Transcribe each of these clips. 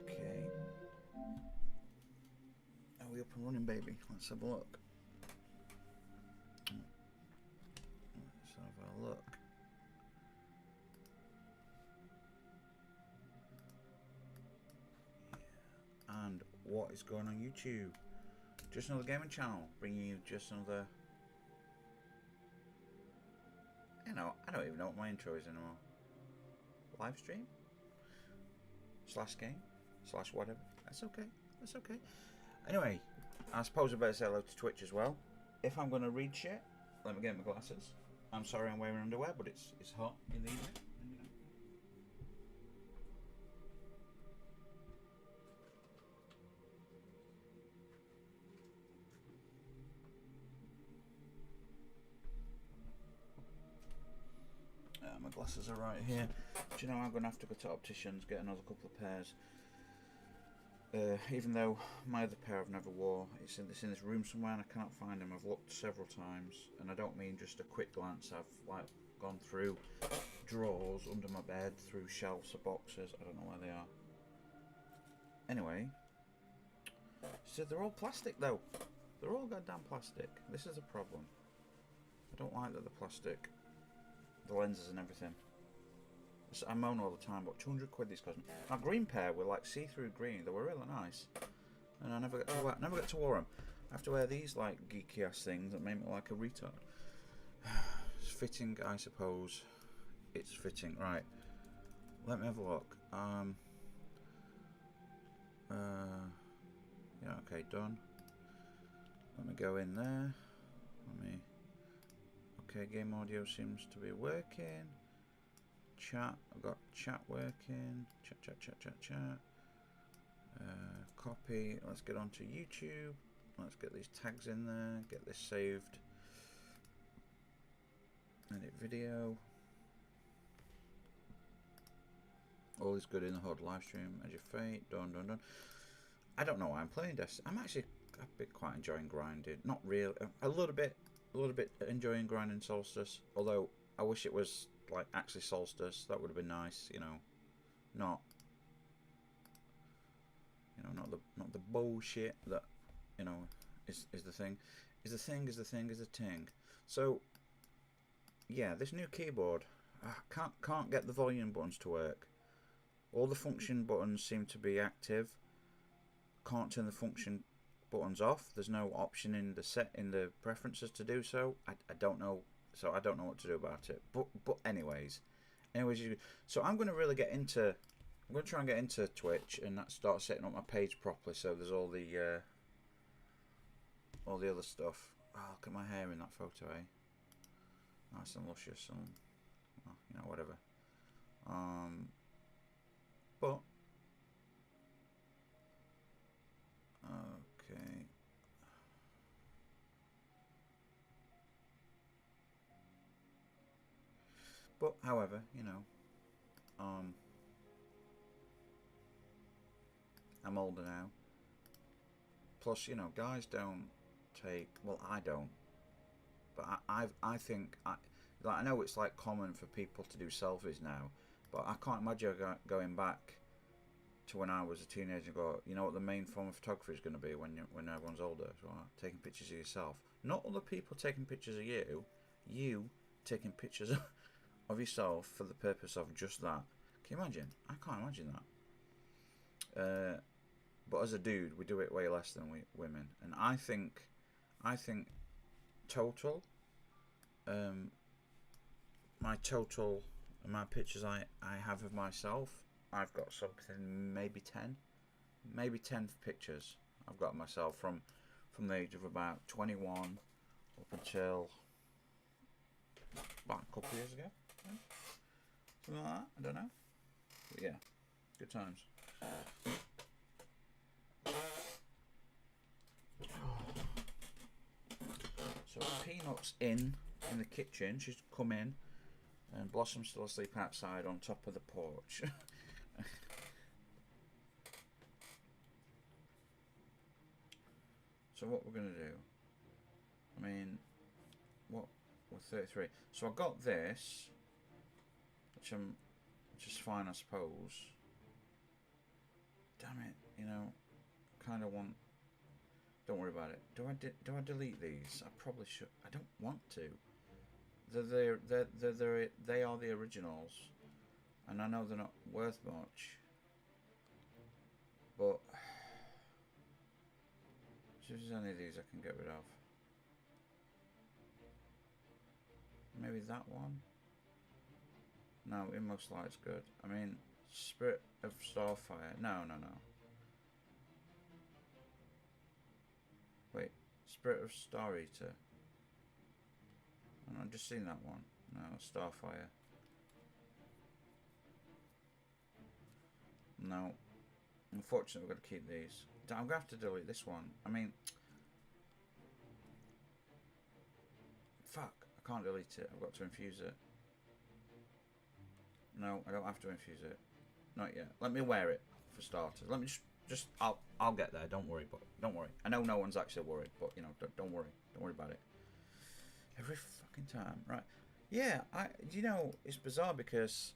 Okay. Are we up and running, baby? Let's have a look. Let's have a look. Yeah. And what is going on YouTube? Just another gaming channel, bringing you just another. You know, I don't even know what my intro is anymore. Live stream? / game? / whatever. That's okay. That's okay. Anyway, I suppose I better say hello to Twitch as well. If I'm going to read shit, let me get my glasses. I'm sorry I'm wearing underwear, but it's hot in the evening. My glasses are right here. Do you know I'm going to have to go to opticians, get another couple of pairs. Even though my other pair I've never wore, it's in this room somewhere and I cannot find them. I've looked several times, and I don't mean just a quick glance. I've like gone through drawers under my bed, through shelves of boxes. I don't know where they are. Anyway, so they're all plastic though. They're all goddamn plastic. This is a problem. I don't like that they're plastic. The lenses and everything. I moan all the time, but 200 quid these cost me. My green pair were like see-through green. They were really nice, and I never get to wear them. I have to wear these like geeky ass things that make me like a retard. It's fitting, I suppose. It's fitting, right? Let me have a look. Yeah, okay, done. Let me go in there. Okay, game audio seems to be working. Chat, I've got chat working. Chat. Copy. Let's get onto YouTube. Let's get these tags in there. Get this saved. Edit video. All is good in the HUD. Live stream. Edge of Fate. Done. I don't know why I'm playing Destiny. I've been quite enjoying grinding. Not real. A little bit enjoying grinding Solstice. Although I wish it was like actually Solstice. That would have been nice. You know, not the bullshit that is the thing. Is the thing. So yeah, this new keyboard. I can't get the volume buttons to work. All the function buttons seem to be active. Can't turn the function buttons off. There's no option in the preferences to do so. I don't know. So I don't know what to do about it. But anyways, so I'm going to really get into. I'm going to try and get into Twitch and start setting up my page properly. So there's all the other stuff. Oh, look at my hair in that photo, eh? Nice and luscious and whatever. But okay. But however, I'm older now. Plus, guys don't take. Well, I don't. But I think I know it's like common for people to do selfies now, but I can't imagine going back to when I was a teenager and go, you know what the main form of photography is going to be when everyone's older, so taking pictures of yourself, not other people taking pictures of you taking pictures of yourself for the purpose of just that. Can you imagine? I can't imagine that. But as a dude, we do it way less than women, and I think total, my pictures I have of myself, I've got something maybe 10 pictures I've got of myself from the age of about 21 up until about a couple of years ago. something like that. I don't know. But yeah, good times. So Peanut's in the kitchen. She's come in, and Blossom's still asleep outside on top of the porch. So what we're gonna do? I mean, what? We're 33. So I got this, which is fine, I suppose. Damn it! You know, kind of want. Don't worry about it. Do I delete these? I probably should. I don't want to. They are the originals, and I know they're not worth much. But see if there's any of these I can get rid of. Maybe that one. No, Inmost Light's good. I mean, Spirit of Starfire. No. Wait, Spirit of Star Eater. I've just seen that one. No, Starfire. No. Unfortunately, we've got to keep these. I'm going to have to delete this one. I mean, fuck. I can't delete it. I've got to infuse it. No, I don't have to infuse it. Not yet. Let me wear it for starters. Let me just I'll get there. Don't worry, but don't worry. I know no one's actually worried, but you know, don't worry. Don't worry about it. Every fucking time, right? Yeah, you know, it's bizarre because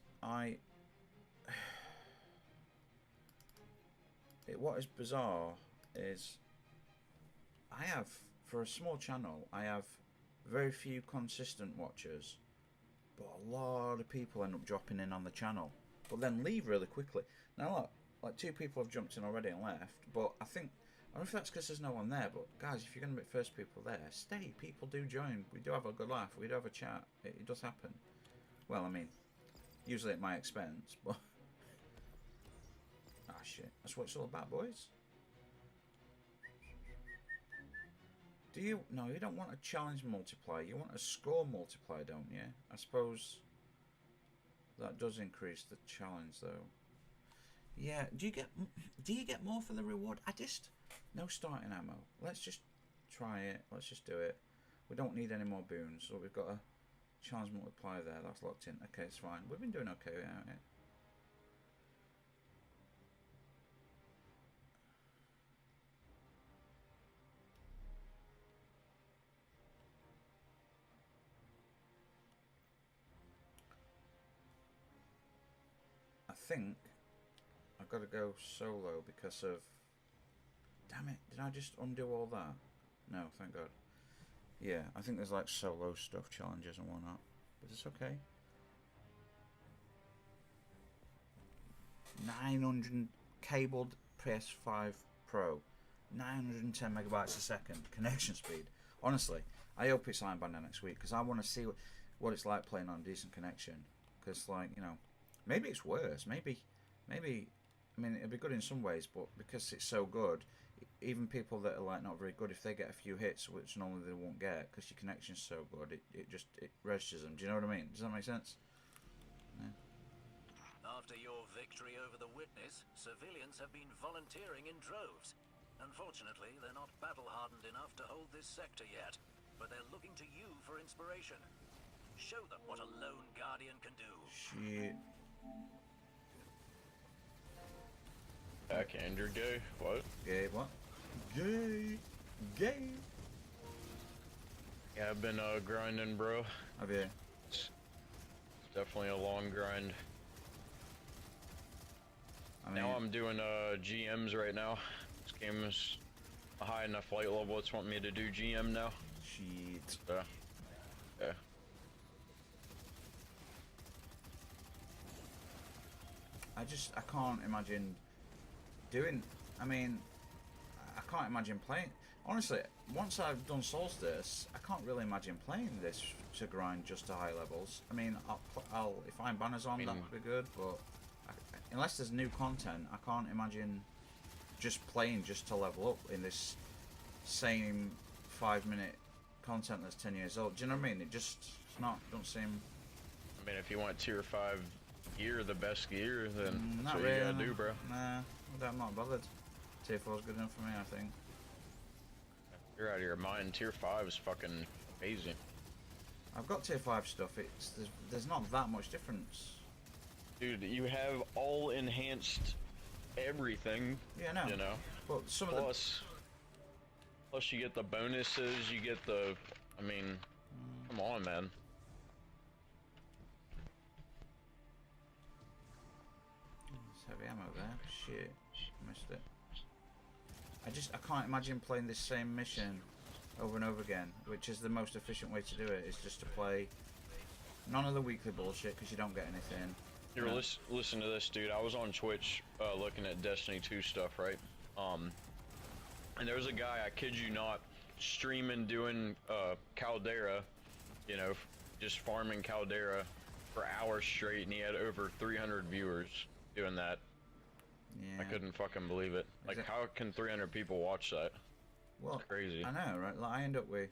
what is bizarre is I have, for a small channel, I have very few consistent watchers, but a lot of people end up dropping in on the channel, but then leave really quickly. Now look, like 2 people have jumped in already and left, but I don't know if that's because there's no one there, but guys, if you're going to be first people there, stay. People do join. We do have a good laugh. We do have a chat. It does happen. Well, I mean, usually at my expense, but... ah, shit. That's what it's all about, boys. Do you... No, you don't want a challenge multiplier. You want a score multiplier, don't you? I suppose that does increase the challenge, though. Yeah, do you get more for the reward? No starting ammo. Let's just try it. Let's just do it. We don't need any more boons, so we've got a challenge multiplier there. That's locked in. Okay, it's fine. We've been doing okay without it. I think I've got to go solo because of... Damn it, did I just undo all that? No, thank God. Yeah, I think there's like solo stuff, challenges and whatnot. But it's okay. 900 cabled PS5 Pro. 910 megabytes a second connection speed. Honestly, I hope it's Iron Bandit next week because I want to see what it's like playing on a decent connection. Because, like, you know, maybe it's worse. Maybe, I mean, it'll be good in some ways, but because it's so good, even people that are like not very good, if they get a few hits, which normally they won't get, because your connection's so good, it registers them. Do you know what I mean? Does that make sense? Yeah. After your victory over the Witness, civilians have been volunteering in droves. Unfortunately, they're not battle-hardened enough to hold this sector yet, but they're looking to you for inspiration. Show them what a lone guardian can do. Shit. Backhander gay? What? Gay what? Gay. Gay. Yeah, I've been grinding, bro. Have you? It's definitely a long grind. I mean, Now I'm doing GMs right now. This game is a high enough light level. It's wanting me to do GM now. shit. Yeah. I can't imagine doing, I mean, I can't imagine playing, honestly, once I've done Solstice, I can't really imagine playing this to grind just to high levels. I mean, I'll if I'm banners on, that would be good, but unless there's new content, I can't imagine just playing just to level up in this same 5-minute content that's 10 years old. Do you know what I mean? It just, it's not, don't seem... I mean, if you want tier 5 gear the best gear, then that's Not what really. you gotta do, bro. Nah, I'm not bothered. Tier 4 is good enough for me, I think. You're out of your mind. Tier 5 is fucking amazing. I've got tier 5 stuff. There's not that much difference. Dude, you have all enhanced everything. Yeah, no. You know. But some of Plus you get the bonuses. You get the. I mean, come on, man. There's heavy ammo there. Shit, missed it. I can't imagine playing this same mission over and over again, which is the most efficient way to do it, is just to play none of the weekly bullshit, because you don't get anything. Here, listen to this, dude. I was on Twitch looking at Destiny 2 stuff, right? And there was a guy, I kid you not, streaming doing Caldera, you know, just farming Caldera for hours straight, and he had over 300 viewers doing that. Yeah. I couldn't fucking believe it. Like, how can 300 people watch that? Well, it's crazy. I know, right? Like, I end up with,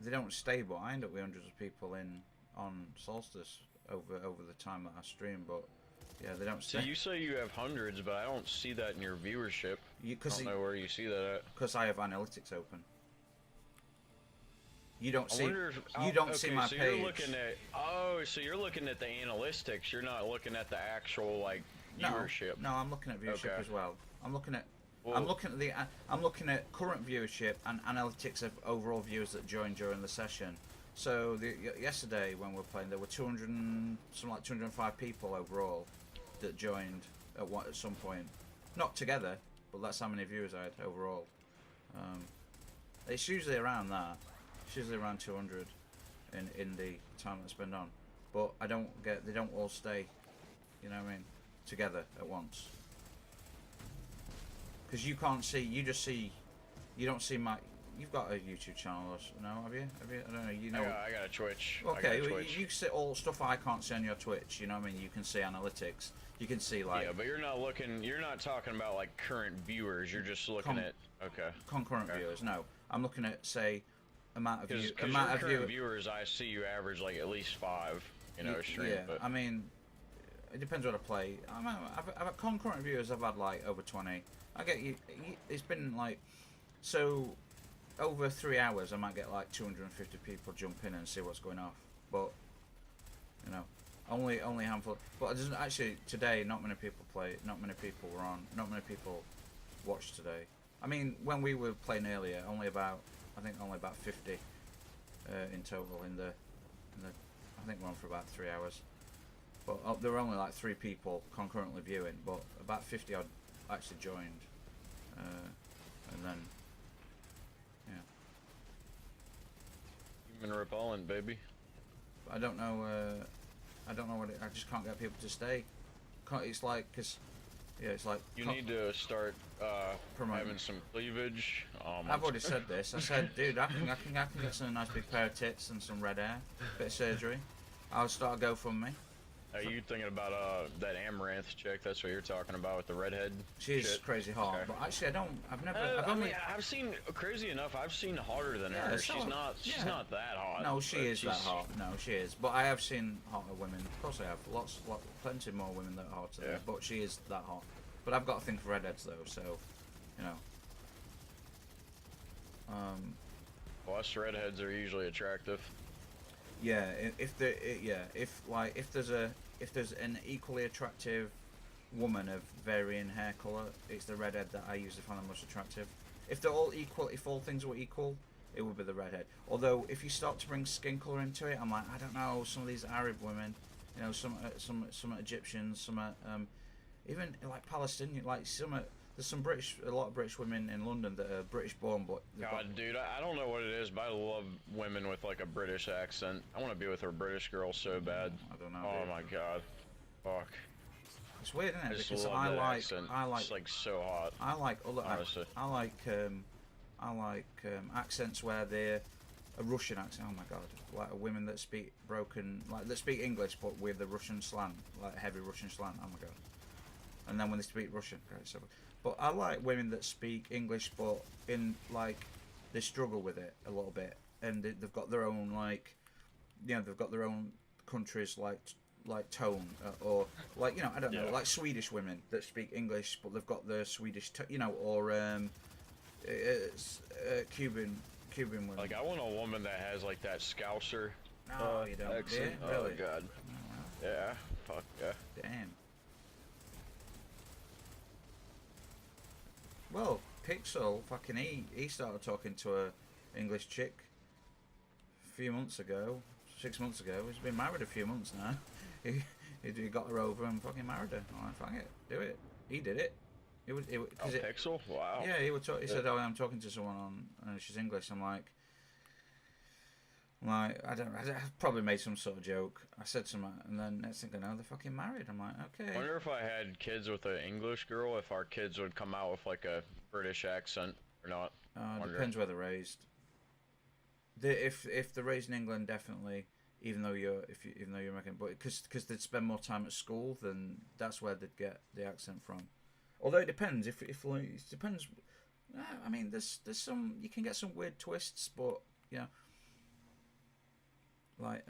they don't stay, but I end up with hundreds of people on Solstice over the time that I stream, but yeah, they don't stay. So you say you have hundreds, but I don't see that in your viewership. I don't know where you see that at. Because I have analytics open. You don't see. See my so page. You're looking at. So you're looking at the analytics. You're not looking at the actual like viewership. No, I'm looking at viewership as well. I'm looking at. Well, I'm looking at current viewership and analytics of overall viewers that joined during the session. So yesterday when we were playing, there were 205 people overall that joined at some point. Not together, but that's how many viewers I had overall. It's usually around that. It's usually around 200 in the time I spend on. But they don't all stay, you know what I mean, together at once. Because you can't see, you don't see my, you've got a YouTube channel, no, have you? I don't know, you know. I got a Twitch. Okay, well, Twitch. you see all stuff I can't see on your Twitch, you know what I mean? You can see analytics, you can see like... Yeah, but you're not talking about like current viewers, you're just looking at, concurrent viewers, no. I'm looking at, say, amount of viewers, I see you average like at least 5, you know, stream. Yeah, but... I mean, it depends what I play. I've had concurrent viewers, I've had like over 20. I get it's been like, so over 3 hours I might get like 250 people jump in and see what's going off, but you know, only a handful. But it doesn't actually, today not many people play, not many people were on, not many people watched today. I mean, when we were playing earlier, I think only about 50 in total in the I think we're on for about 3 hours, but there were only like 3 people concurrently viewing, but about 50 odd actually joined, and then yeah. Human repellent, baby. But I don't know what I just can't get people to stay. It's like, cause yeah, it's like you need to start having some cleavage. I've already said this. I said, dude, I can get some nice big pair of tits and some red hair, bit of surgery. I'll start a GoFundMe. Are you thinking about that Amaranth chick? That's what you're talking about with the redhead. She's shit? crazy hot, okay. But actually, I've seen, crazy enough, I've seen hotter than her. She's not that hot. No, she is that hot. No, she is. But I have seen hotter women. Of course, I have. Plenty more women that are hotter. Yeah. But she is that hot. But I've got a thing for redheads though, so you know. Well, us redheads are usually attractive. Yeah, if there's an equally attractive woman of varying hair color, it's the redhead that I usually find the most attractive. If they're all equal, if all things were equal, it would be the redhead. Although if you start to bring skin color into it, I'm like, I don't know, some of these Arab women, you know, some Egyptians, some even like Palestinian, like there's a lot of British women in London that are British born, but God, dude, I don't know what it is, but I love women with like a British accent. I want to be with a British girl so bad. I don't know. Oh my God, fuck. It's weird, isn't it? Because I like it's like so hot. I like other. Honestly. I like accents where they're a Russian accent. Oh my God, like women that speak that speak English but with the Russian slang, like heavy Russian slang. Oh my God. And then when they speak Russian, okay, so. But I like women that speak English, but in like they struggle with it a little bit, and they've got their own they've got their own countries like like tone, or like I don't know, Yeah. like Swedish women that speak English but they've got the Swedish, or Cuban women. Like I want a woman that has like that Scouser No, you don't. accent. Yeah, really? Oh god. Oh, wow. Yeah. Fuck yeah. Damn. Well, Pixel, fucking he started talking to a English chick a few months ago, 6 months ago. He's been married a few months now. He got her over and fucking married her. I'm like, fuck it, do it. He did it. Pixel? Wow. Yeah, he said, "Oh, I'm talking to someone on, she's English." I'm like, I probably made some sort of joke. I said something, and then next thing I know, they're fucking married. I'm like, okay. I wonder if I had kids with an English girl, if our kids would come out with like a British accent or not. Depends where they're raised. If they're raised in England, definitely. Even though you're American, but because they'd spend more time at school, then that's where they'd get the accent from. Although it depends. If it depends. I mean, there's some, you can get some weird twists, but like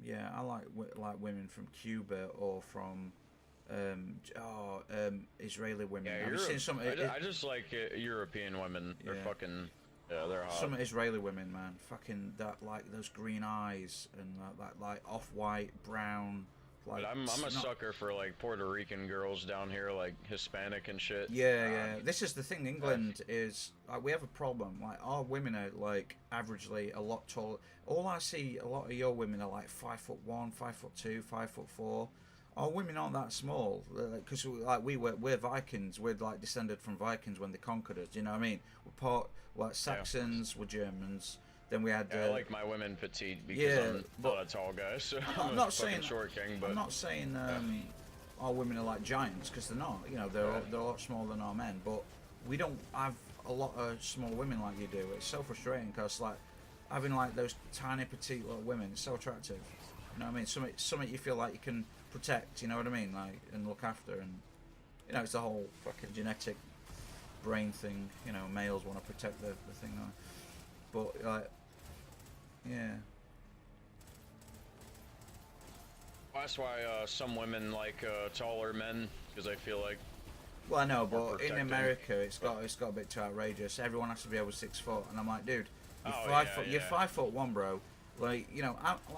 yeah, I like women from Cuba or from Israeli women. Yeah, Have you seen some? I just like European women. They're fucking. Yeah, they're hot. Some Israeli women, man, fucking that, like those green eyes and that like off-white, brown. Like, but I'm a sucker for like Puerto Rican girls down here, like Hispanic and shit. Yeah. This is the thing. England is like, we have a problem. Like, our women are like averagely a lot taller. All I see, a lot of your women are like 5'1", 5'2", 5'4". Our women aren't that small, because like we're Vikings. We're like descended from Vikings when they conquered us. Do you know what I mean? We're part like Saxons, we're Germans. Then we had. I like my women petite because I'm not a tall guy, so I'm not saying short king. But I'm not saying our women are like giants, because they're not. They're a lot smaller than our men. But we don't have a lot of small women like you do. It's so frustrating, because like having like those tiny petite little women, it's so attractive. You know what I mean? Something you feel like you can protect. You know what I mean? Like, and look after, and it's the whole fucking genetic brain thing. Males want to protect the thing. But like, yeah. That's why some women like taller men, because I feel like. Well, I know, but in America, it's got a bit too outrageous. Everyone has to be over 6 foot, and I'm like, dude, you're 5 foot. You're 5'1", bro. Like,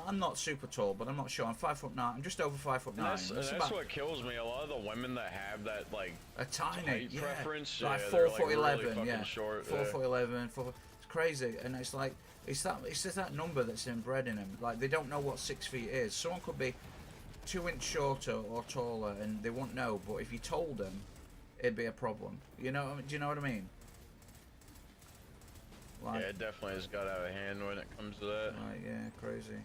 I'm not super tall, but I'm not sure. I'm 5'9". I'm just over 5'9". That's what kills me. A lot of the women that have that like a tiny preference, like 4'11", really short, 4'11", it's crazy, and it's like it's just that number that's inbred in them. Like, they don't know what 6 feet is. Someone could be 2 inches shorter or taller, and they won't know. But if you told them, it'd be a problem. Do you know what I mean? Like, yeah, it definitely has got out of hand when it comes to that. Right, yeah, crazy.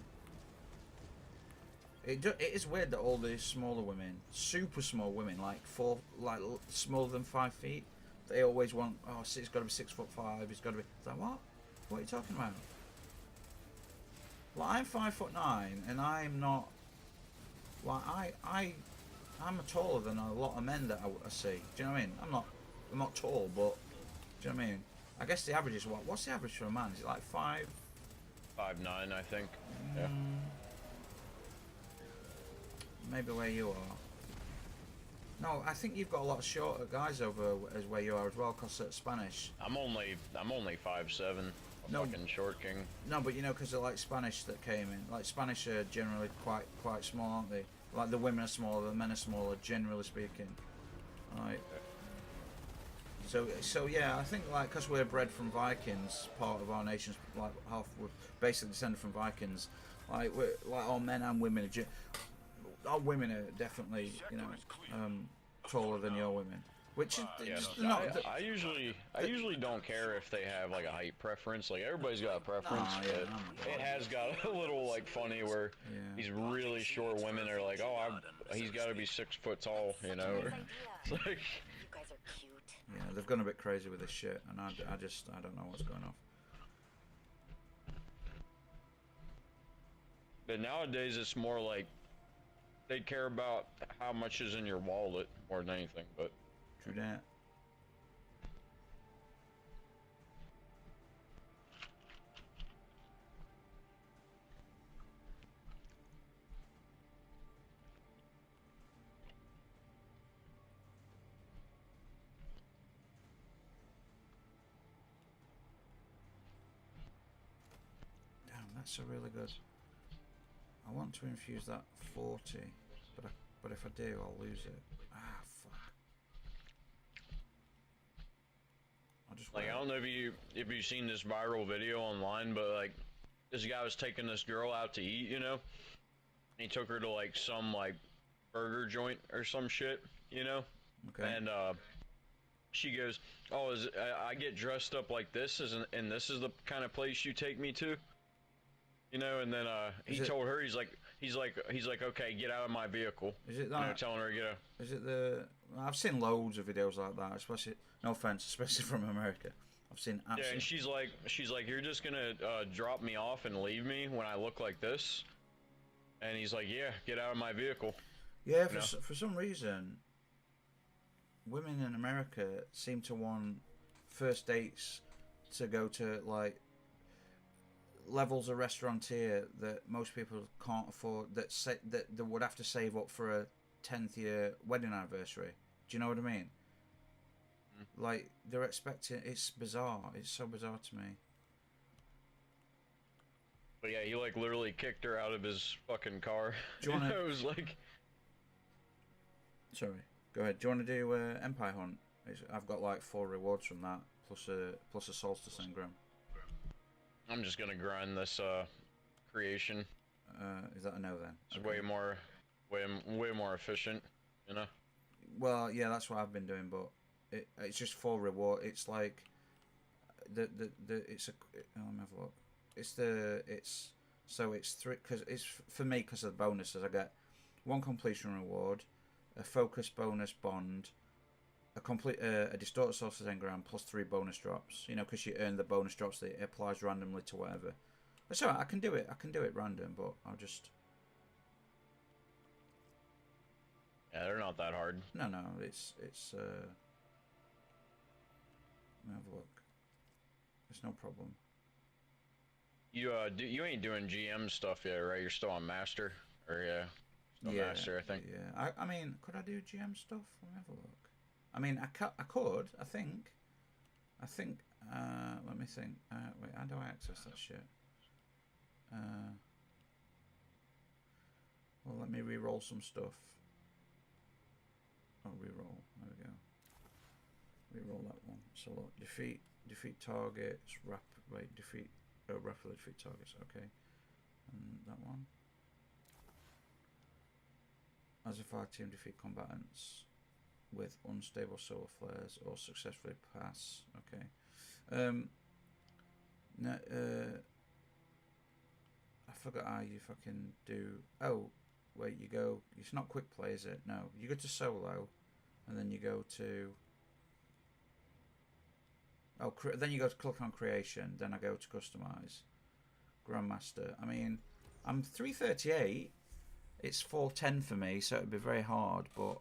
It is weird that all these smaller women, super small women, like smaller than 5 feet, they always want, it's got to be 6'5". It's got to be. It's like, what? What are you talking about? Like, I'm 5'9", and I'm not. Like, I'm taller than a lot of men that I see. Do you know what I mean? I'm not tall, but do you know what I mean? I guess the average is what? What's the average for a man? Is it like 5'9", I think. Yeah. Maybe where you are. No, I think you've got a lot of shorter guys over as where you are as well, because it's Spanish. I'm only 5'7". Fucking short king. No, but because they're like Spanish that came in. Like, Spanish are generally quite small, aren't they? Like, the women are smaller, the men are smaller, generally speaking. Right. So yeah, I think, like, because we're bred from Vikings, part of our nation's like half, we're basically descended from Vikings. Like, we're like, all men and women our women are definitely taller than your women, which is just not. I usually don't care if they have like a height preference. Like, everybody's got a preference, but it has got a little like funny where these really short women are like, he's got to be 6 foot tall, It's like. Yeah, they've gone a bit crazy with this shit, and I don't know what's going on. But nowadays it's more like they care about how much is in your wallet more than anything. But true that. that's a really good. I want to infuse that 40, but if I do, I'll lose it. Ah, fuck. I'll just Like, I don't know if you've seen this viral video online, but like, this guy was taking this girl out to eat, you know? He took her to like some like burger joint or some shit, you know? Okay. And she goes, "Oh, I get dressed up like this, and this is the kind of place you take me to?" You know, and then he told her, he's like, "Okay, get out of my vehicle." Is it that? You know, telling her to get out. Is it the? I've seen loads of videos like that, especially, no offense, especially from America. I've seen absolutely. Yeah, and she's like, "You're just gonna drop me off and leave me when I look like this?" And he's like, "Yeah, get out of my vehicle." Yeah, for some reason, women in America seem to want first dates to go to like levels of restaurateur that most people can't afford. That they would have to save up for a 10th year wedding anniversary. Do you know what I mean? Like, they're expecting. It's bizarre. It's so bizarre to me. But yeah, he like literally kicked her out of his fucking car. Do you want to? It was like. Sorry. Go ahead. Do you want to do Empire Hunt? I've got like 4 rewards from that, plus a Solstice engram. I'm just gonna grind this creation. Is that a no then? It's Okay. way more efficient, you know. Well, yeah, that's what I've been doing, but it's just 4 reward. It's like it's a. Let me have a look. It's 3 because it's for me because of the bonuses. I get 1 completion reward, a focus bonus bond, a distorted Solstice engram plus 3 bonus drops. You know, because you earn the bonus drops that it applies randomly to whatever. But so I can do it. I can do it random, but I'll just. Yeah, they're not that hard. No, it's. Let me have a look. It's no problem. You ain't doing GM stuff yet, right? You're still on Master, or yeah, still Master, I think. Yeah, I mean, could I do GM stuff? Let me have a look. I mean, I could. I think. Let me think. Wait, how do I access that shit? Well, let me re-roll some stuff. Oh, re-roll. There we go. Re-roll that one. So look, defeat targets. Rapidly defeat targets. Okay, and that one. As a fire team, defeat combatants with unstable solar flares or successfully pass. Okay. I forgot how you fucking do. Oh, wait, you go. It's not quick play, is it? No, you go to solo, and then you go to. Oh, then you go to click on creation. Then I go to customize, Grandmaster. I mean, I'm 338. It's 410 for me, so it'd be very hard. But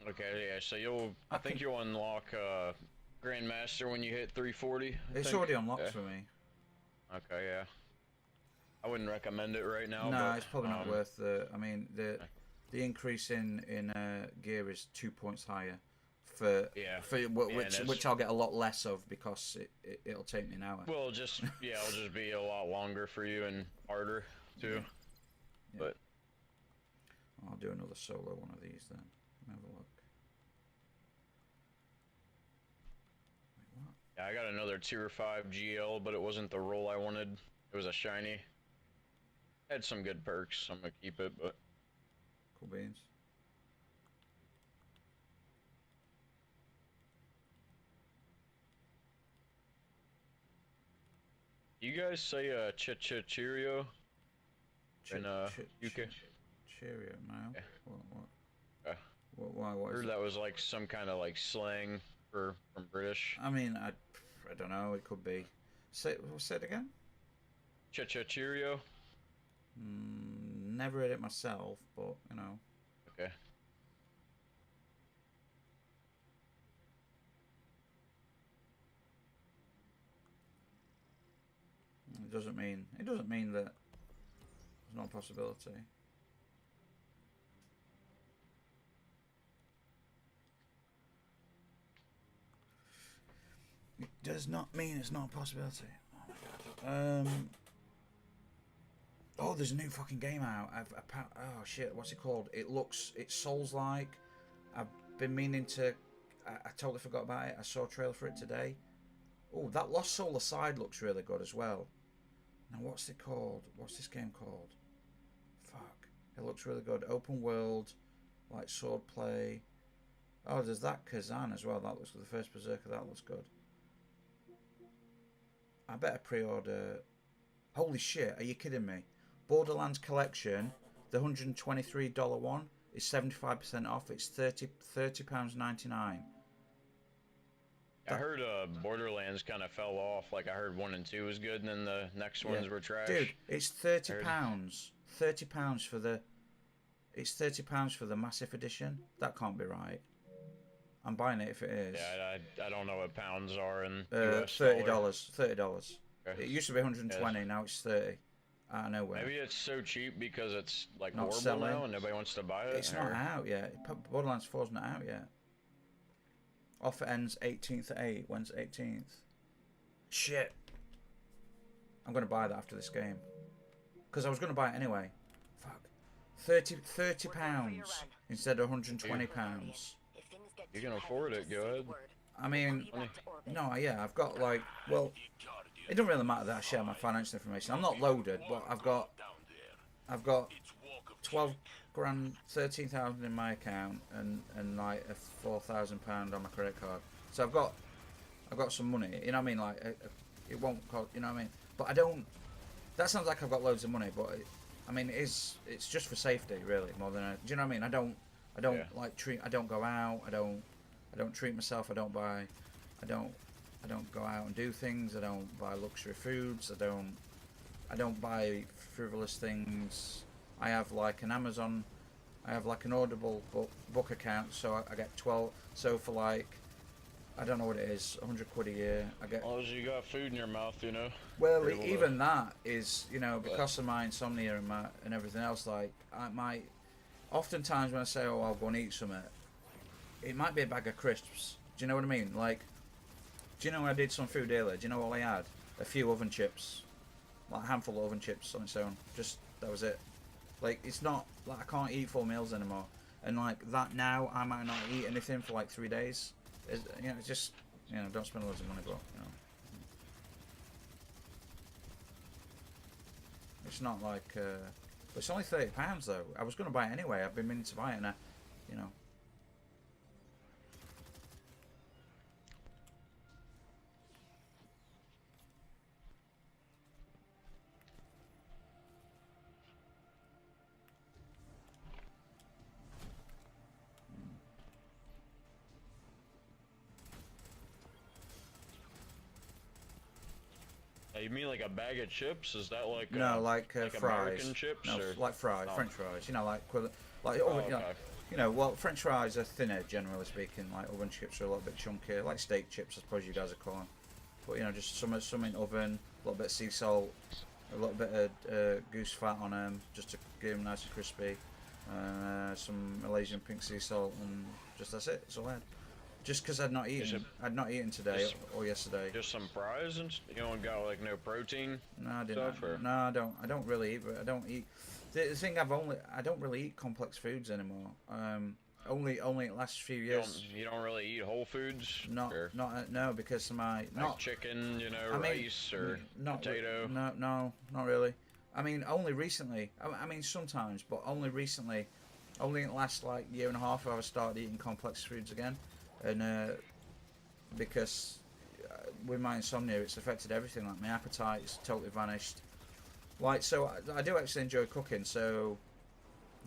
Okay, yeah. So I think you'll unlock Grandmaster when you hit 340. It's already unlocked for me. Okay, yeah. I wouldn't recommend it right now. No, but, it's probably not worth the. I mean, the increase in gear is 2 points higher which I'll get a lot less of because it'll take me an hour. Well, it'll just be a lot longer for you and harder too. Yeah. But I'll do another solo one of these then. Have a look. Wait, what? yeah, I got another tier 5 GL, but it wasn't the roll I wanted. It was a shiny. Had some good perks, so I'm gonna keep it, but Cool beans. you guys say cheerio in UK? Cheerio now. Yeah. What? What I heard that was like some kind of like slang from British. I mean, I don't know. It could be. Say it again. Cheerio. Never read it myself, but you know. Okay. It doesn't mean that there's no possibility. It does not mean it's not a possibility. Oh my god. Oh, there's a new fucking game out. Oh shit, what's it called? It's Souls-like. I've been meaning to. I totally forgot about it. I saw a trailer for it today. Oh, that Lost Soul Aside looks really good as well. Now, what's it called? What's this game called? Fuck. It looks really good. Open world, like sword play. Oh, there's that Kazan as well. That looks good. The first Berserker, that looks good. I better pre-order. Holy shit, are you kidding me? Borderlands Collection, the $123 one, is 75% off. It's £30.99. I heard Borderlands kind of fell off. Like I heard 1 and 2 was good, and then the next ones were trash. Dude, it's £30. £30 for the. It's £30 for the Massive Edition. That can't be right. I'm buying it if it is. Yeah, I don't know what pounds are in US $30. dollar. $30. Okay. It used to be 120. Now it's 30. Out of nowhere. Maybe it's so cheap because it's like Not horrible selling. now and nobody wants to buy it. It's not out yet. Borderlands 4's not out yet. Offer ends 18th at 8. When's 18th? Shit. I'm going to buy that after this game. Because I was going to buy it anyway. Fuck. £30 instead of £120. You can afford it, go ahead. I mean, no, yeah, I've got like, well, it doesn't really matter that I share my financial information. I'm not loaded, but I've got 12 grand, 13,000 in my account, and like a £4,000 on my credit card. So I've got some money. You know what I mean? Like it won't cost. You know what I mean? But I don't. That sounds like I've got loads of money, but I mean it's just for safety, really, more than. Do you know what I mean? I don't like treat. I don't go out. I don't treat myself. I don't buy. I don't go out and do things. I don't buy luxury foods. I don't buy frivolous things. I have like an Amazon. I have like an Audible book account, so I get 12. So for like, I don't know what it is, 100 quid a year. I get. As long as you got food in your mouth, you know. Well, even that is, you know, because of my insomnia and everything else. Like I might, oftentimes when I say, oh, I'll go and eat something, it might be a bag of crisps. Do you know what I mean? Like, do you know when I did some food earlier? Do you know all I had? A few oven chips, like a handful of oven chips on its own. Just that was it. Like it's not like I can't eat full meals anymore, and like that now I might not eat anything for like 3 days. You know, it's just, you know, don't spend loads of money, but you know, it's not like. It's only £30 though. I was going to buy it anyway. I've been meaning to buy it, and you know. You mean like a bag of chips? Is that like no, like fries? American chips, no, or? like fries, Oh. French fries. You know, like Okay. you know, well, French fries are thinner generally speaking. Like oven chips are a little bit chunkier, like steak chips, I suppose you guys are calling. But you know, just some in oven, a little bit of sea salt, a little bit of goose fat on them, just to get them nice and crispy. Some Malaysian pink sea salt, and just that's it. That's all I had. Just because I'd not eaten today or yesterday. Just some fries, and you don't got like no protein. No, I didn't. Stuff, or? No, I don't. I don't really eat. I don't eat. The thing I don't really eat complex foods anymore. Only the last few years. You don't really eat whole foods. No, because of my like chicken, you know, rice or potato. No, not really. I mean, only recently. I mean, sometimes, but only recently. Only in the last like year and a half, I've started eating complex foods again. And because with my insomnia, it's affected everything. Like my appetite's totally vanished. Like, so I do actually enjoy cooking. So,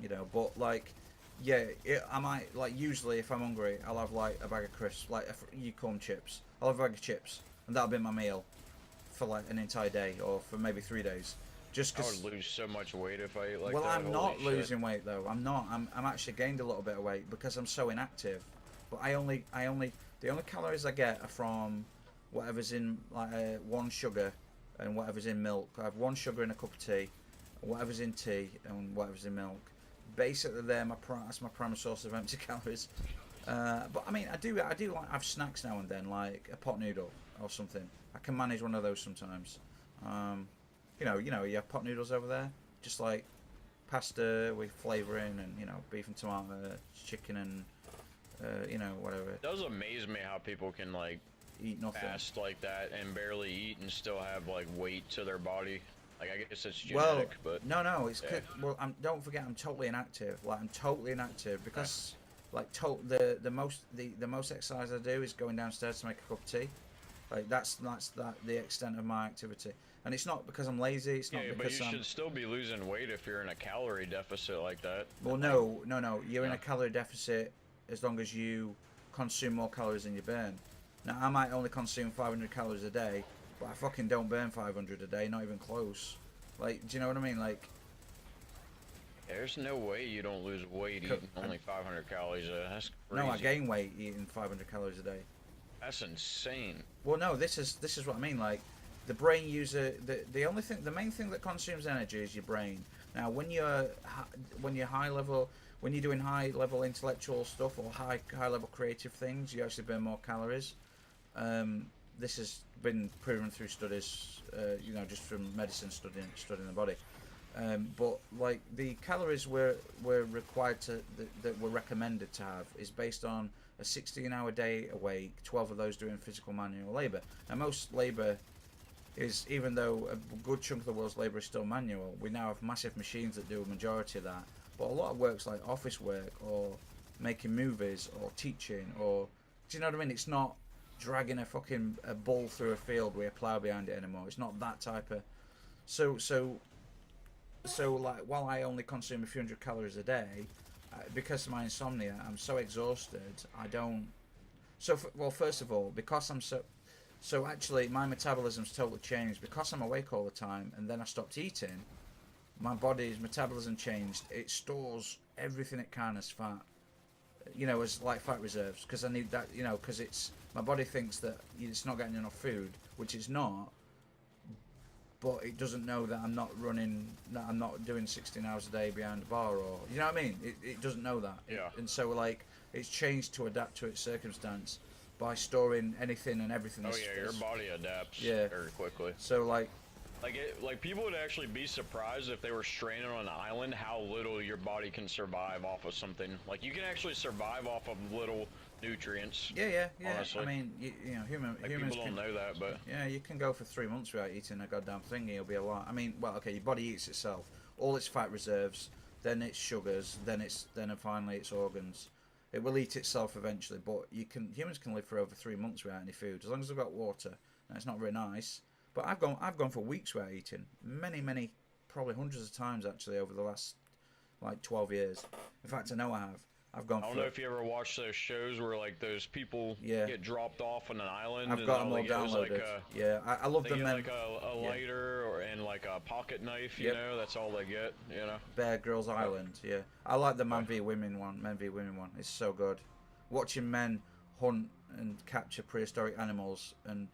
you know, but like, yeah, I might like usually if I'm hungry, I'll have like a bag of crisps, like you call them chips. I'll have a bag of chips, and that'll be my meal for like an entire day or for maybe 3 days. Just I because. would lose so much weight if I ate like Well, that. I'm not losing weight though. I'm not. I'm actually gained a little bit of weight because I'm so inactive. But the only calories I get are from whatever's in like one sugar and whatever's in milk. I have one sugar in a cup of tea, whatever's in tea and whatever's in milk. Basically, that's my primary source of empty calories. But I mean, I do like have snacks now and then, like a pot noodle or something. I can manage one of those sometimes. You know, you have pot noodles over there. just like pasta with flavouring and, you know, beef and tomato, chicken and, you know, whatever. It does amaze me how people can like Eat nothing. fast like that and barely eat and still have like weight to their body. Like, I guess it's Well, genetic, but no, it's yeah. well. Don't forget, I'm totally inactive. Like, I'm totally inactive because, like, the most exercise I do is going downstairs to make a cup of tea. Like, that's the extent of my activity. And it's not because I'm lazy. It's not Yeah, but because you I'm. should still be losing weight if you're in a calorie deficit like that. Well, no. You're in No. a calorie deficit as long as you consume more calories than you burn. Now, I might only consume 500 calories a day, but I fucking don't burn 500 a day, not even close. Like, do you know what I mean? Like, There's no way you don't lose weight eating only 500 calories a day. That's crazy. no, I gain weight eating 500 calories a day. That's insane. Well, no, this is what I mean. Like, the brain user, the main thing that consumes energy is your brain. Now, when you're high level, when you're doing high level intellectual stuff or high level creative things, you actually burn more calories. This has been proven through studies, you know, just from medicine studying the body. But like the calories we're required to that we're recommended to have is based on a 16-hour day awake, 12 of those doing physical manual labor. Now, most labor is, even though a good chunk of the world's labor is still manual, we now have massive machines that do a majority of that. But a lot of work's like office work or making movies or teaching, or, do you know what I mean? It's not dragging a bull through a field with a plough behind it anymore. It's not that type of. So like, while I only consume a few hundred calories a day, because of my insomnia, I'm so exhausted. I don't. Well, first of all, because I'm so actually my metabolism's totally changed because I'm awake all the time, and then I stopped eating. My body's metabolism changed. It stores everything it can as fat, you know, as like fat reserves, because I need that, you know, because it's my body thinks that it's not getting enough food, which it's not, but it doesn't know that I'm not doing 16 hours a day behind a bar, or, you know what I mean? It doesn't know that. Yeah. And so, like, it's changed to adapt to its circumstance by storing anything and everything. Oh yeah, your body adapts Yeah. very quickly. So like People would actually be surprised if they were stranded on an island how little your body can survive off of something. Like, you can actually survive off of little nutrients. yeah. Honestly. I mean, you know, humans People don't know that, but yeah, you can go for 3 months without eating a goddamn thing, and you'll be alive. I mean, well, okay, your body eats itself, all its fat reserves, then its sugars, then finally its organs. It will eat itself eventually, but humans can live for over 3 months without any food, as long as they've got water. Now, it's not very nice, but I've gone for weeks without eating, many, probably hundreds of times actually over the last like 12 years. In fact, I know I have. I've gone. I don't know if you ever watched those shows where like those people Yeah. get dropped off on an island. I've and got them all all they get is, downloaded. like, Yeah, I love they them. get Men. like a lighter and like a pocket knife. You Yep. know, that's all they get. You know. Bear Grylls Island. Yeah, I like the Men v Women one. It's so good. Watching men hunt and capture prehistoric animals and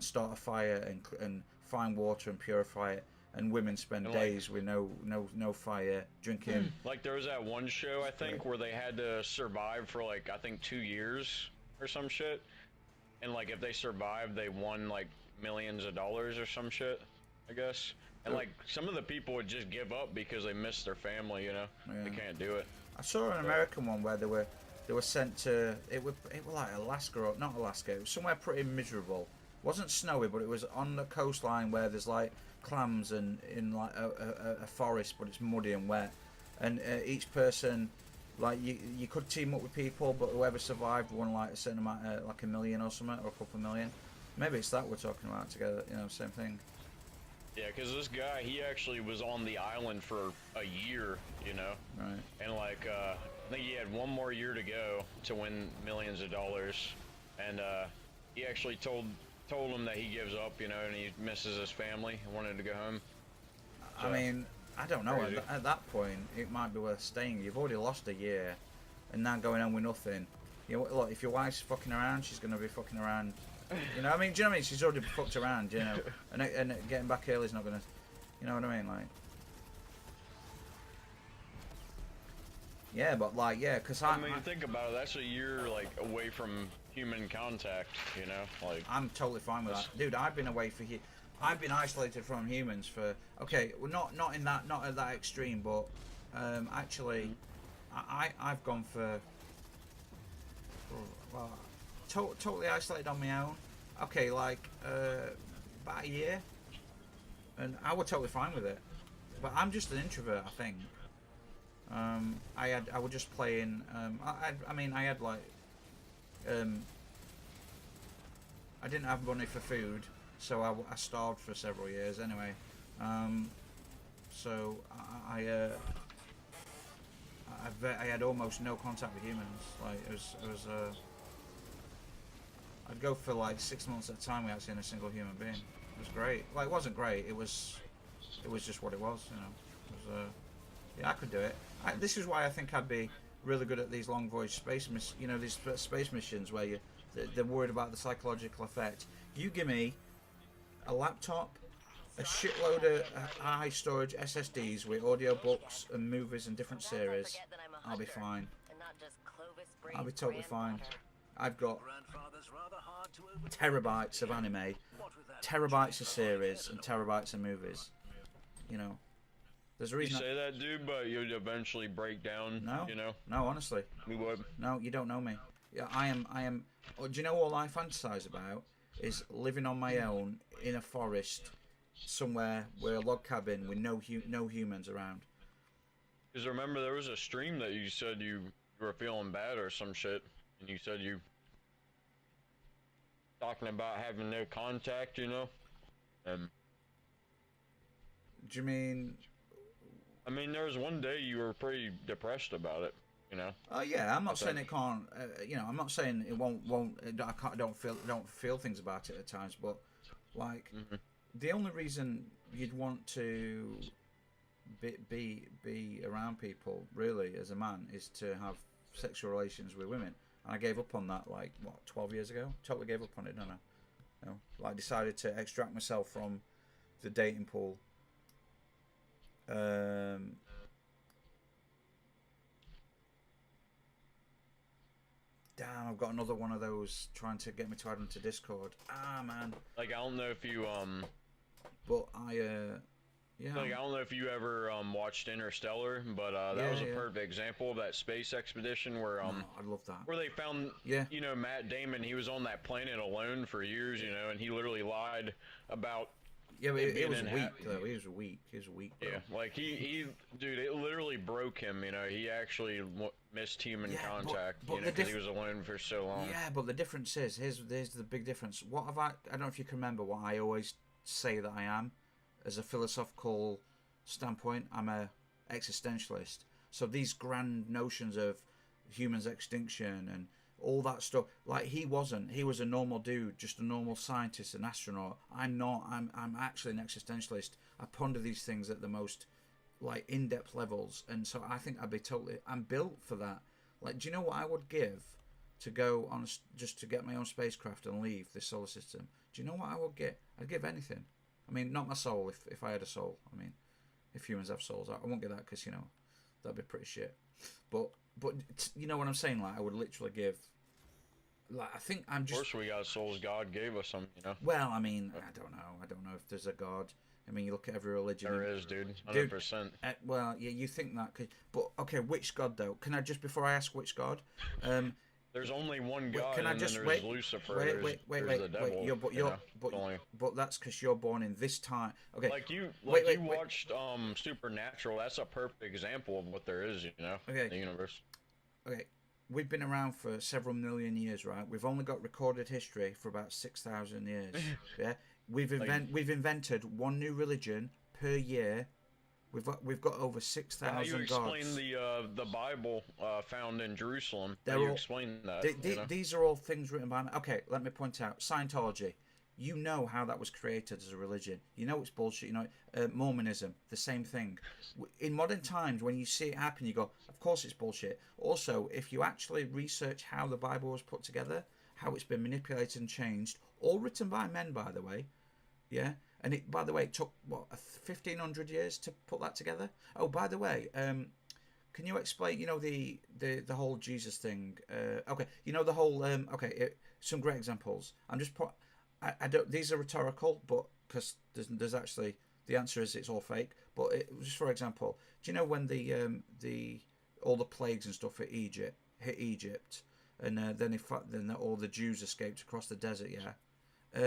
start a fire and find water and purify it, and women spend And, like, days with no fire, drinking. Like, there was that one show, I think, where they had to survive for like, I think 2 years or some shit, and like if they survived, they won like millions of dollars or some shit, I guess. And like some of the people would just give up because they miss their family, you know. Yeah. They can't do it. I saw an American one where they were sent to it was like Alaska, or not Alaska. It was somewhere pretty miserable. It wasn't snowy, but it was on the coastline where there's like clams and in like a forest, but it's muddy and wet. And each person, like, you could team up with people, but whoever survived won like a certain amount, like $1 million or something, or a couple of million. Maybe it's that we're talking about together. You know, same thing. Yeah, because this guy, he actually was on the island for a year, you know. Right. And like, I think he had one more year to go to win millions of dollars, and he actually told him that he gives up, you know, and he misses his family and wanted to go home. So, I mean, I don't know. crazy. At that point, it might be worth staying. You've already lost a year, and now going on with nothing. You know, look, if your wife's fucking around, she's gonna be fucking around. You know what I mean? Do you know what I mean? She's already fucked around, you know, and getting back early is not gonna. You know what I mean? Like. Yeah, but like, yeah, because I mean, think about it. That's a year like away from human contact, you know. Like, I'm totally fine with that, dude. I've been away for I've been isolated from humans for well, not in that, not at that extreme, but actually, I've gone for well, totally isolated on my own. Okay, like about a year, and I was totally fine with it. But I'm just an introvert, I think. I was just playing. I mean, I had like I didn't have money for food, so I starved for several years anyway. So I had almost no contact with humans. Like it was I'd go for like 6 months at a time without seeing a single human being. It was great. Well, it wasn't great. It was just what it was. You know. It was, yeah, I could do it. This is why I think I'd be really good at these long voyage space these space missions where they're worried about the psychological effect. You give me a laptop, a shitload of high storage SSDs with audio books and movies and different series, I'll be fine. I'll be totally fine. I've got terabytes of anime, terabytes of series, and terabytes of movies. You know, there's a reason. You say that, dude, but you'd eventually break down. No, you know. No, honestly. We would. No, you don't know me. Yeah, I am. Do you know all I fantasize about is living on my own in a forest somewhere with a log cabin with no humans around. Because remember, there was a stream that you said you were feeling bad or some shit, and you said you talking about having no contact, you know. Do you mean? I mean, there was one day you were pretty depressed about it, you know. Oh yeah, I'm not saying it can't. You know, I'm not saying it won't. I don't feel things about it at times, but like the only reason you'd want to be around people really as a man is to have sexual relations with women. And I gave up on that like 12 years ago. Totally gave up on it, don't I? You know, like decided to extract myself from the dating pool. Damn, I've got another one of those trying to get me to add into Discord. Ah, man. Like, I don't know if you, But yeah. Like, I don't know if you ever, watched Interstellar, but, that was a perfect example of that space expedition where, I love that. Where they found, you know, Matt Damon, he was on that planet alone for years, you know, and he literally lied about... Yeah, but it was weak, though. He was weak. Bro. Yeah, like, he dude, it literally broke him, you know. He actually missed human contact, but you know, because he was alone for so long. Yeah, but the difference is, here's the big difference. What have I don't know if you can remember what I always say that I am, as a philosophical standpoint, I'm a existentialist. So these grand notions of humans' extinction and all that stuff, like he wasn't. He was a normal dude, just a normal scientist, an astronaut. I'm not. I'm actually an existentialist. I ponder these things at the most like in-depth levels, and so I think I'm built for that. Like, do you know what I would give to go on just to get my own spacecraft and leave this solar system? Do you know what I would get? I'd give anything. I mean, not my soul if I had a soul. I mean, if humans have souls, I won't get that because, you know, that'd be pretty shit. But you know what I'm saying? Like, I would literally give. Like, I think I'm just. Of course, we got souls. God gave us them, you know. Well, I mean, I don't know. I don't know if there's a God. I mean, you look at every religion. There is, dude. 100%. Well, yeah, you think that, but okay, which God though? Can I just before I ask which God? There's only one God, can I just, and then there's Lucifer. There's the devil. But that's because you're born in this time. Okay. Like you watched Supernatural. That's a perfect example of what there is, you know, in the universe. Okay. We've been around for several million years, right? We've only got recorded history for about 6,000 years. Yeah. We've invented one new religion per year. We've got over 6,000 gods. How you explain the Bible found in Jerusalem? How you explain that? These are all things written by. Okay, let me point out Scientology. You know how that was created as a religion. You know it's bullshit. You know Mormonism, the same thing. In modern times, when you see it happen, you go, "Of course it's bullshit." Also, if you actually research how the Bible was put together, how it's been manipulated and changed, all written by men, by the way, yeah. And it, by the way, it took 1,500 years to put that together. Oh, by the way, can you explain? You know the whole Jesus thing. Okay, you know the whole. Some great examples. I don't. These are rhetorical, but because there's actually the answer is it's all fake. But just for example, do you know when the all the plagues and stuff hit Egypt, and then all the Jews escaped across the desert? Yeah.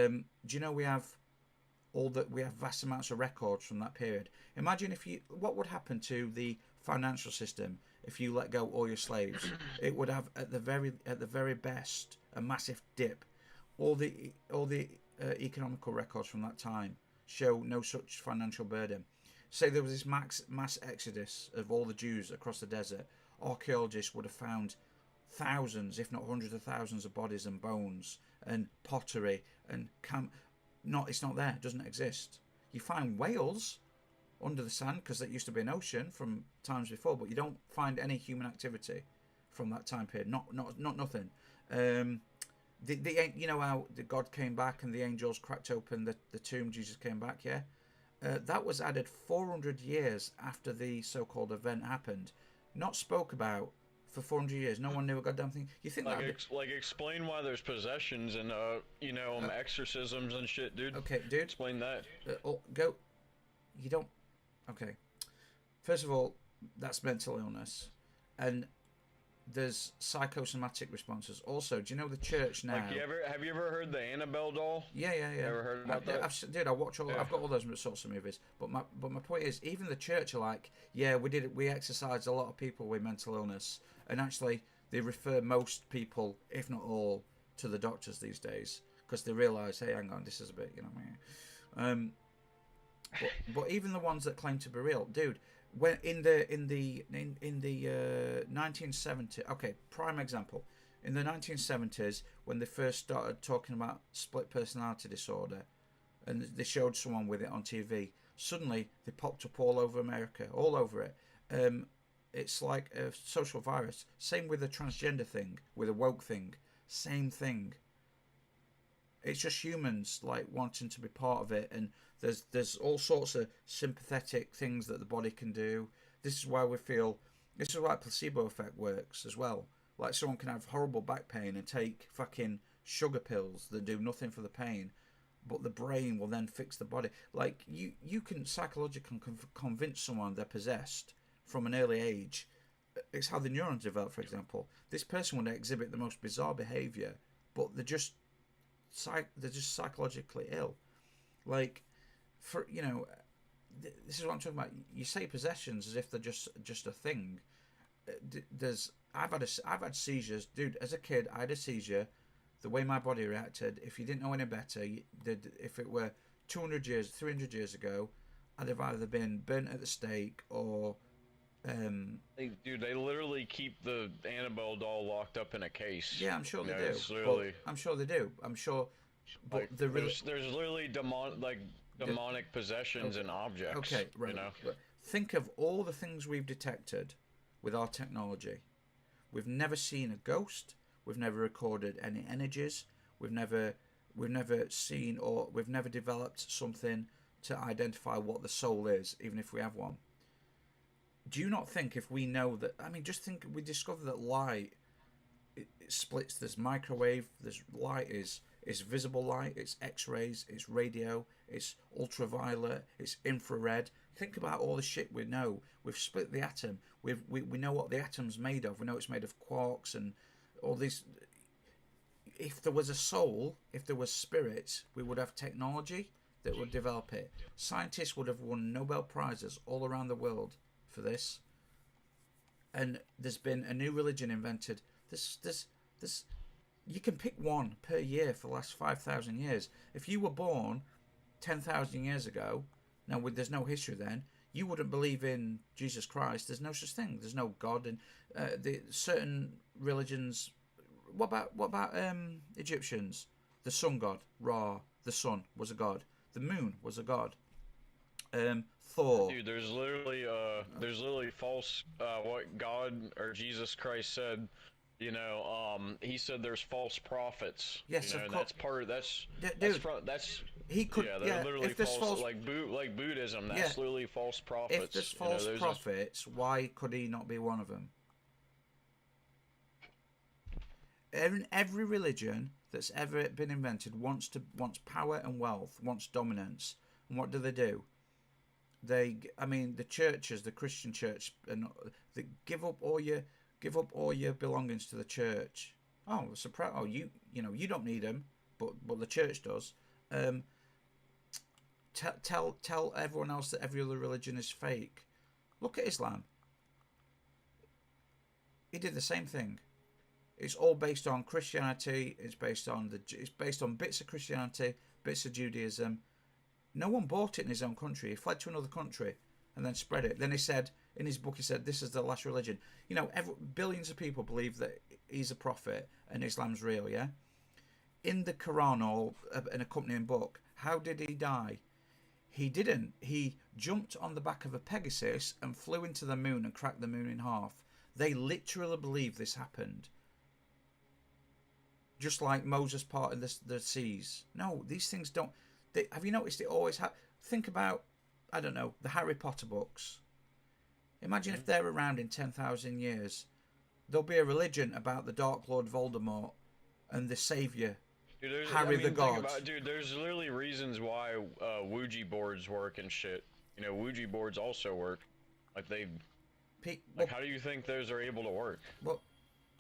Do you know we have vast amounts of records from that period? Imagine what would happen to the financial system if you let go all your slaves? It would have at the very best a massive dip. All the economical records from that time show no such financial burden. Say there was this mass exodus of all the Jews across the desert, archaeologists would have found thousands, if not hundreds of thousands, of bodies and bones and pottery and it's not there. It doesn't exist. You find whales under the sand because it used to be an ocean from times before, but you don't find any human activity from that time period. Not nothing. You know how the God came back and the angels cracked open the tomb, Jesus came back, yeah? That was added 400 years after the so-called event happened. Not spoke about for 400 years. No one knew a goddamn thing. You think like explain why there's possessions and exorcisms and shit, dude. Okay, dude. Explain that. Go. You don't. Okay. First of all, that's mental illness, and there's psychosomatic responses. Also, do you know the church now? Like, have you ever heard the Annabelle doll? Yeah. Ever heard about that? Dude, I watch all. Yeah. I've got all those sorts of movies. But my point is, even the church are like, yeah, we exercised a lot of people with mental illness, and actually they refer most people, if not all, to the doctors these days because they realise, hey, hang on, this is a bit, you know what I mean? But even the ones that claim to be real, dude. When in the 1970s, okay, prime example, in the 1970s when they first started talking about split personality disorder, and they showed someone with it on TV, suddenly they popped up all over America, all over it. It's like a social virus. Same with the transgender thing, with a woke thing, same thing. It's just humans like wanting to be part of it, and there's all sorts of sympathetic things that the body can do. This is why placebo effect works as well. Like someone can have horrible back pain and take fucking sugar pills that do nothing for the pain, but the brain will then fix the body. Like you can psychologically convince someone they're possessed from an early age. It's how the neurons develop, for example. This person would exhibit the most bizarre behavior, but they're just psychologically ill. Like, this is what I'm talking about. You say possessions as if they're just a thing. I've had seizures, dude. As a kid, I had a seizure. The way my body reacted, if you didn't know any better, if it were 200 years, 300 years ago, I'd have either been burnt at the stake or. They literally keep the Annabelle doll locked up in a case. Yeah, I'm sure they do. Literally... I'm sure they do. I'm sure. But like, there's literally demonic possessions and objects. Okay, right. But think of all the things we've detected with our technology. We've never seen a ghost. We've never recorded any energies. We've never seen or we've never developed something to identify what the soul is, even if we have one. Do you not think if we know that... I mean, just think, we discover that light, it splits. There's microwave, there's light is visible light, it's X-rays, it's radio, it's ultraviolet, it's infrared. Think about all the shit we know. We've split the atom. We know what the atom's made of. We know it's made of quarks and all these... If there was a soul, if there was spirit, we would have technology that would develop it. Scientists would have won Nobel Prizes all around the world for this, and there's been a new religion invented. This you can pick one per year for the last 5,000 years. If you were born 10,000 years ago, there's no history then, you wouldn't believe in Jesus Christ. There's no such thing. There's no God. And the certain religions. What about Egyptians? The sun god Ra, the sun was a god. The moon was a god. Thor. Dude, there's literally false. What God or Jesus Christ said. He said there's false prophets. Yes, of course. That's he could. Yeah, they're literally false. Like Buddhism. That's literally false prophets. If there's false prophets, why could he not be one of them? every religion that's ever been invented wants power and wealth, wants dominance. And what do? The churches, the Christian church, and they give up all your belongings to the church. Oh, surprise! Oh, you don't need them, but the church does. Tell everyone else that every other religion is fake. Look at Islam. He did the same thing. It's all based on Christianity. It's based on bits of Christianity, bits of Judaism. No one bought it in his own country. He fled to another country and then spread it. Then he said in his book, this is the last religion. Billions of people believe that he's a prophet and Islam's real. Yeah. In the Quran or an accompanying book, how did he die? He didn't. He jumped on the back of a Pegasus and flew into the moon and cracked the moon in half. They literally believe this happened. Just like Moses parted the seas. No, these things don't. Have you noticed it always think about, I don't know, the Harry Potter books. Imagine if they're around in 10,000 years. There'll be a religion about the Dark Lord Voldemort and the Saviour, Harry the God. There's literally reasons why Ouija boards work and shit. Ouija boards also work. How do you think those are able to work? Well,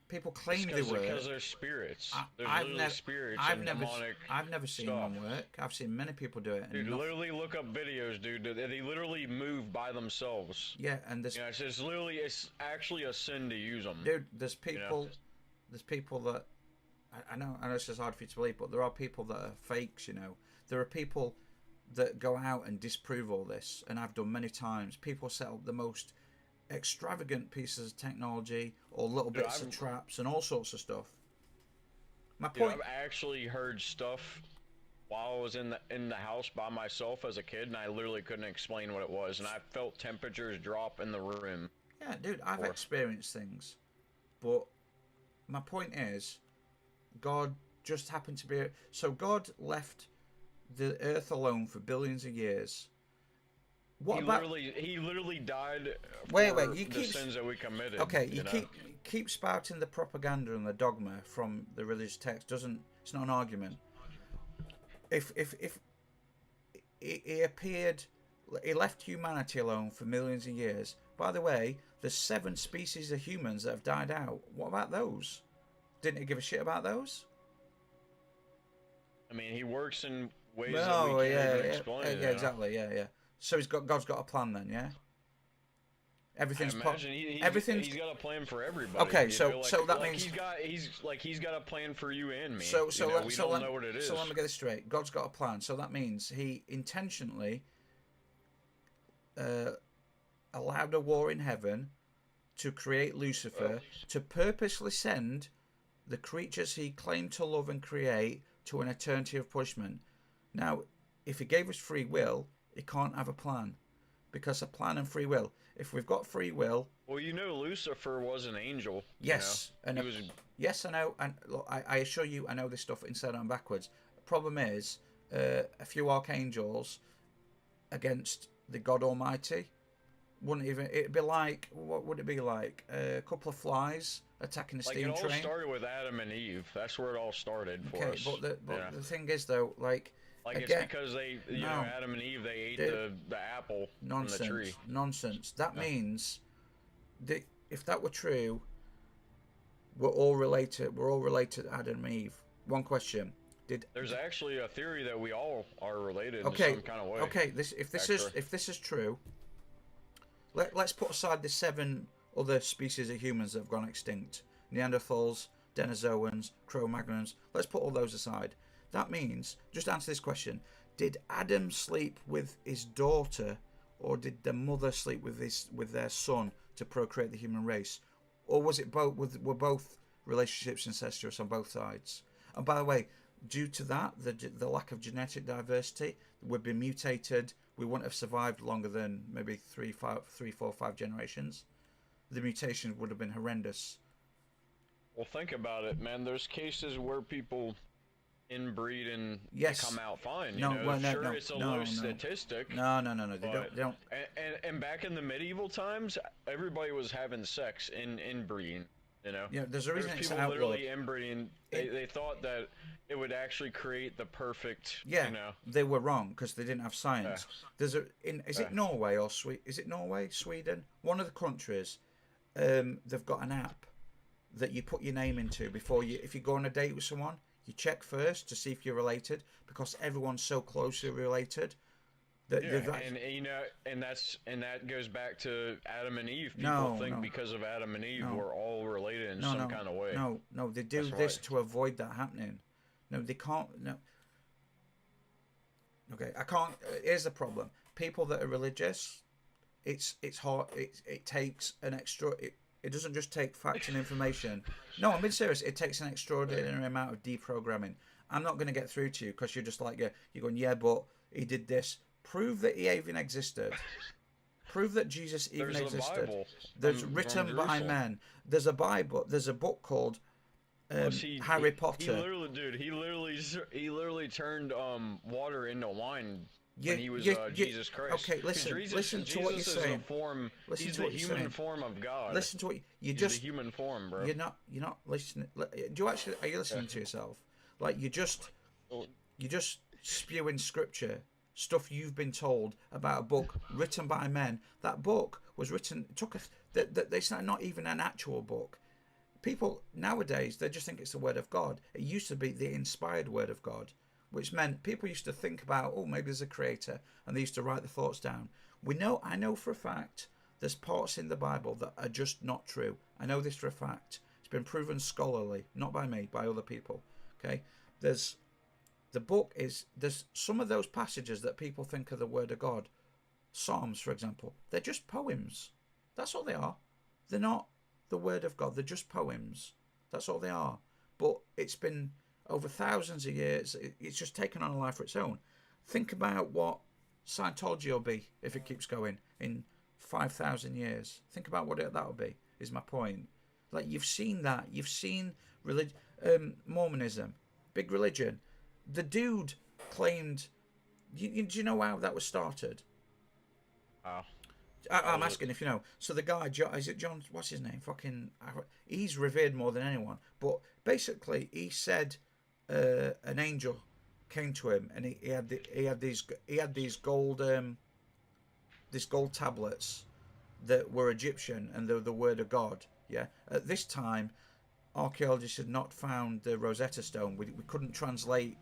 people claim they work. Because they're spirits. There's spirits and demonic I've never seen one work. I've seen many people do it. Dude, literally look up videos, dude. They literally move by themselves. Yeah, and there's... it's actually a sin to use them. Dude, there's people that... I know it's just hard for you to believe, but there are people that are fakes, There are people that go out and disprove all this, and I've done many times. People set up the most extravagant pieces of technology or little bits of traps and all sorts of stuff. My point... I've actually heard stuff while I was in the house by myself as a kid, and I literally couldn't explain what it was, and I felt temperatures drop in the room. Yeah, dude, I've experienced things, but my point is, God just happened to be... So God left the earth alone for billions of years. He literally died for the sins that we committed. Okay, you keep spouting the propaganda and the dogma from the religious text. It's not an argument. If he appeared, he left humanity alone for millions of years. By the way, there's 7 species of humans that have died out. What about those? Didn't he give a shit about those? I mean, he works in ways that we can't even explain. Yeah, exactly. Yeah. So God's got a plan then, yeah. Everything's he's got a plan for everybody. Okay, so that means he's got a plan for you and me. We don't know what it is. So let me get this straight. God's got a plan. So that means he intentionally allowed a war in heaven to create Lucifer, to purposely send the creatures he claimed to love and create to an eternity of punishment. Now, if he gave us free will, he can't have a plan, because a plan and free will. If we've got free will, well, Lucifer was an angel. Yes, yes, I know. And look, I assure you, I know this stuff inside and backwards. The problem is, a few archangels against the God Almighty wouldn't even. It'd be like, what would it be like? A couple of flies attacking a steam train. It all started with Adam and Eve. That's where it all started for us. But the thing is, though, it's because Adam and Eve, they ate the apple from the tree. Nonsense. That means that if that were true, we're all related. We're all related to Adam and Eve. One question: There's actually a theory that we all are related in some kind of way. Okay. If this is true, let's put aside the 7 other species of humans that have gone extinct: Neanderthals, Denisoans, Cro-Magnons. Let's put all those aside. That means, just answer this question: did Adam sleep with his daughter, or did the mother sleep with their son to procreate the human race, or was it both? Were both relationships incestuous on both sides? And by the way, due to that, the lack of genetic diversity, we'd be mutated. We wouldn't have survived longer than maybe 3, 4, 5 generations. The mutations would have been horrendous. Well, think about it, man. There's cases where people inbreed and come out fine. It's a low statistic. No. They don't. And back in the medieval times, everybody was having sex in inbreeding. You know, Yeah, there's a reason there's it's people outlawed. literally inbreeding. They thought that it would actually create the perfect. Yeah, You know. they were wrong because they didn't have science. There's is it Norway or Is it Norway, Sweden? One of the countries. They've got an app that you put your name into before you. If you go on a date with someone, you check first to see if you're related because everyone's so closely related. That and you know, and that goes back to Adam and Eve. People think because of Adam and Eve, we're all related in some kind of way. No, they do this to avoid that happening. No, they can't. No. Okay, I can't. Here's the problem: people that are religious, it's hard. It takes an extra. It doesn't just take facts and information. No, I'm being serious. It takes an extraordinary amount of deprogramming. I'm not going to get through to you because you're just like you're going, yeah, but he did this. Prove that he even existed. Prove that Jesus even existed. There's written by men. There's a Bible. There's a book called Harry Potter. He literally turned water into wine when he was Jesus Christ. Okay, listen to what you're saying. He's the human form of God. Listen to what he's the human form, bro. You're not listening. Are you listening to yourself? Like you just spewing scripture. Stuff you've been told about a book written by men. That book was written. It's not even an actual book. People nowadays they just think it's the word of God. It used to be the inspired word of God, which meant people used to think about, oh, maybe there's a creator, and they used to write the thoughts down. I know for a fact there's parts in the Bible that are just not true. I know this for a fact. It's been proven scholarly, not by me, by other people. Okay, there's some of those passages that people think are the word of God. Psalms, for example, they're just poems. That's all they are. They're not the word of God. They're just poems. That's all they are. But it's been over thousands of years. It's just taken on a life of its own. Think about what Scientology will be if it keeps going in 5,000 years. Think about what that'll be, is my point. Like, you've seen that. You've seen Mormonism, big religion. The dude claimed... Do you know how that was started? I'm asking if you know. So the guy, is it John? What's his name? He's revered more than anyone. But basically, he said an angel came to him, and he had these gold tablets that were Egyptian, and they were the word of God. Yeah. At this time, archaeologists had not found the Rosetta Stone. We couldn't translate.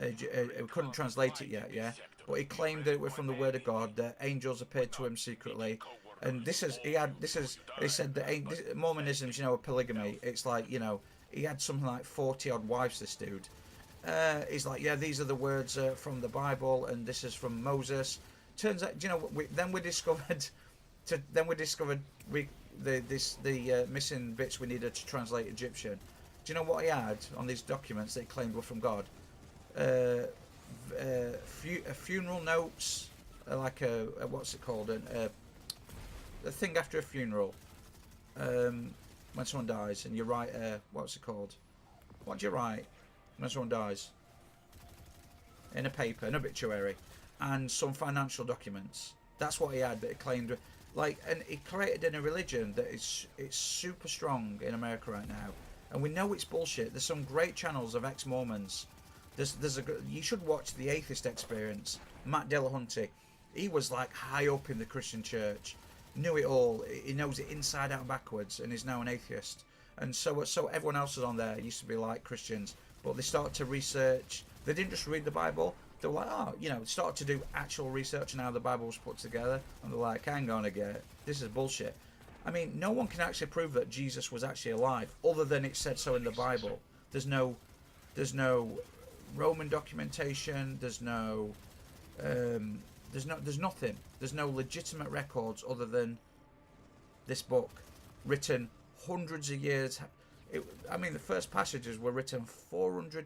We couldn't translate it yet. Yeah. But he claimed that it was from the word of God, that angels appeared to him secretly, and he said that Mormonism's, a polygamy. It's like, he had something like 40 odd wives, this dude. He's like, yeah, these are the words from the Bible, and this is from Moses. Turns out, then we discovered the missing bits we needed to translate Egyptian. Do you know what he had on these documents that he claimed were from God? Funeral notes, like a what's it called? A thing after a funeral. When someone dies, and you write what's it called? What do you write when someone dies? In a paper, an obituary, and some financial documents. That's what he had that he claimed. And he created in a religion that it's super strong in America right now, and we know it's bullshit. There's some great channels of ex-Mormons. You should watch The Atheist Experience. Matt Dillahunty, he was like high up in the Christian church, knew it all. He knows it inside out and backwards, and is now an atheist. And so everyone else was on there used to be like Christians, but they started to research. They didn't just read the Bible. They were like, started to do actual research on how the Bible was put together, and they're like, hang on again, this is bullshit. I mean, no one can actually prove that Jesus was actually alive, other than it said so in the Bible. There's no Roman documentation. There's nothing. There's no legitimate records other than this book, written hundreds of years. The first passages were written 400.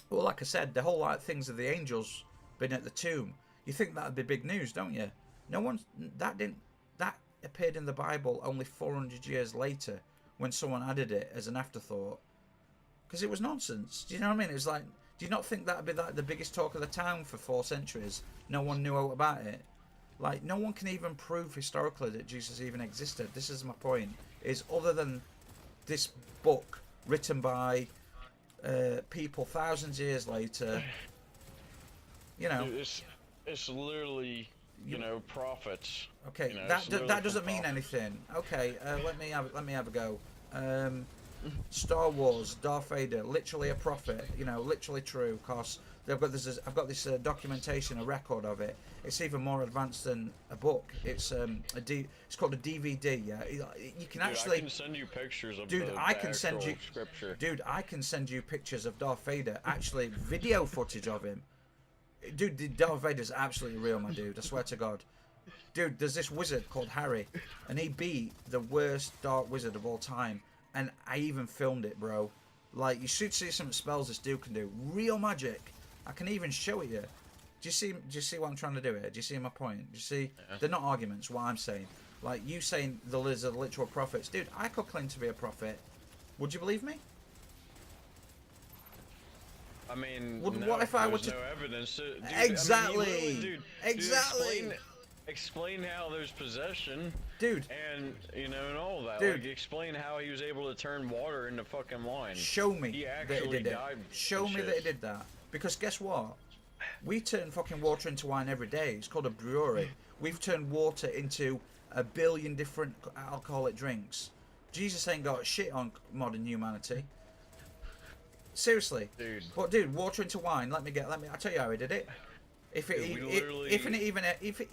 Well, like I said, the whole things of the angels been at the tomb. You think that'd be big news, don't you? That appeared in the Bible only 400 years later, when someone added it as an afterthought, because it was nonsense. Do you know what I mean? It was like, do you not think that'd be like the biggest talk of the town for 4 centuries? No one knew about it. Like, no one can even prove historically that Jesus even existed. This is my point. Is other than this book written by people thousands of years later. You know, Dude, it's literally, you know, prophets. okay, You know, that doesn't mean anything. Okay, let me have a go. Star Wars, Darth Vader, literally a prophet. You know, literally true. Cause I've got this documentation, a record of it. It's even more advanced than a book. It's it's called a DVD. Yeah, you can actually. I can send you pictures of Dude, the I can send you scripture. Dude, I can send you pictures of Darth Vader. Actually, video footage of him. Dude, Darth Vader's absolutely real, my dude. I swear to God. Dude, there's this wizard called Harry, and he beat the worst dark wizard of all time. And I even filmed it, bro. Like, you should see some spells this dude can do. Real magic. I can even show it you. Do you see what I'm trying to do here? Do you see my point? Do you see? Yeah. They're not arguments, what I'm saying. Like, you saying the lizard literal prophets. Dude, I could claim to be a prophet. Would you believe me? I mean, What if I were to... no evidence. Dude, Exactly. I mean, dude, Exactly. Explain how there's possession. Dude. And, you know, and all that. Dude. Like, explain how he was able to turn water into fucking wine. Show me He that he actually did it. died. Show me that he did that. Because guess what? We turn fucking water into wine every day. It's called a brewery. We've turned water into a billion different alcoholic drinks. Jesus ain't got shit on modern humanity. Seriously. Dude. But dude, water into wine. I'll tell you how he did it. If it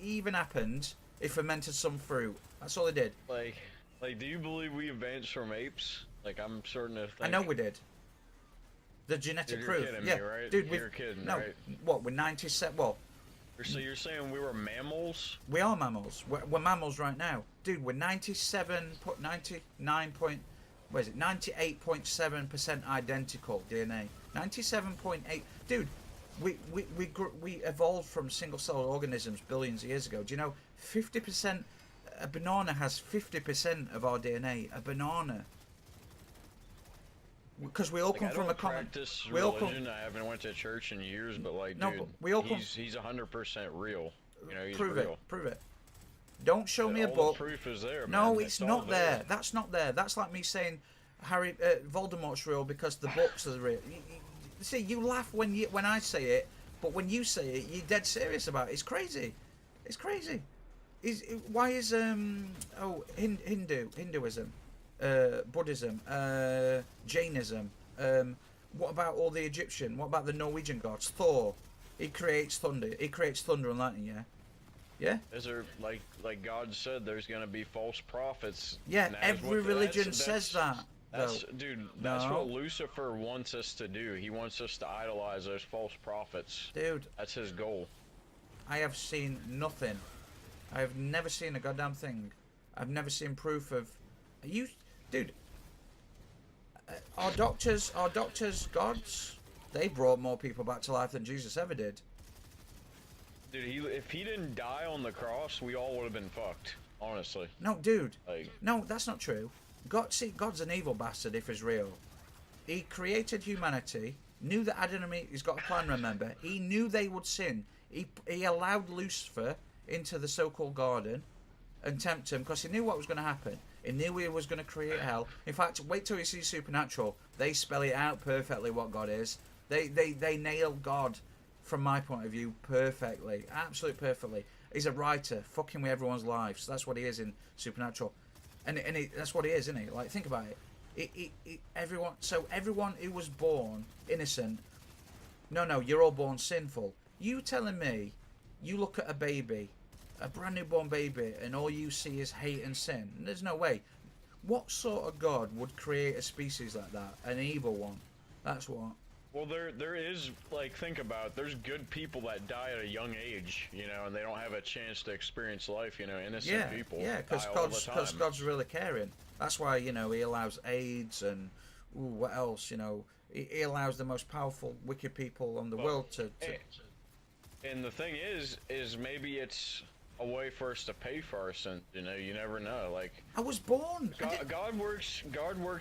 even happened, it fermented some fruit. That's all he did. Like, do you believe we advanced from apes? Like, I'm certain of. I know we did. The genetic You're proof. kidding Yeah, me, right? dude. You're kidding, no, right? What? We're 97. Well, So you're saying we were mammals? we are mammals. We're mammals right now, dude. We're 98.7% identical DNA. 97.8. Dude, we evolved from single-celled organisms billions of years ago. Do you know 50%? A banana has 50% of our DNA. A banana. Because we all come from a common. We all come. I haven't went to church in years, but like, No, dude, but we all come. he's 100% real. You know, he's Prove real. it. Prove it. Don't show me a All book. the proof is there. No, man. it's all not there. That's not there. That's like me saying Voldemort's real because the books are real. See, you laugh when I say it, but when you say it, you're dead serious about it. It's crazy. It's crazy. Why is Hinduism, Buddhism, Jainism? What about all the Egyptian? What about the Norwegian gods? Thor, he creates thunder. He creates thunder and lightning. Yeah, yeah. Is there like God said? There's gonna be false prophets. Yeah, and that is every what- religion that's- says that. That's though. dude. That's No. what Lucifer wants us to do. He wants us to idolize those false prophets. Dude, That's his goal. I have seen nothing. I have never seen a goddamn thing. I've never seen proof of you, dude. Our doctors, gods, they brought more people back to life than Jesus ever did. Dude, if he didn't die on the cross, we all would have been fucked. Honestly. No, dude. Like, No, that's not true. God's an evil bastard if he's real. He created humanity, knew that Adam and Eve, he's got a plan, remember? He knew they would sin. He allowed Lucifer into the so-called garden and tempt him because he knew what was going to happen. He knew he was going to create hell. In fact, wait till you see Supernatural. They spell it out perfectly what God is. They nail God, from my point of view, perfectly. Absolutely perfectly. He's a writer, fucking with everyone's lives. That's what he is in Supernatural. And that's what he is, isn't he? Like, think about it. Everyone who was born innocent. No, you're all born sinful. You telling me, you look at a baby, a brand new born baby, and all you see is hate and sin? There's no way. What sort of God would create a species like that? An evil one. That's what. well, there is, like, think about it. There's good people that die at a young age, you know, and they don't have a chance to experience life, you know, innocent people. Yeah, because die all the time. God's really caring. That's why, you know, he allows AIDS and what else, you know, he allows the most powerful, wicked people on the world to. And the thing is maybe it's a way for us to pay for our sins. You know, you never know. Like, I was born. God works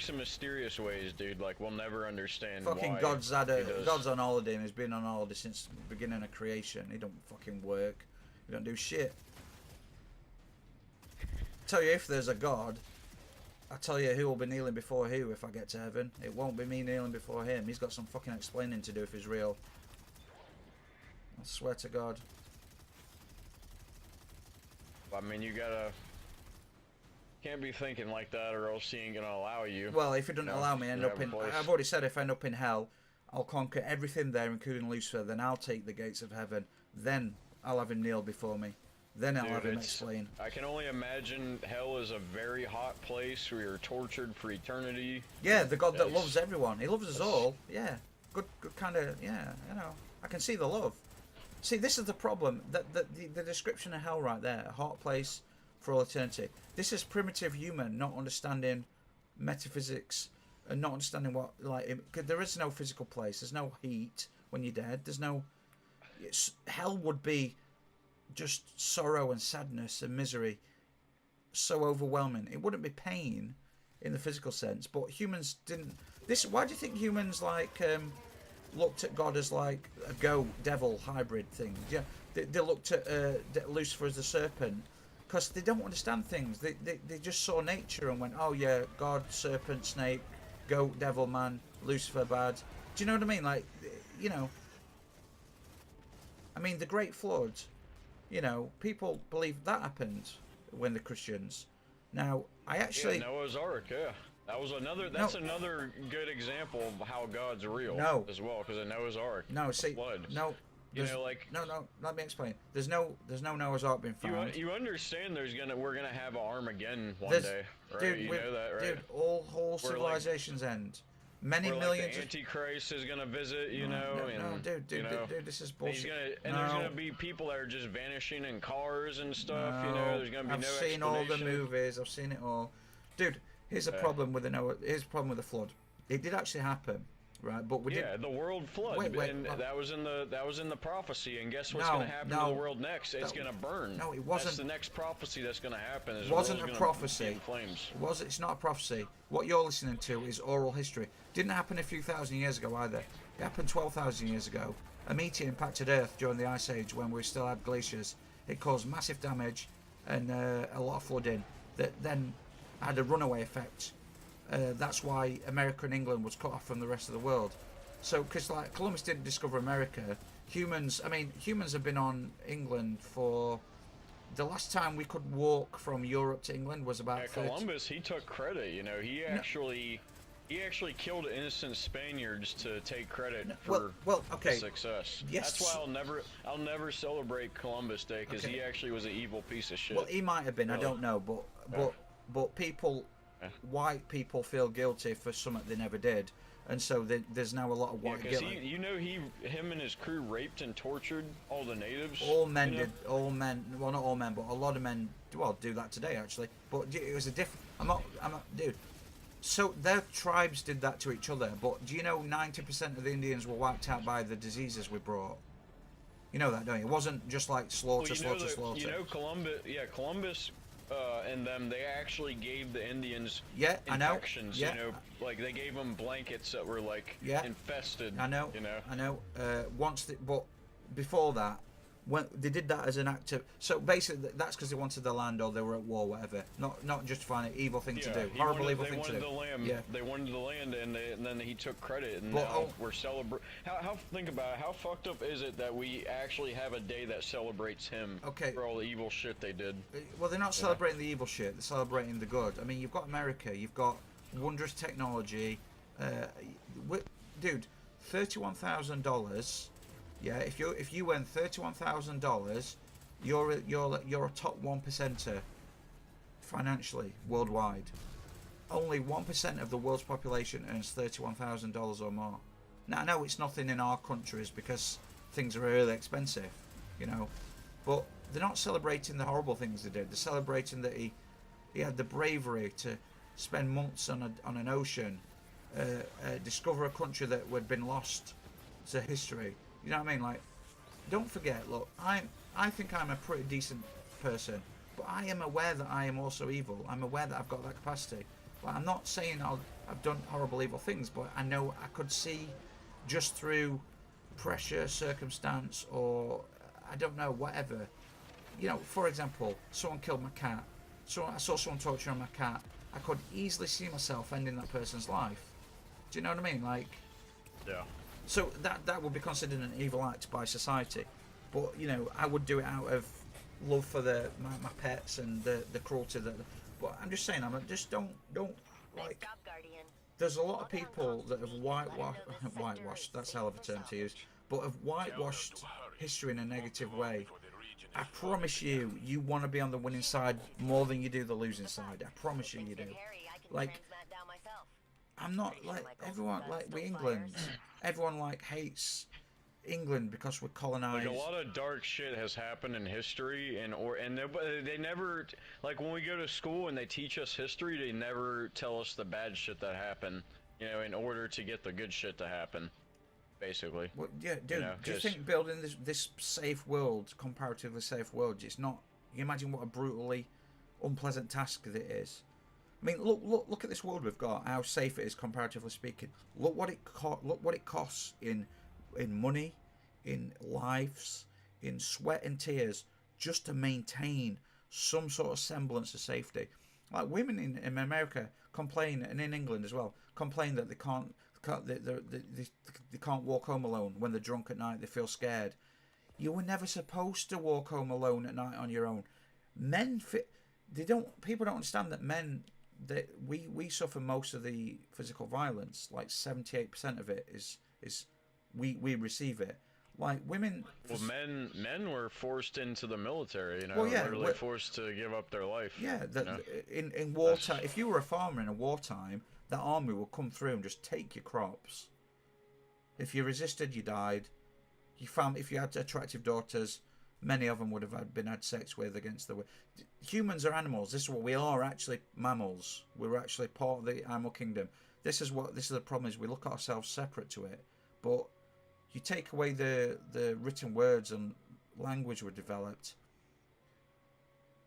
in mysterious ways, dude. Like, we'll never understand. Fucking why God's he does. God's on holiday and he's been on holiday since the beginning of creation. He don't fucking work. He don't do shit. Tell you, if there's a God, I tell you who will be kneeling before who if I get to heaven. It won't be me kneeling before him. He's got some fucking explaining to do if he's real. I swear to God. I mean, you gotta... Can't be thinking like that, or else he ain't gonna allow you. Well, if he doesn't allow me, end up in... I've already said if I end up in hell, I'll conquer everything there, including Lucifer. Then I'll take the gates of heaven. Then I'll have him kneel before me. Then I'll have him explain. I can only imagine hell is a very hot place where you're tortured for eternity. Yeah, the God that loves everyone. He loves us all. Yeah. Good kind of... Yeah, you know. I can see the love. See, this is the problem. The description of hell right there. A hot place for all eternity. This is primitive human not understanding metaphysics and not understanding what, like, there is no physical place. There's no heat when you're dead. There's no... hell would be just sorrow and sadness and misery. So overwhelming. It wouldn't be pain in the physical sense, but humans didn't... Why do you think humans, like, looked at God as, like, a goat, devil hybrid thing? Yeah, they looked at Lucifer as the serpent. Because they don't understand things. They just saw nature and went, oh yeah, God, serpent, snake, goat, devil, man, Lucifer, bad. Do you know what I mean? Like, you know. I mean, the Great Flood, you know, people believe that happened when the Christians. Now, I actually... Yeah, Noah's Ark, yeah. That's another good example of how God's real as well, because of Noah's Ark. No, see, flood. No. You know, like... No, let me explain. There's no Noah's Ark being found. You understand we're gonna have an Armageddon one day, right? Dude, you know that, right? Dude, whole civilizations end. Many where, millions... Like, the Antichrist is gonna visit, you know? No, dude, this is bullshit. There's gonna be people that are just vanishing in cars and stuff, you know? There's gonna be I've seen all the movies, I've seen it all. Dude, here's a problem with here's a problem with the flood. It did actually happen. Right, but the world flood, and that was in the prophecy. And guess what's going to happen to the world next? It's going to burn. No, it wasn't. That's the next prophecy that's going to happen. It wasn't a prophecy. In flames. It's not a prophecy. What you're listening to is oral history. Didn't happen a few thousand years ago either. It happened 12,000 years ago. A meteor impacted Earth during the Ice Age when we still had glaciers. It caused massive damage and a lot of flooding that then had a runaway effect. That's why America and England was cut off from the rest of the world. So, because like Columbus didn't discover America, humans have been on England for... The last time we could walk from Europe to England was about... Columbus, he took credit, you know. He actually killed innocent Spaniards to take credit for success. Yes. That's why I'll never celebrate Columbus Day, because he actually was an evil piece of shit. Well, he might have been, really. I don't know, but people... White people feel guilty for something they never did, and so there's now a lot of white guilt. Him and his crew raped and tortured all the natives. All men did. All men. Well, not all men, but a lot of men. Well, do that today actually. But it was a different. I'm not, dude. So their tribes did that to each other. But do you know 90% of the Indians were wiped out by the diseases we brought? You know that, don't you? It wasn't just like slaughter. You know, Columbus. And them, they actually gave the Indians infections. I know. You know, like they gave them blankets that were like infested. I know. You know. I know. But before that, when they did that as an act of... So basically, that's because they wanted the land or they were at war, whatever. Not justifying it. Evil thing to do. Horrible evil thing to do. They wanted the land, and then he took credit, and now we're celebrating. Think about it. How fucked up is it that we actually have a day that celebrates him for all the evil shit they did? Well, they're not celebrating the evil shit. They're celebrating the good. I mean, you've got America. You've got wondrous technology. Dude, $31,000... Yeah, if you win $31,000, you're a top 1%er financially worldwide. Only 1% of the world's population earns $31,000 or more. Now I know it's nothing in our countries because things are really expensive, you know, but they're not celebrating the horrible things they did. They're celebrating that he had the bravery to spend months on an ocean, discover a country that had been lost to history. You know what I mean? Like, don't forget, look, I think I'm a pretty decent person, but I am aware that I am also evil. I'm aware that I've got that capacity. But I'm not saying I've done horrible evil things, but I know I could see just through pressure, circumstance, or I don't know, whatever. You know, for example, someone killed my cat. I saw someone torturing my cat. I could easily see myself ending that person's life. Do you know what I mean? Like, Yeah. so that would be considered an evil act by society, but you know, I would do it out of love for my pets and the cruelty that. But I'm just saying, just don't like. There's a lot of people that have whitewashed. That's a hell of a term to use, but have whitewashed history in a negative way. I promise you, you want to be on the winning side more than you do the losing side. I promise you, you do. Like, I'm not like everyone. Like we England, everyone like hates England because we're colonized. Like a lot of dark shit has happened in history, and they never, like when we go to school and they teach us history, they never tell us the bad shit that happened. You know, in order to get the good shit to happen, basically. Well, yeah, dude. You know, do you think building this safe world, comparatively safe world, it's not? You imagine what a brutally unpleasant task that it is. I mean, look at this world we've got. How safe it is, comparatively speaking. Look what it costs in money, in lives, in sweat and tears, just to maintain some sort of semblance of safety. Like women in America complain, and in England as well, complain that they can't walk home alone when they're drunk at night. They feel scared. You were never supposed to walk home alone at night on your own. People don't understand that men, that we suffer most of the physical violence. Like 78% of it is we receive it. Like women. Well, men were forced into the military. You know, well, yeah, literally forced to give up their life. Yeah, you know? in wartime, if you were a farmer in a wartime, that army will come through and just take your crops. If you resisted, you died. If you had attractive daughters, many of them would have had sex with against the. Humans are animals. This is what we are. Actually, mammals. We're actually part of the animal kingdom. This is the problem is we look at ourselves separate to it, but you take away the written words and language were developed.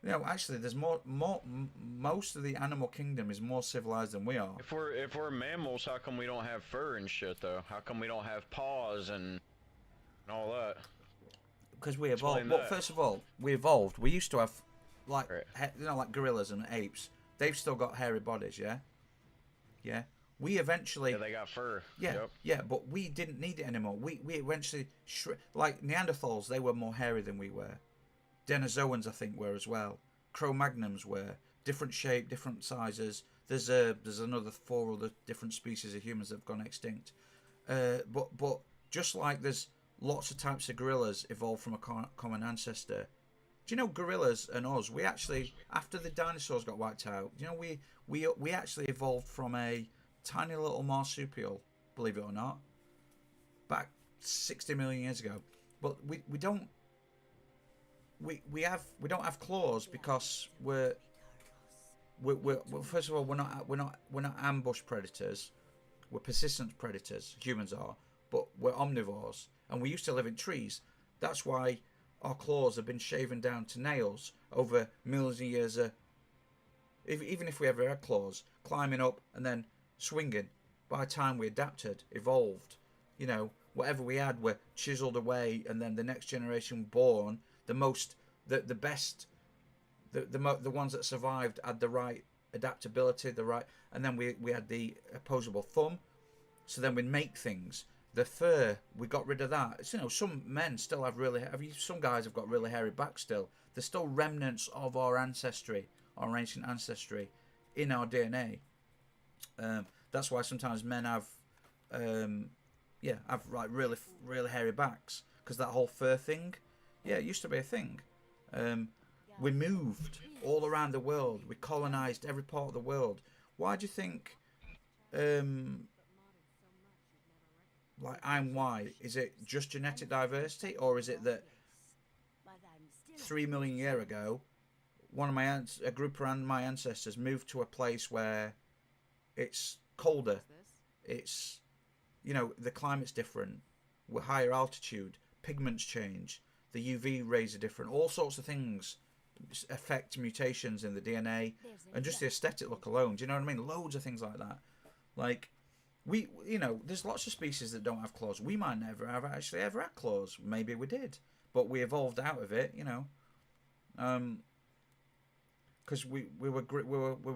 You know, actually, there's most of the animal kingdom is more civilized than we are. If we're mammals, how come we don't have fur and shit though? How come we don't have paws and all that? Because we evolved. Well, first of all, we evolved. We used to have like like gorillas and apes. They've still got hairy bodies, yeah. Yeah. We eventually. Yeah, they got fur. Yeah, yep. Yeah, but we didn't need it anymore. We eventually like Neanderthals. They were more hairy than we were. Denisoans, I think, were as well. Cro-Magnons were different shape, different sizes. There's another 4 other different species of humans that have gone extinct. But just like there's lots of types of gorillas evolved from a common ancestor. Do you know gorillas and us? We actually, after the dinosaurs got wiped out, you know, we actually evolved from a tiny little marsupial, believe it or not, back 60 million years ago. But we don't have claws because we're first of all we're not ambush predators. We're persistent predators. Humans are, but we're omnivores, and we used to live in trees. That's why our claws have been shaven down to nails over millions of years. Even if we ever had claws, climbing up and then swinging. By the time we adapted, evolved, you know, whatever we had were chiseled away, and then the next generation born. The best, the ones that survived had the right adaptability, and then we had the opposable thumb, so then we'd make things. The fur, we got rid of that. It's, you know, some men still have some guys have got really hairy backs still. There's still remnants of our ancestry, our ancient ancestry, in our DNA. That's why sometimes men have like really hairy backs, because that whole fur thing. Yeah, it used to be a thing. We moved all around the world. We colonized every part of the world. Why do you think, like, I'm white? Is it just genetic diversity, or is it that 3 million years ago, a group around my ancestors moved to a place where it's colder, it's, you know, the climate's different, we're higher altitude, pigments change, the UV rays are different, all sorts of things affect mutations in the DNA, and just the aesthetic look alone. Do you know what I mean? Loads of things like that. Like, you know, there's lots of species that don't have claws. We might never have actually ever had claws. Maybe we did, but we evolved out of it, you know. Because because we were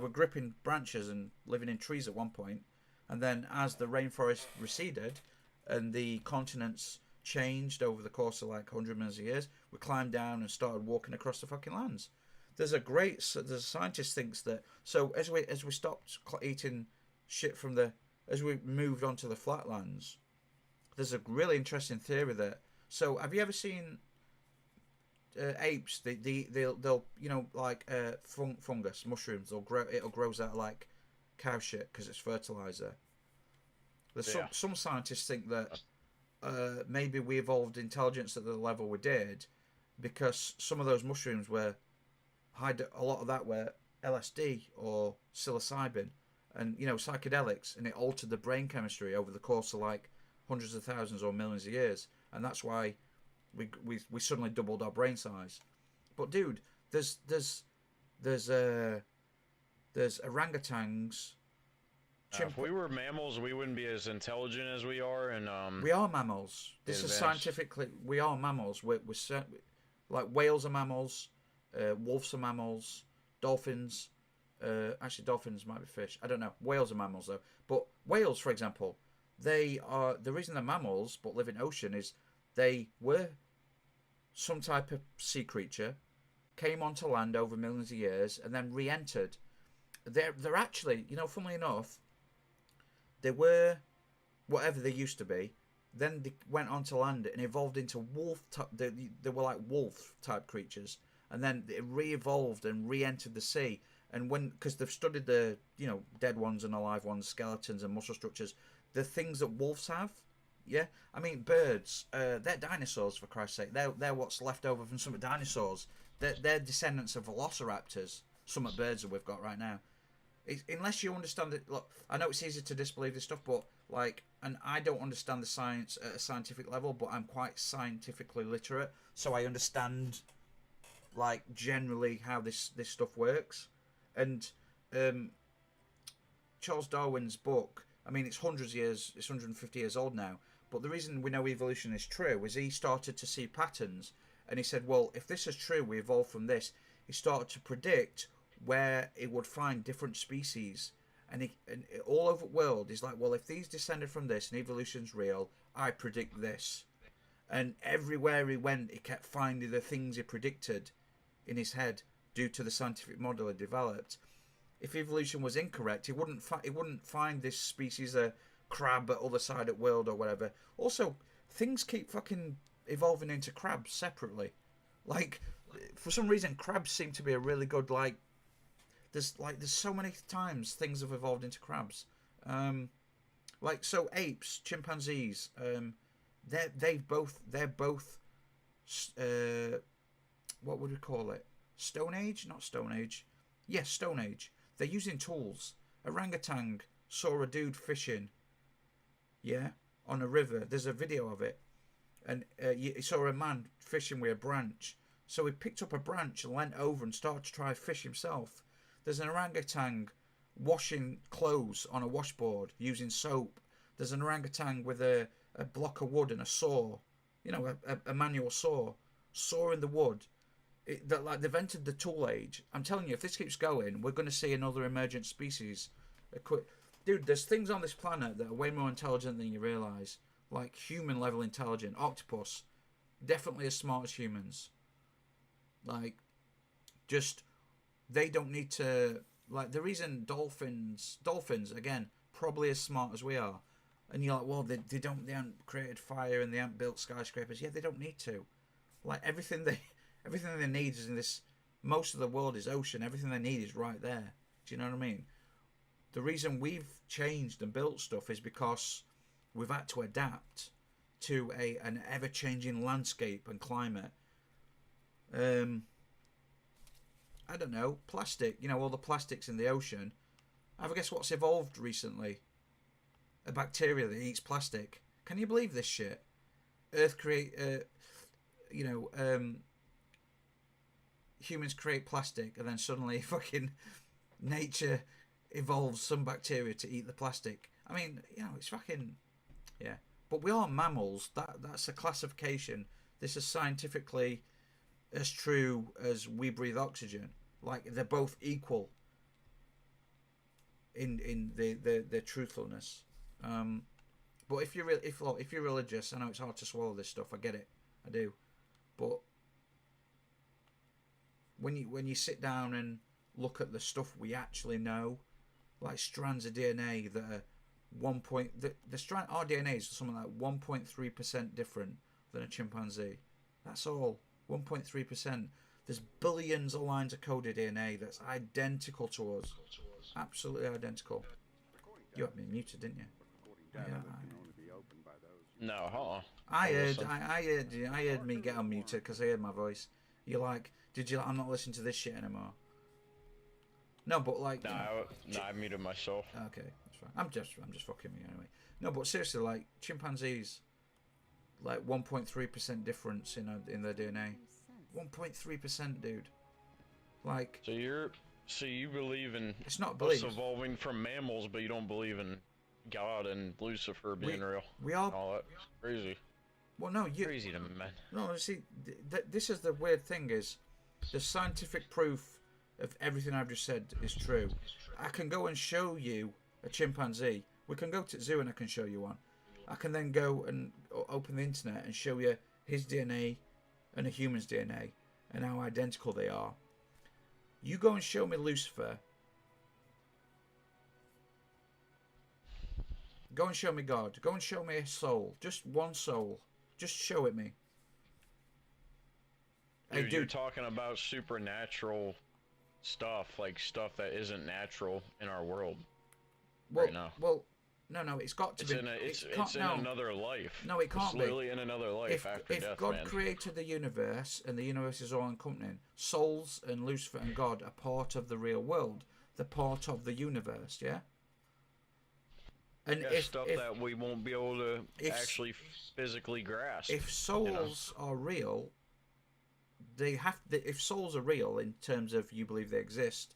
gripping branches and living in trees at one point, and then as the rainforest receded and the continents changed over the course of like 100 millions of years, we climbed down and started walking across the fucking lands. There's a scientist thinks that, so as we stopped eating shit from the, as we moved onto the flatlands, there's a really interesting theory that, so have you ever seen apes? They'll you know, like fungus, mushrooms, it'll grows out like cow shit because it's fertilizer. There's some scientists think that maybe we evolved intelligence at the level we did because some of those mushrooms were a lot of that were LSD or psilocybin, and you know, psychedelics, and it altered the brain chemistry over the course of like hundreds of thousands or millions of years, and that's why we suddenly doubled our brain size. But dude, there's orangutans. If we were mammals, we wouldn't be as intelligent as we are, and we are mammals. This is scientifically, we are mammals. We're like whales are mammals, wolves are mammals, dolphins. Actually, dolphins might be fish. I don't know. Whales are mammals though. But whales, for example, they are, the reason they're mammals but live in ocean is they were some type of sea creature, came onto land over millions of years, and then re-entered. They're actually, you know, funnily enough, they were whatever they used to be. Then they went onto land and evolved into wolf. They were like wolf type creatures, and then it re-evolved and re-entered the sea. And when, because they've studied the, you know, dead ones and alive ones, skeletons and muscle structures, the things that wolves have. Yeah, I mean birds. They're dinosaurs, for Christ's sake. They're what's left over from some dinosaurs. They're descendants of velociraptors. Some of birds that we've got right now. Unless you understand it, look, I know it's easy to disbelieve this stuff, but like, and I don't understand the science at a scientific level, but I'm quite scientifically literate, so I understand, like, generally how this stuff works. And Charles Darwin's book, I mean, it's 150 years old now, but the reason we know evolution is true is he started to see patterns, and he said, well, if this is true, we evolved from this. He started to predict where it would find different species, and all over the world he's like, well, if these descended from this and evolution's real, I predict this. And everywhere he went, he kept finding the things he predicted in his head due to the scientific model he developed. If evolution was incorrect, he wouldn't find this species of crab at other side of the world or whatever. Also, things keep fucking evolving into crabs separately. Like, for some reason, crabs seem to be a really good, like, there's so many times things have evolved into crabs. Like, so apes, chimpanzees, they're both what would we call it? Stone Age? Not Stone Age. Yes, Stone Age. They're using tools. Orangutan saw a dude fishing, yeah, on a river. There's a video of it. And he saw a man fishing with a branch. So he picked up a branch and leant over and started to try to fish himself. There's an orangutan washing clothes on a washboard using soap. There's an orangutan with a block of wood and a saw. You know, a manual saw. Sawing the wood. They've entered the tool age. I'm telling you, if this keeps going, we're going to see another emergent species. Dude, there's things on this planet that are way more intelligent than you realise. Like human level intelligent. Octopus. Definitely as smart as humans. Like, just, they don't need to, like, the reason dolphins, again, probably as smart as we are. And you're like, well, they haven't created fire and they haven't built skyscrapers. Yeah, they don't need to. Like, everything they need is in this, most of the world is ocean. Everything they need is right there. Do you know what I mean? The reason we've changed and built stuff is because we've had to adapt to an ever-changing landscape and climate. I don't know, plastic, you know, all the plastics in the ocean. I guess what's evolved recently? A bacteria that eats plastic. Can you believe this shit? Humans create plastic, and then suddenly fucking nature evolves some bacteria to eat the plastic. I mean, you know, it's fucking, yeah. But we are mammals. That's a classification. This is scientifically as true as we breathe oxygen. Like they're both equal in their truthfulness. But if you're if you're religious, I know it's hard to swallow this stuff. I get it, I do. But when you sit down and look at the stuff we actually know, like strands of DNA that are our DNA is something like 1.3% different than a chimpanzee. That's all. 1.3%. There's billions of lines of coded DNA that's identical to us. Absolutely identical. You had me muted, didn't you? Yeah. No, I heard me get unmuted because I heard my voice. You're like, I'm not listening to this shit anymore. No, but like. I muted myself. Okay, that's fine. I'm just fucking me anyway. No, but seriously, like chimpanzees, like 1.3% difference in their DNA. 1.3%, dude. Like. So you believe in it's not belief. us evolving from mammals, but you don't believe in God and Lucifer being real. We are. All that crazy. Well, no, crazy to me, man. No, see, this is the weird thing is, the scientific proof of everything I've just said is true. I can go and show you a chimpanzee. We can go to the zoo and I can show you one. I can then go and open the internet and show you his DNA and a human's DNA and how identical they are. You go and show me Lucifer. Go and show me God. Go and show me a soul. Just one soul. Just show it me. Dude, you're talking about supernatural stuff, like stuff that isn't natural in our world right now. Well, no, it's got to be. It's in another life. No, it can't be. It's literally in another life after death, if God man. created the universe and the universe is all encompassing, souls and Lucifer and God are part of the real world. They're part of the universe, yeah? And stuff that we won't be able to actually physically grasp. If souls are real, if souls are real in terms of you believe they exist,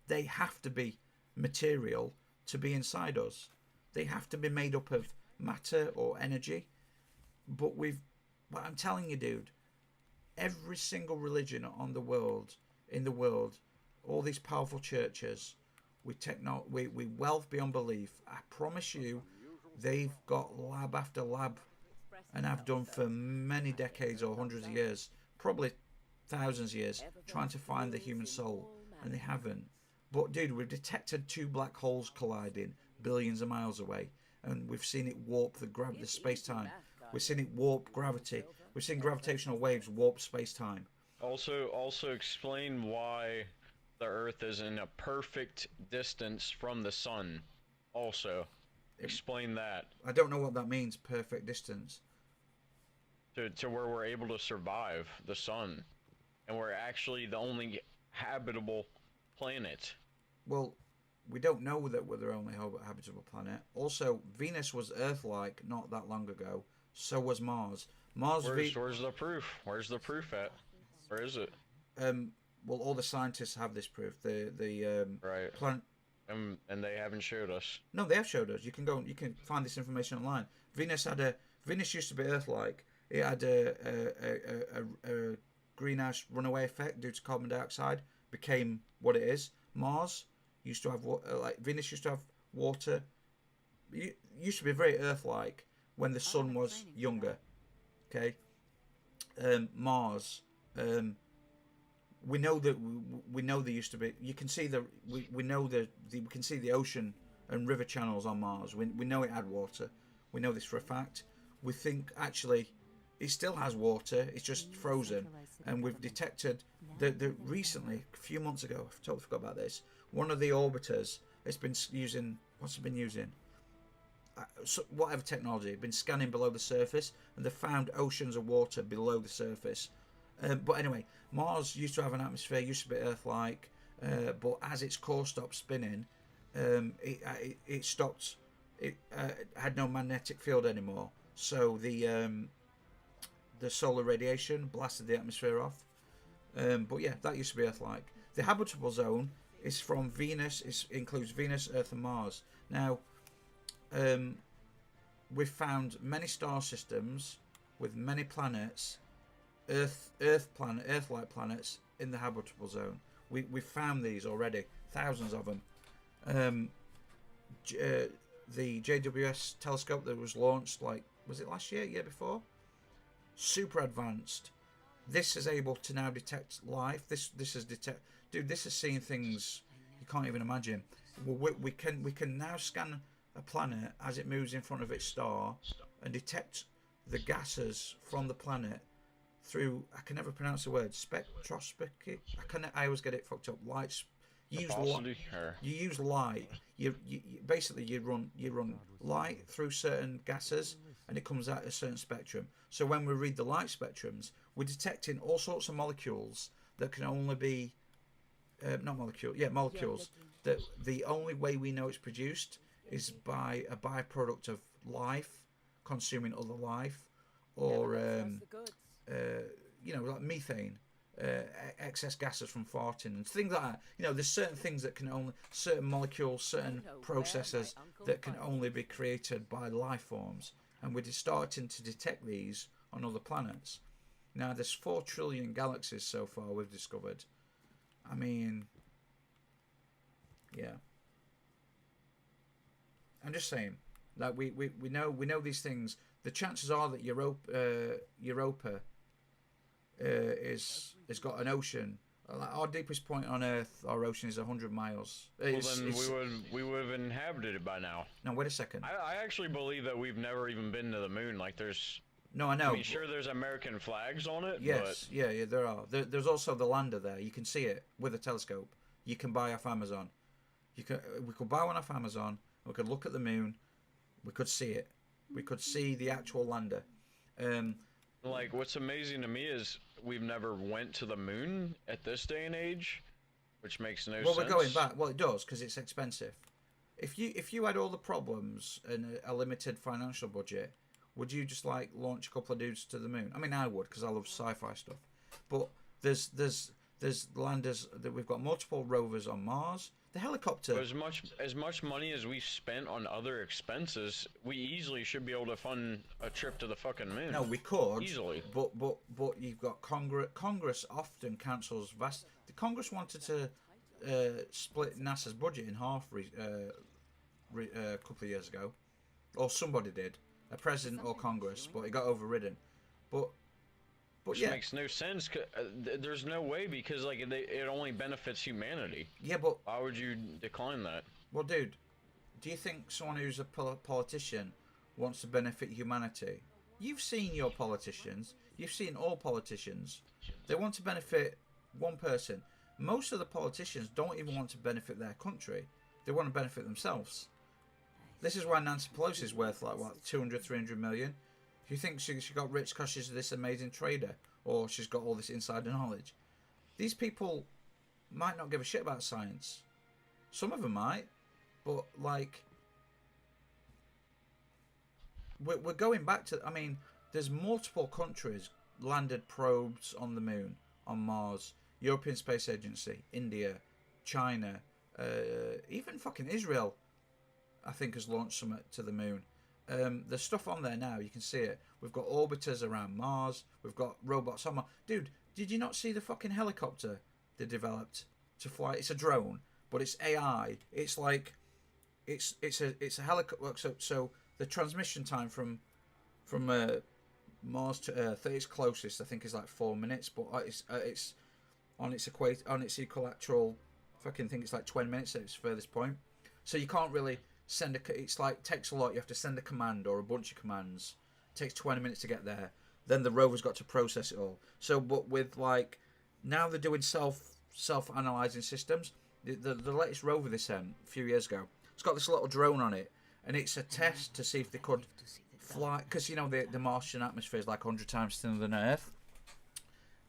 they have to be material to be inside us. They have to be made up of matter or energy. But I'm telling you, dude, every single religion in the world, all these powerful churches, we wealth beyond belief. I promise you, they've got lab after lab, and have done for many decades or hundreds of years, probably thousands of years, trying to find the human soul, and they haven't. But dude, we've detected two black holes colliding billions of miles away, and we've seen it warp the space-time. We've seen it warp gravity. We've seen gravitational waves warp space-time. Also explain why the Earth is in a perfect distance from the sun. Also, explain that. I don't know what that means, perfect distance. To where we're able to survive the sun, and we're actually the only habitable planet. Well, we don't know that we're the only habitable planet. Also, Venus was Earth-like not that long ago. So was Mars. Where's the proof? Where's the proof at? Where is it? Well, all the scientists have this proof. Right. Planet. And they haven't showed us. No, they have showed us. You can find this information online. Venus used to be Earth-like. It had a greenhouse runaway effect due to carbon dioxide. Became what it is. Mars used to have Venus used to have water. It used to be very Earth-like when the sun was younger. Okay. Mars. We know there used to be. You can see we can see the ocean and river channels on Mars. We know it had water. We know this for a fact. We think actually it still has water. It's just frozen. And we've detected that recently, a few months ago, I totally forgot about this. One of the orbiters has been using. What's it been using? Whatever technology. It's been scanning below the surface, and they found oceans of water below the surface. But anyway, Mars used to have an atmosphere, used to be Earth-like, but as its core stopped spinning, it stopped. It had no magnetic field anymore, so the solar radiation blasted the atmosphere off. But yeah, that used to be Earth-like. The habitable zone is from Venus. It includes Venus, Earth, and Mars. Now, we've found many star systems with many planets. Earth-like planets in the habitable zone. We found these already, thousands of them. The JWS telescope that was launched, like, was it last year before, super advanced. This is able to now detect life. This is dude, this is seeing things you can't even imagine. We can now scan a planet as it moves in front of its star and detect the gases from the planet through, I can never pronounce the word, spectroscopy. I always get it fucked up. Lights. You use light. You basically you run light through certain gases, and it comes out a certain spectrum. So when we read the light spectrums, we're detecting all sorts of molecules that can only be molecules. That the only way we know it's produced is by a byproduct of life consuming other life, or like methane. Excess gases from farting and things like that. There's certain things that can only, certain molecules, certain processes that can only be created by life forms, and we're starting to detect these on other planets. Now there's 4 trillion galaxies so far we've discovered. I mean, yeah. I'm just saying, like we know these things. The chances are that Europa has got an ocean. Our deepest point on Earth, our ocean is 100 miles. Well, then we would have inhabited it by now. Now wait a second. I actually believe that we've never even been to the moon. Like there's. No, I know. I mean, sure, there's American flags on it. Yes, but... yeah, there are. There's also the lander there. You can see it with a telescope. You can buy off Amazon. We could buy one off Amazon. We could look at the moon. We could see it. We could see the actual lander. Like, what's amazing to me is we've never went to the moon at this day and age, which makes no sense. Well, we're going back. Well, it does, because it's expensive. If you had all the problems and a limited financial budget, would you just like launch a couple of dudes to the moon? I mean, I would, because I love sci-fi stuff. But there's landers that we've got multiple rovers on Mars. The helicopter. As much money as we've spent on other expenses, we easily should be able to fund a trip to the fucking moon. No, we could easily. But you've got Congress. Congress often cancels vast. The Congress wanted to split NASA's budget in half a couple of years ago, or somebody did, a president or Congress, but it got overridden. Which makes no sense. There's no way, because like it only benefits humanity. Yeah, but why would you decline that? Well, dude, do you think someone who's a politician wants to benefit humanity? You've seen your politicians. You've seen all politicians. They want to benefit one person. Most of the politicians don't even want to benefit their country. They want to benefit themselves. This is why Nancy Pelosi is worth like what, 200, 300 million. Do you think she got rich because she's this amazing trader, or she's got all this insider knowledge? These people might not give a shit about science. Some of them might, but like, we're going back to. I mean, there's multiple countries landed probes on the moon, on Mars, European Space Agency, India, China, even fucking Israel, I think, has launched some to the moon. There's stuff on there now, you can see it. We've got orbiters around Mars, we've got robots on Mars. Dude, did you not see the fucking helicopter they developed to fly? It's a drone, but it's AI. It's like it's a helicopter. So the transmission time from Mars to Earth at its closest, I think, is like 4 minutes, but it's on its equilateral fucking thing, it's like 20 minutes at its furthest point. So you can't really send it's like, takes a lot. You have to send a command or a bunch of commands. It takes 20 minutes to get there. Then the rover's got to process it all. So, but with like, now they're doing self-analyzing systems. The latest rover they sent a few years ago, it's got this little drone on it, and it's a test to see if they could fly, because you know the Martian atmosphere is like 100 times thinner than Earth.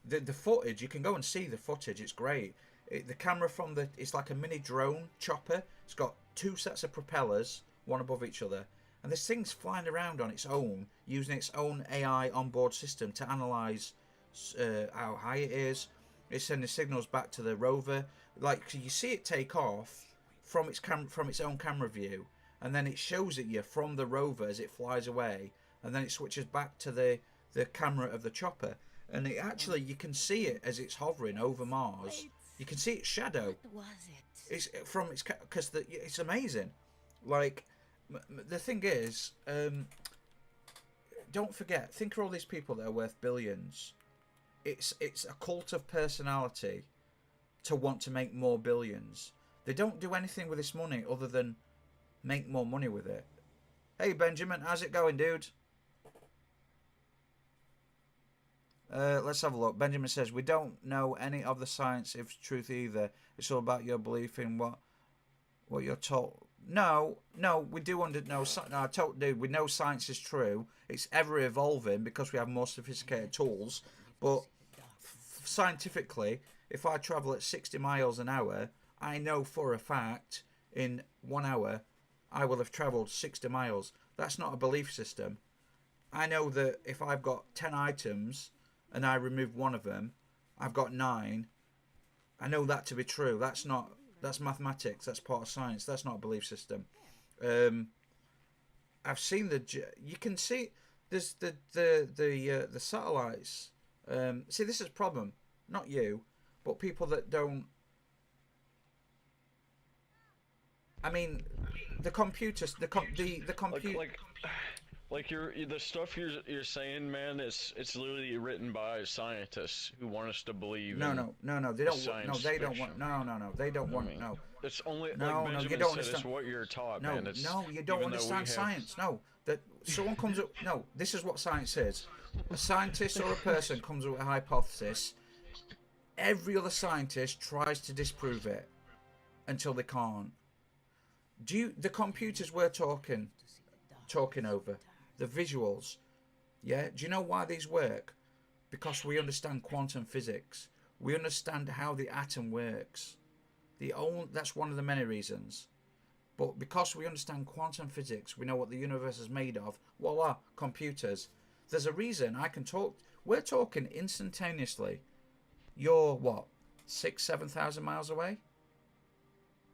The footage, you can go and see the footage. It's great. The camera from it's like a mini drone chopper. It's got 2 sets of propellers, one above each other, and this thing's flying around on its own, using its own AI onboard system to analyze how high it is. It's sending signals back to the rover. Like, so you see it take off from its own camera view, and then it shows it you from the rover as it flies away, and then it switches back to the camera of the chopper, and it actually, you can see it as it's hovering over Mars. You can see its shadow. What was it? It's from its because it's amazing. Like the thing is, don't forget. Think of all these people that are worth billions. It's a cult of personality to want to make more billions. They don't do anything with this money other than make more money with it. Hey Benjamin, how's it going, dude? Let's have a look. Benjamin says, we don't know any of the science if truth either. It's all about your belief in what you're told. No, we do dude, we know science is true. It's ever evolving because we have more sophisticated tools. But scientifically, if I travel at 60 miles an hour, I know for a fact in 1 hour I will have travelled 60 miles. That's not a belief system. I know that if I've got 10 items and I remove one of them, I've got 9. I know that to be true. That's mathematics. That's part of science. That's not a belief system. I've seen you can see there's the satellites. See, this is a problem. Not you, but people that don't. I mean, the computers, the computer. Like the stuff you're saying, man. It's literally written by scientists who want us to believe. No, they don't. No, they don't want. No, they don't want. No. It's only no, like Benjamin you don't said, understand. it's what you're taught, no, man. No, you don't understand science. No, that someone comes up. No, this is what science is. A scientist or a person comes up with a hypothesis. Every other scientist tries to disprove it until they can't. The computers we're talking over, the visuals, yeah? Do you know why these work? Because we understand quantum physics. We understand how the atom works. That's one of the many reasons. But because we understand quantum physics, we know what the universe is made of. Voila, computers. There's a reason I can talk. We're talking instantaneously. You're what, 6,000-7,000 miles away?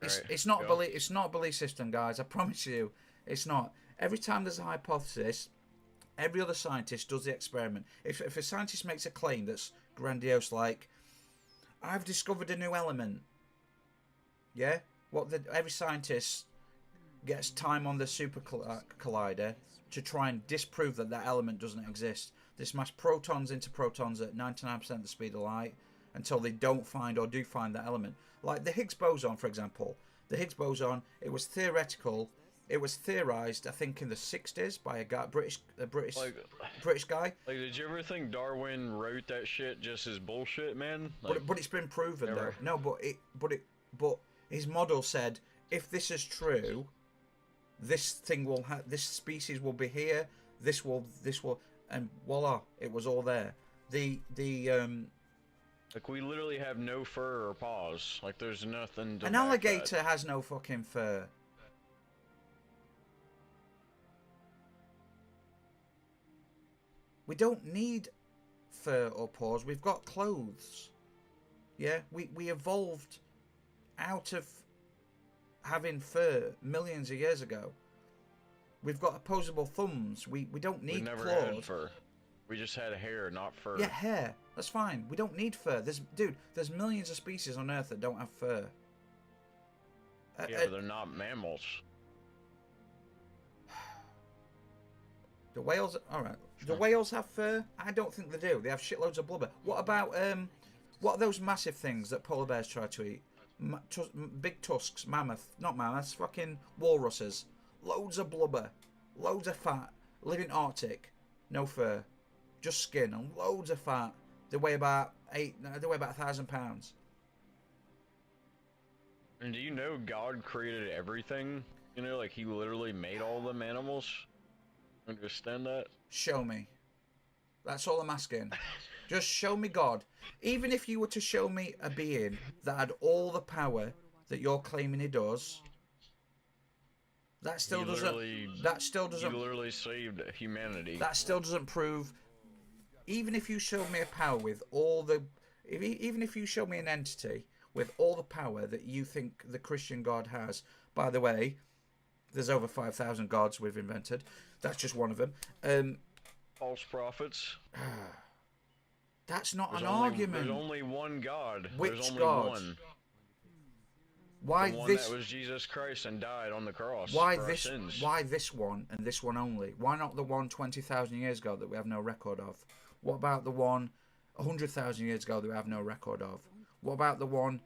It's not a belief system, guys. I promise you, it's not. Every time there's a hypothesis, every other scientist does the experiment. If a scientist makes a claim that's grandiose, like, I've discovered a new element, yeah? Every scientist gets time on the super collider to try and disprove that element doesn't exist. They smash protons into protons at 99% the speed of light until they don't find or do find that element. Like the Higgs boson, for example. The Higgs boson, it was theoretical. It was theorized, I think, in the 60s by a guy, British guy. Like, did you ever think Darwin wrote that shit just as bullshit, man? Like, but it's been proven though. No, but his model said, if this is true, this thing will this species will be here. This will, and voila, it was all there. Like, we literally have no fur or paws. Like, there's nothing to An alligator has no fucking fur. We don't need fur or paws. We've got clothes. Yeah? We evolved out of having fur millions of years ago. We've got opposable thumbs. We don't need claws. We never had fur. We just had hair, not fur. Yeah, hair. That's fine. We don't need fur. There's millions of species on Earth that don't have fur. Yeah, but they're not mammals. The whales, all right. The whales have fur? I don't think they do. They have shitloads of blubber. What about what are those massive things that polar bears try to eat? Big tusks, not mammoths, fucking walruses. Loads of blubber, loads of fat. Live in Arctic, no fur, just skin and loads of fat. They weigh about 1,000 pounds. And do you know God created everything? You know, like he literally made all them animals. Understand that? Show me. That's all I'm asking. Just show me God. Even if you were to show me a being that had all the power that you're claiming he does, that still doesn't. He literally saved humanity. That still doesn't prove. Even if you showed me a power with all the, even if you showed me an entity with all the power that you think the Christian God has. By the way, there's over 5,000 gods we've invented. That's just one of them. False prophets. That's not an argument. There's only one God. Which there's only God? one. Why the one this? that was Jesus Christ and died on the cross Why for this? our sins. Why this one and this one only? Why not the one 20,000 years ago that we have no record of? What about the one 100,000 years ago that we have no record of? What about the one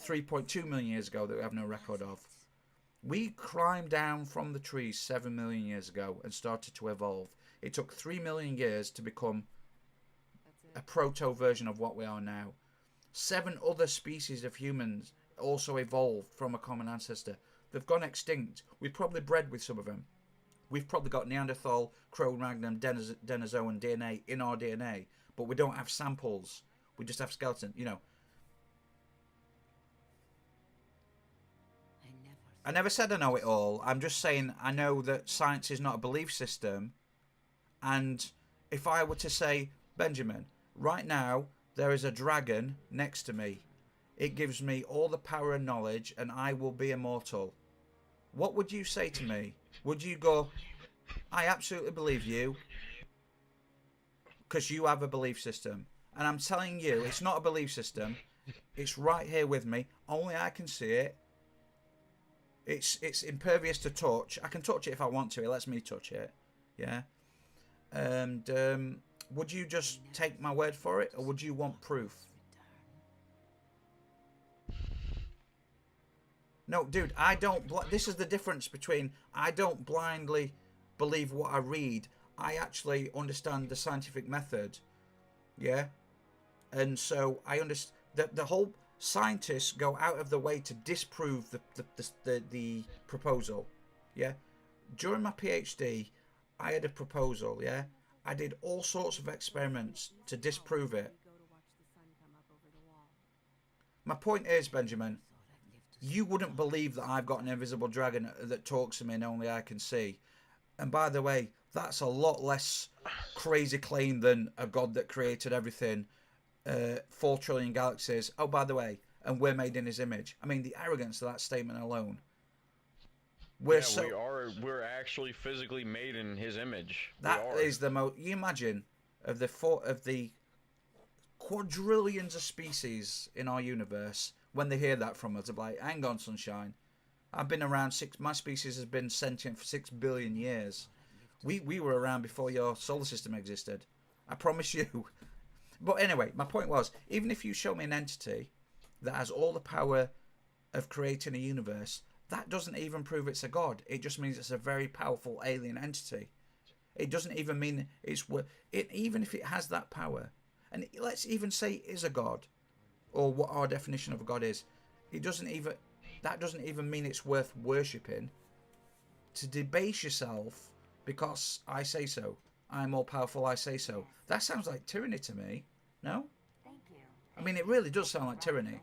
3.2 million years ago that we have no record of? We climbed down from the trees 7 million years ago and started to evolve. It took 3 million years to become a proto version of what we are now. 7 other species of humans also evolved from a common ancestor. They've gone extinct. We've probably bred with some of them. We've probably got Neanderthal, Cro-Magnon, Denisovan DNA in our DNA, but we don't have samples. We just have skeleton. You know. I never said I know it all. I'm just saying I know that science is not a belief system. And if I were to say, Benjamin, right now there is a dragon next to me. It gives me all the power and knowledge, and I will be immortal. What would you say to me? Would you go, I absolutely believe you, because you have a belief system. And I'm telling you, it's not a belief system. It's right here with me. Only I can see it. It's impervious to touch. I can touch it if I want to. It lets me touch it. Yeah. And would you just take my word for it, or would you want proof? No, dude, I don't... This is the difference between... I don't blindly believe what I read. I actually understand the scientific method. Yeah? And so I understand... The whole... Scientists go out of the way to disprove the proposal. Yeah? During my PhD, I had a proposal, yeah? I did all sorts of experiments to disprove it. My point is, Benjamin... You wouldn't believe that I've got an invisible dragon that talks to me and only I can see. And by the way, that's a lot less crazy claim than a god that created everything, 4 trillion galaxies. Oh, by the way, and we're made in his image. I mean, the arrogance of that statement alone. We're actually physically made in his image. That is the most... You imagine, of the quadrillions of species in our universe... When they hear that from us, they're like, hang on, sunshine. I've been around my species has been sentient for 6 billion years. We were around before your solar system existed. I promise you. But anyway, my point was, even if you show me an entity that has all the power of creating a universe, that doesn't even prove it's a god. It just means it's a very powerful alien entity. It doesn't even mean even if it has that power, and let's even say it is a god, or what our definition of a god is, that doesn't even mean it's worth worshipping. To debase yourself because I say so, I'm all powerful, I say so, that sounds like tyranny to me. No? I mean, it really does sound like tyranny.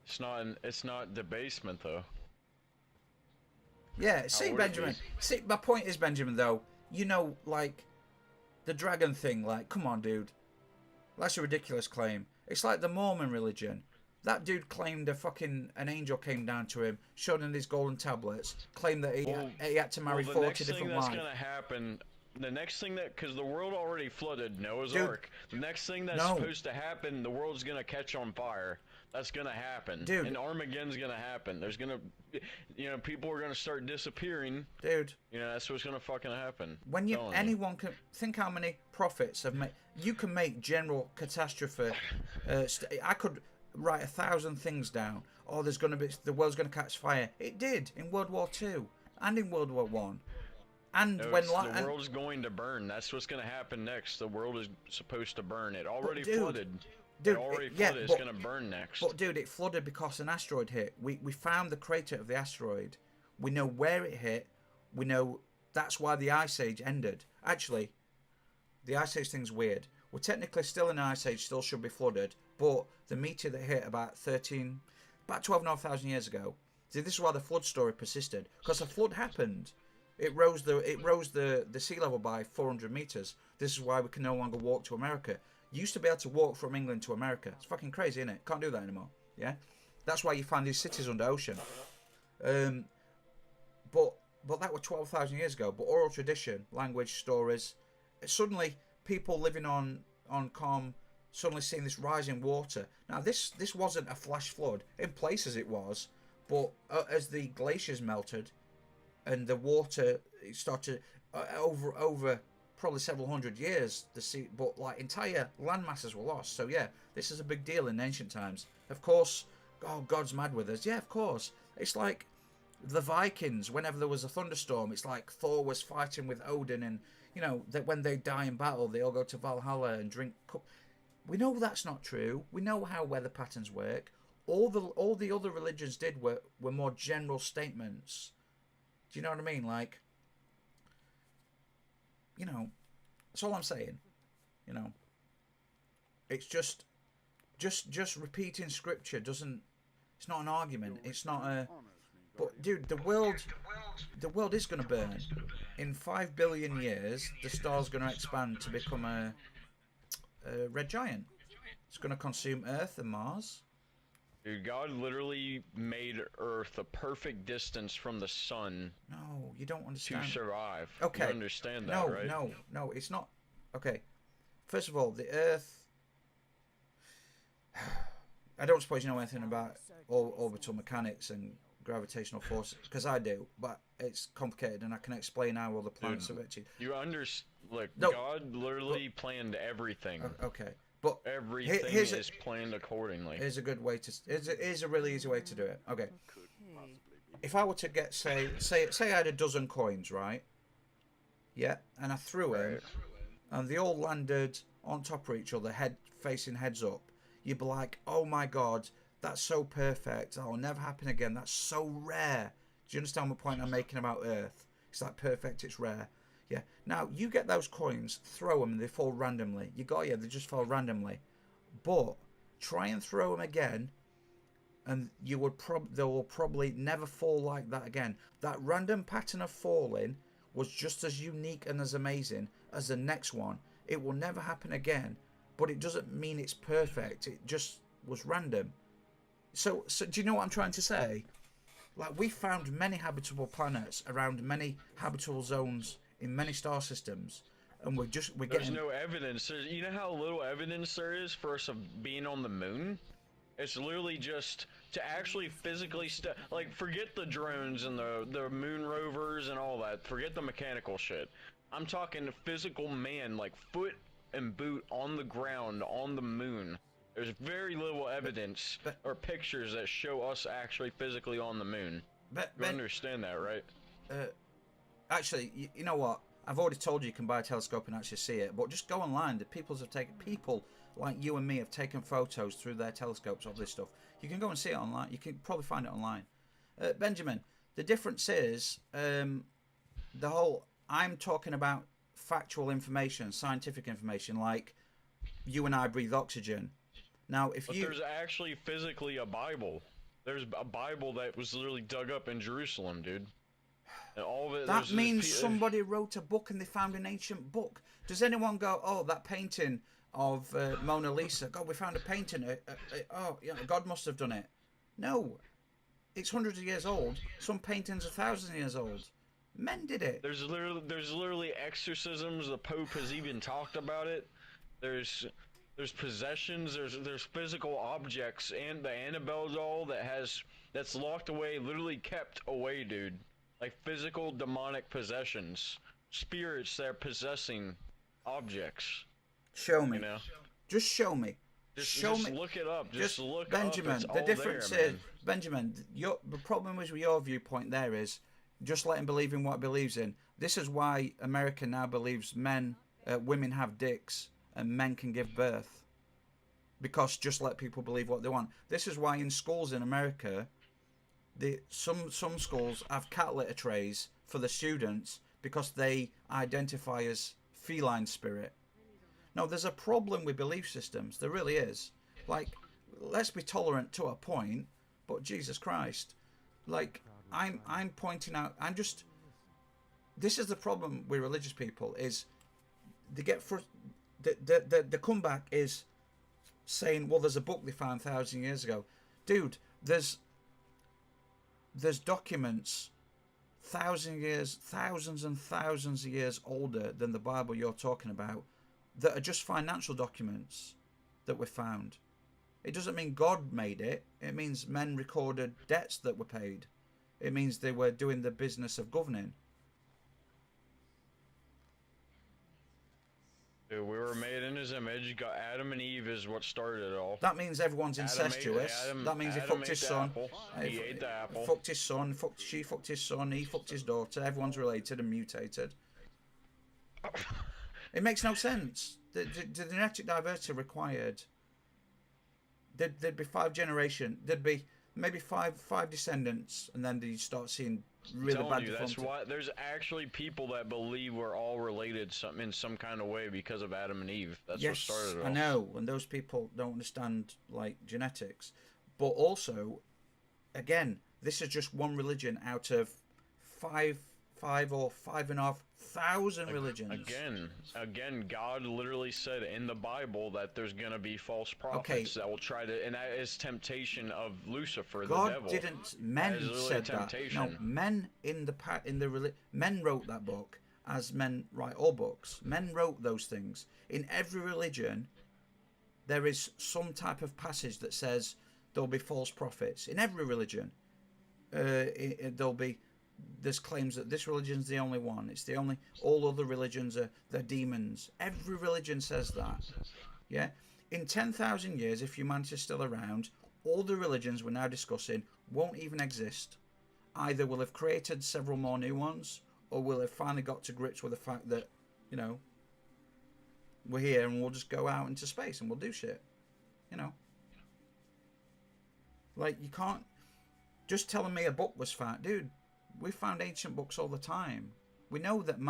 It's not debasement though. Yeah, see, Benjamin, see, my point is, Benjamin, though, you know, like the dragon thing, like, come on, dude, that's a ridiculous claim. It's like the Mormon religion. That dude claimed an angel came down to him, showed him these golden tablets, claimed that he had to marry 40 different wives. The next thing that's going to happen, because the world already flooded Noah's Ark. The next thing that's supposed to happen, the world's going to catch on fire. That's going to happen. Dude. And Armageddon's going to happen. There's going to, people are going to start disappearing. Dude. That's what's going to fucking happen. When anyone can, think how many prophets have made, you can make general catastrophe. I could write 1,000 things down. Oh, the world's going to catch fire. It did in World War II and in World War I. And the world's going to burn. That's what's going to happen next. The world is supposed to burn. It already flooded. Dude, it's going to burn next. But dude, it flooded because an asteroid hit. We found the crater of the asteroid. We know where it hit. We know that's why the Ice Age ended. Actually, the Ice Age thing's weird. We're technically still in an Ice Age, still should be flooded. But the meteor that hit about 12,500 years ago. See, this is why the flood story persisted. Because a flood happened. It rose the sea level by 400 meters. This is why we can no longer walk to America. You used to be able to walk from England to America. It's fucking crazy, isn't it? Can't do that anymore. Yeah, that's why you find these cities under ocean. But that was 12,000 years ago. But oral tradition, language, stories. Suddenly, people living on calm suddenly seeing this rising water. Now this wasn't a flash flood. In places it was, but as the glaciers melted and the water started over probably several hundred years, the sea, but like entire land masses were lost. So yeah, this is a big deal in ancient times. Of course, oh, God's mad with us. Yeah, of course. It's like the Vikings. Whenever there was a thunderstorm, it's like Thor was fighting with Odin, and you know that when they die in battle, they all go to Valhalla and drink. We know that's not true. We know how weather patterns work. All the other religions did were more general statements. Do you know what I mean? Like, you know, that's all I'm saying. You know, it's just repeating scripture doesn't. It's not an argument. It's not a. But dude, the world is going to burn. In 5 billion years, the star's going to expand to become a red giant. It's going to consume Earth and Mars. Dude, God literally made Earth a perfect distance from the sun. No, you don't understand. To survive. Okay. You understand that, right? No, it's not. Okay. First of all, the Earth. I don't suppose you know anything about orbital mechanics and gravitational force, because I do, but it's complicated, and I can explain how all the planets are actually. You look, no, God literally planned everything. Okay, but everything is planned accordingly. Here's a good way to. Here's a really easy way to do it. Okay, if I were to get say I had a dozen coins, right? Yeah, and I threw it, and they all landed on top of each other, facing heads up. You'd be like, oh my God, that's so perfect. That'll never happen again. That's so rare. Do you understand what point I'm making about Earth? It's like perfect, it's rare. Yeah. Now, you get those coins, throw them, and they fall randomly. They just fall randomly. But try and throw them again, and they will probably never fall like that again. That random pattern of falling was just as unique and as amazing as the next one. It will never happen again, but it doesn't mean it's perfect. It just was random. So do you know what I'm trying to say? Like, we found many habitable planets around many habitable zones in many star systems, and we're getting. There's no evidence. You know how little evidence there is for us of being on the moon? It's literally just to actually physically like, forget the drones and the moon rovers and all that. Forget the mechanical shit. I'm talking physical man, like foot and boot on the ground on the moon. There's very little evidence or pictures that show us actually physically on the moon. You understand that, right? Actually, you know what? I've already told you can buy a telescope and actually see it, but just go online. People like you and me have taken photos through their telescopes of this stuff. You can go and see it online. You can probably find it online. Benjamin, the difference is I'm talking about factual information, scientific information, like you and I breathe oxygen. Now, there's actually physically a Bible. There's a Bible that was literally dug up in Jerusalem, dude. And all of it. That means somebody wrote a book and they found an ancient book. Does anyone go, oh, that painting of Mona Lisa? God, we found a painting. Oh, yeah, God must have done it. No, it's hundreds of years old. Some paintings are thousands of years old. Men did it. There's literally exorcisms. The Pope has even talked about it. There's possessions, there's physical objects, and the Annabelle doll that's locked away, literally kept away, dude. Like physical demonic possessions, spirits that are possessing objects. Show me. You know? Just show me. Just look it up. Just look Benjamin, up. the difference is, Benjamin, the problem is with your viewpoint there is just let him believe in what he believes in. This is why America now believes women have dicks and men can give birth, because just let people believe what they want. This is why in schools in America, some schools have cat litter trays for the students because they identify as feline spirit. No, there's a problem with belief systems. There really is. Like, let's be tolerant to a point, but Jesus Christ, like I'm pointing out. This is the problem with religious people is they get the comeback is saying, well, there's a book they found 1,000 years ago. Dude, there's documents thousands and thousands of years older than the Bible you're talking about that are just financial documents. that were found. It doesn't mean God made it. It means men recorded debts that were paid. It means they were doing the business of governing. Dude, we were made in his image. Got Adam and Eve is what started it all. That means everyone's incestuous. That means he fucked his son. He ate the apple. Fucked his son. She fucked his son. He fucked his daughter. Everyone's related and mutated. It makes no sense. The genetic diversity required. There'd be 5 generations. There'd be maybe five descendants, and then you start seeing really bad deformity. That's why there's actually people that believe we're all related in some kind of way because of Adam and Eve. That's what started it all. I know, and those people don't understand like genetics. But also, again, this is just one religion out of 5 or 5,500 religions. Again, God literally said in the Bible that there's gonna be false prophets that will try to, and that is temptation of Lucifer, the devil. God didn't. Men said temptation. That. No, men men wrote that book, as men write all books. Men wrote those things. In every religion, there is some type of passage that says there'll be false prophets. In every religion, there's claims that this religion's the only one. It's the only. All other religions they're demons. Every religion says that. Yeah. In 10,000 years, if humanity's still around, all the religions we're now discussing won't even exist. Either we'll have created several more new ones, or we'll have finally got to grips with the fact that, you know, we're here and we'll just go out into space and we'll do shit. You know. Like, you can't just telling me a book was found, dude. We found ancient books all the time. We know that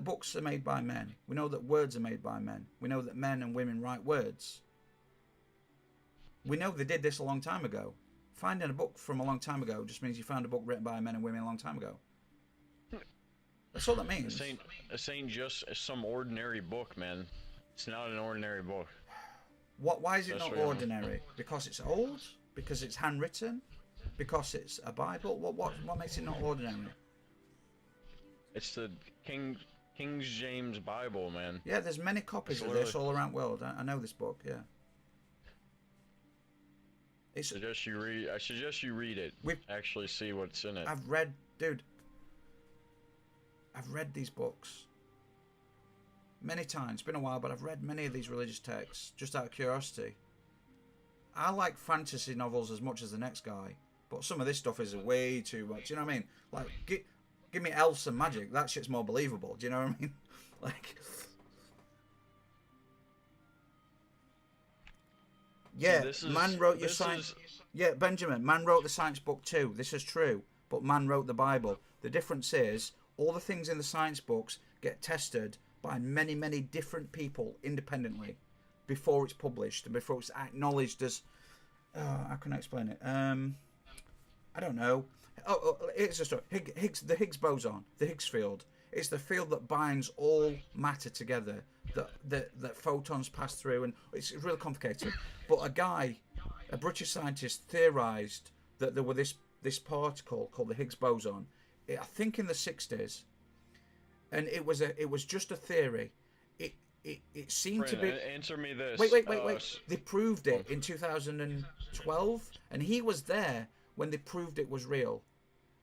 books are made by men. We know that words are made by men. We know that men and women write words. We know they did this a long time ago. Finding a book from a long time ago just means you found a book written by men and women a long time ago. That's all that means. This ain't just some ordinary book, man. It's not an ordinary book. Why is it not ordinary? Because it's old? Because it's handwritten? Because it's a Bible? What makes it not ordinary? It's the King James Bible, man. Yeah, there's many copies of this all around the world. I know this book, yeah. I suggest you read it. Actually see what's in it. I've read these books many times. It's been a while, but I've read many of these religious texts just out of curiosity. I like fantasy novels as much as the next guy, but some of this stuff is way too much. You know what I mean? Like, give me elves and magic. That shit's more believable. Do you know what I mean? Like, yeah, man wrote your science. Yeah, Benjamin, man wrote the science book too. This is true, but man wrote the Bible. The difference is all the things in the science books get tested by many, many different people independently before it's published and before it's acknowledged as. How can I explain it? I don't know. It's a story. The Higgs boson, the Higgs field. It's the field that binds all matter together. That photons pass through, and it's really complicated. But a British scientist, theorized that there were this particle called the Higgs boson. I think in the 60s, and it was just a theory. It seemed to be. Answer me this. Wait. They proved it in 2012, and he was there when they proved it was real.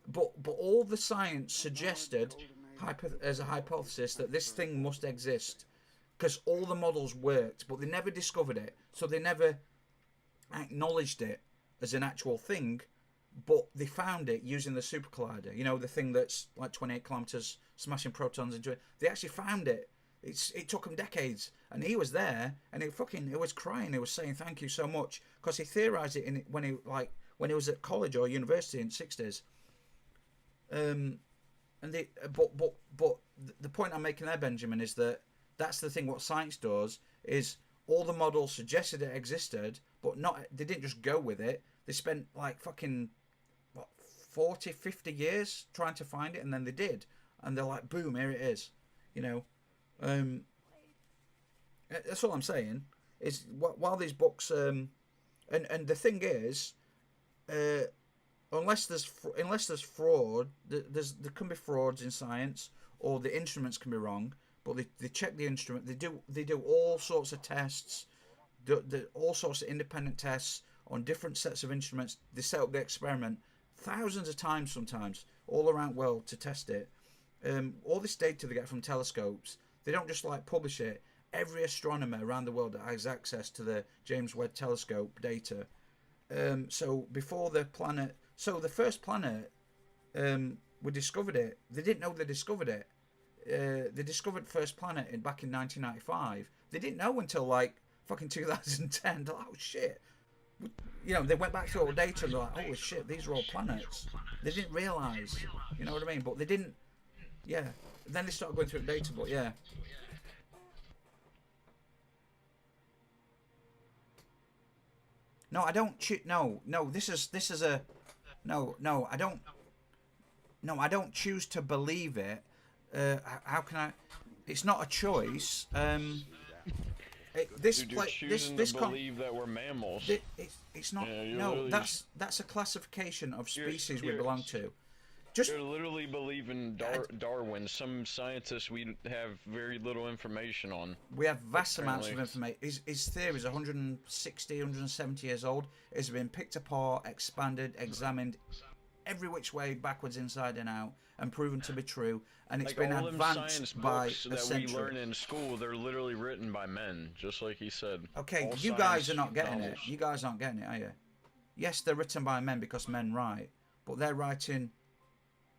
But all the science suggested, as a hypothesis, that this thing must exist, because all the models worked, but they never discovered it, so they never acknowledged it as an actual thing. But they found it using the super collider. You know, the thing that's like 28 kilometers, smashing protons into it. They actually found it. It took him decades, and he was there, and he was crying. He was saying thank you so much, because he theorized it when he was at college or university in the 60s. But the point I'm making there, Benjamin, is that's the thing. What science does is all the models suggested it existed, but they didn't just go with it. They spent like fucking 40, 50 years trying to find it, and then they did, and they're like, boom, here it is. You know. That's all I'm saying. Is while these books and the thing is, unless there's fraud, there can be frauds in science, or the instruments can be wrong. But they check the instrument. They do all sorts of tests all sorts of independent tests on different sets of instruments. They set up the experiment thousands of times sometimes all around the world to test it. All this data they get from telescopes, they don't just like publish it. Every astronomer around the world that has access to the James Webb Telescope data. So before the first planet, we discovered it. They didn't know they discovered it. They discovered first planet back in 1995. They didn't know until like fucking 2010. They're like, oh shit. You know, they went back through all the data and they're like, holy shit, these are all planets. They didn't realise, you know what I mean? But they didn't, yeah. Then they started going through the data, but yeah. No, I don't. No, this is a. No, I don't. No, I don't choose to believe it. How can I? It's not a choice. This believe that we're mammals. It's not. Yeah, no, that's a classification of species we belong to. You're literally believing Darwin. Some scientists we have very little information on. We have vast amounts of information. His theory is 160, 170 years old. It's been picked apart, expanded, examined, every which way, backwards, inside and out, and proven to be true. And it's been advanced by a century. That we learn in school, they're literally written by men, just like he said. Okay, you guys are not getting it. You guys aren't getting it, are you? Yes, they're written by men because men write, but they're writing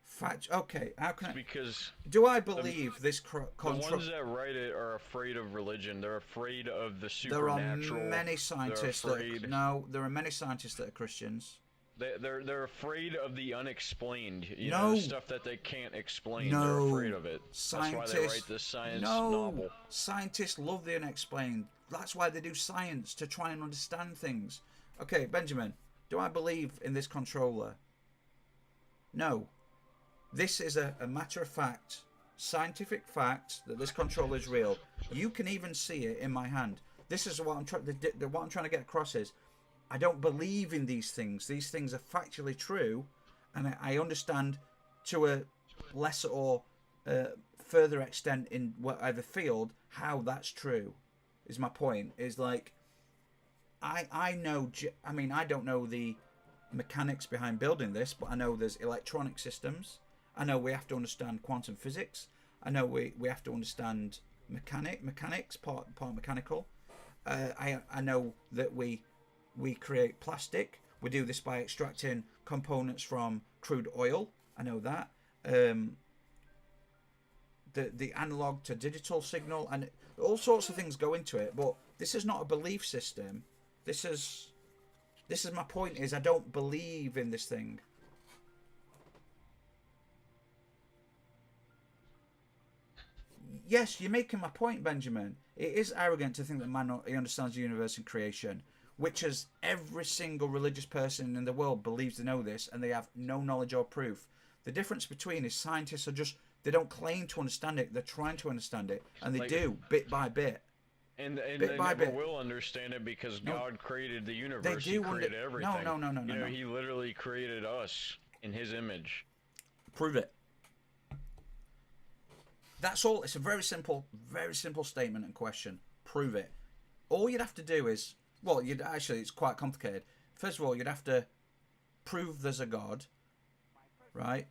fact. Okay, how can because do I believe this the ones that write it are afraid of religion. They're afraid of the supernatural. There are many scientists there are many scientists that are Christians. They're afraid of the unexplained. You know, stuff that they can't explain. They're afraid of it. That's why they write this science novel. Scientists love the unexplained. That's why they do science, to try and understand things. Okay, Benjamin, do I believe in this controller? No. This is a matter of fact, scientific fact that this controller is real. You can even see it in my hand. This is what I'm trying. What I'm trying to get across is, I don't believe in these things. These things are factually true, and I understand to a lesser or further extent in whatever field how that's true. Is my point. Is like, I know. I mean, I don't know the mechanics behind building this, but I know there's electronic systems. I know we have to understand quantum physics. I know we have to understand mechanics, part mechanical. I know that we create plastic. We do this by extracting components from crude oil. I know that. The analog to digital signal, and all sorts of things go into it. But this is not a belief system. This is my point. Is I don't believe in this thing. Yes, you're making my point, Benjamin. It is arrogant to think that man understands the universe and creation, which is every single religious person in the world believes they know this, and they have no knowledge or proof. The difference between is scientists are just, they don't claim to understand it, they're trying to understand it, and they do, bit by bit. And they never will understand it because God created the universe. He created everything. No. He literally created us in his image. Prove it. That's all. It's a very simple statement and question. Prove it. All you'd have to do is, well, it's quite complicated. First of all, you'd have to prove there's a God, right?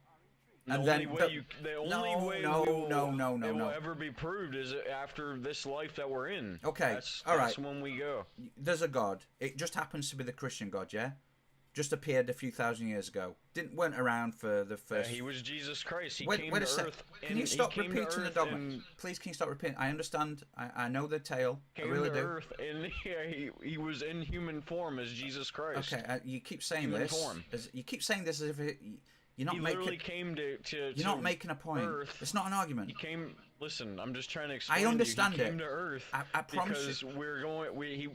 And the only way it will ever be proved is after this life that we're in. Okay, that's when we go. There's a God. It just happens to be the Christian God, yeah? Just appeared a few thousand years ago. Weren't around for the first. He was Jesus Christ. He came to Earth. Can you stop repeating the dogma? Please, can you stop repeating? I understand. I know the tale. I really do. Earth, and he was in human form as Jesus Christ. Okay, you keep saying this. You keep saying this as if you're not making. He literally came to. You're not making a point. Earth. It's not an argument. He came. Listen, I'm just trying to explain. I understand He it. came to Earth. I promise because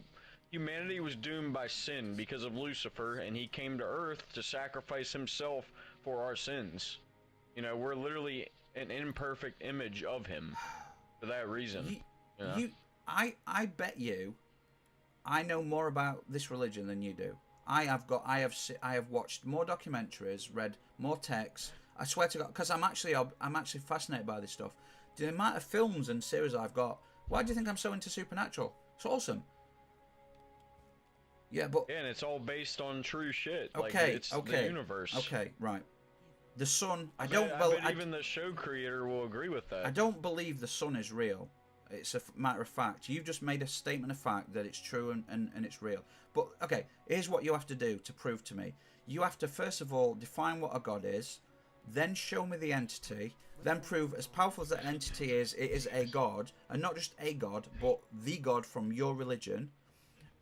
humanity was doomed by sin because of Lucifer, and he came to Earth to sacrifice himself for our sins. You know, we're literally an imperfect image of him for that reason. I bet you I know more about this religion than you do. I have watched more documentaries, read more texts. I swear to God, because I'm actually fascinated by this stuff. The amount of films and series I've got. Why do you think I'm so into supernatural? It's awesome. Yeah, but and it's all based on true shit. okay, Like, it's okay, the universe. okay, right. The sun. I bet even the show creator will agree with that. I don't believe the sun is real. It's a matter of fact. You've just made a statement of fact that it's true and it's real. But, okay, here's what you have to do to prove to me. You have to, first of all, define what a god is, then show me the entity, then prove as powerful as that entity is, it is a god, and not just a god, but the god from your religion,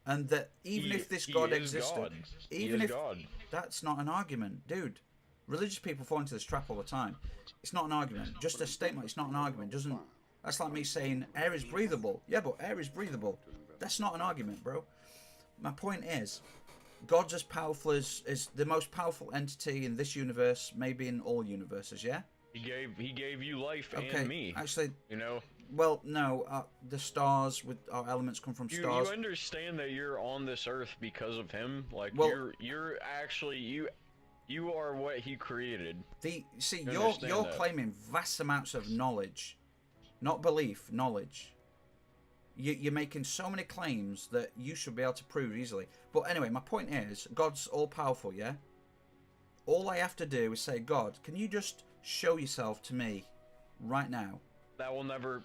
and that even if this god existed, even if God. That's not an argument, dude. Religious people fall into this trap all the time. It's not an argument. Just a statement. It's not an argument. Doesn't. That's like me saying air is breathable. Yeah, but air is breathable. That's not an argument, bro. My point is, God's as powerful as the most powerful entity in this universe, maybe in all universes. Yeah. He gave you life Okay. and me. Actually, you know. Well, no. The stars with our elements come from stars. You understand that you're on this earth because of him. Like, well, you're actually you are what he created. You're claiming vast amounts of knowledge, not belief, knowledge. You're making so many claims that you should be able to prove easily. But anyway, my point is, God's all-powerful, yeah? All I have to do is say, God, can you just show yourself to me right now? That will never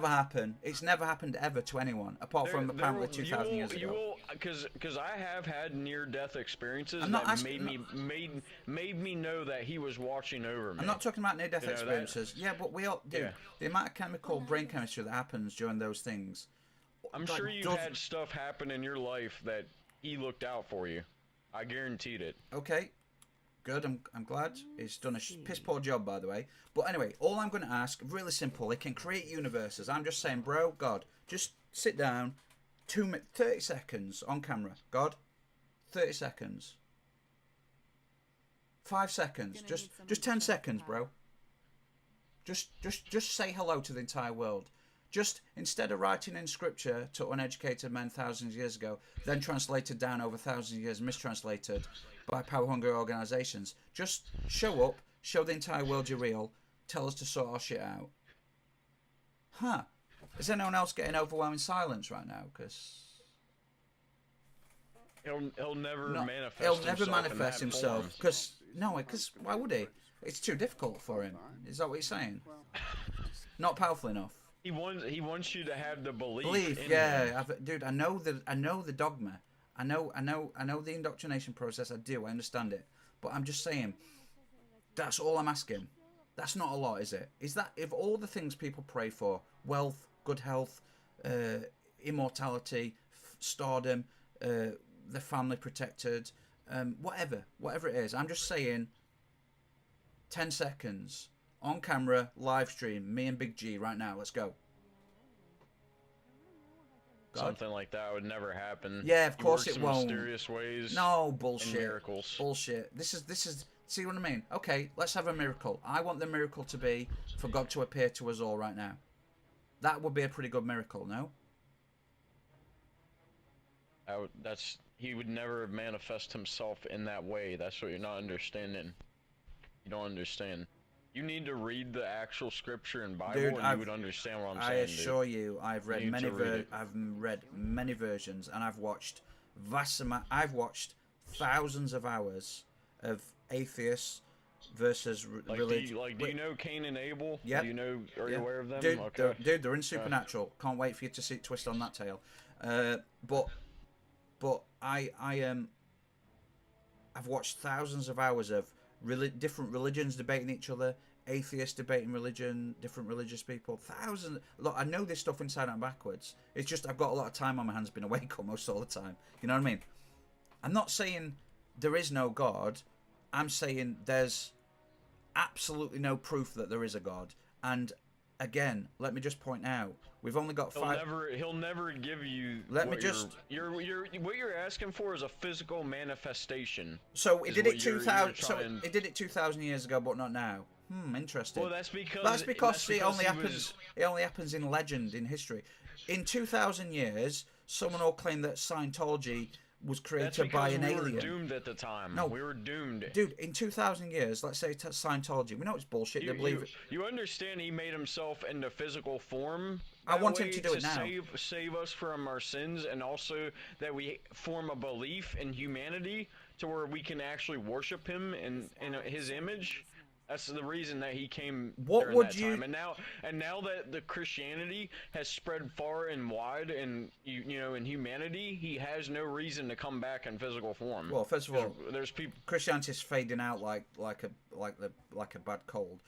happen. It's never happened ever to anyone, apart from apparently 2,000 years ago. You will, because I have had near-death experiences made me know that he was watching over me. I'm not talking about near-death experiences. Yeah, but we all do. Yeah. The amount of chemical brain chemistry that happens during those things. I'm sure you've had stuff happen in your life that he looked out for you. I guaranteed it. Okay. Good, I'm glad. He's done a piss poor job, by the way. But anyway, all I'm going to ask, really simple, it can create universes. I'm just saying, bro, God, just sit down, 30 seconds on camera. God, 30 seconds. 5 seconds, just 10 seconds, bro. Just say hello to the entire world. Just, instead of writing in scripture to uneducated men thousands of years ago, then translated down over thousands of years, mistranslated by power-hungry organisations, just show up, show the entire world you're real, tell us to sort our shit out. Huh. Is anyone else getting overwhelming silence right now? Because he'll never manifest himself. He'll never manifest himself. Because why would he? It's too difficult for him. Is that what you're saying? Not powerful enough. He wants you to have the belief. Yeah, dude. I know the dogma. I know the indoctrination process. I do. I understand it. But I'm just saying, that's all I'm asking. That's not a lot, is it? Is that if all the things people pray for, wealth, good health, immortality, stardom, the family protected, whatever it is, I'm just saying, 10 seconds on camera, live stream, me and Big G right now. Let's go. God. Something like that would never happen. Yeah, of course it won't. Mysterious ways. No, bullshit. And miracles. Bullshit. This is. See what I mean? Okay, let's have a miracle. I want the miracle to be for God to appear to us all right now. That would be a pretty good miracle, no? He would never manifest himself in that way. That's what you're not understanding. You don't understand. You need to read the actual scripture and Bible, and you would understand what I'm saying. I assure you, I've read many versions, and I've watched thousands of hours of atheists versus religion. Do you know Cain and Abel? Yeah. Are you aware of them? Dude, okay. they're in Supernatural. Can't wait for you to see twist on that tale. But I've watched thousands of hours of different religions debating each other, atheists debating religion, different religious people, thousands. Look, I know this stuff inside and backwards. It's just I've got a lot of time on my hands, been awake almost all the time. You know what I mean? I'm not saying there is no God. I'm saying there's absolutely no proof that there is a God. And again, let me just point out, we've only got 5. He'll never give you. Let me just. What you're asking for is a physical manifestation. So it did it 2,000. So it did it 2,000 years ago, but not now. Interesting. Well, that's because it only happens. It only happens in legend, in history. In 2,000 years, someone will claim that Scientology was That's created by because an we were alien. doomed at the time. No. We were doomed. Dude, in 2,000 years, let's say Scientology, we know it's bullshit. They believe it. You understand he made himself into physical form I that want him way to do it now. save us from our sins, and also that we form a belief in humanity to where we can actually worship him in his image. That's the reason that he came What during would that you- time. And now that the Christianity has spread far and wide, and you know, in humanity, he has no reason to come back in physical form. Well, first of all, there's people. Christianity's fading out like a bad cold,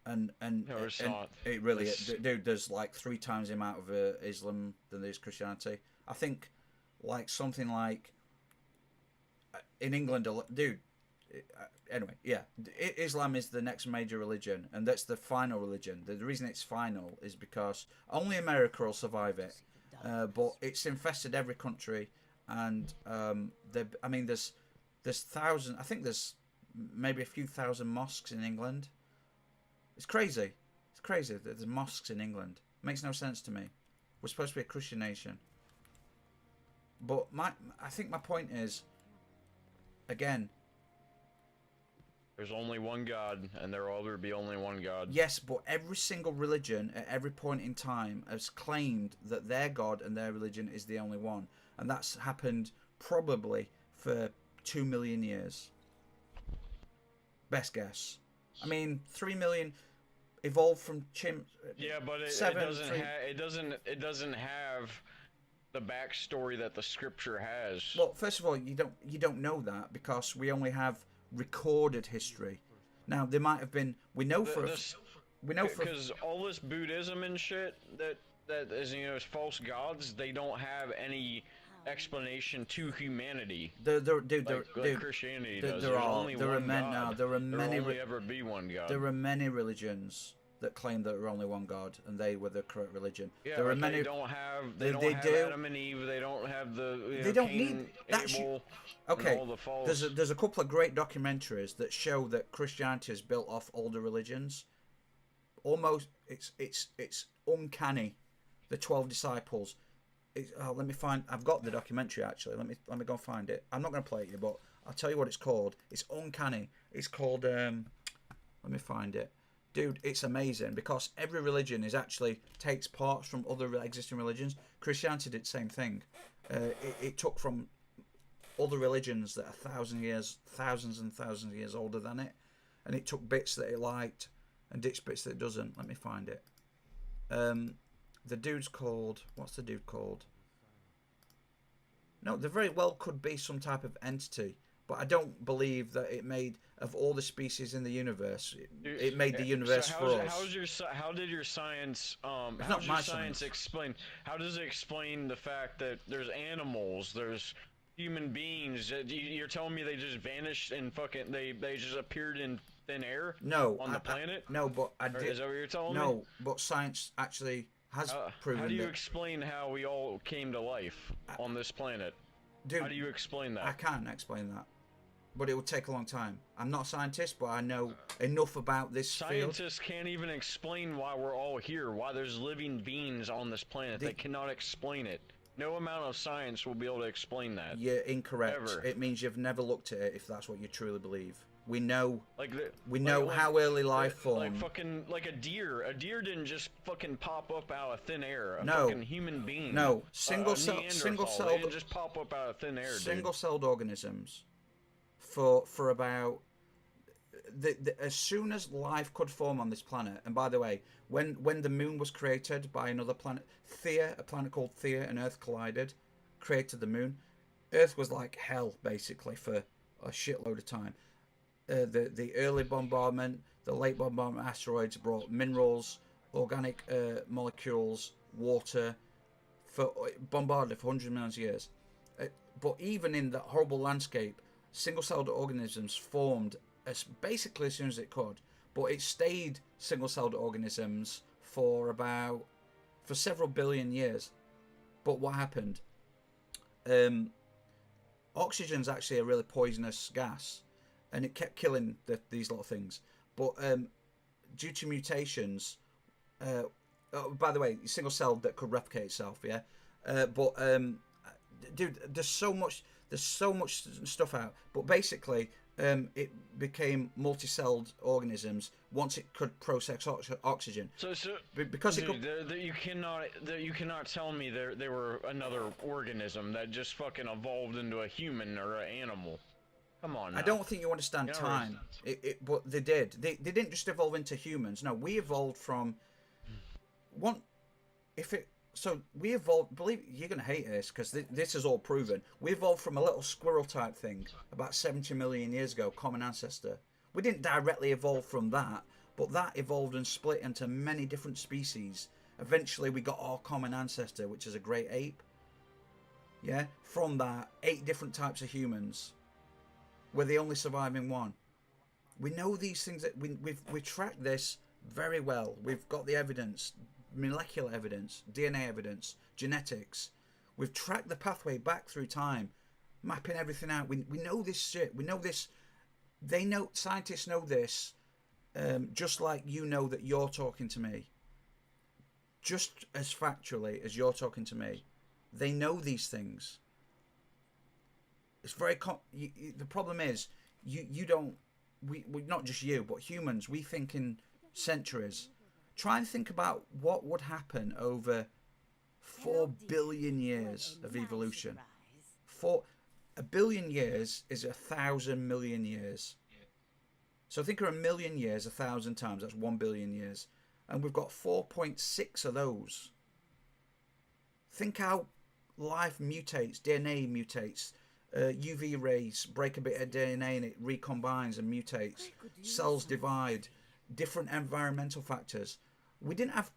and No, it's and not. it really is. Dude, there's like 3 times the amount of Islam than there is Christianity. I think like something like in England, dude. Anyway, yeah, Islam is the next major religion, and that's the final religion. The reason it's final is because only America will survive it, but it's infested every country, and I mean, there's thousands. I think there's maybe a few thousand mosques in England. It's crazy. It's crazy that there's mosques in England. It makes no sense to me. We're supposed to be a Christian nation, but I think my point is, again. There's only one God, and there will always be only one God. Yes, but every single religion at every point in time has claimed that their God and their religion is the only one. And that's happened probably for 2 million years. Best guess. I mean, 3 million evolved from chimps. Yeah, but it doesn't have the backstory that the scripture has. Well, first of all, you don't know that because we only have recorded history. Now there might have been. Because all this Buddhism and shit that is, you know, is false gods. They don't have any explanation to humanity. Dude, Christianity there does. There's only one God. There will only ever be one God. There are many religions that claim that there are only one God and they were the correct religion. Yeah, there are many. They don't have Adam and Eve. They don't have they don't Cain, need that. Okay, there's a couple of great documentaries that show that Christianity is built off older religions. Almost, it's uncanny. The 12 disciples. Let me find. I've got the documentary actually. Let me go find it. I'm not going to play it you, but I'll tell you what it's called. It's uncanny. It's called. Let me find it. Dude, it's amazing because every religion actually takes parts from other existing religions. Christianity did the same thing. It took from other religions that are thousands and thousands of years older than it, and it took bits that it liked and ditched bits that it doesn't. Let me find it. The dude's called. What's the dude called? No, there very well could be some type of entity, but I don't believe that it made, of all the species in the universe, it made the universe for us. How did your science explain? How does it explain the fact that there's animals, there's human beings? You're telling me they just vanished and fucking they just appeared in thin air? No, on the planet? No, but Is that what you're telling me? No, but science actually has proven. How do you explain how we all came to life on this planet? Dude, how do you explain that? I can't explain that. But it would take a long time. I'm not a scientist, but I know enough about this field. Scientists can't even explain why we're all here, why there's living beings on this planet. They cannot explain it. No amount of science will be able to explain that. You're incorrect. Ever. It means you've never looked at it if that's what you truly believe. We know like how early life formed. Like a deer. A deer didn't just fucking pop up out of thin air. A No. fucking human being. No. Single-celled. They didn't just pop up out of thin air, Single-celled organisms. For about as soon as life could form on this planet, and by the way, when the moon was created by another planet, a planet called Thea, and Earth collided, created the moon. Earth was like hell basically for a shitload of time. The early bombardment, the late bombardment asteroids brought minerals, organic molecules, water, bombarded for hundreds of millions of years. But even in that horrible landscape, single-celled organisms formed basically as soon as it could, but it stayed single-celled organisms for several billion years. But what happened? Oxygen's actually a really poisonous gas, and it kept killing these little things. But due to mutations, by the way, single-celled that could replicate itself, yeah. But dude, there's so much stuff out. But basically, it became multi-celled organisms once it could process oxygen. So Because it dude, could, you cannot tell me they were another organism that just fucking evolved into a human or an animal. Come on now. I don't think you understand time. But they did. They didn't just evolve into humans. No, we evolved from one. So we evolved. Believe you're gonna hate this because this is all proven. We evolved from a little squirrel type thing about 70 million years ago, common ancestor. We didn't directly evolve from that, but that evolved and split into many different species. Eventually, we got our common ancestor, which is a great ape. Yeah, from that, 8 different types of humans. We're the only surviving one. We know these things that we tracked this very well. We've got the evidence. Molecular evidence, DNA evidence, genetics. We've tracked the pathway back through time, mapping everything out. We know this shit. We know this. Scientists know this, just like you know that you're talking to me. Just as factually as you're talking to me. They know these things. It's very... the problem is, you don't... We not just you, but humans, we think in centuries. Try and think about what would happen over 4 billion years of evolution. 1 billion years is 1,000 million years. So think of 1,000,000 years 1,000 times. That's 1 billion years. And we've got 4.6 of those. Think how life mutates, DNA mutates. UV rays break a bit of DNA and it recombines and mutates. Cells divide. Different environmental factors. We didn't have,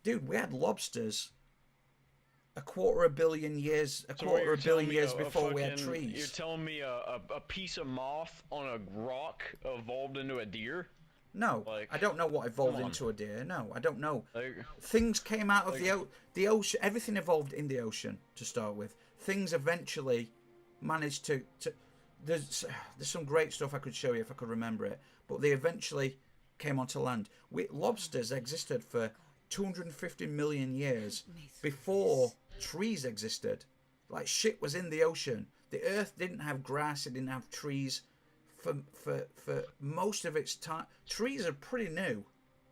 dude. We had lobsters a quarter of a billion years before we had trees. You're telling me a piece of moth on a rock evolved into a deer? No, I don't know what evolved into a deer. No, I don't know. Things came out of the ocean. Everything evolved in the ocean to start with. Things eventually managed to there's some great stuff I could show you if I could remember it, but they eventually came onto land. Lobsters existed for 250 million years before trees existed. Like shit was in the ocean. The earth didn't have grass, it didn't have trees for most of its time. Trees are pretty new.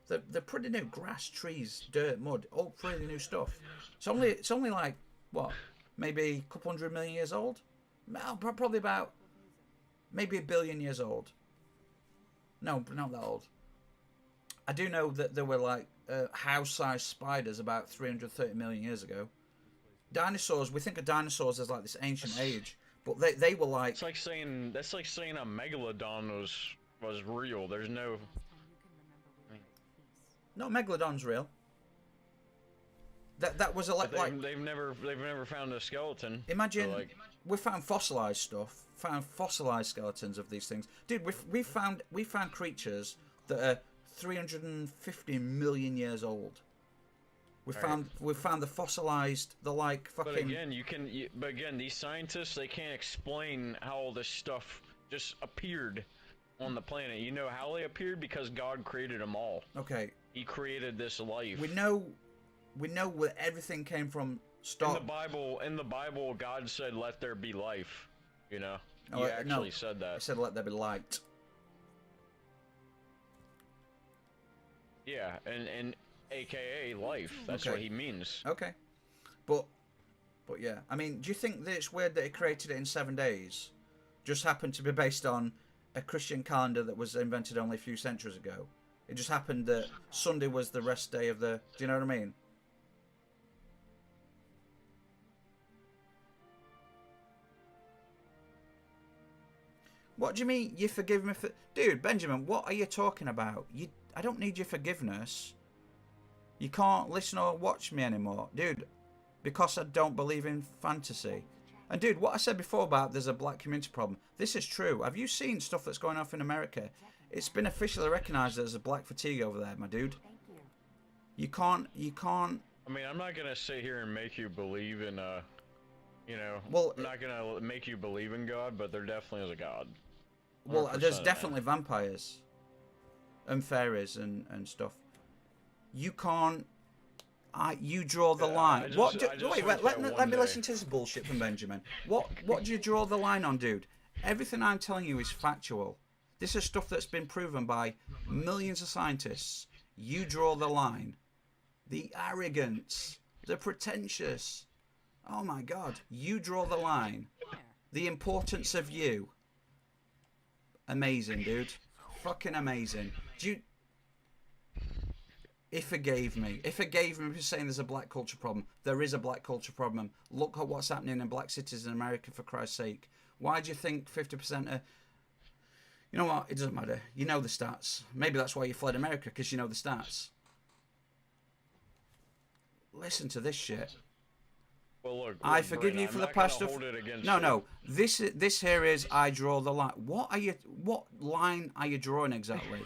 They're pretty new. Grass, trees, dirt, mud, all pretty new stuff. It's only like what? Maybe a couple 100 million years old? No, probably about maybe 1 billion years old. No, not that old. I do know that there were like house-sized spiders about 330 million years ago. Dinosaurs, we think of dinosaurs as like this ancient age, but they were like... That's like saying a megalodon was real. There's no... No, megalodon's real. That was like they've never found a skeleton. Imagine we found fossilized stuff, found fossilized skeletons of these things, dude. We found creatures that are 350 million years old. We found the fossilized, the like fucking. But again, these scientists, they can't explain how all this stuff just appeared on the planet. You know how they appeared? Because God created them all. Okay. He created this life. We know where everything came from. In the Bible, God said, "Let there be life." You know, he actually said that. He said, "Let there be light." Yeah, and AKA life. That's what he means. Okay, but yeah, I mean, do you think that it's weird that he created it in 7 days? Just happened to be based on a Christian calendar that was invented only a few centuries ago. It just happened that Sunday was the rest day of the. Do you know what I mean? What do you mean you forgive me for... Dude, Benjamin, what are you talking about? I don't need your forgiveness. You can't listen or watch me anymore. Dude, because I don't believe in fantasy. And dude, what I said before about there's a black community problem, this is true. Have you seen stuff that's going on in America? It's been officially recognised as a black fatigue over there, my dude. You can't... I mean, I'm not going to sit here and make you believe in, well, I'm not going to make you believe in God, but there definitely is a God. Well, there's definitely vampires and fairies and stuff. You can't... You draw the line. Let me listen to this bullshit from Benjamin. What do you draw the line on, dude? Everything I'm telling you is factual. This is stuff that's been proven by millions of scientists. You draw the line. The arrogance, the pretentious. Oh my God. You draw the line. The importance of you. Amazing, dude. Fucking amazing. It forgave me. It forgave me for saying there's a black culture problem. There is a black culture problem. Look at what's happening in black cities in America, for Christ's sake. Why do you think 50% are... You know what? It doesn't matter. You know the stats. Maybe that's why you fled America, because you know the stats. Listen to this shit. Well, look, I forgive you for the past stuff. No. This here is I draw the line. What line are you drawing exactly?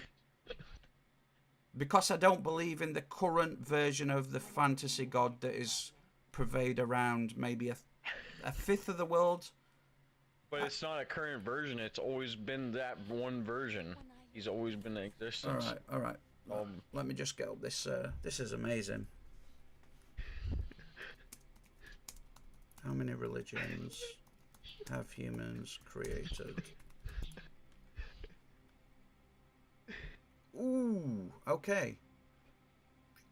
Because I don't believe in the current version of the fantasy god that is pervade around maybe a fifth of the world. But it's not a current version. It's always been that one version. He's always been in existence. All right. Let me just get up this. This is amazing. How many religions have humans created? Ooh, okay.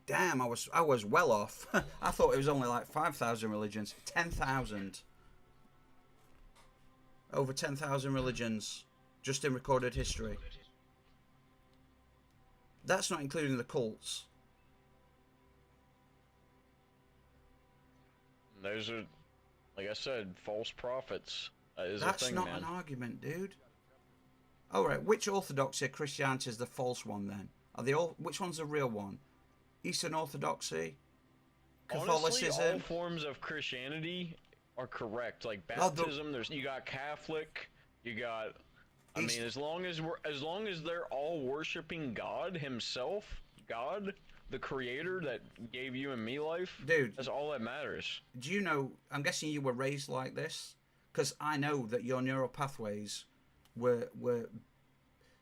Damn, I was well off. I thought it was only like 5,000 religions. 10,000. Over 10,000 religions just in recorded history. That's not including the cults. Those are, like I said, false prophets. That's not an argument, dude. All right, which Orthodoxy or Christianity is the false one then? Are they all? Which one's the real one? Eastern Orthodoxy, Catholicism. Honestly, all forms of Christianity are correct. Like baptism, you got Catholic, you got. I mean, as long as they're all worshiping God Himself, God, the Creator that gave you and me life, dude, that's all that matters. Do you know? I'm guessing you were raised like this, because I know that your neural pathways were.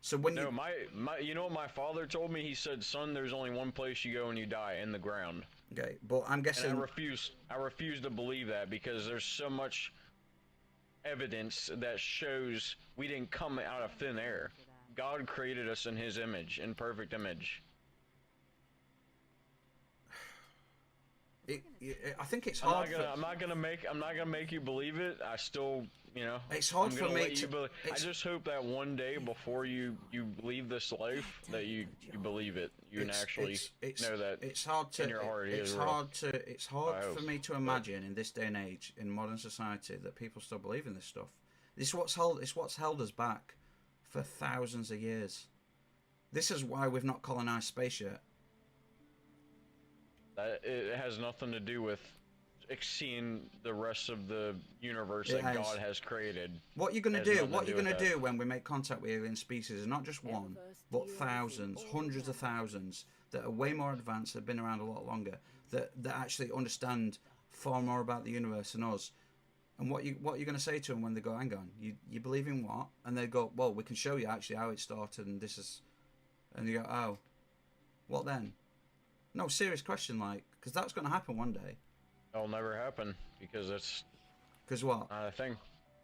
So when you know what my father told me? He said, "Son, there's only one place you go when you die, in the ground." Okay, but I'm guessing. And I refuse to believe that, because there's so much evidence that shows we didn't come out of thin air. God created us in His image, in perfect image. I think it's hard. I'm not gonna make you believe it. I still, it's hard for me to. I just hope that one day before you leave this life, that you believe it. You can actually know that it's hard to. In your heart, it's hard for me to imagine in this day and age, in modern society, that people still believe in this stuff. This is what's held us back for thousands of years. This is why we've not colonized space yet. It has nothing to do with seeing the rest of the universe that God has created. What you're gonna do? What you're gonna do when we make contact with alien species is not just one, but thousands, hundreds of thousands that are way more advanced, have been around a lot longer, that actually understand far more about the universe than us. And what you're gonna say to them when they go, "Hang on, you believe in what?" And they go, "Well, we can show you actually how it started, and this is," and you go, "Oh, what then?" No, serious question, because that's going to happen one day. It'll never happen, because it's... Because what? Not a thing.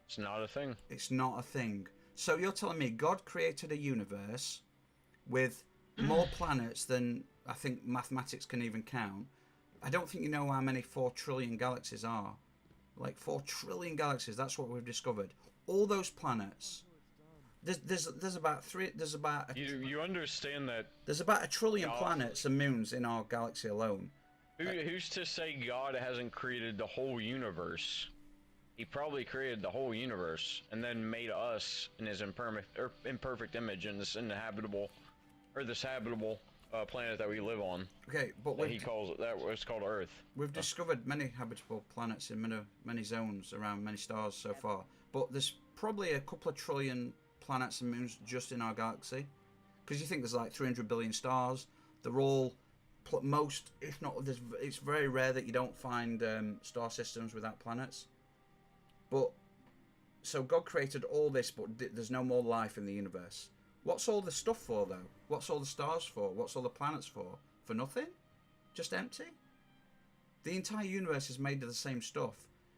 It's not a thing. It's not a thing. So you're telling me God created a universe with more planets than I think mathematics can even count. I don't think you know how many 4 trillion galaxies are. Like 4 trillion galaxies, that's what we've discovered. All those planets... There's about three. There's about. You understand that. There's about 1 trillion planets and moons in our galaxy alone. Who's to say God hasn't created the whole universe? He probably created the whole universe and then made us in His imperfect image in this habitable planet that we live on. Okay, but He calls it that. It's called Earth. We've discovered many habitable planets in many zones around many stars so far, but there's probably a couple of trillion planets and moons just in our galaxy, because you think there's like 300 billion stars. They're all most, if not, it's very rare that you don't find star systems without planets. But so God created all this, but there's no more life in the universe. What's all the stuff for though? What's all the stars for? What's all the planets for? For nothing? Just empty? The entire universe is made of the same stuff.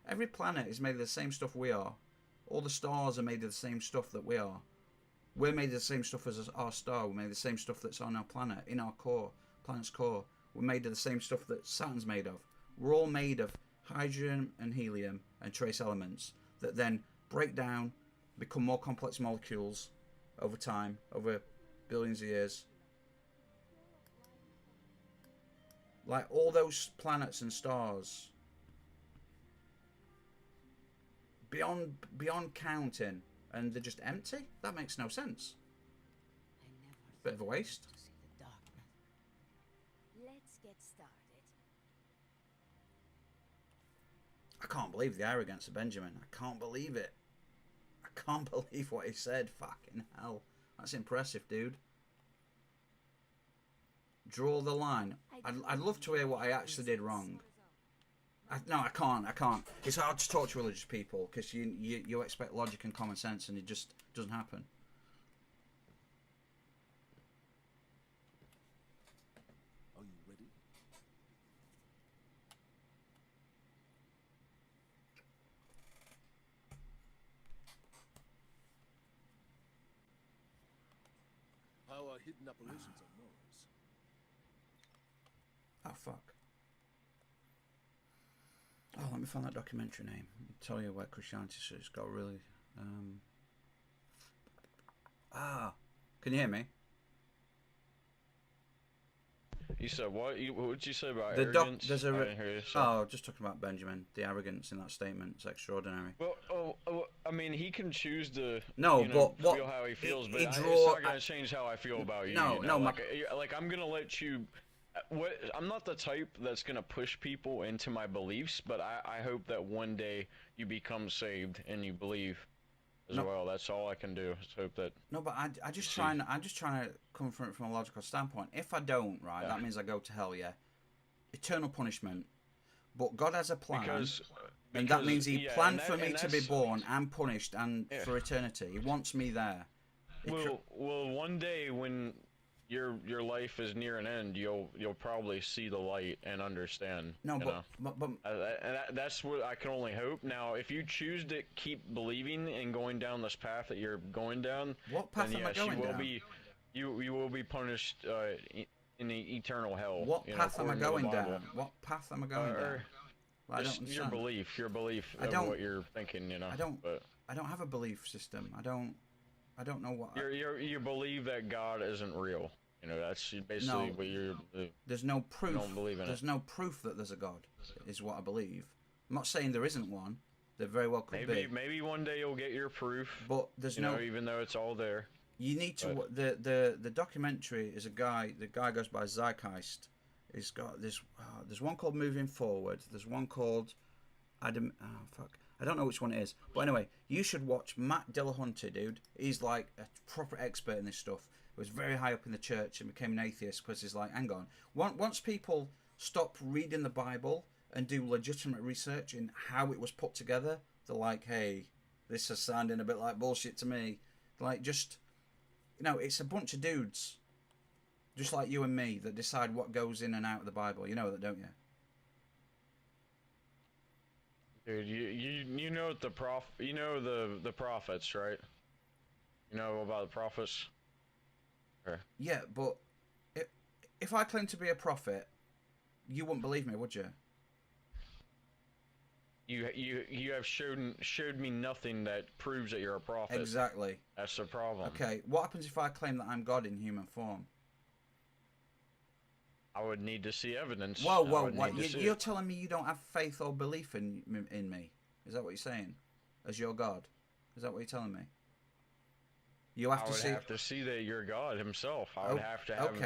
Every planet is made of the same stuff we are. All the stars are made of the same stuff that we are. We're made of the same stuff as our star. We're made of the same stuff that's on our planet, in our core, planet's core. We're made of the same stuff that Saturn's made of. We're all made of hydrogen and helium and trace elements that then break down, become more complex molecules over time, over billions of years. Like all those planets and stars, beyond counting, and they're just empty. That makes no sense. Bit of a waste. Let's get started. I can't believe the arrogance of Benjamin. I can't believe it. I can't believe what he said. Fucking hell. That's impressive, dude. Draw the line. I'd love to hear what I actually did wrong. No, I can't. It's hard to talk to religious people because you expect logic and common sense, and it just doesn't happen. Are you ready? How are hidden apparitions on Mars? Oh, fuck. Oh, let me find that documentary name. I'll tell you where Christianity has got really... Can you hear me? You said what? What did you say about The arrogance? there's I didn't hear you. just talking about Benjamin. The arrogance in that statement. It's extraordinary. Well, I mean, he can choose to No, but what feel how he feels, but he it's draw- not gonna change how I feel about you. No, you know? no, like I'm gonna let you. I'm not the type that's gonna push people into my beliefs, but I hope that one day you become saved and you believe as well. That's all I can do. Is hope that. No, but I'm just trying to come from it from a logical standpoint. If I don't, right, that means I go to hell. Yeah, eternal punishment. But God has a plan, and that means He planned for me to be born and punished and for eternity. He wants me there. Well, one day when your life is near an end, you'll probably see the light and understand. No, but that's what I can only hope. Now, if you choose to keep believing and going down this path that you're going down, what path then am I yes, going you will down? you will be punished in the eternal hell. What path am I according to the going Bible. down? What path am I going down? I don't Just understand. your belief I of don't- what you're thinking. I don't have a belief system. I don't know what. You believe that God isn't real. That's basically what you're. There's no proof. You don't believe in there's it. no proof that there's a God, is what I believe. I'm not saying there isn't one. There very well could be. Maybe one day you'll get your proof. But there's no. Even though it's all there. You need to. The documentary is a guy. The guy goes by Zeitgeist. He's got this. There's one called Moving Forward. There's one called Adam. Oh fuck. I don't know which one it is. But anyway, you should watch Matt Dillahunty, dude. He's like a proper expert in this stuff. He was very high up in the church and became an atheist because he's like, hang on. Once people stop reading the Bible and do legitimate research in how it was put together, they're like, hey, this is sounding a bit like bullshit to me. Like, just, it's a bunch of dudes, just like you and me, that decide what goes in and out of the Bible. You know that, don't you? Dude, you know the the prophets, right? You know about the prophets? Okay. Yeah, but if I claim to be a prophet, you wouldn't believe me, would you? You have showed me nothing that proves that you're a prophet. Exactly. That's the problem. Okay, what happens if I claim that I'm God in human form? I would need to see evidence. Whoa! You're telling me you don't have faith or belief in me? Is that what you're saying? As your God? Is that what you're telling me? You have I to would see. have to see that you're God Himself. I would have to have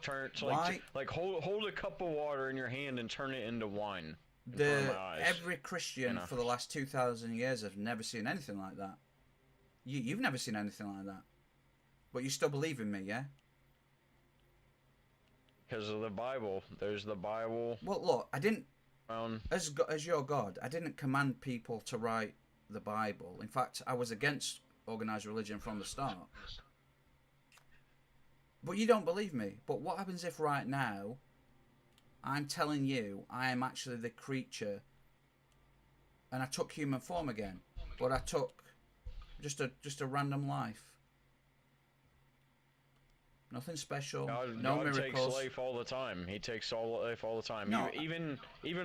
turn hold a cup of water in your hand and turn it into wine. Every Christian for the last 2,000 years have never seen anything like that. You've never seen anything like that, but you still believe in me, yeah? Because of the Bible. There's the Bible. Well, look, I didn't. As your God, I didn't command people to write the Bible. In fact, I was against organized religion from the start. But you don't believe me. But what happens if right now I'm telling you, I am actually the creature, and I took human form again, but I took just a random life. Nothing special. No God takes miracles. life all the time. He takes all life all the time. No, even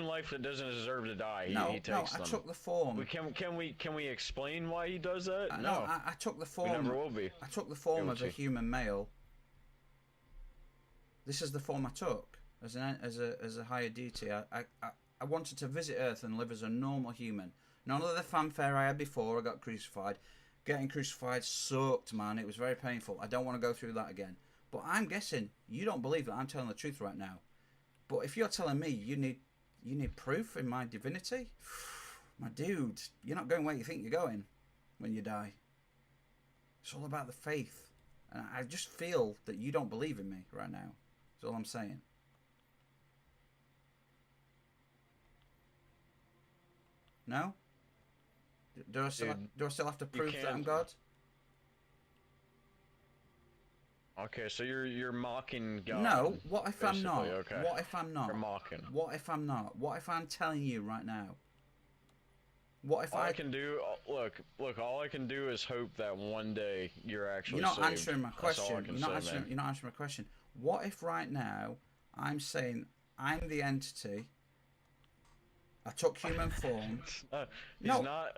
life that doesn't deserve to die, he takes no. them. I took the form. Can we explain why he does that? No, I took the form. We never will be. I took the form of a to. human male. This is the form I took as a higher deity. I wanted to visit Earth and live as a normal human. None of the fanfare I had before I got crucified. Getting crucified sucked, man. It was very painful. I don't want to go through that again. But I'm guessing you don't believe that I'm telling the truth right now. But if you're telling me you need proof in my divinity, my dude, you're not going where you think you're going when you die. It's all about the faith. And I just feel that you don't believe in me right now. That's all I'm saying. No? Do I still have to prove that I'm God? Okay, so you're mocking God. No, what if I'm not? Okay. What if I'm not? You're mocking. What if I'm not? What if I'm telling you right now? What if all I can do, look, all I can do is hope that one day you're actually You're not saved. answering my question. You're not man. answering my question. What if right now I'm saying I'm the entity? I took human form. Not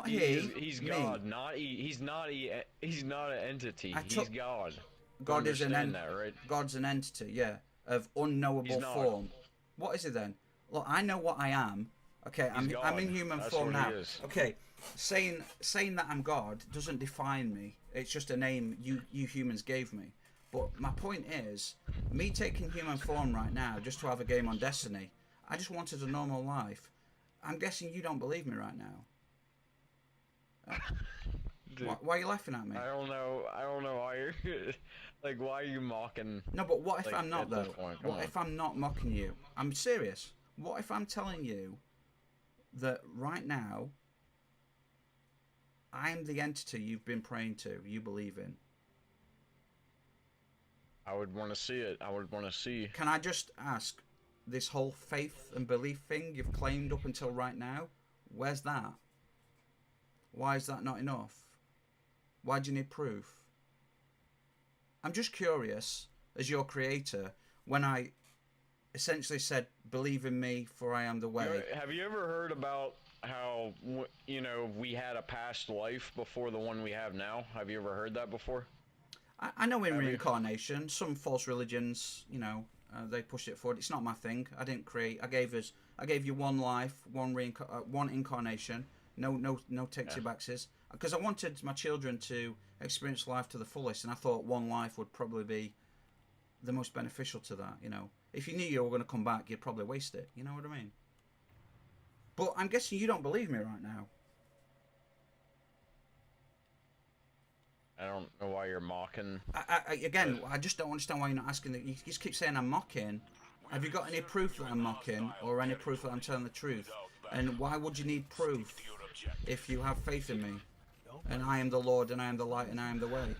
he. He's me. God. He's not an entity. He's God. God is an entity. Right? God's an entity, yeah, of unknowable form. What is it then? Look, I know what I am. Okay, I'm in human form now. Okay, saying that I'm God doesn't define me. It's just a name you humans gave me. But my point is, me taking human form right now just to have a game on Destiny, I just wanted a normal life. I'm guessing you don't believe me right now. Dude, why are you laughing at me? I don't know why you're like, why are you mocking? No, but what if like, I'm not though? What if I'm not mocking you? I'm serious. What if I'm telling you that right now I'm the entity you've been praying to, you believe in? I would want to see it. I would want to see. Can I just ask, this whole faith and belief thing you've claimed up until right now, where's that? Why is that not enough? Why do you need proof? I'm just curious, as your creator, when I essentially said, believe in me, for I am the way. Have you ever heard about how, we had a past life before the one we have now? Have you ever heard that before? I know in reincarnation, some false religions, they push it forward. It's not my thing. I didn't create. I gave you one life, one incarnation. No takes you backsies. Because I wanted my children to experience life to the fullest, and I thought one life would probably be the most beneficial to that. If you knew you were going to come back, you'd probably waste it. You know what I mean? But I'm guessing you don't believe me right now. I don't know why you're mocking. I just don't understand why you're not asking. You just keep saying I'm mocking. Have you got any proof that I'm mocking, or any proof that I'm telling the truth? And why would you need proof if you have faith in me? And I am the Lord, and I am the light, and I am the way.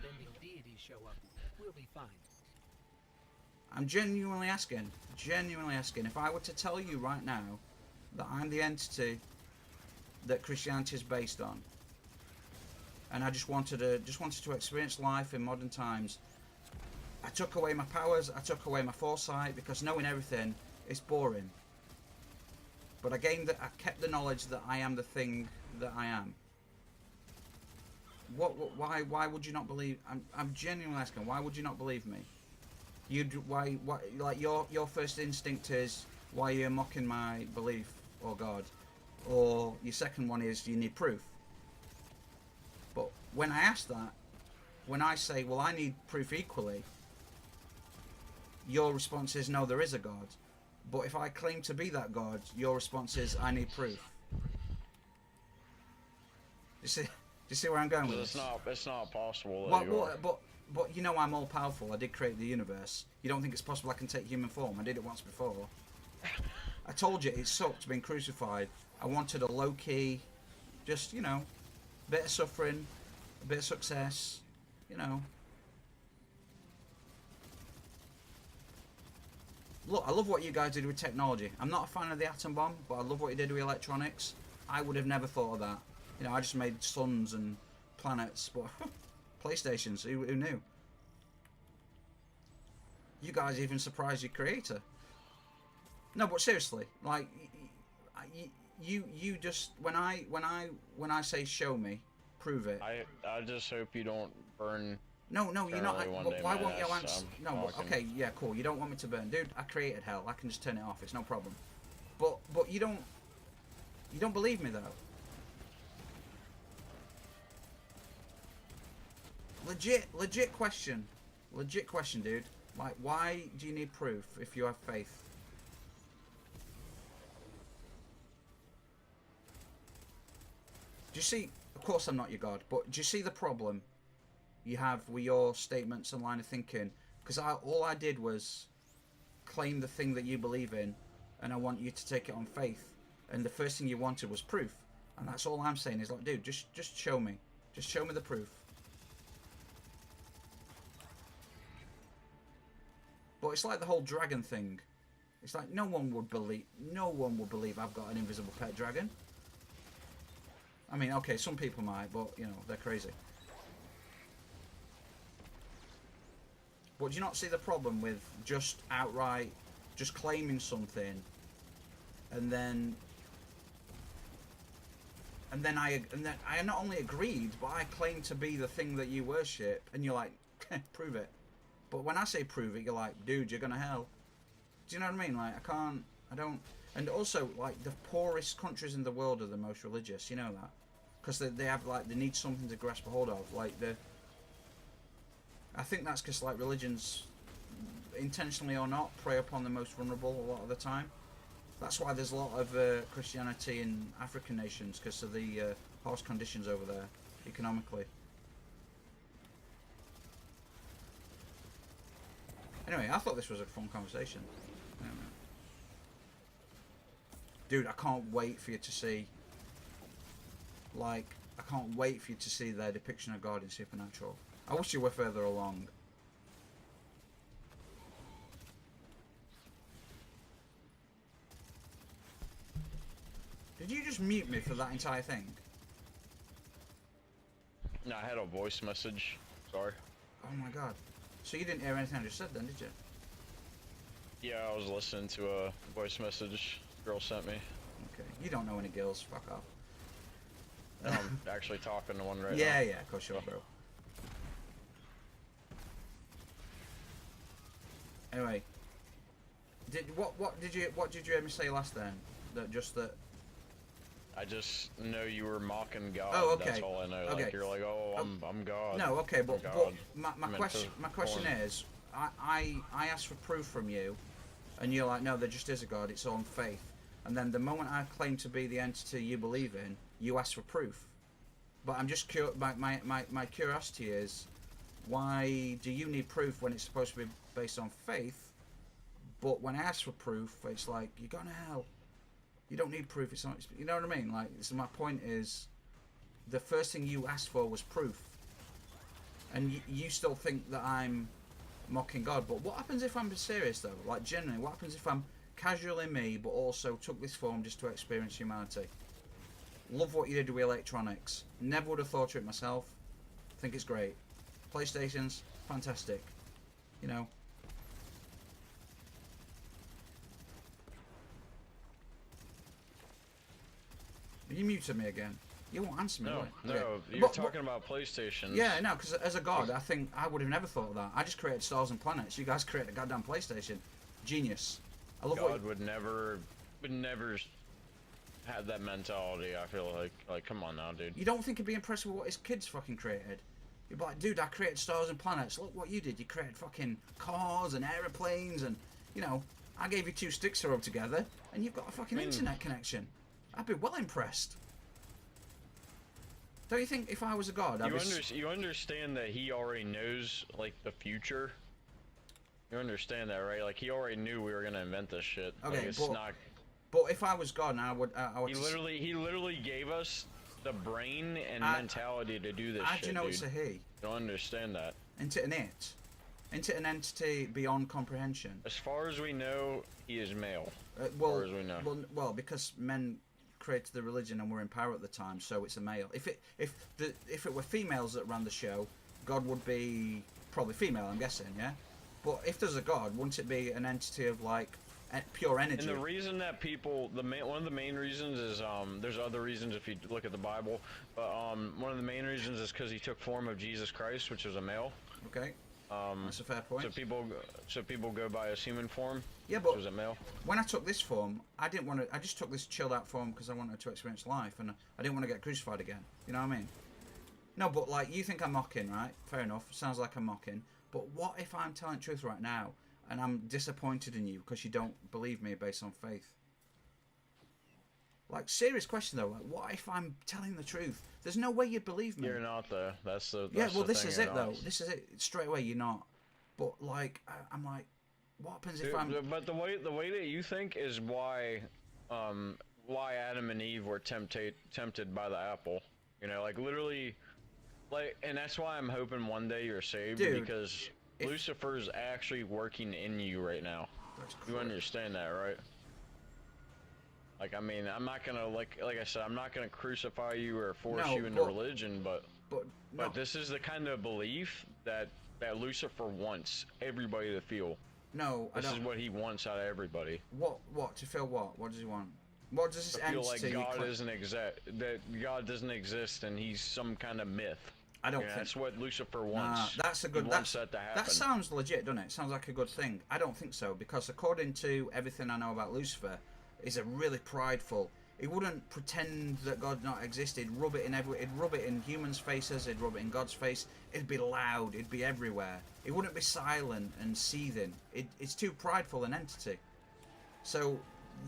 I'm genuinely asking. If I were to tell you right now that I'm the entity that Christianity is based on, and I just wanted to experience life in modern times, I took away my powers, I took away my foresight, because knowing everything is boring. But I kept the knowledge that I am the thing that I am. Why would you not believe? I'm genuinely asking. Why would you not believe me? Why? Like your first instinct is, why are you mocking my belief or God? Or your second one is, you need proof. But when I ask that, when I say, well, I need proof equally, your response is, no, there is a God. But if I claim to be that God, your response is, I need proof. Do you see where I'm going with this? It's not possible. But I'm all powerful. I did create the universe. You don't think it's possible I can take human form? I did it once before. I told you it sucked being crucified. I wanted a low key, just bit of suffering, a bit of success, look, I love what you guys did with technology. I'm not a fan of the atom bomb, but I love what you did with electronics. I would have never thought of that. You know, I just made suns and planets, but PlayStations, who knew? You guys even surprised your creator. No, but seriously, like, you just when I say show me, prove it. I just hope you don't burn. No, you're not. Why won't you answer? No, but, talking. okay, yeah, cool. You don't want me to burn, dude. I created hell. I can just turn it off. It's no problem. But you don't believe me though. Legit question, dude. Like, why do you need proof if you have faith? Do you see? Of course, I'm not your god, but do you see the problem you have with your statements and line of thinking? Because all I did was claim the thing that you believe in, and I want you to take it on faith. And the first thing you wanted was proof, and that's all I'm saying is like, dude, just show me, the proof. But it's like the whole dragon thing. It's like no one would believe I've got an invisible pet dragon. I mean, okay, some people might, but you know, they're crazy. But do you not see the problem with just outright just claiming something and then I not only agreed, but I claim to be the thing that you worship, and you're like, prove it. But when I say prove it, you're like, dude, you're gonna hell. Do you know what I mean? Like, I don't. And also, like, the poorest countries in the world are the most religious. You know that, because they have, like, they need something to grasp a hold of. Like I think that's because, like, religions, intentionally or not, prey upon the most vulnerable a lot of the time. That's why there's a lot of Christianity in African nations, because of the harsh conditions over there economically. Anyway, I thought this was a fun conversation. Dude, I can't wait for you to see. Like, I can't wait for you to see their depiction of God in Supernatural. I wish you were further along. Did you just mute me for that entire thing? No, I had a voice message. Sorry. Oh my god. So you didn't hear anything I just said then, did you? Yeah, I was listening to a voice message girl sent me. Okay. You don't know any girls. Fuck off. And I'm actually talking to one right now. Yeah, of course you are, bro. Anyway, what did you hear me say last then? That I just know you were mocking God. Oh, okay. That's all I know. Okay. Like, you're like, oh, I'm God. No, okay, but God. my question is, I asked for proof from you, and you're like, no, there just is a God. It's on faith. And then the moment I claim to be the entity you believe in, you ask for proof. But I'm just my curiosity is, why do you need proof when it's supposed to be based on faith? But when I ask for proof, it's like, you're going to hell. You don't need proof. It's not. You know what I mean? Like, so my point is, the first thing you asked for was proof, and you still think that I'm mocking God. But what happens if I'm serious though? Like, genuinely, what happens if I'm casually me, but also took this form just to experience humanity? Love what you did with electronics. Never would have thought of it myself. Think it's great. PlayStation's fantastic. You know. You muted me again. You won't answer me. No, right? no, Okay. you're talking about PlayStation. Yeah, no, because as a god, I think I would have never thought of that. I just created stars and planets. You guys created a goddamn PlayStation. Genius. I love God would never have that mentality. I feel like, come on now, dude. You don't think he'd be impressed with what his kids fucking created? You'd be like, dude, I created stars and planets. Look what you did. You created fucking cars and aeroplanes, and you know, I gave you 2 sticks to rub together, and you've got a fucking internet connection. I'd be well impressed. Don't you think if I was a god, you understand that he already knows, like, the future? You understand that, right? Like, he already knew we were gonna invent this shit. Okay, like, it's not... But if I was god, I would He literally gave us the brain and mentality to do this shit, How do you know dude. it's a he? You don't understand that. Isn't it an it? Isn't it an entity beyond comprehension? As far as we know, he is male. Well, far as we know. well, because men created the religion and were in power at the time, so it's a male. If it were females that ran the show, God would be probably female, I'm guessing, yeah. But if there's a God, wouldn't it be an entity of like pure energy? And the reason that people, one of the main reasons is, there's other reasons if you look at the Bible, but one of the main reasons is because he took form of Jesus Christ, which was a male. Okay. That's a fair point. So people go by his human form. Yeah, but which was a male. When I took this form, I didn't want to. I just took this chilled out form because I wanted to experience life, and I didn't want to get crucified again. You know what I mean? No, but like you think I'm mocking, right? Fair enough. Sounds like I'm mocking. But what if I'm telling the truth right now, and I'm disappointed in you because you don't believe me based on faith? Like, serious question though. Like, what if I'm telling the truth? There's no way you'd believe me. You're not though. That's the. Yeah, well, the this thing, is you're it not. though. This is it. Straight away, you're not. But like, I'm like, what happens if I'm? But the way that you think is why Adam and Eve were tempted by the apple. You know, like literally, like, and that's why I'm hoping one day you're saved, Dude, because Lucifer's actually working in you right now. You understand that, right? Like, I mean, I'm not gonna like I said, I'm not gonna crucify you or force you into religion, but this is the kind of belief that Lucifer wants everybody to feel. No, this is what he wants out of everybody. What to feel? What does he want? What does this feel entity? Like God doesn't exist, and he's some kind of myth. I don't think that's what Lucifer wants. That's a good. He wants that to happen. That sounds legit, doesn't it? Sounds like a good thing. I don't think so, because according to everything I know about Lucifer, he's a really prideful. He wouldn't pretend that God not existed. He'd rub it in humans' faces. He'd rub it in God's face. It'd be loud. It'd be everywhere. It wouldn't be silent and seething. It's too prideful an entity. So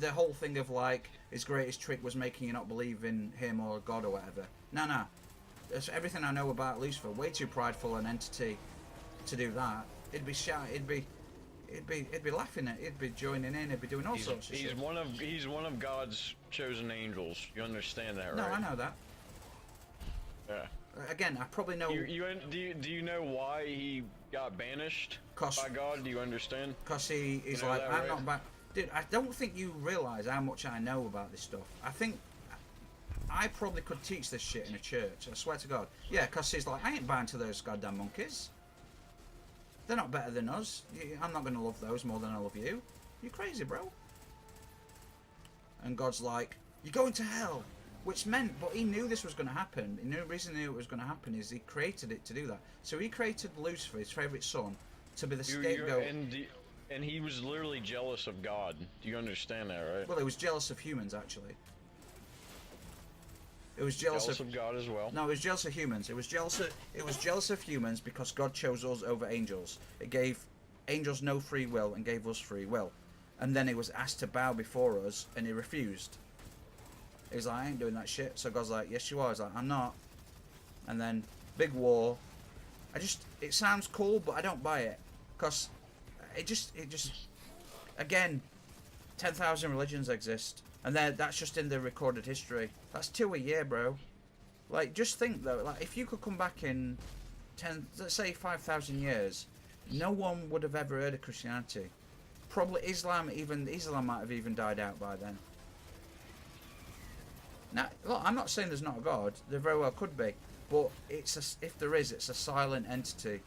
the whole thing of like his greatest trick was making you not believe in him or God or whatever. No. That's everything I know about Lucifer. Way too prideful an entity to do that. It'd be It'd be laughing at. It'd be joining in. It'd be doing all sorts of shit. He's one of God's chosen angels. You understand that, right? No, I know that. Yeah. Again, I probably know. Do you know why he got banished by God? Do you understand? Because he's like, I'm not back. Dude, I don't think you realise how much I know about this stuff. I think I probably could teach this shit in a church. I swear to God. Yeah, because he's like, I ain't bound to those goddamn monkeys. They're not better than us. I'm not going to love those more than I love you. You're crazy, bro. And God's like, you're going to hell. Which meant, but he knew this was going to happen. The reason he knew it was going to happen is he created it to do that. So he created Lucifer, his favourite son, to be the scapegoat. And he was literally jealous of God. Do you understand that, right? Well, he was jealous of humans, actually. It was jealous of God as well. No, it was jealous of humans. It was jealous of humans because God chose us over angels. It gave angels no free will and gave us free will. And then he was asked to bow before us, and he refused. He's like, I ain't doing that shit. So God's like, yes you are. He's like, I'm not. And then big war. It sounds cool, but I don't buy it, because it just again, 10,000 religions exist. And that's just in the recorded history. That's 2 a year, bro. Like, just think though, like if you could come back in let's say 5,000 years, no one would have ever heard of Christianity. Probably Islam might have even died out by then. Now, look, I'm not saying there's not a God. There very well could be, but if there is, it's a silent entity.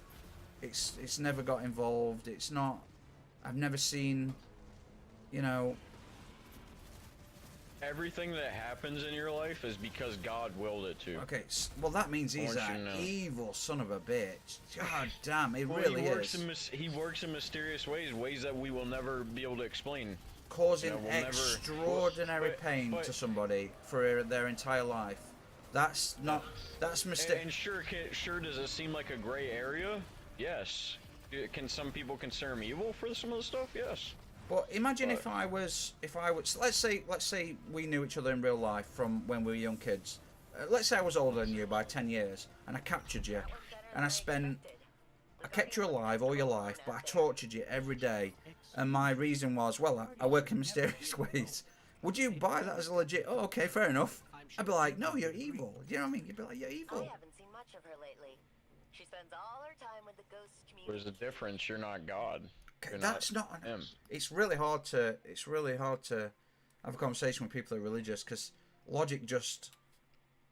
It's never got involved. It's not. I've never seen, you know. Everything that happens in your life is because God willed it to. Okay, well that means he's an evil son of a bitch. God damn, he really is. He works in mysterious ways that we will never be able to explain. Causing extraordinary pain to somebody for their entire life. That's mysterious. And sure, does it seem like a gray area? Yes. Can some people consider him evil for some of the stuff? Yes. But imagine if I was, let's say we knew each other in real life from when we were young kids. Let's say I was older than you by 10 years, and I captured you, and I kept you alive all your life, but I tortured you every day, and my reason was, well, I work in mysterious ways. Would you buy that as a legit? Oh, okay, fair enough. I'd be like, no, you're evil. Do you know what I mean? You'd be like, you're evil. I haven't seen much of her lately. She spends all her time with the ghost community. There's a difference. You're not God. You're That's not him. It's really hard to have a conversation with people who are religious, because logic just,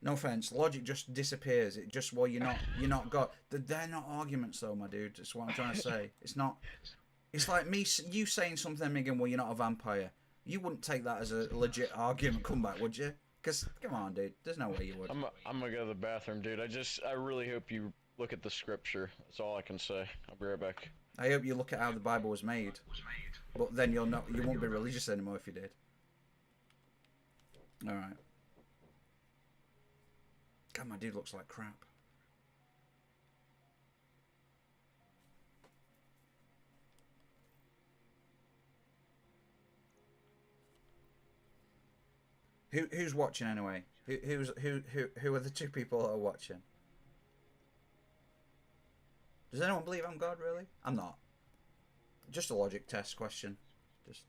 no offense, logic just disappears. It just, well, you're not God. They're not arguments though, my dude. That's what I'm trying to say. It's not. It's like you saying something again. Well, you're not a vampire. You wouldn't take that as a legit argument comeback, would you? Because come on, dude. There's no way you would. I'm gonna go to the bathroom, dude. I really hope you look at the scripture. That's all I can say. I'll be right back. I hope you look at how the Bible was made. But then you won't be religious anymore if you did. Alright. God, my dude looks like crap. Who's watching anyway? Who are the two people that are watching? Does anyone believe I'm God, really? I'm not. Just a logic test question. Just,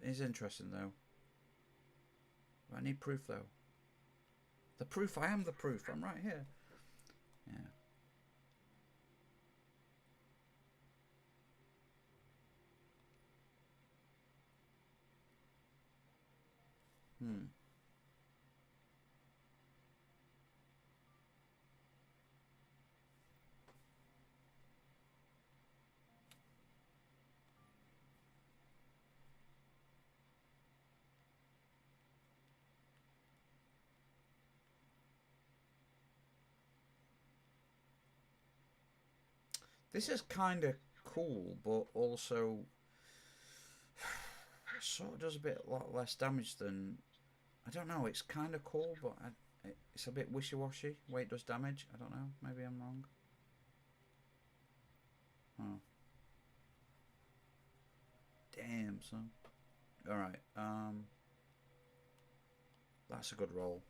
It's interesting, though. I need proof, though. The proof, I am the proof. I'm right here. Yeah. This is kind of cool, but also sort of does a lot less damage than... I don't know, it's kind of cool, but it's a bit wishy-washy the way it does damage. I don't know, maybe I'm wrong. Oh. Damn, son. Alright, that's a good roll.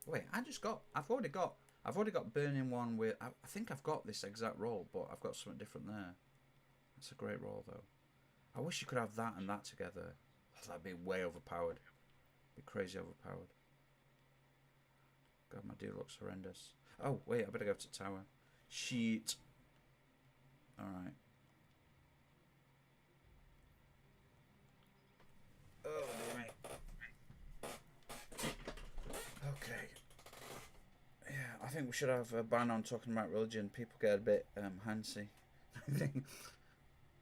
Wait, I've already got burning one with... I think I've got this exact roll, but I've got something different there. That's a great roll, though. I wish you could have that and that together. Oh, that'd be way overpowered. Be crazy overpowered. God, my dude looks horrendous. Oh, wait, I better go to the tower. Shit. Alright. Oh, dear me. Okay. Yeah, I think we should have a ban on talking about religion. People get a bit handsy.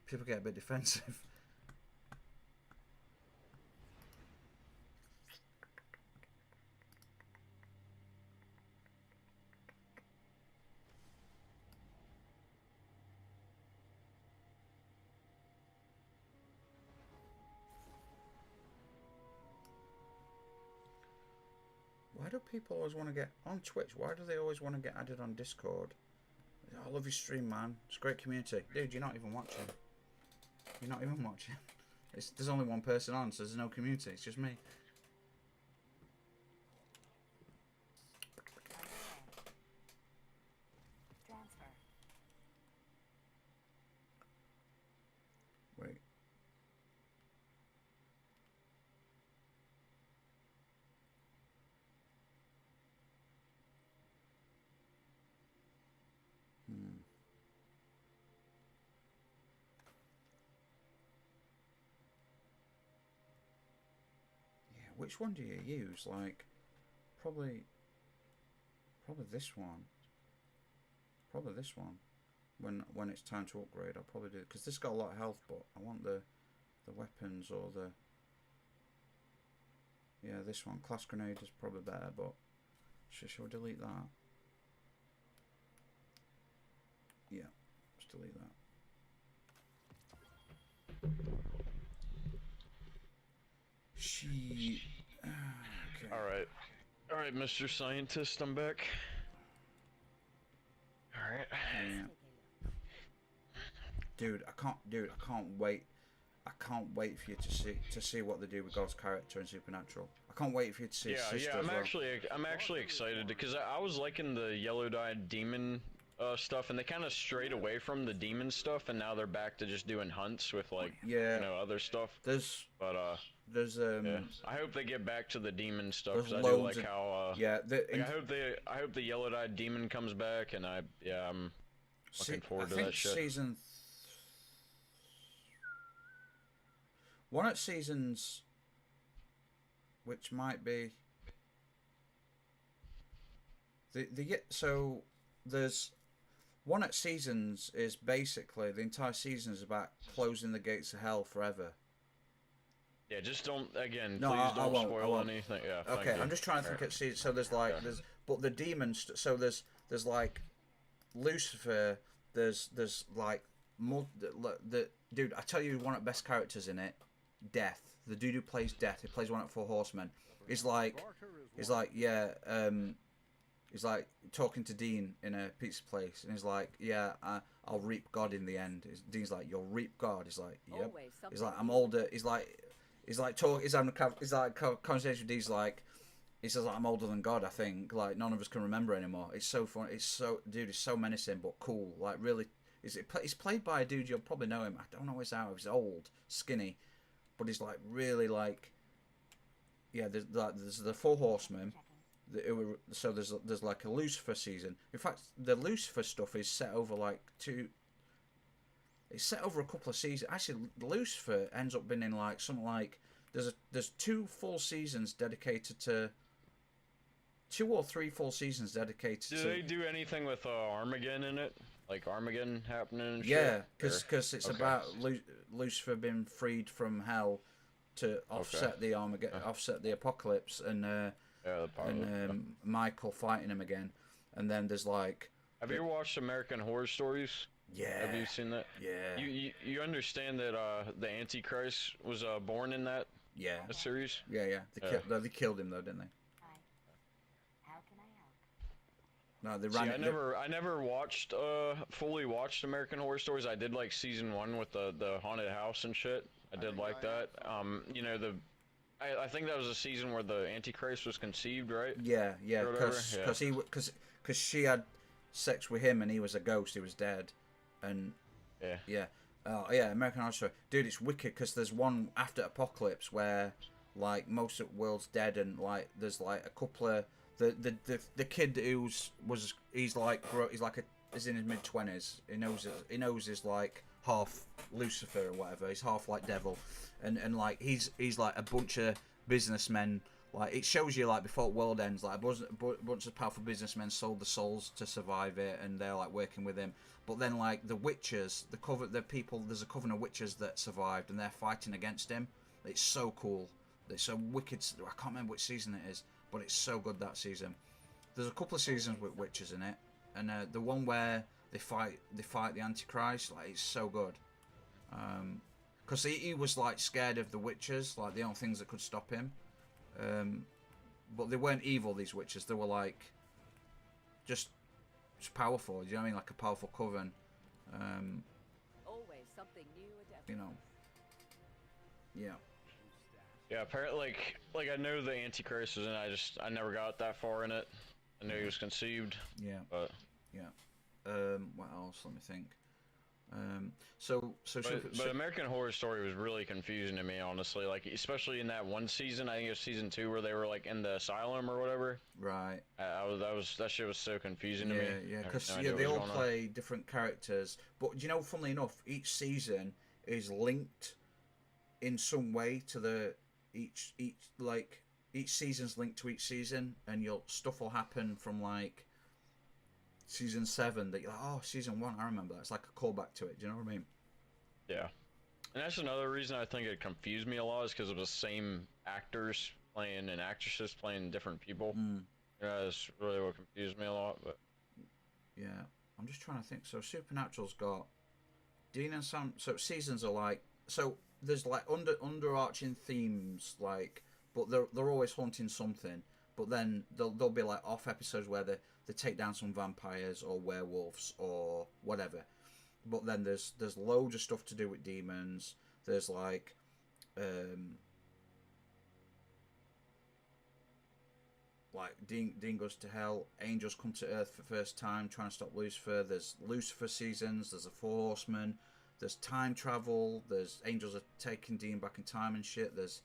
People get a bit defensive. Why do people always want to get on Twitch? Why do they always want to get added on Discord? I love your stream, man. It's a great community. Dude, you're not even watching. You're not even watching. There's only one person on, so there's no community. It's just me. Transfer. Wait. Which one do you use? Like, probably this one. Probably this one. When it's time to upgrade, I'll probably do it, because this got a lot of health, but I want the weapons or the... Yeah, this one. Class grenade is probably better, but shall we delete that? Yeah, let's delete that. She. Okay. All right, Mr. Scientist, I'm back. All right. Yeah. Dude, I can't wait. I can't wait for you to see what they do with God's character in Supernatural. I can't wait for you to see his sister I'm as well. actually excited because I was liking the yellow-dyed demon stuff, and they kind of strayed away from the demon stuff, and now they're back to just doing hunts with like Yeah. you know, other stuff. There's But yeah. I hope they get back to the demon stuff There's because I do loads like of how yeah. like, I hope the yellow-eyed demon comes back, and I'm looking forward to that shit. One at seasons, which might be so there's one at seasons is basically the entire season is about closing the gates of hell forever. Yeah, just don't please I don't won't, spoil anything. Yeah. Okay, I'm just trying to think at season. So there's like but the demons. So there's like Lucifer. There's like the dude. I tell you, one of the best characters in it, Death. The dude who plays Death. He plays one of the Four Horsemen. He's like yeah. He's like talking to Dean in a pizza place, and he's like, "Yeah, I'll reap God in the end." Dean's like, "You'll reap God." He's like, "Yep." He's like, "I'm older." He's like conversation with Dean's like, he says like, "I'm older than God." I think like none of us can remember anymore. It's so fun. It's so it's so menacing but cool. Like really, he's played by a dude you'll probably know him. I don't know his how. He's old, skinny, but he's like really like, yeah. There's the Four Horsemen. So there's like a Lucifer season. In fact, the Lucifer stuff is set over like it's set over a couple of seasons. Actually, Lucifer ends up being in like something like there's 2 full seasons dedicated to 2 or 3 full seasons dedicated to. Do they do anything with Armageddon in it? Like Armageddon happening? And yeah, because it's about Lucifer being freed from hell to offset the offset the apocalypse, and Michael fighting him again, and then there's like. Have you ever watched American Horror Stories? Yeah. Have you seen that? Yeah. You understand that the Antichrist was born in that series? Yeah. They killed him though, didn't they? How can I help? No, they ran it. I never watched fully watched American Horror Stories. I did like season 1 with the haunted house and shit. I did like that. You know I think that was a season where the Antichrist was conceived, right? Yeah, because she had sex with him and he was a ghost. He was dead, and American Horror Story, dude, it's wicked because there's one after Apocalypse where like most of the world's dead, and like there's like a couple of the kid he's in his mid-20s. He knows he's like half Lucifer or whatever. He's half like devil, and like he's like a bunch of businessmen. Like it shows you like before the world ends, like a bunch of powerful businessmen sold the souls to survive it, and they're like working with him. But then like the witches, there's a coven of witches that survived, and they're fighting against him. It's so cool. It's so wicked. I can't remember which season it is, but it's so good that season. There's a couple of seasons with witches in it, and the one where they fight the Antichrist, like it's so good. Because he was like scared of the witches, like the only things that could stop him. But they weren't evil, these witches. They were like just powerful. Do you know what I mean? Like a powerful coven. Always something new. You know. Yeah. Yeah, apparently, like I know the Antichrist was in it. I never got that far in it. I knew he was conceived. Yeah. But what else? Let me think. But American Horror Story was really confusing to me, honestly. Like, especially in that one season, I think it was season 2, where they were like in the asylum or whatever. Right. That shit was so confusing to me. Yeah, because they all play different characters. But you know, funnily enough, each season is linked in some way to each season's linked to each season, and stuff will happen from like season 7 that you're like, oh, season 1, I remember that. It's like a callback to it. Do you know what I mean? Yeah. And that's another reason I think it confused me a lot, is because of the same actors playing and actresses playing different people. Yeah, that's really what confused me a lot. But yeah, I'm just trying to think. So Supernatural's got Dean and Sam. So seasons are like, so there's like underarching themes, like, but they're always hunting something. But then there'll be like off episodes where they take down some vampires or werewolves or whatever. But then there's loads of stuff to do with demons. There's like, like Dean goes to hell. Angels come to Earth for the first time, trying to stop Lucifer. There's Lucifer seasons. There's the Four Horsemen. There's time travel. There's angels are taking Dean back in time and shit. There's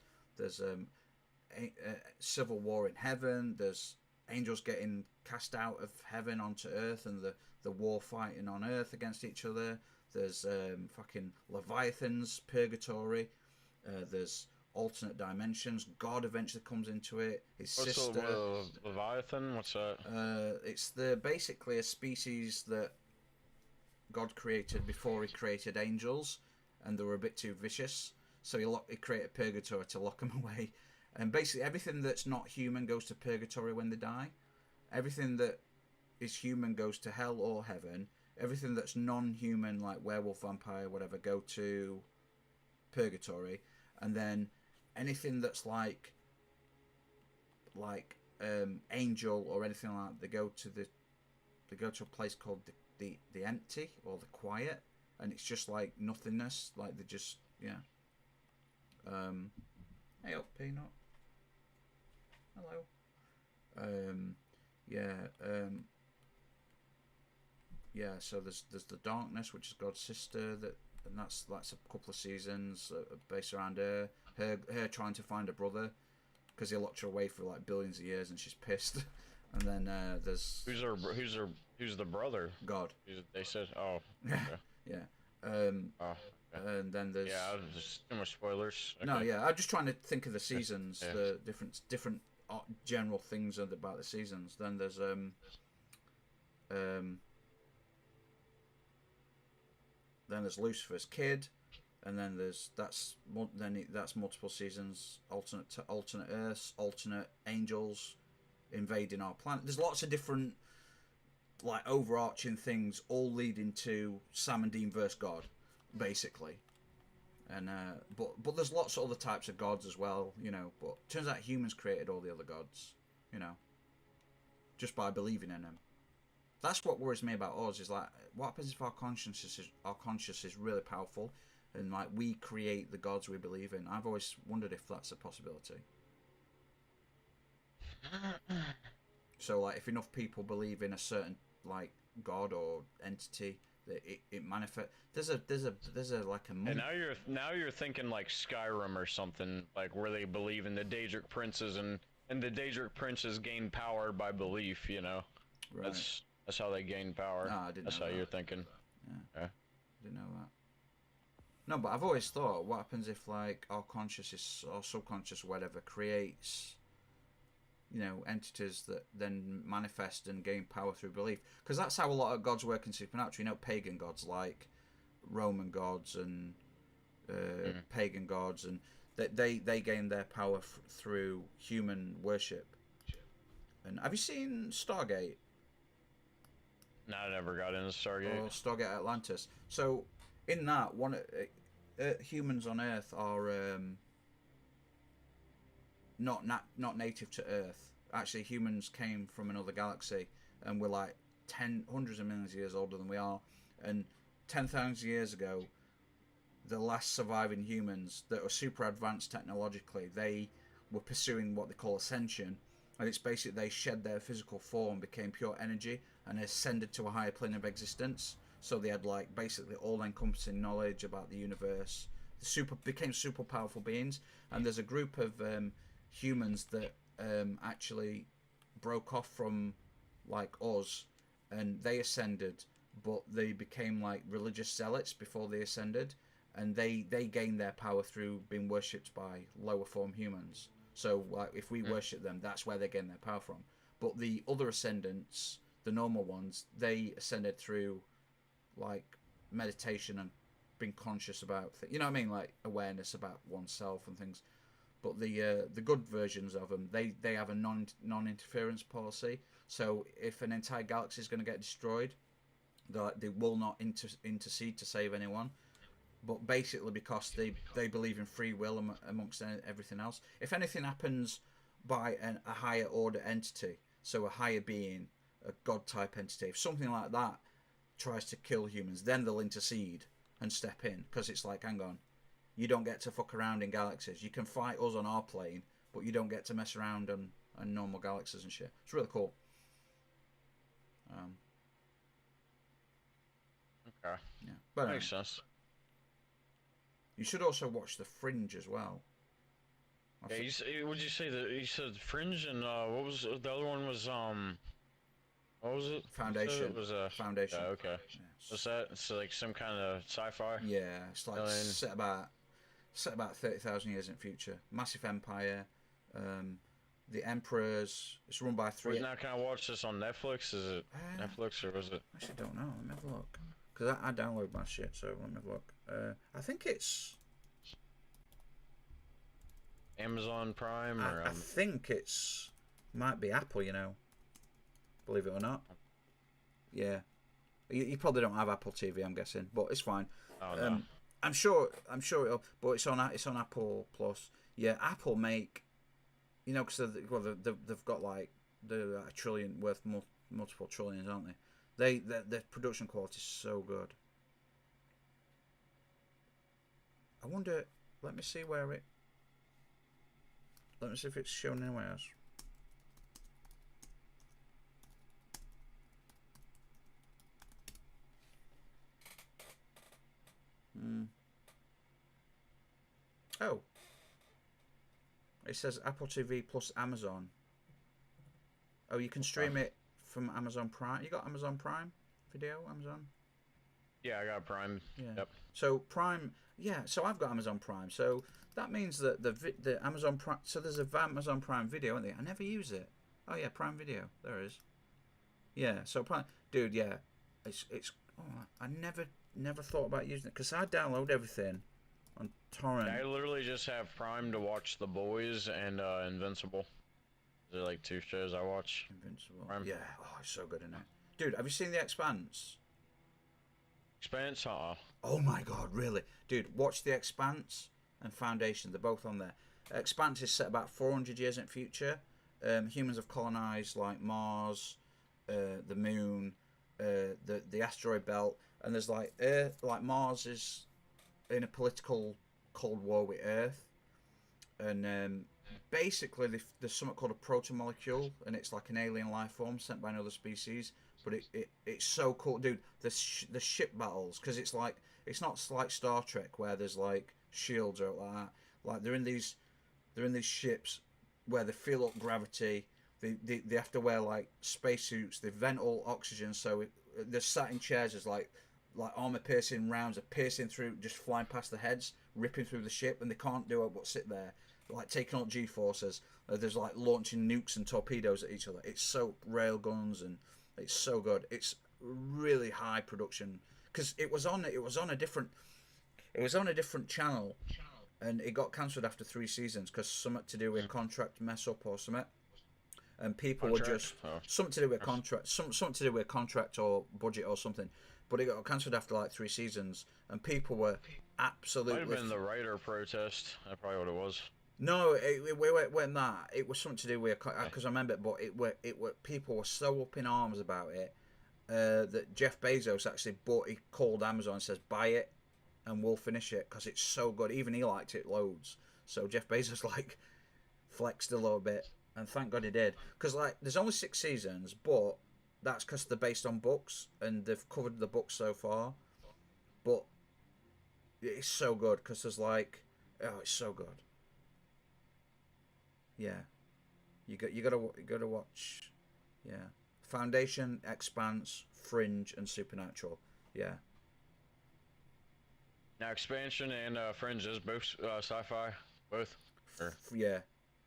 civil war in heaven. There's angels getting cast out of heaven onto Earth, and the war fighting on Earth against each other. There's fucking Leviathans, purgatory. There's alternate dimensions. God eventually comes into it. His sister. Leviathan? What's that? It's basically a species that God created before he created angels, and they were a bit too vicious. So he created purgatory to lock them away. And basically everything that's not human goes to purgatory when they die. Everything that is human goes to hell or heaven. Everything that's non-human, like werewolf, vampire, whatever, go to purgatory. And then anything that's like angel or anything like that, they go to a place called the empty or the quiet, and it's just like nothingness. Like they just hey up, Peanut. Hello. So there's the darkness, which is God's sister, and that's a couple of seasons based around her trying to find a brother because he locked her away for like billions of years, and she's pissed. And then there's who's the brother? God. They said, oh, yeah. Okay. And then there's there's too much spoilers. Okay. No, yeah, I'm just trying to think of the seasons, the different general things about the seasons. Then there's Lucifer's kid, and then that's multiple seasons, alternate Earths, alternate angels invading our planet. There's lots of different like overarching things, all leading to Sam and Dean versus God, basically. And but there's lots of other types of gods as well, you know. But it turns out humans created all the other gods, you know, just by believing in them. That's what worries me about us. Is like, what happens if our conscience is really powerful, and like we create the gods we believe in? I've always wondered if that's a possibility. So like, if enough people believe in a certain like god or entity, that it manifests. There's a like a. And now you're thinking like Skyrim or something, like where they believe in the Daedric princes and the Daedric princes gain power by belief. You know, Right. That's how they gain power. No, I didn't That's know how that. you're thinking. Yeah. Didn't know that. No, but I've always thought, what happens if like our conscious or subconscious, whatever, creates, you know, entities that then manifest and gain power through belief? Because that's how a lot of gods work in supernatural. You know, pagan gods like Roman gods and pagan gods, and they gain their power through human worship. And have you seen Stargate? No, I never got into Stargate. Or Stargate Atlantis. So in that one, humans on Earth are not native to Earth. Actually, humans came from another galaxy, and we're like hundreds of millions of years older than we are. And 10,000 years ago, the last surviving humans that were super advanced technologically, they were pursuing what they call ascension. And it's basically they shed their physical form, became pure energy, and ascended to a higher plane of existence. So they had like basically all-encompassing knowledge about the universe. Became super powerful beings. And there's a group of humans that actually broke off from like us, and they ascended, but they became like religious zealots before they ascended, and they gained their power through being worshipped by lower form humans. So like, if we worship them, that's where they gain their power from. But the other ascendants, the normal ones, they ascended through like meditation and being conscious about you know what I mean, like awareness about oneself and things. But the good versions of them, they have a non-interference policy. So if an entire galaxy is going to get destroyed, they will not intercede to save anyone. But basically because they believe in free will amongst everything else. If anything happens by a higher order entity, so a higher being, a god type entity, if something like that tries to kill humans, then they'll intercede and step in, because it's like, hang on, you don't get to fuck around in galaxies. You can fight us on our plane, but you don't get to mess around on and normal galaxies and shit. It's really cool. Okay. Yeah, but Makes sense. You should also watch The Fringe as well. Yeah, would you say that you said Fringe and what was the other one was what was it? Foundation. It was Foundation. Yeah, okay. Yeah. Was that it's like some kind of sci-fi? Yeah, it's like Alien. set about 30,000 years in the future. Massive empire. The emperors. It's run by three. Now, can I watch this on Netflix? Is it Netflix or was it? I actually don't know. Let me have a look. Because I download my shit, so let me have a look. I think it's Amazon Prime or I think it's might be Apple, you know. Believe it or not. Yeah. You probably don't have Apple TV, I'm guessing, but it's fine. Oh no. I'm sure it'll, but it's on Apple Plus. Yeah, Apple make, you know, because they've got like the a trillion worth multiple trillions, aren't they? Their production quality is so good. I wonder. Let me see if it's shown anywhere else. Oh. It says Apple TV plus Amazon. Oh, you can stream it from Amazon Prime. You got Amazon Prime Video? Amazon? Yeah, I got Prime. Yeah. Yep. So Prime, yeah. So I've got Amazon Prime. So that means that the Amazon Prime. So there's a Amazon Prime Video, isn't there? I never use it. Oh yeah, Prime Video. There it is. Yeah. So Prime, dude. Yeah. It's. Oh, I never thought about using it because I download everything on torrent. I literally just have Prime to watch The Boys and Invincible. They're like two shows I watch. Invincible. Prime. Yeah. Oh, it's so good in it. Dude, have you seen The Expanse? Expanse? Oh my god, really? Dude, watch The Expanse and Foundation. They're both on there. Expanse is set about 400 years in the future. Humans have colonized like Mars, the moon, the asteroid belt, and there's like Earth, like Mars is in a political cold war with Earth, and basically there's something called a proto-molecule, and it's like an alien life form sent by another species. But it's so cool, dude. The ship battles, because it's not like Star Trek where there's like shields or like that. Like they're in these ships where they feel up gravity. They have to wear like spacesuits. They vent all oxygen, so they're sat in chairs as like armor piercing rounds are piercing through, just flying past their heads, ripping through the ship, and they can't do it but sit there, like taking out G forces. There's like launching nukes and torpedoes at each other. It's so rail guns and it's so good. It's really high production because it was on a different channel, and it got cancelled after 3 seasons because something to do with contract mess up or something. And people were just something to do with contract, something to do with contract or budget or something. But it got cancelled after like 3 seasons, and people were absolutely. Might have been the writer protest. That's probably what it was. No, it wasn't that. It was something to do with because I remember, but it were people were so up in arms about it that Jeff Bezos actually he called Amazon and says buy it, and we'll finish it because it's so good. Even he liked it loads. So Jeff Bezos like flexed a little bit, and thank God he did, because like there's only 6 seasons, but that's because they're based on books and they've covered the books so far. But it's so good because there's like it's so good. Yeah, you gotta watch. Yeah, Foundation, Expanse, Fringe, and Supernatural. Yeah. Now Expansion and Fringe is both sci-fi, both. Or... Yeah.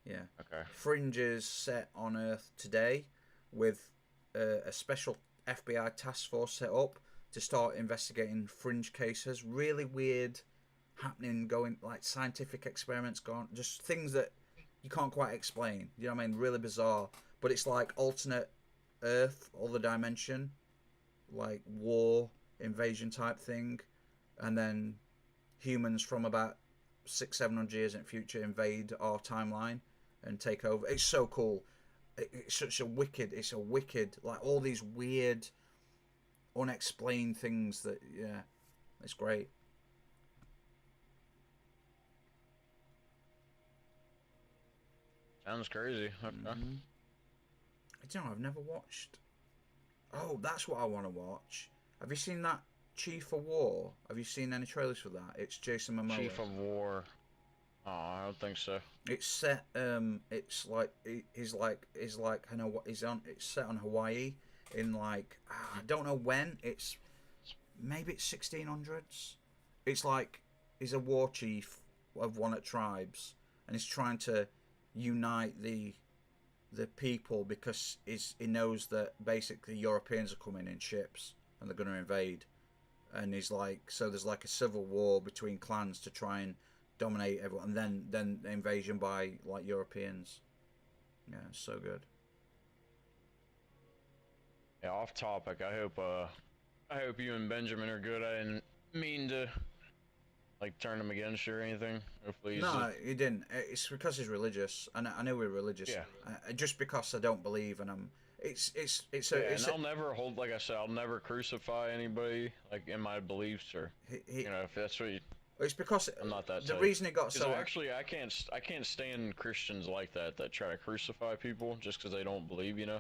Okay. Fringe is set on Earth today, with a special FBI task force set up to start investigating fringe cases. Really weird, happening, going like scientific experiments, going just things that you can't quite explain. You know what I mean? Really bizarre. But it's like alternate Earth, other dimension, like war, invasion type thing. And then humans from about 600-700 years in the future invade our timeline and take over. It's so cool. It's a wicked, like all these weird, unexplained things that, yeah, it's great. Sounds crazy. Okay. I don't know. I've never watched. Oh, that's what I want to watch. Have you seen that Chief of War? Have you seen any trailers for that? It's Jason Momoa. Chief of War. Oh, I don't think so. It's set. It's like he's like I know what he's on. It's set on Hawaii in like I don't know when. It's maybe it's 1600s. It's like he's a war chief of one of the tribes, and he's trying to unite the people because he knows that basically Europeans are coming in ships and they're going to invade, and he's like so there's like a civil war between clans to try and dominate everyone, and then the invasion by like Europeans. Yeah, it's so good. Yeah, off topic. I hope you and Benjamin are good. I didn't mean to like turn him against you or anything. Hopefully he's No, he didn't. It's because he's religious, and I know we're religious. Yeah. Just because I don't believe, and I'm. and I'll never hold, like I said, I'll never crucify anybody like in my beliefs or you know, if that's what you. It's because I'm not that the type. reason it got so. Actually, I can't stand Christians like that try to crucify people just because they don't believe. You know,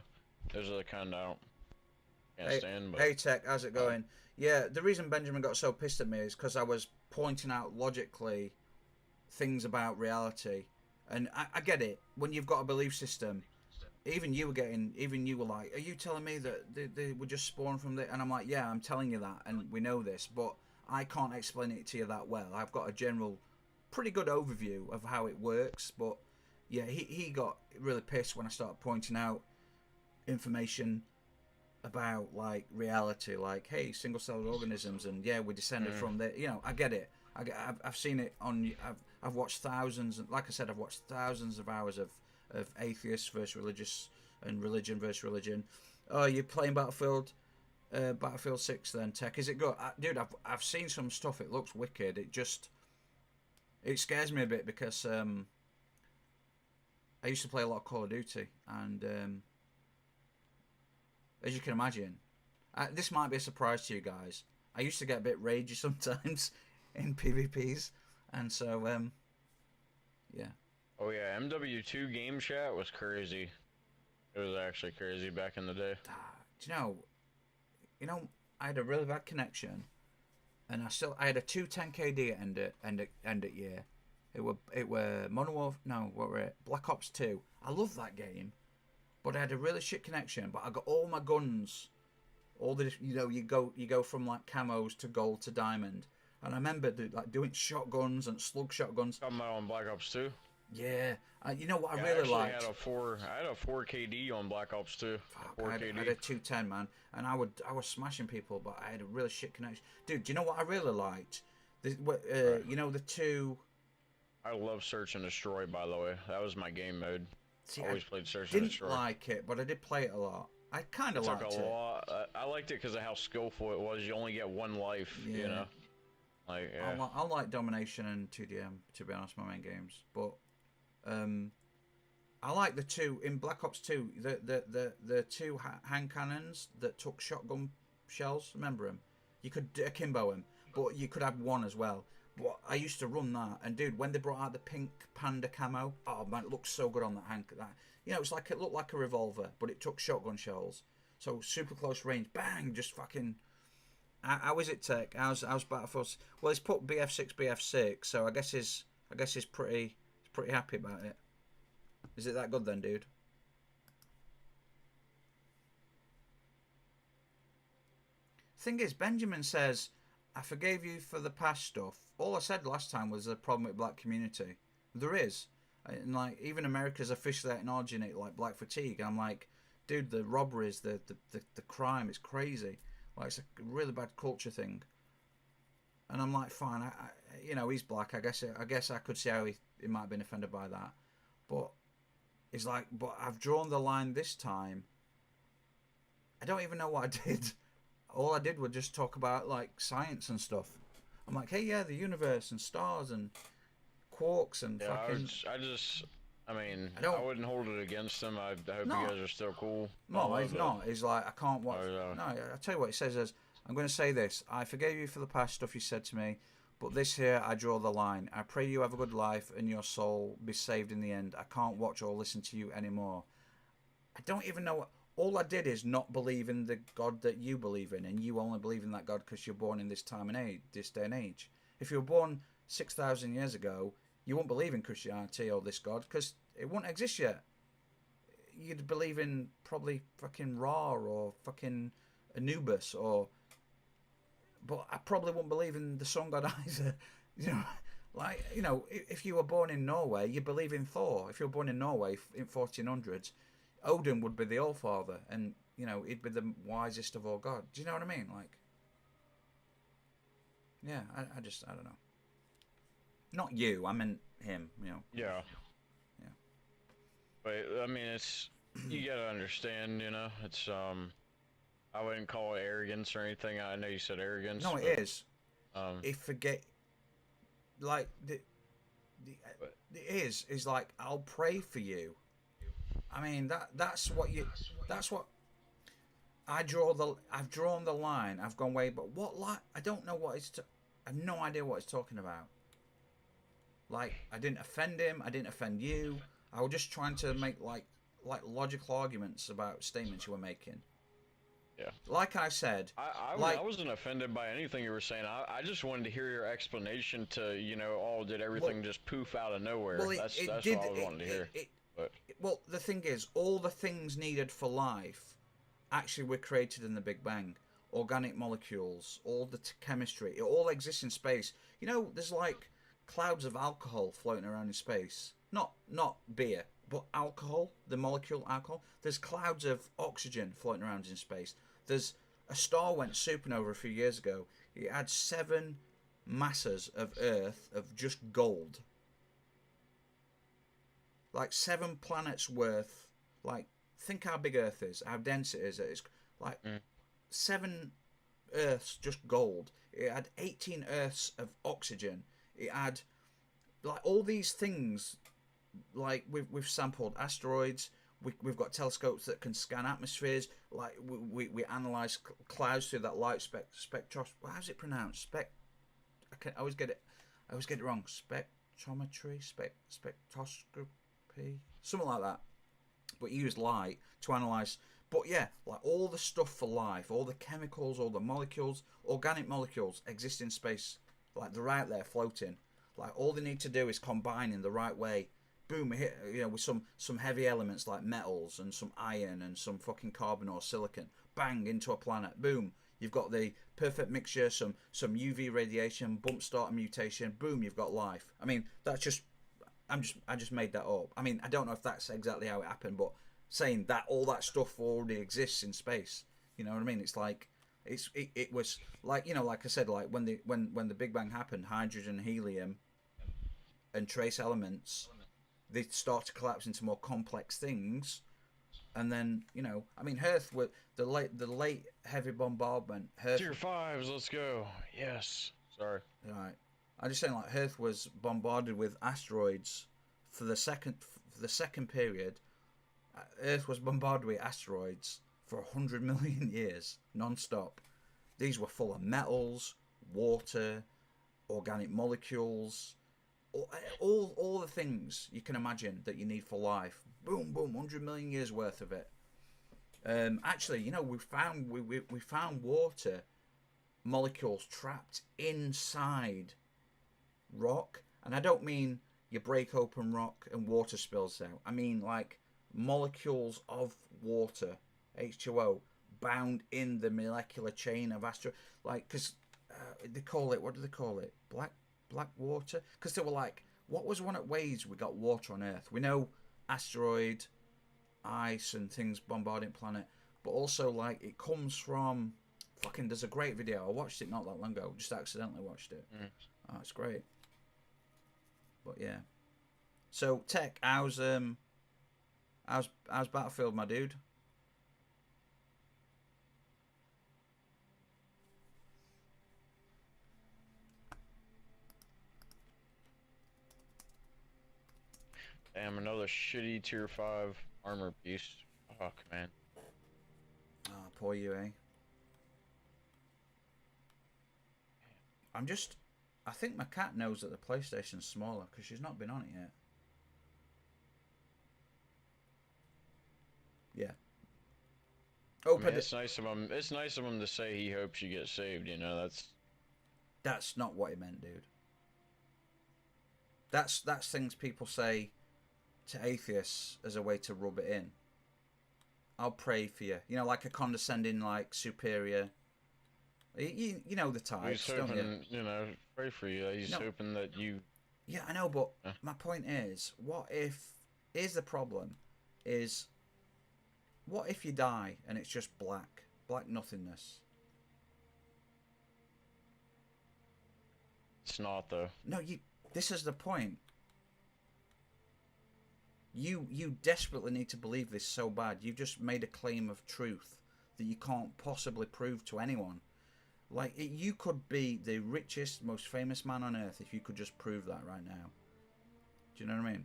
those are the kind I can't stand. But Hey Tech, how's it going? Yeah, the reason Benjamin got so pissed at me is because I was pointing out logically things about reality, and I get it. When you've got a belief system, even you were like, are you telling me that they were just spawned from the? And I'm like, yeah, I'm telling you that, and we know this, but I can't explain it to you that well. I've got a general, pretty good overview of how it works, but yeah, he got really pissed when I started pointing out information about like reality, like hey, single-celled organisms, and yeah, we descended from the. You know, I get it. I've seen it on. I've watched thousands, and like I said, I've watched thousands of hours of atheists versus religious and religion versus religion. Oh, you're playing Battlefield 6 then, Tech? Is it good? Dude, I've seen some stuff. It looks wicked. It scares me a bit because I used to play a lot of Call of Duty, and as you can imagine, this might be a surprise to you guys. I used to get a bit ragey sometimes in PvPs, and so yeah. Oh yeah, MW2 game chat was crazy. It was actually crazy back in the day. Do you know, I had a really bad connection, and I had a 210 KD at end of year. It were Modern Warfare. No, what were it? Black Ops 2. I love that game, but I had a really shit connection. But I got all my guns, all the you go from like camos to gold to diamond, and I remember doing shotguns and slug shotguns. Talking about on Black Ops 2. Yeah, you know what I really liked? I had a 4 KD on Black Ops 2. I had a 210, man, and I was smashing people, but I had a really shit connection. Dude, do you know what I really liked? You know the two. I love Search and Destroy, by the way. That was my game mode. See, Always played Search and Destroy. Didn't like it, but I did play it a lot. I kind of liked it. I liked it because of how skillful it was. You only get one life, you know. Like, yeah. I like Domination and 2DM, to be honest, my main games. But I like the two in Black Ops 2. The two hand cannons that took shotgun shells. Remember them? You could akimbo them, but you could have one as well. But I used to run that, and dude, when they brought out the pink panda camo, oh man, it looked so good on that hand. It looked like a revolver, but it took shotgun shells. So super close range, bang, just fucking. How is it, Tech? How's Battlefield? Well, he's put BF6, BF6, so I guess he's pretty happy about it. Is it that good then, dude? Thing is, Benjamin says, I forgave you for the past stuff. All I said last time was a problem with black community. There is. And like, even America's officially acknowledging it, like black fatigue. And I'm like, dude, the robberies, the crime is crazy. Like, it's a really bad culture thing. And I'm like, fine, he's black. I guess I could see how he might have been offended by that. But it's like, but I've drawn the line this time. I don't even know what I did. All I did was just talk about like science and stuff. I'm like, hey, yeah, the universe and stars and quarks and fucking. I wouldn't hold it against him. I hope you guys are still cool. No, he's not. He's like, I can't watch. No, I'll tell you what he says is, I'm going to say this. I forgave you for the past stuff you said to me, But this here, I draw the line. I pray you have a good life and your soul be saved in the end. I can't watch or listen to you anymore. I don't even know what... All I did is not believe in the God that you believe in, and you only believe in that God because you're born in this time and age, this day and age. If you were born 6,000 years ago, you wouldn't believe in Christianity or this God because it wouldn't exist yet. You'd believe in probably fucking Ra or fucking Anubis or... But I probably wouldn't believe in the sun god either. You know, like, you know, if you were born in Norway, you believe in Thor. If you were born in Norway in 1400s, Odin would be the All-Father, and, you know, he'd be the wisest of all gods. Do you know what I mean? Like, yeah, I don't know. Not you, I meant him, you know. Yeah. Yeah. But I mean, it's, you gotta understand, you know, it's I wouldn't call it arrogance or anything. I know you said arrogance. No, but, it is. If forget, like, it is like, I'll pray for you. I mean, that's what I've drawn the line. I've gone way, but what line? I don't know what I have no idea what it's talking about. Like, I didn't offend him. I didn't offend you. I was just trying to make like logical arguments about statements you were making. Yeah. Like I said, I wasn't offended by anything you were saying. I just wanted to hear your explanation to, you know, oh, did everything just poof out of nowhere? Well, that's what I was wanting to hear. Well, the thing is, all the things needed for life actually were created in the Big Bang. Organic molecules, all the chemistry, it all exists in space. You know, there's like clouds of alcohol floating around in space. Not beer, but alcohol, the molecule alcohol. There's clouds of oxygen floating around in space. There's a star went supernova a few years ago. It had 7 masses of Earth of just gold. Like 7 planets worth. Like, think how big Earth is, how dense it is. It's like 7 Earths just gold. It had 18 Earths of oxygen. It had like all these things. Like we've sampled asteroids. We've got telescopes that can scan atmospheres. Like we analyze clouds through that light spectros. How's it pronounced? I always get it wrong. Spectrometry, spectroscopy, something like that. But you use light to analyze. But yeah, like all the stuff for life, all the chemicals, all the molecules, organic molecules exist in space. Like they're out there floating. Like all they need to do is combine in the right way. Boom, hit, you know, with some heavy elements like metals and some iron and some fucking carbon or silicon. Bang, into a planet. Boom, you've got the perfect mixture. Some UV radiation, bump start a mutation. Boom, you've got life. I mean, that's just I just made that up. I mean, I don't know if that's exactly how it happened, but saying that all that stuff already exists in space. You know what I mean? It's like it was like, you know, like I said, like when the Big Bang happened, hydrogen, helium, and trace elements, they start to collapse into more complex things, and then, you know, I mean, Earth with the late heavy bombardment. Tier 5s, let's go. Yes. Sorry. Right. I'm just saying, like, Earth was bombarded with asteroids for the second period. Earth was bombarded with asteroids for 100 million years, non-stop. These were full of metals, water, organic molecules, all the things you can imagine that you need for life. Boom, boom, 100 million years worth of it. Actually, you know, we found water molecules trapped inside rock, and I don't mean you break open rock and water spills out. I mean like molecules of water, H2O, bound in the molecular chain of like, because they call it, what do they call it, black water? Because they were like, what was one of the ways we got water on Earth? We know asteroid, ice and things bombarding planet, but also like it comes from fucking, there's a great video, I watched it not that long ago, just accidentally watched it. Oh, it's great. But yeah, so Tech, how's Battlefield, my dude? Damn, another shitty tier 5 armor piece. Fuck, man. Oh, poor you, eh? I think my cat knows that the PlayStation's smaller because she's not been on it yet. Yeah. I mean, it's nice of him. It's nice of him to say he hopes you get saved. You know, that's not what he meant, dude. That's things people say to atheists as a way to rub it in. I'll pray for you. You know, like a condescending, like, superior. You know the types, he's hoping, don't you? you know, pray for you. He's hoping that you. Yeah, I know, but my point is, what if? Here's the problem: is what if you die and it's just black nothingness? It's not though. No, this is the point. You desperately need to believe this so bad. You've just made a claim of truth that you can't possibly prove to anyone. Like, you could be the richest, most famous man on earth if you could just prove that right now. Do you know what I mean?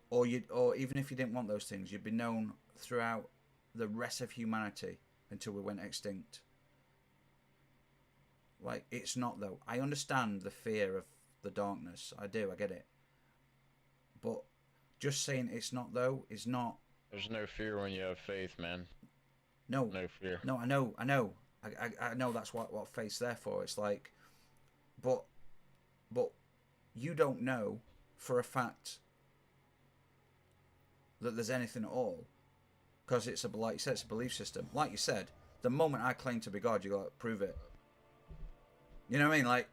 Or even if you didn't want those things, you'd be known throughout the rest of humanity until we went extinct. Like, it's not though. I understand the fear of the darkness. I do. I get it. But just saying it's not though is not. There's no fear when you have faith, man. No. No fear. No, I know. I know that's what faith's there for. It's like, but you don't know for a fact that there's anything at all, because it's like you said, it's a belief system. Like you said, the moment I claim to be God, you got to prove it. You know what I mean? Like,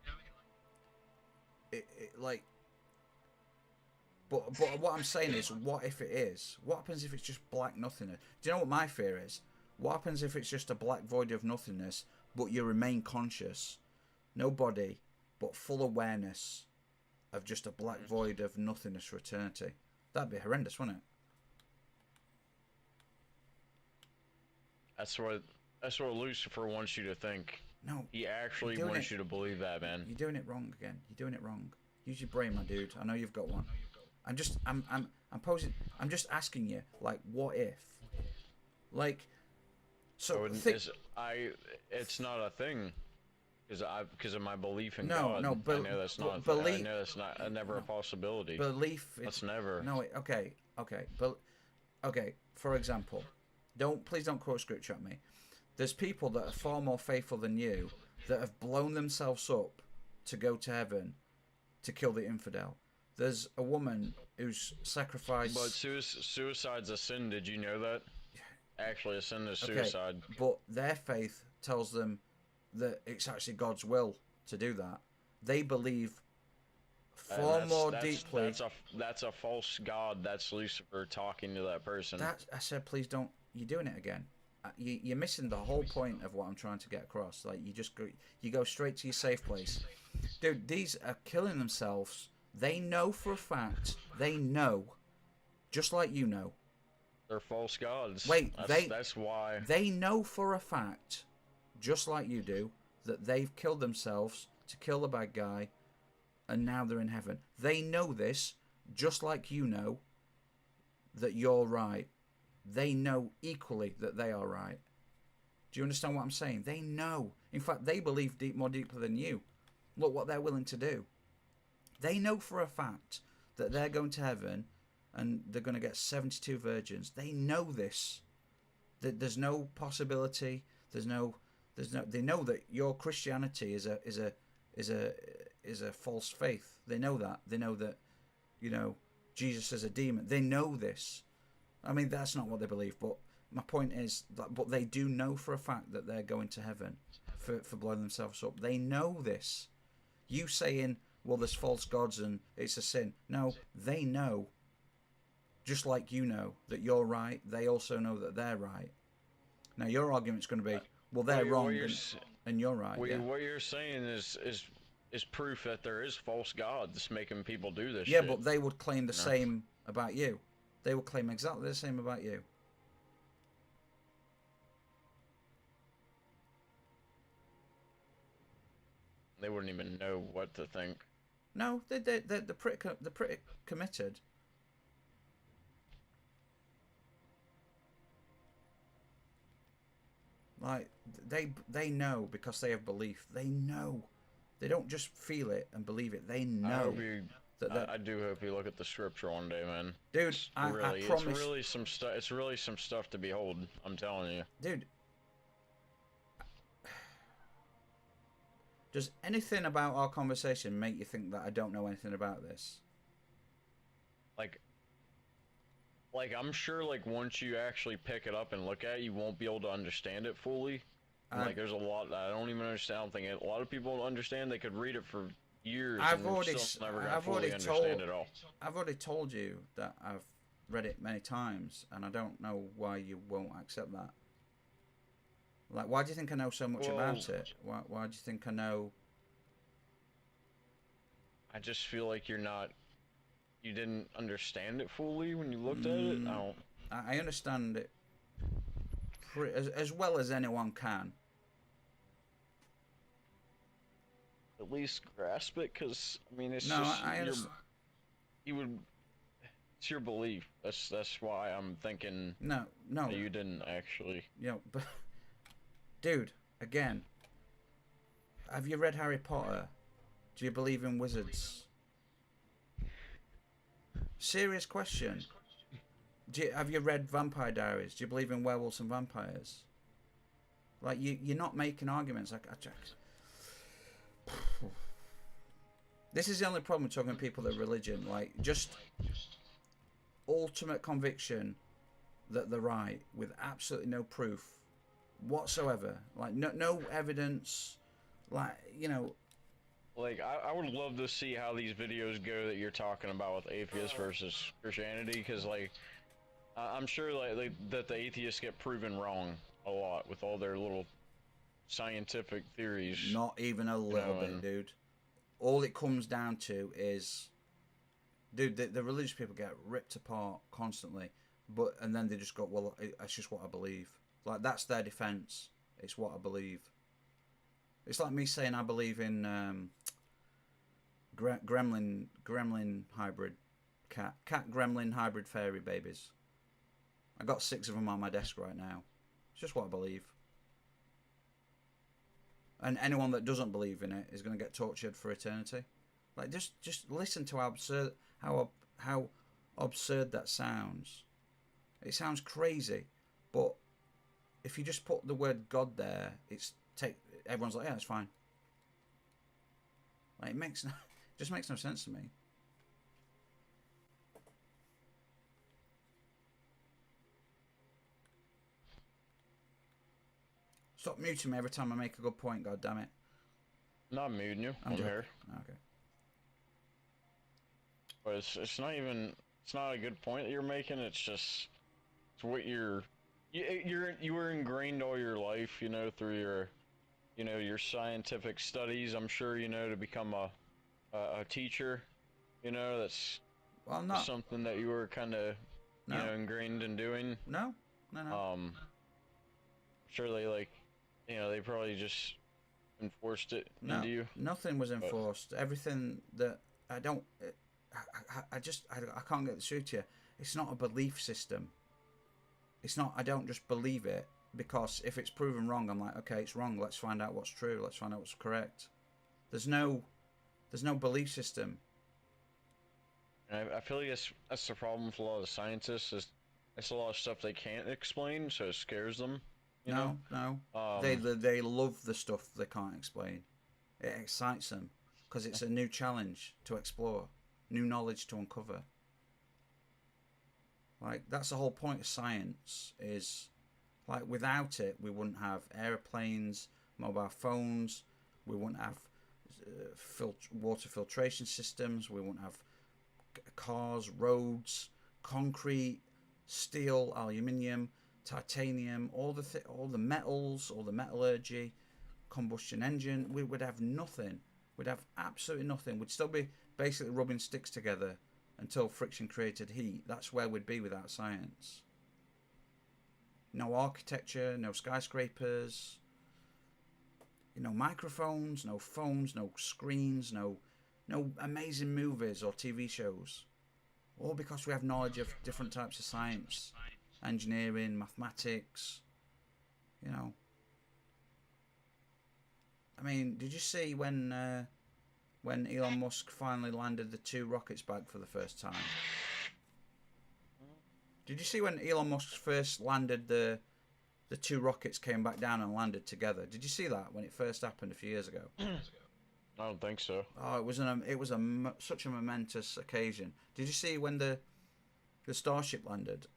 like. But what I'm saying is, what if it is? What happens if it's just black nothingness? Do you know what my fear is? What happens if it's just a black void of nothingness, but you remain conscious? No body, but full awareness of just a black void of nothingness for eternity. That'd be horrendous, wouldn't it? That's what Lucifer wants you to think. No. He actually wants you to believe that, man. You're doing it wrong again. You're doing it wrong. Use your brain, my dude. I know you've got one. I'm just asking you, like, what if? Like, so it's not a thing, because of my belief in no, God. no, but I know that's not. belief. I know that's not never a possibility. Belief. That's never. No, okay, but okay. For example, please don't quote scripture at me. There's people that are far more faithful than you that have blown themselves up to go to heaven to kill the infidel. There's a woman who's sacrificed. But suicide's a sin. Did you know that? Actually, a sin is suicide. Okay, but their faith tells them that it's actually God's will to do that. They believe far more deeply. That's a false god. That's Lucifer talking to that person. I said, please don't. You're doing it again. You're missing the whole point of what I'm trying to get across. Like, you go straight to your safe place, dude. These are killing themselves. They know for a fact. They know, just like you know. They're false gods. Wait, that's why. They know for a fact, just like you do, that they've killed themselves to kill the bad guy, and now they're in heaven. They know this, just like you know, that you're right. They know equally that they are right. Do you understand what I'm saying? They know. In fact, they believe more deeply than you. Look what they're willing to do. They know for a fact that they're going to heaven and they're going to get 72 virgins. They know this. That there's no possibility. They know that your Christianity is a false faith. They know that. They know that, Jesus is a demon. They know this. I mean, that's not what they believe, but my point is that, but they do know for a fact that they're going to heaven for blowing themselves up. They know this. You saying, well, there's false gods and it's a sin. No, they know, just like you know, that you're right. They also know that they're right. Now, your argument's going to be, well, they're wrong and you're right. What you're saying is proof that there is false gods making people do this. Yeah, shit. But they would claim the same about you. They would claim exactly the same about you. They wouldn't even know what to think. No, they're pretty committed. Like, they know because they have belief. They know They don't just feel it and believe it. They I know hope you. that. I do hope you look at the scripture one day, man. Dude, I promise. It's really some stuff. It's really some stuff to behold. I'm telling you. Dude, does anything about our conversation make you think that I don't know anything about this? Like I'm sure, like once you actually pick it up and look at it, you won't be able to understand it fully. Like there's a lot that I don't even understand. I don't think a lot of people don't understand. They could read it for years I've and already, still never I've fully already understand told, it all. I've already told you that I've read it many times, and I don't know why you won't accept that. Like, why do you think I know so much about it? Why do you think I know? I just feel like you didn't understand it fully when you looked at it. I understand it as well as anyone can. At least grasp it, because I mean, it's No, just I understand. It's your belief. That's why I'm thinking. No. That you didn't actually. You know, but dude, again, have you read Harry Potter? Do you believe in wizards? Serious question. Have you read Vampire Diaries? Do you believe in werewolves and vampires? Like, you're not making arguments. Like, this is the only problem with talking to people that are religion. Like, just ultimate conviction that they're right with absolutely no proof whatsoever. Like, no evidence. Like, you know. Like, I would love to see how these videos go that you're talking about with atheists versus Christianity, because, like, I'm sure that the atheists get proven wrong a lot with all their little scientific theories. Not even a little bit, dude. All it comes down to is, dude, the religious people get ripped apart constantly, and then they just go, well, that's just what I believe. Like, that's their defense. It's what I believe. It's like me saying I believe in gremlin hybrid cat gremlin hybrid fairy babies. I got 6 of them on my desk right now. It's just what I believe. And anyone that doesn't believe in it is going to get tortured for eternity. Like, just listen to how absurd that sounds. It sounds crazy, but if you just put the word God there, everyone's like, yeah, it's fine. Like, it just makes no sense to me. Stop muting me every time I make a good point, God damn it. Not muting you. I'm joking. here. Okay. But it's not a good point that you're making. It's what you were ingrained all your life, you know, through your scientific studies. I'm sure, you know, to become a teacher, you know, that's something that you were kind of you know, ingrained in doing. No. Sure, they probably just enforced it into you. Nothing was enforced. Everything that I can't get the truth to you. It's not a belief system. It's not. I don't just believe it because if it's proven wrong, I'm like, okay, it's wrong. Let's find out what's true. Let's find out what's correct. There's no belief system. And I feel like that's the problem with a lot of the scientists. Is it's a lot of stuff they can't explain, so it scares them. No. They love the stuff they can't explain. It excites them because it's a new challenge to explore, new knowledge to uncover. Like, that's the whole point of science. Is like, without it, we wouldn't have airplanes, mobile phones. We wouldn't have water filtration systems. We wouldn't have cars, roads, concrete, steel, aluminium, titanium, all the metals, all the metallurgy, combustion engine. We would have nothing. We'd have absolutely nothing. We'd still be basically rubbing sticks together until friction created heat. That's where we'd be without science. No architecture, no skyscrapers, microphones, no phones, no screens, no amazing movies or TV shows. All because we have knowledge of different types of science. Engineering, mathematics, I mean, did you see when Elon Musk finally landed the 2 rockets back for the first time? Did you see when Elon Musk first landed the 2 rockets came back down and landed together? Did you see that when it first happened a few years ago? I don't think so. Oh, it was such a momentous occasion. Did you see when the Starship landed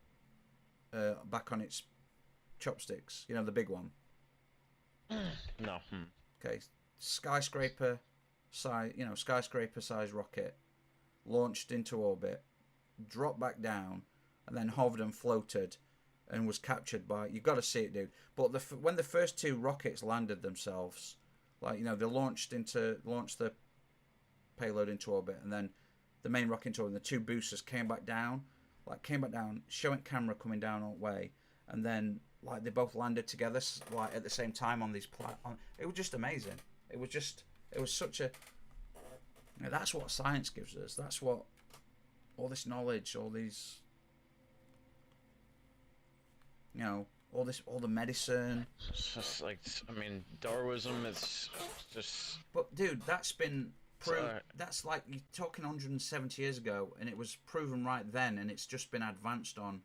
back on its chopsticks? You know, the big one. No. Okay, skyscraper size rocket launched into orbit, dropped back down, and then hovered and floated, and was captured by. You got to see it, dude. But when the first 2 rockets landed themselves, like, you know, they launched the payload into orbit, and then the main rocket into orbit, and the 2 boosters came back down, showing camera coming down all the way, and then like they both landed together like at the same time on these it was just amazing. It was such a. You know, that's what science gives us. That's what all this knowledge, all these. You know, all the medicine. It's just like, I mean, Darwinism. It's just. But dude, that's been proved. That's like you're talking 170 years ago, and it was proven right then, and it's just been advanced on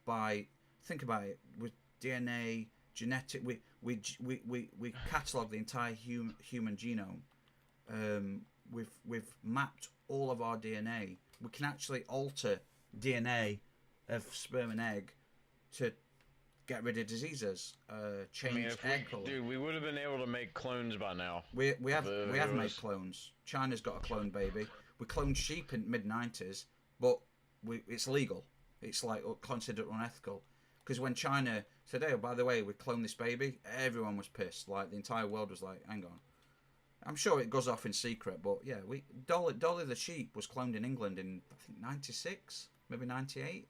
by. Think about it with DNA, genetic. We catalogue the entire human genome. We've mapped all of our DNA. We can actually alter DNA of sperm and egg to get rid of diseases, change egg color. Dude, we would have been able to make clones by now. We have made clones. China's got a clone baby. We cloned sheep in mid-90s, but it's legal. It's like considered unethical. Because when China said, "Oh, by the way, we cloned this baby," everyone was pissed. Like the entire world was like, "Hang on." I'm sure it goes off in secret, but yeah, Dolly the sheep was cloned in England in I think 96, maybe 98.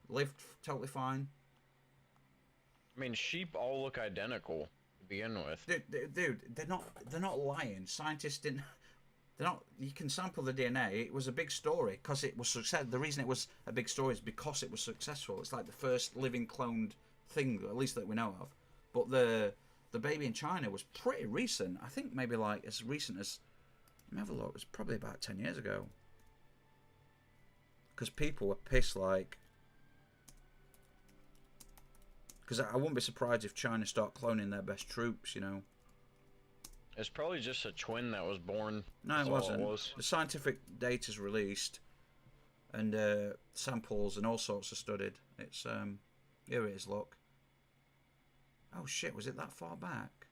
Lived totally fine. I mean, sheep all look identical to begin with. Dude, they're not lying. Scientists didn't. They're not. You can sample the DNA. It was a big story because it was success. The reason it was a big story is because it was successful. It's like the first living cloned thing, at least that we know of. But the baby in China was pretty recent. I think maybe like as recent as. Let me have a look. It was probably about 10 years ago. Because people were pissed, like. Because I wouldn't be surprised if China start cloning their best troops, you know. It's probably just a twin that was born. No, it wasn't. The scientific data's released, and samples and all sorts are studied. It's here it is. Look. Oh shit! Was it that far back?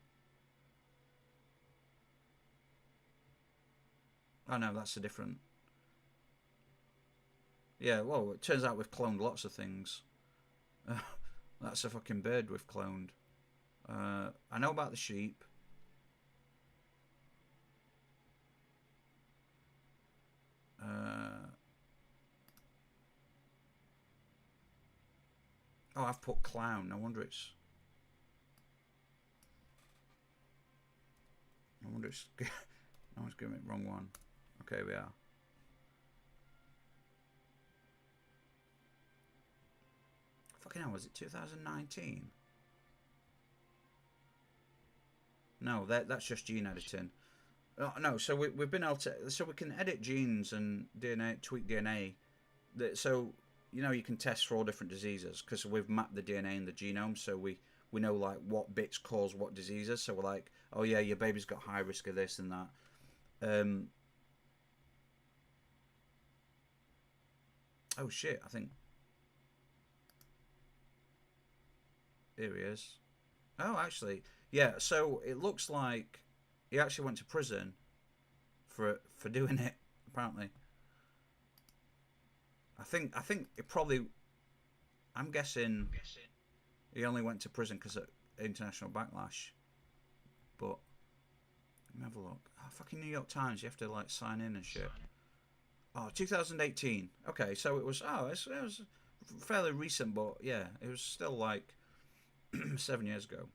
Oh no, that's a different. Yeah, well, it turns out we've cloned lots of things. That's a fucking bird we've cloned. I know about the sheep. Oh, I've put clown. I wonder it's. I wonder it's. I was giving it the wrong one. Okay, we are. Fucking hell, was it 2019? No, that's just gene editing. No, so we've been able to, so we can edit genes and DNA, tweak DNA. So you know you can test for all different diseases because we've mapped the DNA in the genome, so we know like what bits cause what diseases. So we're like, oh yeah, your baby's got high risk of this and that. Oh shit, I think. Here he is. Oh, actually, yeah. So it looks like he actually went to prison for doing it. Apparently, I think it probably. I'm guessing he only went to prison because of international backlash. But let me have a look. Oh, fucking New York Times. You have to like sign in and shit. Oh, 2018. Okay, so it was. Oh, it was fairly recent, but yeah, it was still like 7 years ago.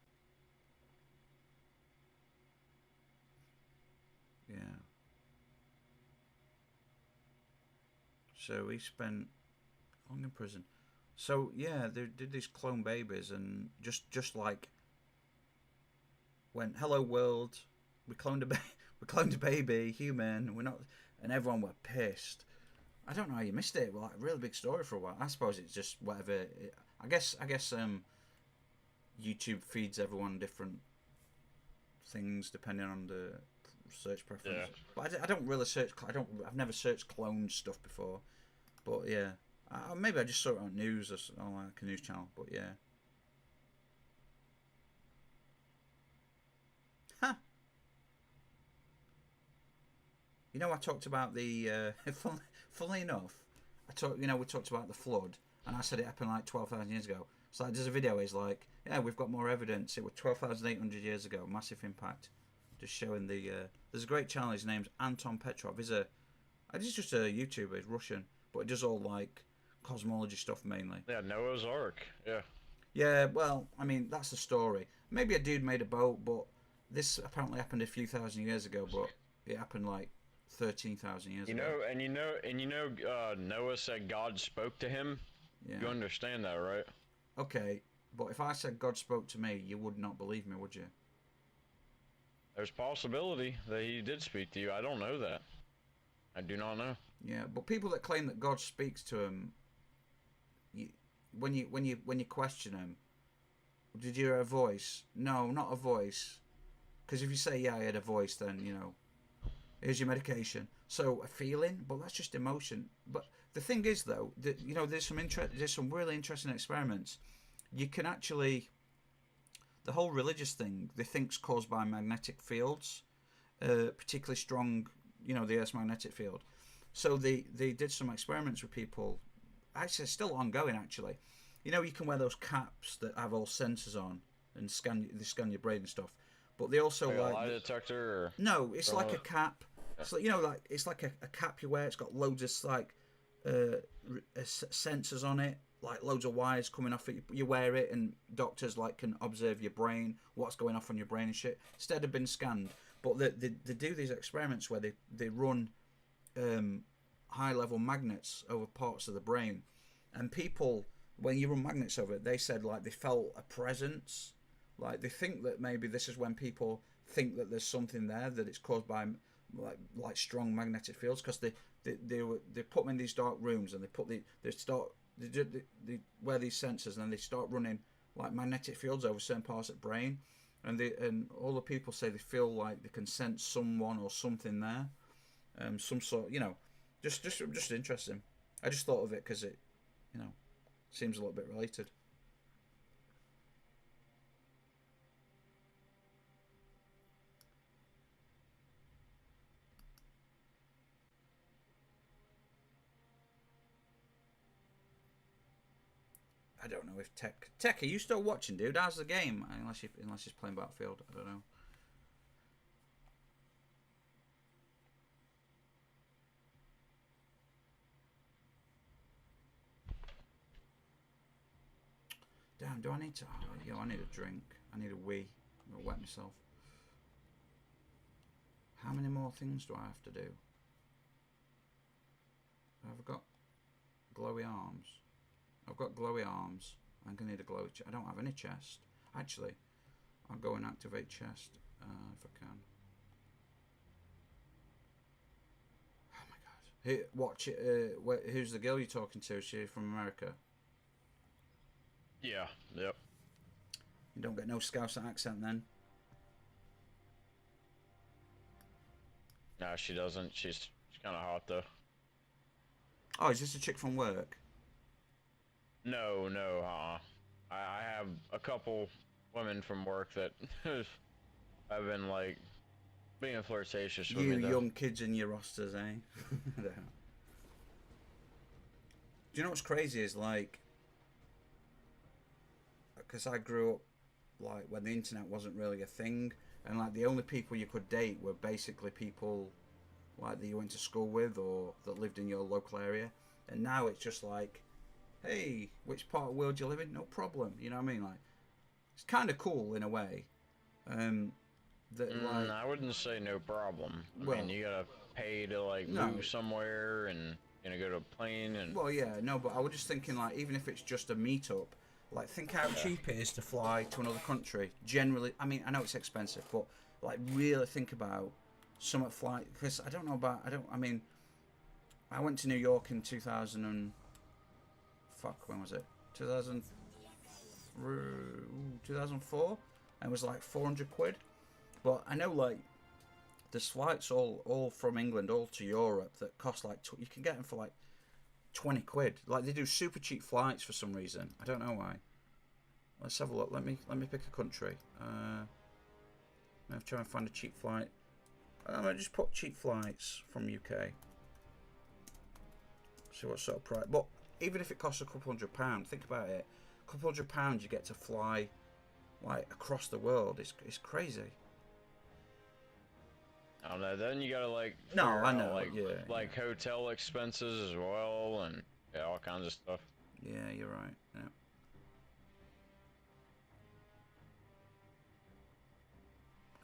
Yeah. So he spent long in prison. So yeah, they did these clone babies and just like went hello world, we cloned a we cloned a baby human. We're not, and everyone were pissed. I don't know how you missed it. Well, like, a really big story for a while. I suppose it's just whatever. I guess YouTube feeds everyone different things depending on the search preference. Yeah. But I don't really search. I've never searched cloned stuff before. But yeah, maybe I just saw it on news or on like a news channel. But yeah. Huh. You know, I talked about the. Funnily enough, we talked about the flood, and I said it happened like 12,000 years ago. So like, there's a video. Is like, yeah, we've got more evidence. It was 12,800 years ago. Massive impact. Just showing the. There's a great channel. His name's Anton Petrov. He's just a YouTuber. He's Russian, but he does all like cosmology stuff mainly. Yeah, Noah's Ark. Yeah. Yeah, well, I mean, that's the story. Maybe a dude made a boat, but this apparently happened a few thousand years ago. But it happened like 13,000 years ago. Noah said God spoke to him. Yeah. You understand that, right? Okay, but if I said God spoke to me, you would not believe me, would you? There's possibility that he did speak to you. I don't know that. I do not know. Yeah, but people that claim that God speaks to them, when you question them, did you hear a voice? No, not a voice. Because if you say, yeah, I had a voice, then, here's your medication. So a feeling, but that's just emotion. But the thing is, though, that, there's some really interesting experiments. You can actually, the whole religious thing, they think's caused by magnetic fields, particularly strong, the Earth's magnetic field. So they did some experiments with people. Actually, it's still ongoing. Actually, you can wear those caps that have all sensors on and scan your brain and stuff. But they also like a lie detector. Or no, it's like a cap. It's like it's like a cap you wear. It's got loads of like sensors on it, like loads of wires coming off it. You wear it, and doctors can observe your brain, what's going off on your brain and shit. Instead of being scanned, but they do these experiments where they run high level magnets over parts of the brain, and people, when you run magnets over it, they said they felt a presence. They think that maybe this is when people think that there's something there, that it's caused by like strong magnetic fields, because they put them in these dark rooms, and they wear these sensors, and then they start running like magnetic fields over certain parts of the brain, and all the people say they feel like they can sense someone or something there, some sort, just interesting. I just thought of it because it, seems a little bit related. I don't know if Tech, are you still watching, dude? How's the game? Unless he's playing Battlefield, I don't know. Damn, do I need to? Oh, I need a drink. I need a wee. I'm gonna wet myself. How many more things do I have to do? Have I got glowy arms? I've got glowy arms. I'm gonna need a glowy chest. I don't have any chest. Actually, I'll go and activate chest if I can. Oh my god! Hey, watch it. Who's the girl you're talking to? Is she from America? Yeah. Yep. You don't get no Scouse accent then? No, she doesn't. She's kind of hot though. Oh, is this a chick from work? No. I have a couple women from work that have been being flirtatious with me. You young kids in your rosters, eh? Do you know what's crazy is because I grew up when the internet wasn't really a thing, and the only people you could date were basically people that you went to school with or that lived in your local area, and now it's just hey, which part of the world do you live in? No problem. You know what I mean? It's kind of cool in a way. I wouldn't say no problem. I mean, you gotta pay to move somewhere and go to a plane and. Well, yeah, no, but I was just thinking even if it's just a meetup, think how cheap it is to fly to another country. Generally, I mean, I know it's expensive, but like really think about some flight, because I don't know about, I mean, I went to New York in 2000 and, when was it? 2004, and it was like 400 quid. But I know, like, there's flights all from England all to Europe that cost like, you can get them for like 20 quid. Like, they do super cheap flights for some reason. I don't know why. Let's have a look. Let me pick a country. I'll try and find a cheap flight. I'm gonna just put cheap flights from UK. See what sort of price. But even if it costs a couple £100, think about it. A couple £100 you get to fly like across the world. It's crazy. I don't know. Then you gotta like. No, figure I out, know. Like, yeah. like hotel expenses as well, and yeah, all kinds of stuff. Yeah, you're right. Yeah.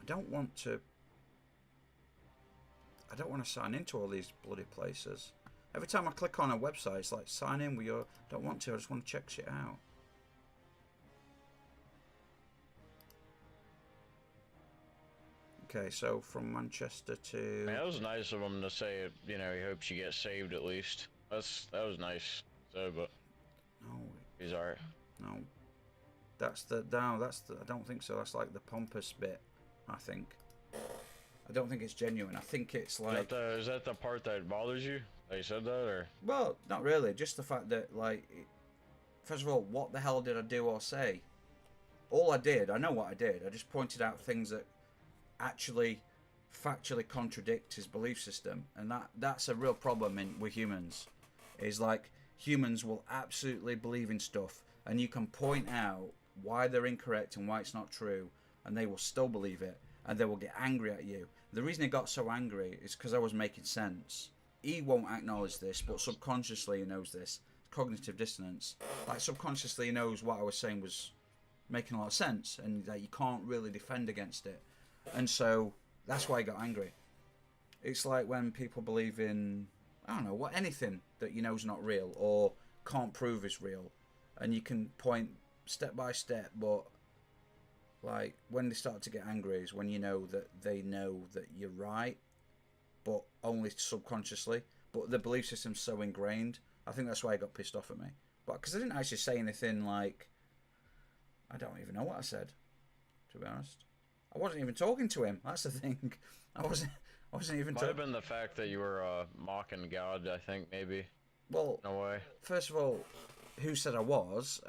I don't want to sign into all these bloody places. Every time I click on a website, it's like, sign in with your... I don't want to, I just want to check shit out. Okay, so from Manchester to... Man, that was nice of him to say, you know, he hopes you get saved at least. That was nice. So, but... No. He's alright. No. That's the... No, that's the... I don't think so. That's like the pompous bit, I think. I don't think it's genuine. I think it's like... Is that the part that bothers you? That you said that, or? Well, not really. Just the fact that, like... First of all, what the hell did I do or say? All I did, I know what I did. I just pointed out things that actually factually contradict his belief system, and that's a real problem with humans. Is like, humans will absolutely believe in stuff, and you can point out why they're incorrect and why it's not true, and they will still believe it, and they will get angry at you. The reason he got so angry is because I was making sense. He won't acknowledge this, but subconsciously he knows this. Cognitive dissonance. Like, subconsciously he knows what I was saying was making a lot of sense, and that you can't really defend against it. And so that's why I got angry. It's like when people believe in, I don't know, what, anything that you know is not real or can't prove is real, and you can point step by step, but like when they start to get angry is when you know that they know that you're right, but only subconsciously. But the belief system's so ingrained. I think that's why he got pissed off at me. But because I didn't actually say anything, like, I don't even know what I said, to be honest. I wasn't even talking to him. That's the thing. I wasn't even. Might have been the fact that you were mocking God. I think maybe. Well, no way. First of all, who said I was?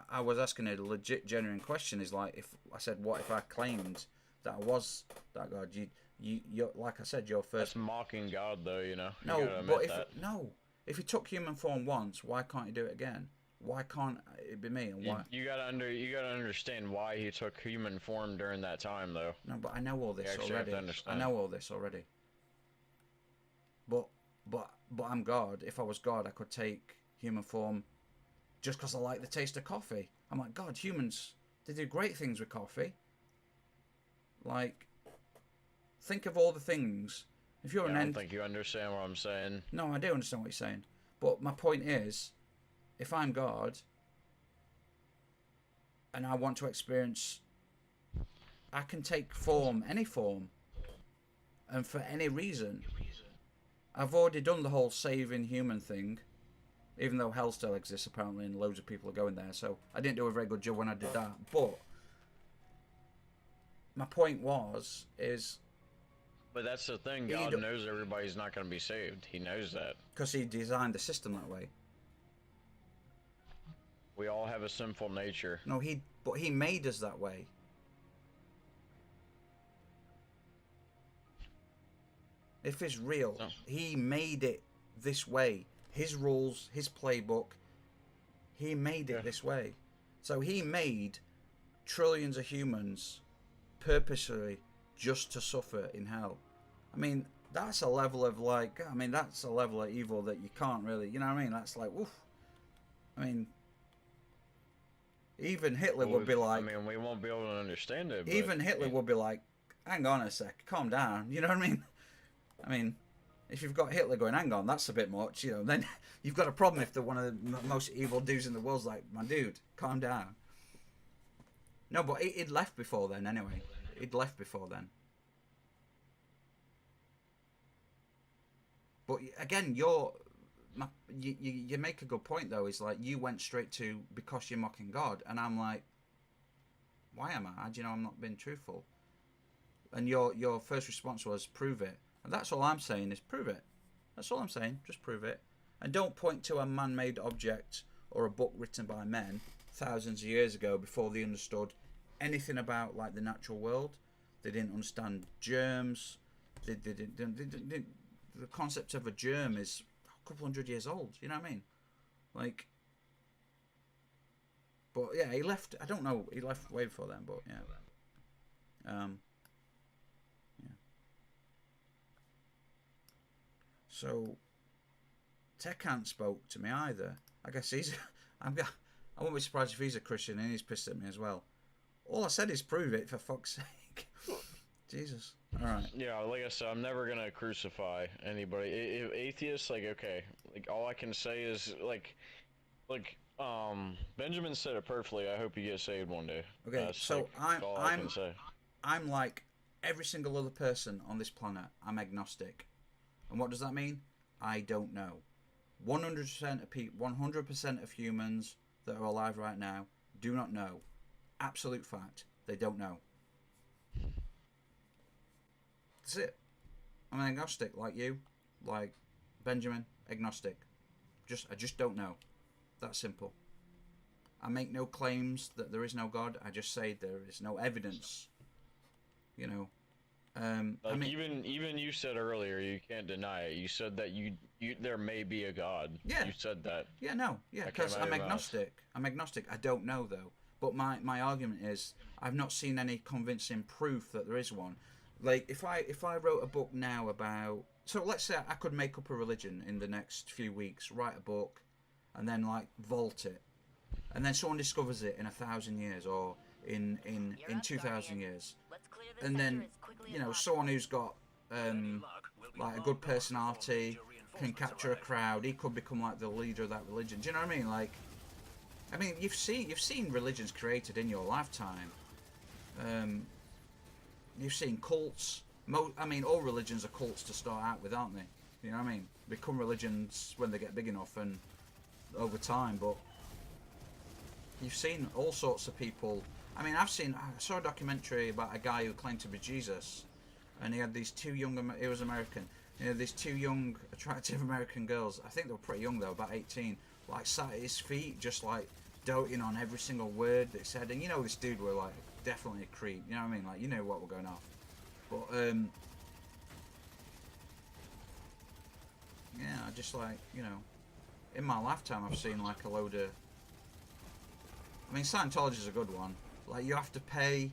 I was asking a legit, genuine question. Is like, if I said, what if I claimed that I was that God? You like I said, your first. That's mocking God, though. You know. No, you but if he took human form once, why can't he do it again? Why can't it be me? And why? You gotta understand why he took human form during that time, though. No, but I know all this already. I I know all this already. But I'm God. If I was God, I could take human form just because I like the taste of coffee. I'm like, God, humans, they do great things with coffee. Like, think of all the things. If you're I don't think you understand what I'm saying. No, I do understand what you're saying. But my point is, if I'm God and I want to experience, I can take form, any form, and for any reason. I've already done the whole saving human thing, even though hell still exists apparently and loads of people are going there, so I didn't do a very good job when I did that. But my point is... But that's the thing, God knows everybody's not going to be saved. He knows that. Because he designed the system that way. We all have a sinful nature. No, but he made us that way. If it's real, he made it this way. His rules, his playbook, he made it this way. So he made trillions of humans purposely just to suffer in hell. I mean, that's a level of that's a level of evil that you can't really, you know what I mean? That's like, woof. I mean, even Hitler would be like... I mean, we won't be able to understand it. Even Hitler would be like, hang on a sec, calm down. You know what I mean? I mean, if you've got Hitler going, hang on, that's a bit much, you know, then you've got a problem if they're one of the most evil dudes in the world's like, my dude, calm down. No, but he'd left before then anyway. He'd left before then. But again, you make a good point though. Is like you went straight to because you're mocking God, and I'm like, why am I? You know, I'm not being truthful. And your first response was prove it, and that's all I'm saying is prove it. That's all I'm saying. Just prove it, and don't point to a man-made object or a book written by men thousands of years ago before they understood anything about like the natural world. They didn't understand germs. They didn't. The concept of a germ is a couple hundred years old. You know what I mean? Like, but yeah, he left. I don't know. He left way before then, but yeah. Yeah. So Tekan spoke to me either. I guess I won't be surprised if he's a Christian and he's pissed at me as well. All I said is prove it, for fuck's sake. Jesus. All right. Yeah, like I said, I'm never gonna crucify anybody. If atheists, like, okay, like all I can say is like Benjamin said it perfectly. I hope you get saved one day. Okay, That's, so like, all I can say. I'm like every single other person on this planet. I'm agnostic, and what does that mean? I don't know. 100% of people, 100% of humans that are alive right now do not know. Absolute fact. They don't know. That's it. I'm an agnostic, like you, like Benjamin, agnostic. I just don't know. That simple. I make no claims that there is no God. I just say there is no evidence. You know. Like, I mean, even you said earlier, you can't deny it. You said that you there may be a God. Yeah. You said that. Yeah, no, yeah, because I'm agnostic. I'm agnostic. I don't know though. But my argument is I've not seen any convincing proof that there is one. Like if I wrote a book now about, so let's say I could make up a religion in the next few weeks, write a book, and then like vault it, and then someone discovers it in 1,000 years or in 2,000 years, and then you know someone who's got like a good personality can capture a crowd. He could become like the leader of that religion. Do you know what I mean? Like, I mean, you've seen religions created in your lifetime. You've seen cults. I mean, all religions are cults to start out with, aren't they? You know what I mean? Become religions when they get big enough and over time. But you've seen all sorts of people. I mean, I saw a documentary about a guy who claimed to be Jesus, and he had these two young. He was American. He had these two young, attractive American girls. I think they were pretty young though, about 18. Like sat at his feet, just like doting on every single word that he said. And you know, this dude were like definitely a creep. You know what I mean? Like, you know what we're going off. But yeah, I just like, you know, in my lifetime I've seen like a load of. I mean, Scientology is a good one. Like you have to pay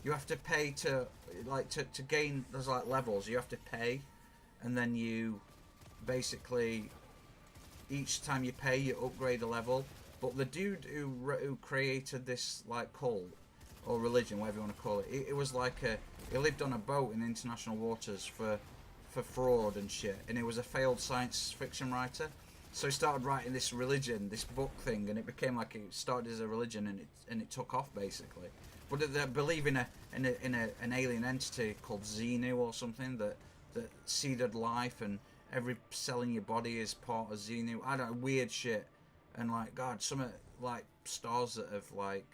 to like to gain. There's like levels. You have to pay, and then you basically each time you pay you upgrade a level. But the dude who created this like cult or religion, whatever you want to call it, it was like he lived on a boat in international waters for fraud and shit, and he was a failed science fiction writer. So he started writing this religion, this book thing, and it became like it started as a religion, and it took off basically. But they believe in an alien entity called Xenu or something that seeded life, and every cell in your body is part of Xenu. I don't know, weird shit. And like God, some like stars that have like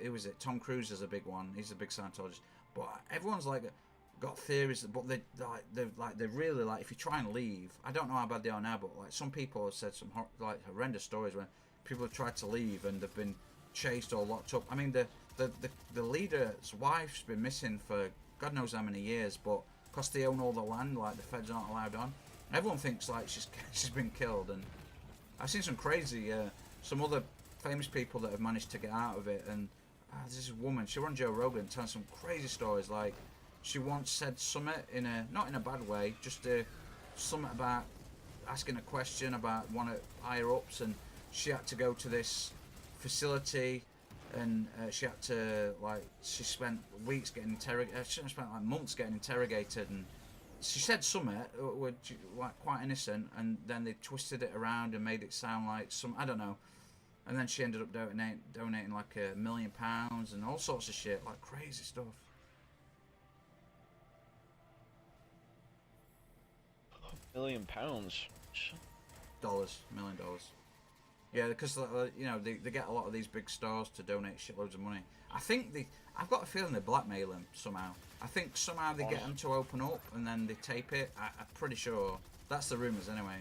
who is it? Tom Cruise is a big one. He's a big Scientologist. But everyone's like got theories, but they're really like, if you try and leave, I don't know how bad they are now, but like some people have said some like horrendous stories when people have tried to leave and they've been chased or locked up. I mean, the leader's wife's been missing for God knows how many years, but because they own all the land, like the feds aren't allowed on. Everyone thinks like she's been killed, and I've seen some crazy, some other famous people that have managed to get out of it. And there's this woman, she was on Joe Rogan telling some crazy stories. Like she once said something not in a bad way, just something about asking a question about one of higher ups, and she had to go to this facility, and she spent weeks getting interrogated. She spent like months getting interrogated, and she said something like quite innocent, and then they twisted it around and made it sound like I don't know, and then she ended up donating like £1 million and all sorts of shit, like crazy stuff. million pounds. $1 million. Yeah, because you know they get a lot of these big stores to donate shitloads of money. I've got a feeling they blackmail them somehow. I think somehow they get them to open up and then they tape it. I'm pretty sure that's the rumours anyway.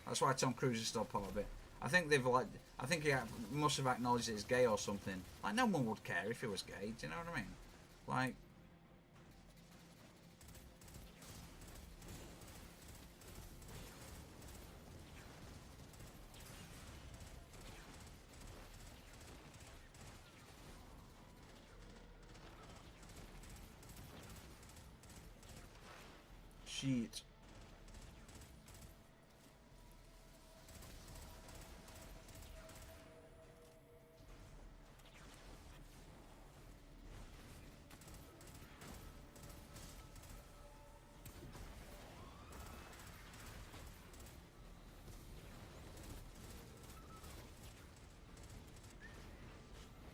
That's why Tom Cruise is still part of it. I think he must have acknowledged that he's gay or something. Like no one would care if he was gay. Do you know what I mean? Like. Shit.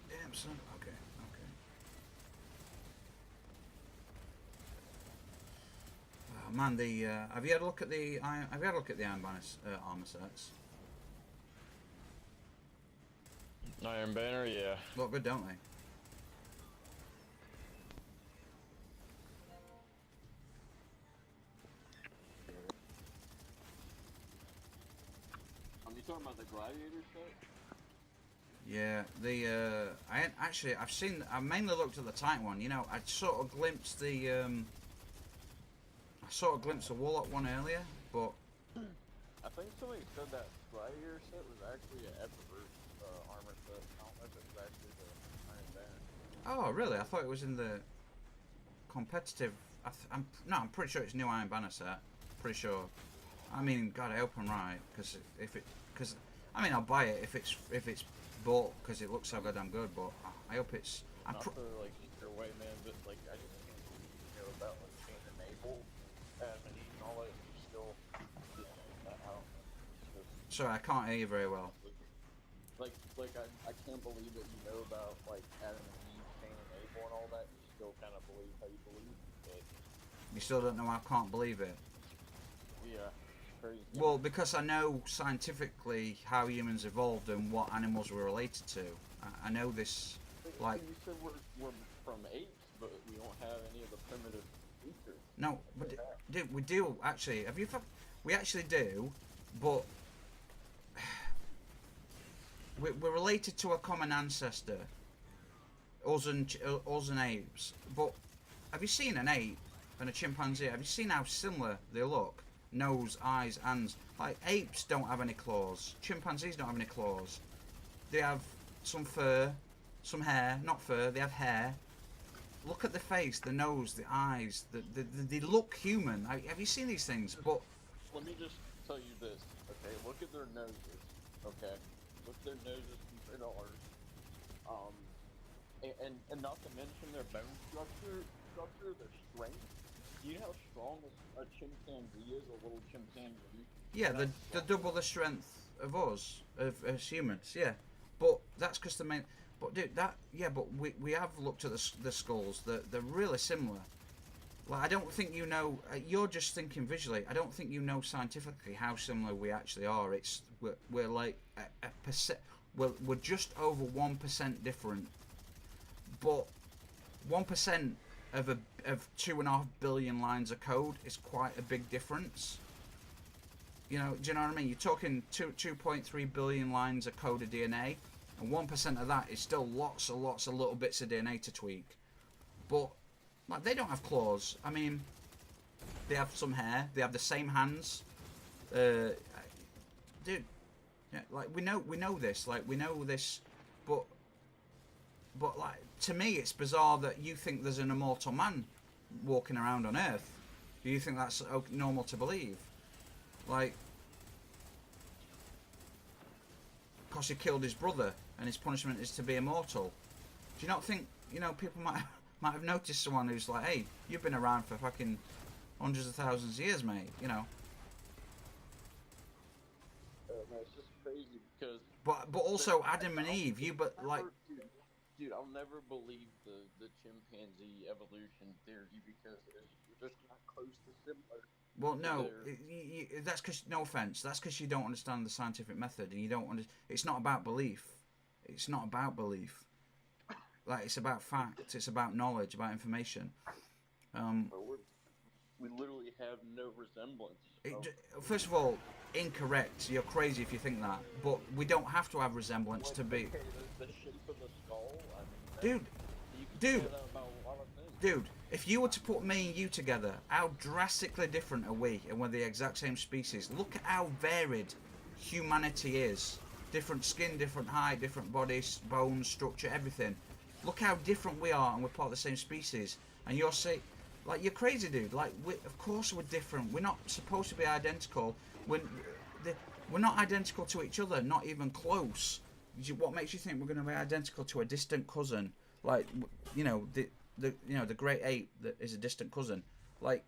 Damn son. Okay. Man, have you had a look at the Iron Banner armor sets? Iron Banner, yeah. Look good, don't they? You talking about the Gladiator set? Yeah, I mainly looked at the Titan one. You know, I sort of glimpsed the Warlock one earlier, but I think somebody said that Gladiator set was actually an Eververse armor set. I don't know if it was actually the Iron Banner. oh really? I thought it was in the competitive. I'm pretty sure it's new Iron Banner set. Pretty sure. I mean, God, I hope I'm right, because I'll buy it if it's bought because it looks so goddamn good. But I hope it's. Not for like either way, man, but like I just can't believe about like chain enable and all that. Still, I don't know. Sorry, I can't hear you very well. Like I can't believe that you know about like Adam and Eve, chain enable and all that. You still kind of believe how you believe, but You still don't know. I can't believe it. yeah. Crazy. Well, because I know scientifically how humans evolved and what animals were related to. I know this, like. You said we're from apes, but we don't have any of the primitive features. No, but dude, we do actually. We actually do, but we're related to a common ancestor. Us and apes. But have you seen an ape and a chimpanzee? Have you seen how similar they look? Nose, eyes, hands. Like apes don't have any claws. Chimpanzees don't have any claws. They have some fur, some hair. Not fur. They have hair. Look at the face, the nose, the eyes. They look human. Have you seen these things? But let me just tell you this, okay? Look at their noses, okay? Look at their noses compared to ours. And not to mention their bone structure, their strength. Do you know how strong a chimpanzee is? A little chimpanzee. yeah, the double the strength of us, as humans. Yeah, but that's because the main. But dude, but we have looked at the skulls. They're really similar. Like I don't think you know. You're just thinking visually. I don't think you know scientifically how similar we actually are. We're like a percent. We're just over 1% different. But 1% of 2.5 billion lines of code is quite a big difference. You know, do you know what I mean? You're talking 2.3 billion lines of code of DNA, and 1% of that is still lots and lots of little bits of DNA to tweak. But like they don't have claws. I mean, they have some hair. They have the same hands. Dude, yeah, like we know this. Like we know this, but like to me, it's bizarre that you think there's an immortal man walking around on Earth. Do you think that's normal to believe? Like, because he killed his brother and his punishment is to be immortal. Do you not think, people might have noticed someone who's like, hey, you've been around for fucking hundreds of thousands of years, mate, No, it's just crazy because... But also Adam and Eve, Dude, I'll never believe the chimpanzee evolution theory because we're just not close to similar. Well, no, They're- that's because, no offense, that's because you don't understand the scientific method, and you don't it's not about belief. It's not about belief. Like, it's about fact. It's about knowledge, about information. we literally have no resemblance. First of all, incorrect. You're crazy if you think that. But we don't have to have resemblance to be. Okay, the shape of the skull. I Dude, mean, you can dude, say that about a lot of things. dude. If you were to put me and you together, how drastically different are we? And we're the exact same species. Look at how varied humanity is. Different skin, different height, different bodies, bones, structure, everything. Look how different we are, and we're part of the same species. And you're saying, like, you're crazy, dude. Like, of course we're different. We're not supposed to be identical. We're not identical to each other, not even close. What makes you think we're going to be identical to a distant cousin? Like, you know, the great ape that is a distant cousin. Like,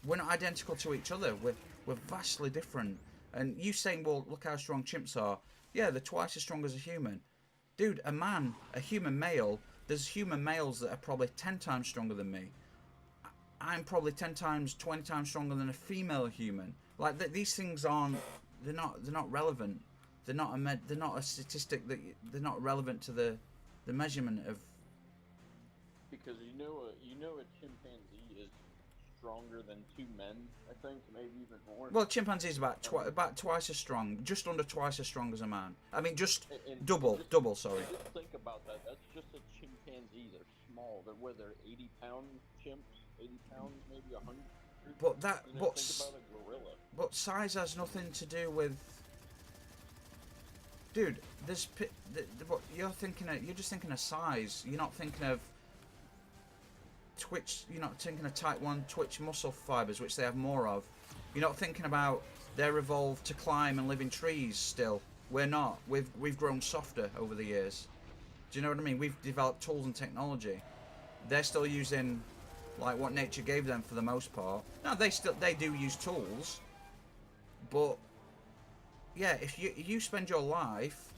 we're not identical to each other. We're vastly different. And you saying, well, look how strong chimps are. Yeah, they're twice as strong as a human. Dude, a human male, there's human males that are probably 10 times stronger than me. I'm probably 10 times, 20 times stronger than a female human. Like, these things aren't, they're not relevant. They're not a statistic they're not relevant to the measurement of. Because you know a chimpanzee is stronger than 2 men, I think, maybe even more. Well, chimpanzees about twice as strong, just under twice as strong as a man. I mean, just And double, sorry. Just think about that. That's just a chimpanzee. They're small. They're 80-pound chimps, 80 pounds, maybe 100. But that, think about a gorilla. But size has nothing to do with. Dude, what you're thinking of, you're just thinking of size. You're not thinking of twitch. You're not thinking of type 1 twitch muscle fibers, which they have more of. You're not thinking about they're evolved to climb and live in trees. Still, we're not. We've grown softer over the years. Do you know what I mean? We've developed tools and technology. They're still using like what nature gave them for the most part. No, they do use tools, but yeah, if you spend your life,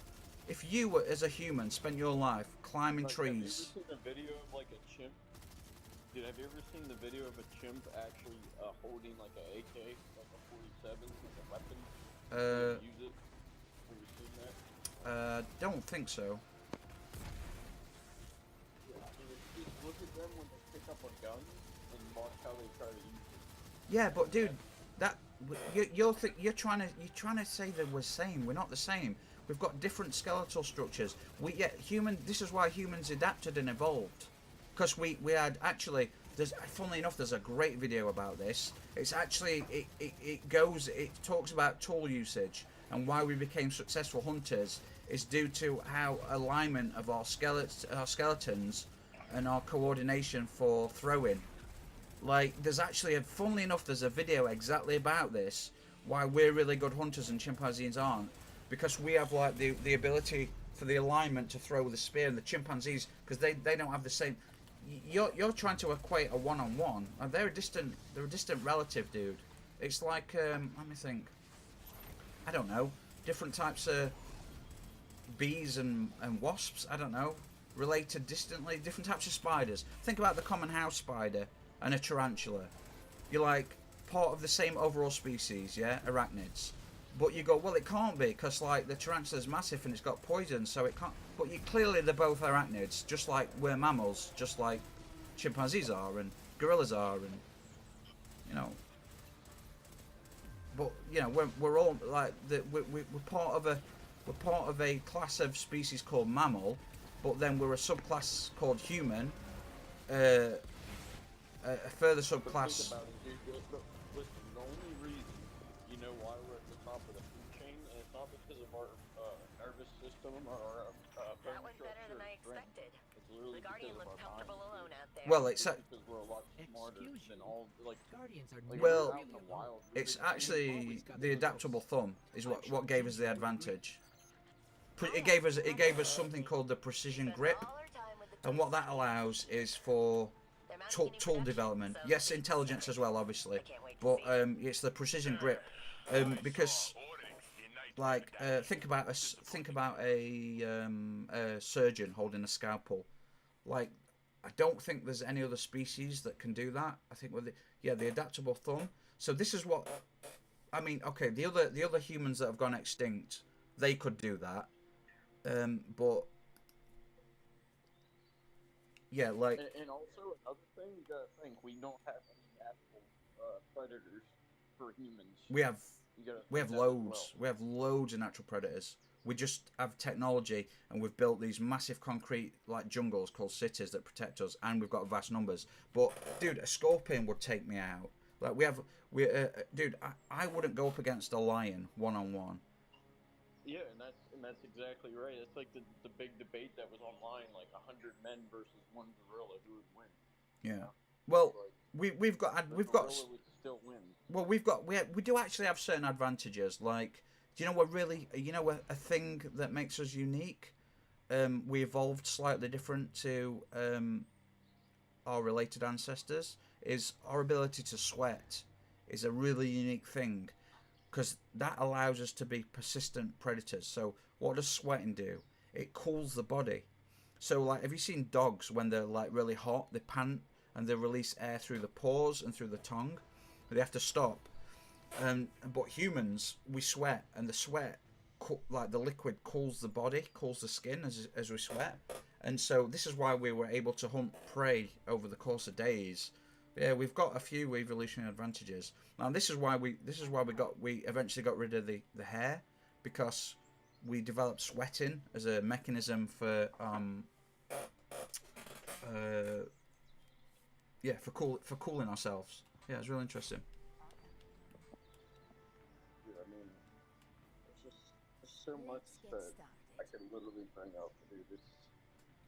if you were as a human spent your life climbing trees. Have you ever seen a video of like a chimp? Dude, have you ever seen the video of a chimp actually holding like a AK, like a 47, like a weapon? Use it? Have you seen that? Don't think so. Yeah, I mean, just look at them when they pick up a gun and watch how they try to use it. Yeah, but dude, that you're trying to say that we're same. We're not the same. We've got different skeletal structures. This is why humans adapted and evolved, because we had actually. Funnily enough, there's a great video about this. It's actually it talks about tool usage and why we became successful hunters is due to how alignment of our skeletons and our coordination for throwing. Like, there's actually funnily enough, there's a video exactly about this, why we're really good hunters and chimpanzees aren't, because we have like the ability for the alignment to throw the spear, and the chimpanzees, because they don't have the same. You're trying to equate a one-on-one. They're a distant relative, dude. It's like let me think. I don't know, different types of bees and wasps. I don't know, related distantly. Different types of spiders. Think about the common house spider and a tarantula. You're like part of the same overall species, yeah, arachnids. But you go, well, it can't be, because like the tarantula's massive and it's got poison, so it can't. But clearly they're both arachnids, just like we're mammals, just like chimpanzees are and gorillas are, and you know. But you know, we're all like we're part of a class of species called mammal, but then we're a subclass called human. A further subclass. Think about it, dude. Listen, the only reason you know why we're at the top of the food chain, and it's not because of our nervous system or our That went better than I expected. It's literally The Guardian because of looks our comfortable minds, alone out there. Well, it's because we're a lot smarter Excuse than you. all like. Guardians are Like, Well, we're out in the wild, it's really. actually the adaptable thumb is what gave us the advantage. It gave us something called the precision grip, and what that allows is for tool development. Yes, intelligence as well, obviously, but it's the precision grip, because like think about a surgeon holding a scalpel. Like, I don't think there's any other species that can do that. I think with the adaptable thumb. So this is what I mean. Okay, the other humans that have gone extinct, they could do that, but yeah, like And also another thing, you gotta think we don't have any natural predators for humans. we have You gotta we think have that as well. loads. We have loads of natural predators. We just have technology, and we've built these massive concrete like jungles called cities that protect us, and we've got vast numbers. But dude, a scorpion would take me out. Like dude, I wouldn't go up against a lion one on one. Yeah, and that's exactly right. It's like the big debate that was online, like 100 men versus one gorilla, who would win? Yeah. Well, Like we've got the gorilla would still win. well, we do actually have certain advantages. Like, do you know what really? You know, a thing that makes us unique. We evolved slightly different to our related ancestors. Is our ability to sweat is a really unique thing, because that allows us to be persistent predators. So, what does sweating do? It cools the body. So, like, have you seen dogs when they're like really hot? They pant and they release air through the pores and through the tongue. They have to stop. But humans, we sweat, and the sweat, like the liquid, cools the body, cools the skin as we sweat. And so this is why we were able to hunt prey over the course of days. Yeah, we've got a few evolutionary advantages. Now this is why we eventually got rid of the hair, because we developed sweating as a mechanism for for cooling ourselves. Yeah, it's really interesting. Dude, I mean, there's so much that I could literally bring up, dude.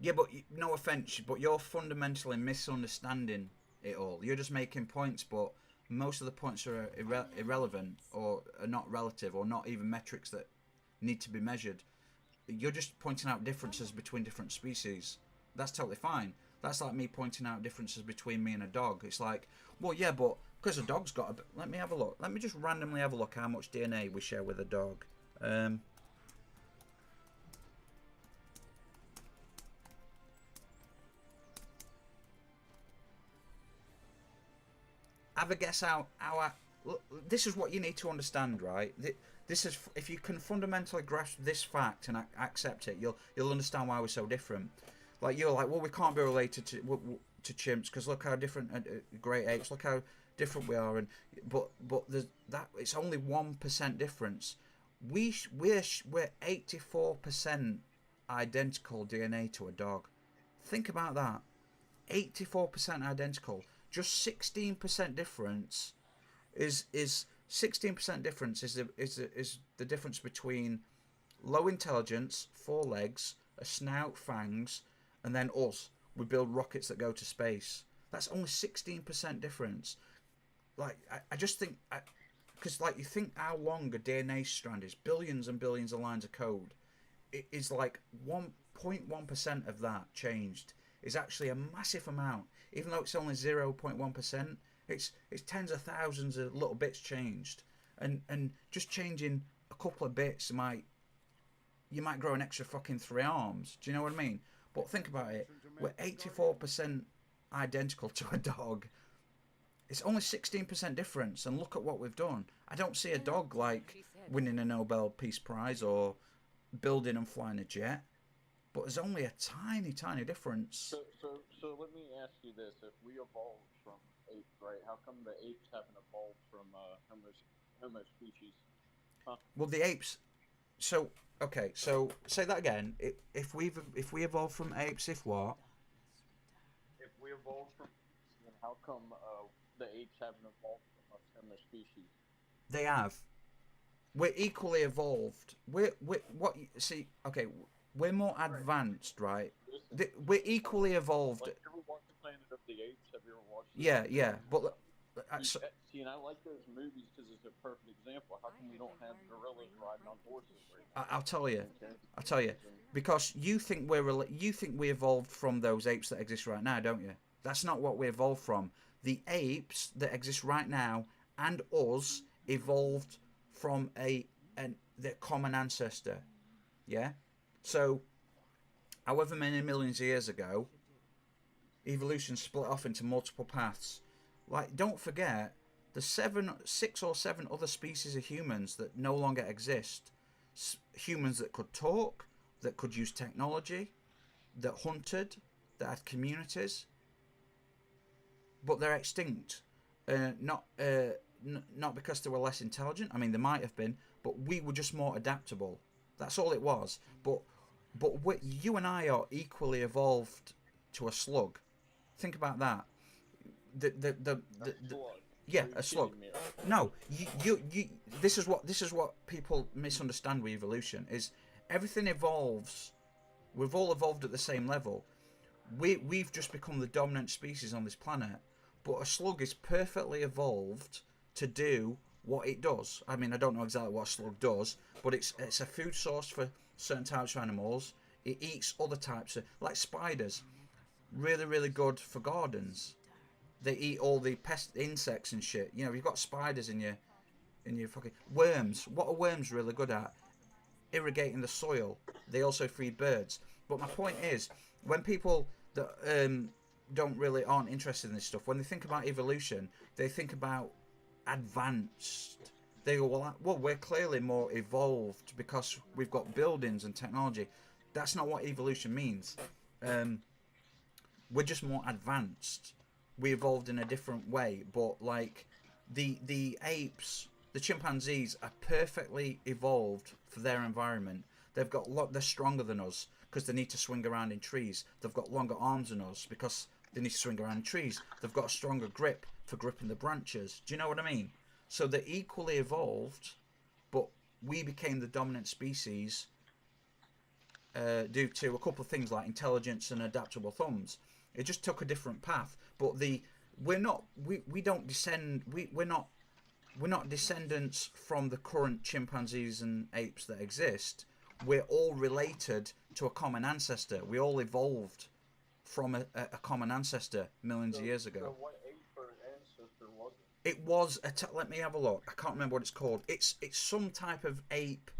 Yeah, but no offense, but you're fundamentally misunderstanding it all. You're just making points, but most of the points are irrelevant, or are not relative, or not even metrics that need to be measured. You're just pointing out differences between different species. That's totally fine. That's like me pointing out differences between me and a dog. It's like, well, yeah, but because a dog's got a... Let me have a look. Let me just randomly have a look how much DNA we share with a dog. Have a guess how this is what you need to understand, right? This is, if you can fundamentally grasp this fact and accept it, you'll understand why we're so different. Like, you're like, well, we can't be related to chimps because look how different great apes. Look how different we are, but there's that. It's only 1% difference. We're 84% identical DNA to a dog. Think about that. 84% identical. Just 16% difference is 16% difference is the difference between low intelligence, 4 legs, a snout, fangs, and then us. We build rockets that go to space. That's only 16% difference. Like, I just think, because like, you think how long a DNA strand is, billions and billions of lines of code. It is like 1.1% of that changed is actually a massive amount. Even though it's only 0.1%, it's tens of thousands of little bits changed, and just changing a couple of bits you might grow an extra fucking 3 arms. Do you know what I mean? But think about it. We're 84% identical to a dog. It's only 16% difference, and look at what we've done. I don't see a dog like winning a Nobel Peace Prize or building and flying a jet. But there's only a tiny, tiny difference. So let me ask you this: if we evolved from apes, right? How come the apes haven't evolved from Homo species? Huh? Well, the apes. So okay, so say that again. If we evolved from apes, if what? If we evolved from apes, then how come the apes haven't evolved from us Homo species? They have. We're equally evolved. We're what? See, okay. We're more advanced, right? We're equally evolved. Like, you ever watched Planet of the Apes? Have you ever watched it? Yeah, but See, and I like those movies because it's a perfect example. How come we don't have gorillas riding on horses right now? I'll tell you, because you think we evolved from those apes that exist right now, don't you? That's not what we evolved from. The apes that exist right now and us evolved from the common ancestor. Yeah. So, however many millions of years ago, evolution split off into multiple paths. Like, don't forget, There's 6 or 7 other species of humans that no longer exist. Humans that could talk, that could use technology, that hunted, that had communities, but they're extinct. Not because they were less intelligent. I mean, they might have been, but we were just more adaptable. That's all it was. But you and I are equally evolved to a slug. Think about that. Yeah, a slug. No, you. This is what people misunderstand with evolution. Is everything evolves. We've all evolved at the same level. We've just become the dominant species on this planet. But a slug is perfectly evolved to do what it does. I mean, I don't know exactly what a slug does, but it's a food source for certain types of animals. It eats other types of, like spiders. Really, really good for gardens. They eat all the pest insects and shit. You know, you've got spiders in your fucking worms. What are worms really good at? Irrigating the soil. They also feed birds. But my point is, when people that aren't interested in this stuff, when they think about evolution, they think about advanced. They go, well, we're clearly more evolved because we've got buildings and technology. That's not what evolution means. We're just more advanced. We evolved in a different way, but like the apes, the chimpanzees are perfectly evolved for their environment. They're stronger than us because they need to swing around in trees. They've got longer arms than us because they need to swing around in trees. They've got a stronger grip for gripping the branches. Do you know what I mean? So they're equally evolved, but we became the dominant species due to a couple of things like intelligence and adaptable thumbs. It just took a different path. But we're not descendants from the current chimpanzees and apes that exist. We're all related to a common ancestor. We all evolved from a common ancestor millions of years ago. So what ape or ancestor was it? It was let me have a look. I can't remember what it's called. It's some type of ape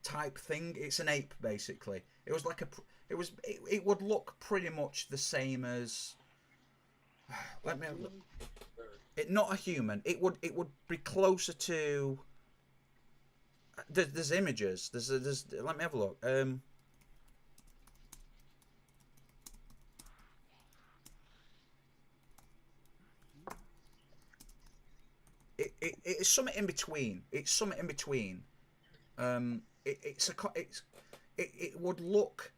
type thing. It's an ape basically. It was like it would look pretty much the same as. Let me have a look. Not a human. It would be closer to. There's images. There's. Let me have a look. It's something in between. It's something in between. It would look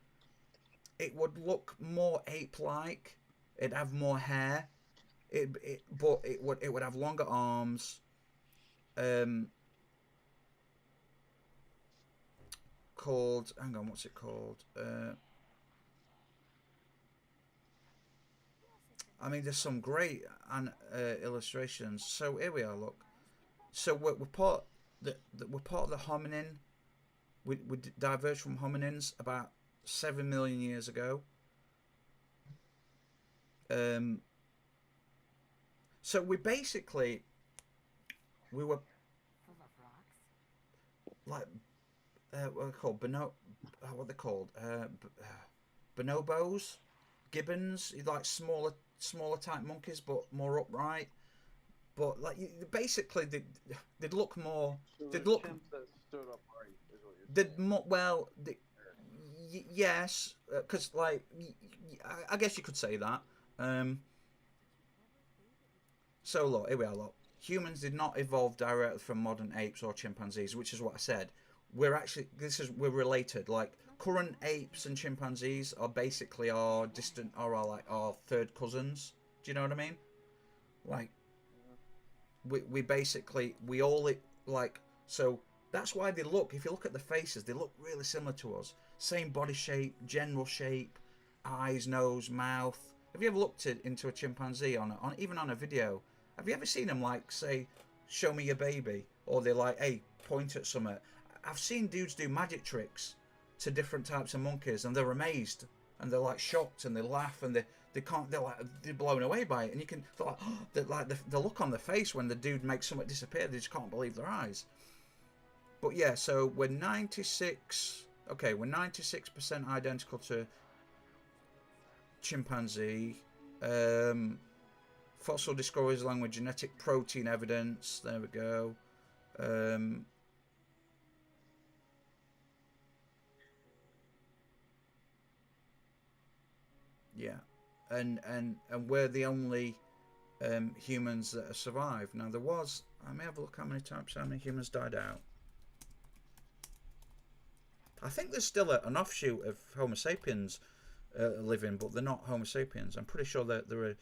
more ape-like. It'd have more hair. But it would have longer arms. Called. Hang on, what's it called? I mean, there's some great illustrations. So here we are. Look. So we're part of the hominin. We diverged from hominins about 7 million years ago. So we were like what are they called? What are they called? Bonobos, gibbons, like smaller type monkeys, but more upright. But like basically, they'd look more. So They'd the look. chimps that stood upright is what you're They'd saying. more well. Yes, because like I guess you could say that. So look, here we are. Look, humans did not evolve directly from modern apes or chimpanzees, which is what I said. We're related. Like current apes and chimpanzees are basically our distant, or our third cousins. Do you know what I mean? Like we all like, so that's why they look. If you look at the faces, they look really similar to us. Same body shape, general shape, eyes, nose, mouth. Have you ever looked into a chimpanzee even on a video? Have you ever seen them like say, "Show me your baby," or they're like, "Hey, point at something"? I've seen dudes do magic tricks to different types of monkeys, and they're amazed, and they're like shocked, and they laugh, and they're blown away by it, and you can the look on their face when the dude makes something disappear, they just can't believe their eyes. But yeah, so we're 96. Okay, we're 96% identical to chimpanzee. Fossil discoveries along with genetic protein evidence. There we go. Yeah, and we're the only humans that have survived. Now there was, I may have a look how many humans died out. I think there's still an offshoot of Homo sapiens living, but they're not Homo sapiens. I'm pretty sure that they're a,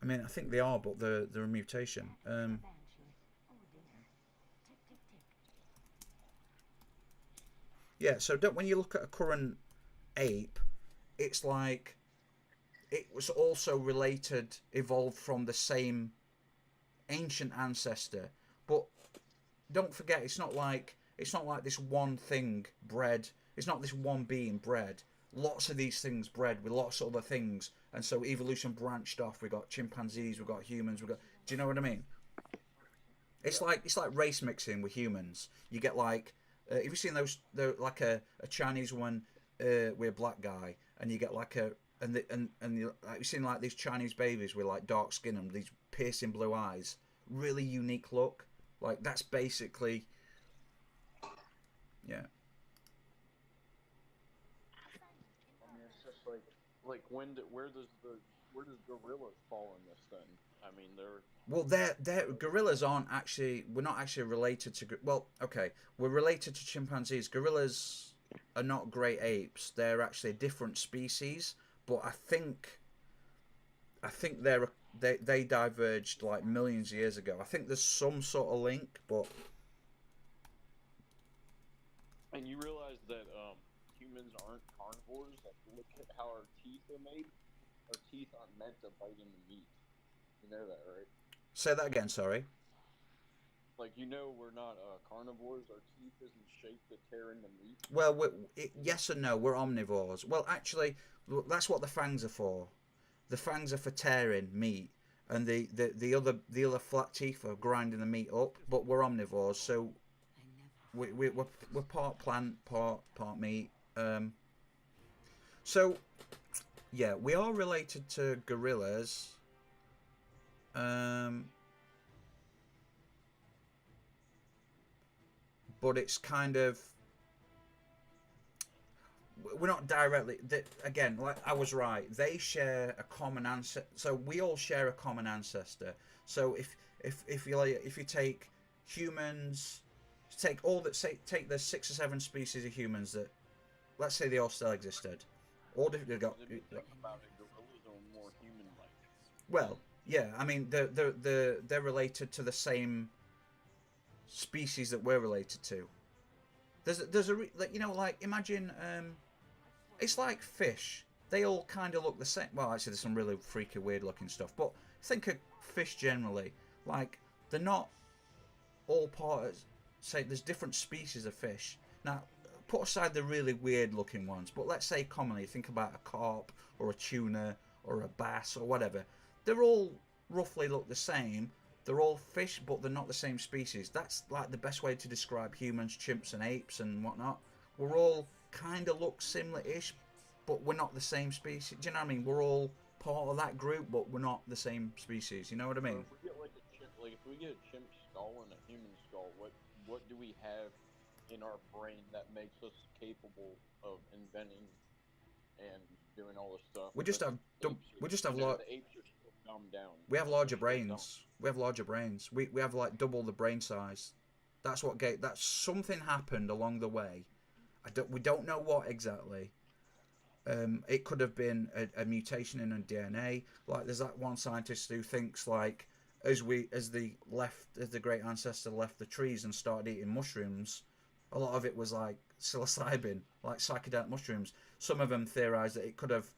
I mean, I think they are, but they're a mutation. Yeah, so when you look at a current ape, it's like it was also related, evolved from the same ancient ancestor. But don't forget, it's not like this one thing bred. It's not this one being bred. Lots of these things bred with lots of other things, and so evolution branched off. We got chimpanzees, we got humans, we got. Do you know what I mean? It's like race mixing with humans. You get like, have you seen those? Like a Chinese one with a black guy, and you get like a like, you've seen like these Chinese babies with like dark skin and these piercing blue eyes, really unique look. Like that's basically, yeah. I mean, it's just like where does gorillas fall in this then? I mean, they're Well, they're gorillas aren't actually. We're not actually related to. Well, okay, we're related to chimpanzees. Gorillas are not great apes. They're actually a different species. But I think they diverged like millions of years ago. I think there's some sort of link, but. And you realize that humans aren't carnivores. Like, look at how our teeth are made. Our teeth aren't meant to bite into meat. You know that, right? Say that again. Sorry. Like, you know, we're not carnivores. Our teeth isn't shaped to tear into meat. Well, yes and no. We're omnivores. Well, actually, that's what the fangs are for. The fangs are for tearing meat, and the other flat teeth are grinding the meat up. But we're omnivores, so we're part plant, part meat. So yeah, we are related to gorillas. But it's kind of, we're not directly, again, like I was right, they share a common ancestor. So we all share a common ancestor. So if you take humans, take the 6 or 7 species of humans that, let's say they all still existed, all different. Got, About it, gorillas are more human-like. well, yeah, I mean they're related to the same species that we're related to. There's a you know, like imagine it's like fish. They all kind of look the same. Well, actually, there's some really freaky, weird looking stuff. But think of fish generally. Like they're not all part of. Say there's different species of fish. Now, put aside the really weird looking ones. But let's say commonly think about a carp or a tuna or a bass or whatever. They're all roughly look the same. They're all fish, but they're not the same species. That's like the best way to describe humans, chimps, and apes and whatnot. We're all kind of look similar-ish, but we're not the same species. Do you know what I mean? We're all part of that group, but we're not the same species. You know what I mean? So if we get if we get a chimp skull and a human skull, what do we have in our brain that makes us capable of inventing and doing all this stuff? We just have the apes are still dumbed down. we have larger brains. We have larger brains. We have like double the brain size. That's something happened along the way. We don't know what exactly. It could have been a mutation in a DNA. Like there's that one scientist who thinks like as the great ancestor left the trees and started eating mushrooms, a lot of it was like psilocybin, like psychedelic mushrooms. Some of them theorized that it could have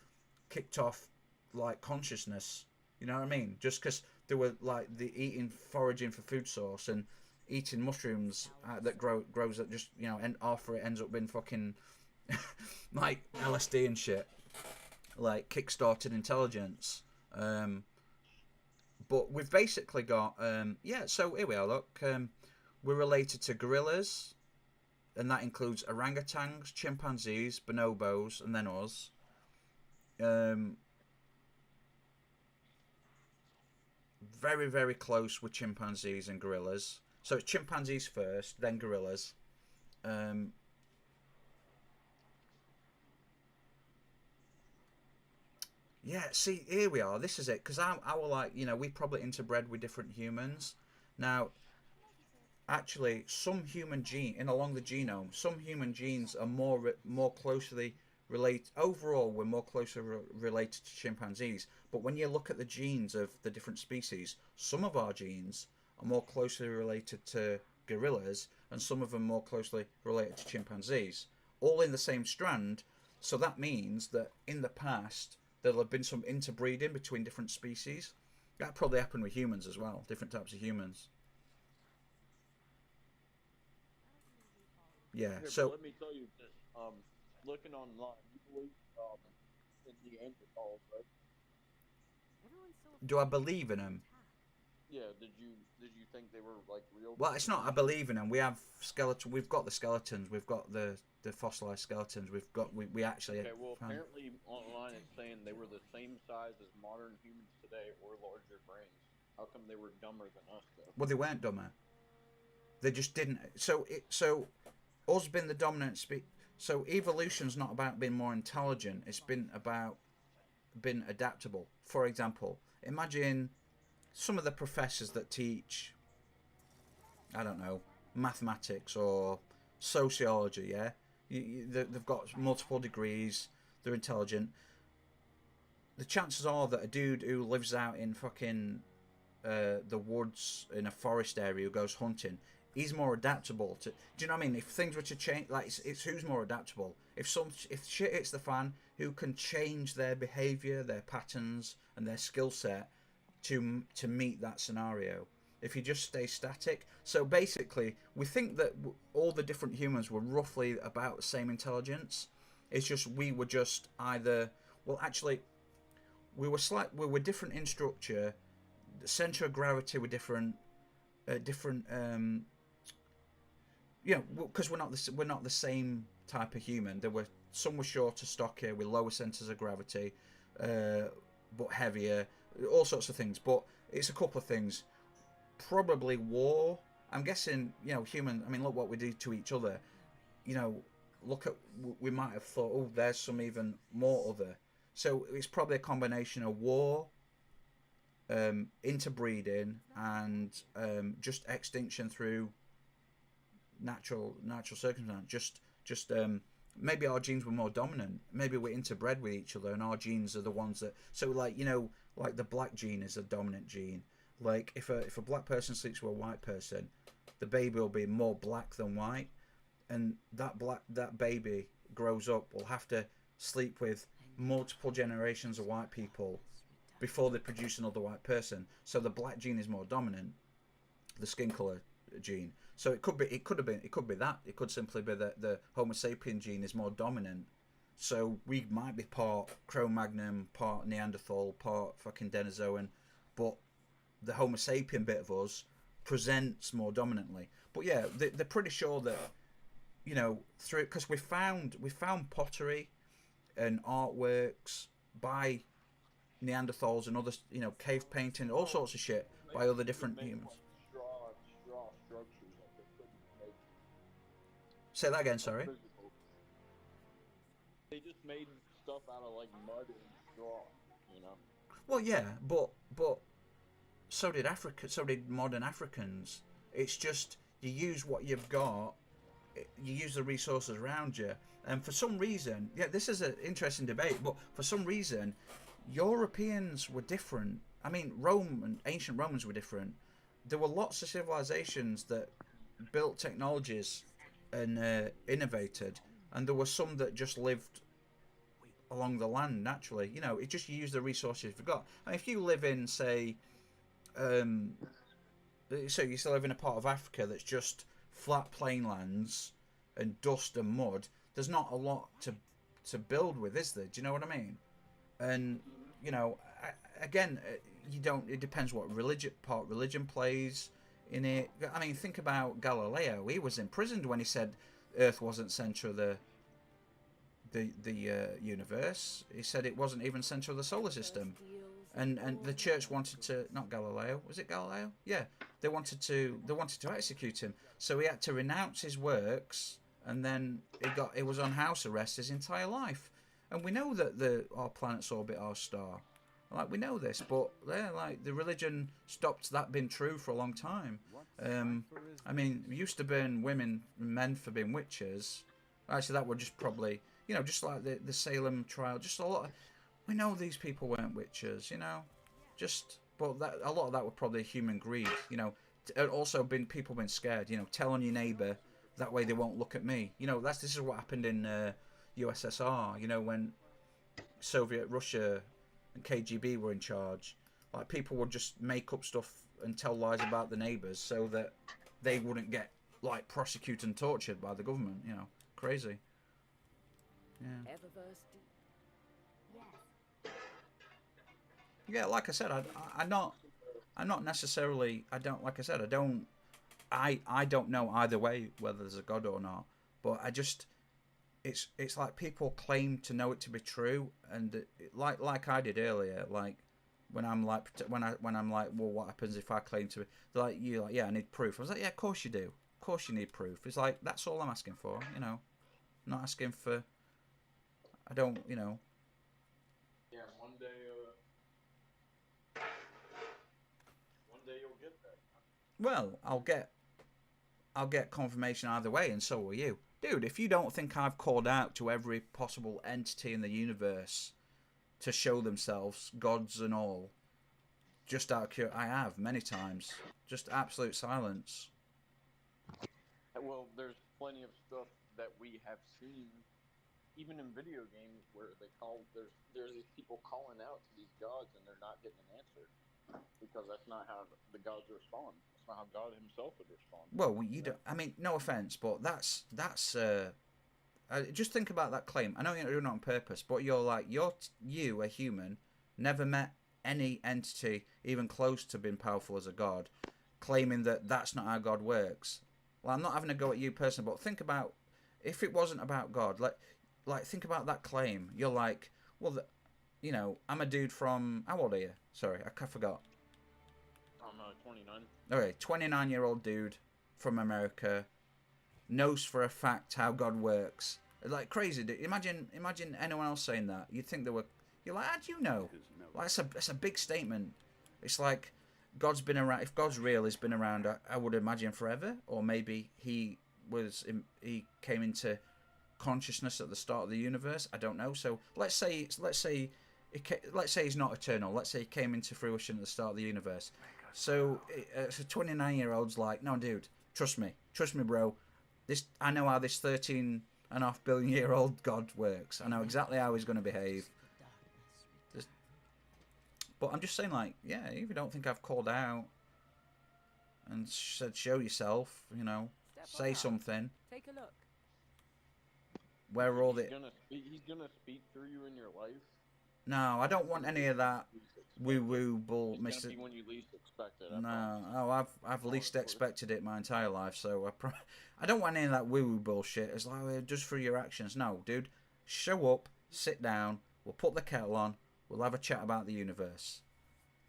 kicked off like consciousness. You know what I mean? Just because they were like foraging for food source and eating mushrooms that grows that just, you know, and after it ends up being fucking like LSD and shit, like kick-started intelligence. But we've basically got so here we are. Look, we're related to gorillas, and that includes orangutans, chimpanzees, bonobos, and then us. very, very close with chimpanzees and gorillas. So it's chimpanzees first, then gorillas. Yeah, see, here we are. This is it. Because I will like, we probably interbred with different humans. Now, actually, some human gene, in along the genome, some human genes are more closely related. Overall, we're more closely related to chimpanzees. But when you look at the genes of the different species, some of our genes are more closely related to gorillas, and some of them more closely related to chimpanzees. All in the same strand. So that means that in the past, there'll have been some interbreeding between different species. That probably happened with humans as well, different types of humans. Yeah, Here, so but let me tell you this. Looking online, you believe in Neanderthals, right? do I believe in them? Yeah. Did you think they were like real? Well, it's not I believe in them. We have skeleton. We've got the skeletons. We've got the fossilized skeletons. We actually Okay. Well, found. apparently online it's saying they were the same size as modern humans today, or larger brains. How come they were dumber than us, though? Well, they weren't dumber. They just didn't. So us being the dominant So evolution's not about being more intelligent. It's been about being adaptable. For example, imagine some of the professors that teach, I don't know, mathematics or sociology. Yeah, they've got multiple degrees. They're intelligent. The chances are that a dude who lives out in fucking the woods in a forest area who goes hunting, he's more adaptable to. Do you know what I mean? If things were to change, like it's who's more adaptable. If shit hits the fan, who can change their behavior, their patterns, and their skill set to meet that scenario. If you just stay static, so basically, we think that all the different humans were roughly about the same intelligence. It's just we were just either, well, actually, we were different in structure. The center of gravity were different, because we're not the same type of human. Some were shorter, stockier, with lower centers of gravity, but heavier, all sorts of things. But it's a couple of things. Probably war. I'm guessing, human. I mean, look what we do to each other. Look at, we might have thought, oh, there's some even more other. So it's probably a combination of war, interbreeding, and just extinction through natural circumstance. Just maybe our genes were more dominant. Maybe we're interbred with each other, and our genes are the ones that. So like like the black gene is a dominant gene. Like if a black person sleeps with a white person, the baby will be more black than white, and that baby grows up will have to sleep with multiple generations of white people before they produce another white person. So the black gene is more dominant, the skin color gene. So it could be that. It could simply be that the Homo sapien gene is more dominant. So we might be part Cro-Magnon, part Neanderthal, part fucking Denisovan, but the Homo sapien bit of us presents more dominantly. But yeah, they're pretty sure that through, because we found pottery and artworks by Neanderthals and others, cave painting, all sorts of shit by other different humans. Straw structures that they couldn't make. Say that again, sorry. Physical. They just made stuff out of like mud and straw, Well, yeah, but so did Africa. So did modern Africans. It's just you use what you've got. You use the resources around you, and for some reason, yeah, this is an interesting debate. But for some reason, Europeans were different. I mean, Rome and ancient Romans were different. There were lots of civilizations that built technologies and innovated, and there were some that just lived along the land naturally. It just used the resources you've got. And if you live in, say, so you still live in a part of Africa that's just flat plain lands and dust and mud, there's not a lot to build with, is there? Do you know what I mean? And again, it depends what religion plays in it. I mean, think about Galileo. He was imprisoned when he said Earth wasn't center of the universe. He said it wasn't even center of the solar system, and the church wanted to, not Galileo, was it Galileo? Yeah, they wanted to execute him. So he had to renounce his works, and then he was on house arrest his entire life. And we know that our planets orbit our star. Like, we know this, but yeah, like, the religion stopped that being true for a long time. I mean, we used to burn women and men for being witches. Actually, that would just probably, you know, just like the Salem trial, just a lot of, we know these people weren't witches, you know, but a lot of that were probably human greed, you know, also people been scared, you know, tell on your neighbour, that way they won't look at me, you know, this is what happened in USSR, you know, when Soviet Russia and KGB were in charge. Like, people would just make up stuff and tell lies about the neighbours so that they wouldn't get, like, prosecuted and tortured by the government, you know. Crazy. Yeah. Yeah, like I said, I'm not necessarily, I don't know either way whether there's a God or not, but it's like people claim to know it to be true, and like I did earlier, like when I'm like, well, what happens if I claim to be, they're like, yeah, I need proof. I was like, yeah, of course you do. Of course you need proof. It's like, that's all I'm asking for, you know. I'm not asking for, I don't, you know. Yeah, one day you'll get that. Well, I'll get confirmation either way, and so will you. Dude, if you don't think I've called out to every possible entity in the universe to show themselves, gods and all, just out of curiosity, I have, many times. Just absolute silence. Well, there's plenty of stuff that we have seen, even in video games, where there's these people calling out to these gods and they're not getting an answer. Because that's not how the gods respond. That's not how God himself would respond. Well, you don't. I mean, no offense, but that's. Just think about that claim. I know you're not doing it on purpose, but you, a human, never met any entity even close to being powerful as a god, claiming that that's not how God works. Well, I'm not having a go at you personally, but think about if it wasn't about God. Like think about that claim. You're like, well, you know, I'm a dude from, how old are you? Sorry, I forgot. I'm 29. Okay, 29-year-old dude from America, knows for a fact how God works. Like, crazy, dude. Imagine anyone else saying that. You'd think you're like, how do you know? Like, it's a big statement. It's like, God's been around, if God's real, he's been around, I would imagine forever, or maybe he came into consciousness at the start of the universe. I don't know. So let's say he's not eternal. Let's say he came into fruition at the start of the universe. So a 29-year-old's like, no, dude, trust me, bro. I know how this 13.5 billion-year-old God works. I know exactly how he's going to behave. But I'm just saying, like, yeah, if you don't think I've called out and said, show yourself, you know, say something. Take a look. Where are all the... He's gonna speak through you in your life. No, I don't want any of that woo-woo bull. It's gonna be when you least expect it. No, I've least expected it my entire life, so I don't want any of that woo-woo bullshit. It's like, just through your actions. No, dude, show up, sit down, we'll put the kettle on, we'll have a chat about the universe.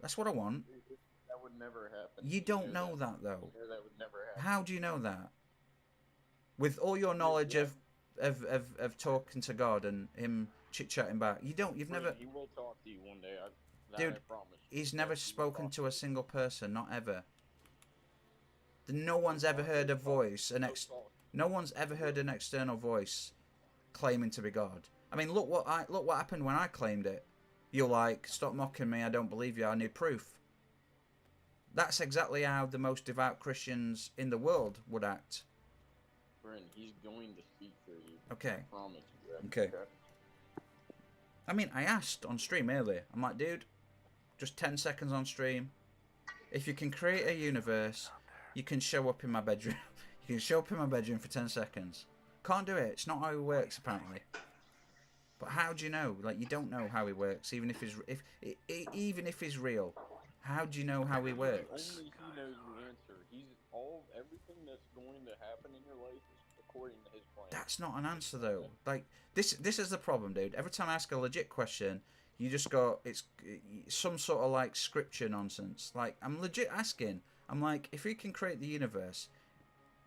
That's what I want. That would never happen. You don't know that, though. That would never happen. How do you know that? With all your knowledge of talking to God and him chit-chatting back, you've never... He will talk to you one day, dude, I promise. He's never spoken to a single person, not ever. No one's ever heard a voice, no one's ever heard an external voice claiming to be God. I mean, look what happened when I claimed it. You're like, stop mocking me, I don't believe you, I need proof. That's exactly how the most devout Christians in the world would act. Bryn, he's going to speak for you. Okay. I promise you. Okay. I mean, I asked on stream earlier. I'm like, dude, just 10 seconds on stream. If you can create a universe, you can show up in my bedroom. You can show up in my bedroom for 10 seconds. Can't do it. It's not how it works, apparently. But how do you know? Like, you don't know how he works, even if he's real. How do you know how he works? Only he knows the answer. Everything that's going to happen in your life is according to his plan. That's not an answer, though. Like, this is the problem, dude. Every time I ask a legit question, You just go, it's some sort of like scripture nonsense. Like, I'm legit asking. I'm like, if he can create the universe,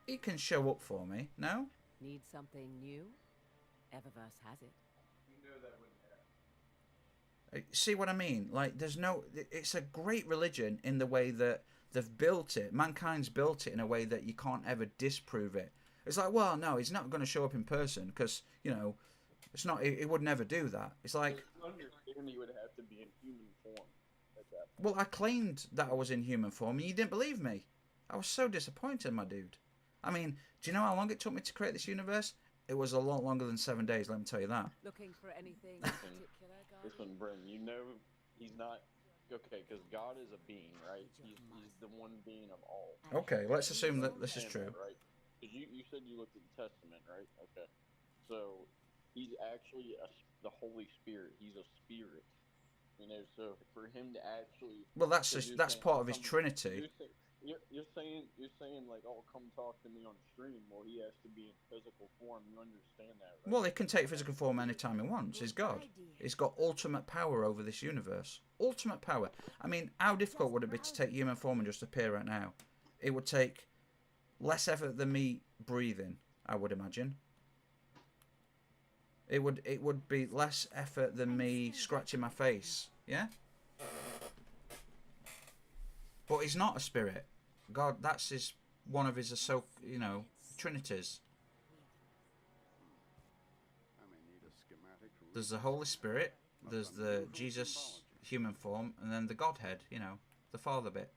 he can show up for me. No? Need something new? Eververse has it. See what I mean? Like, there's no. It's a great religion in the way that they've built it. Mankind's built it in a way that you can't ever disprove it. It's like, well, no, he's not going to show up in person because, you know, it's not. He would never do that. It's like. You understand he would have to be in human form at that point. Well, I claimed that I was in human form, and you didn't believe me. I was so disappointed, my dude. I mean, do you know how long it took me to create this universe? It was a lot longer than 7 days. Let me tell you that. Looking for anything in particular, Guardian? Listen, Bren, you know he's not okay because God is a being, right? He's the one being of all. Okay, let's assume that this is true. Right? Because you said you looked at the Testament, right? Okay, so he's actually the Holy Spirit. He's a spirit, you know. So for him to actually, Well, that's part of his Trinity. You're saying like, oh, come talk to me on stream. Well, he has to be in physical form. You understand that, right? Well, he can take physical form anytime he wants. He's God. He's got ultimate power over this universe. Ultimate power. I mean, how difficult would it be to take human form and just appear right now? It would take less effort than me breathing, I would imagine. It would be less effort than me scratching my face. Yeah? But he's not a spirit. God, that's one of his trinities. There's the Holy Spirit, there's the Jesus human form, and then the Godhead, the Father bit.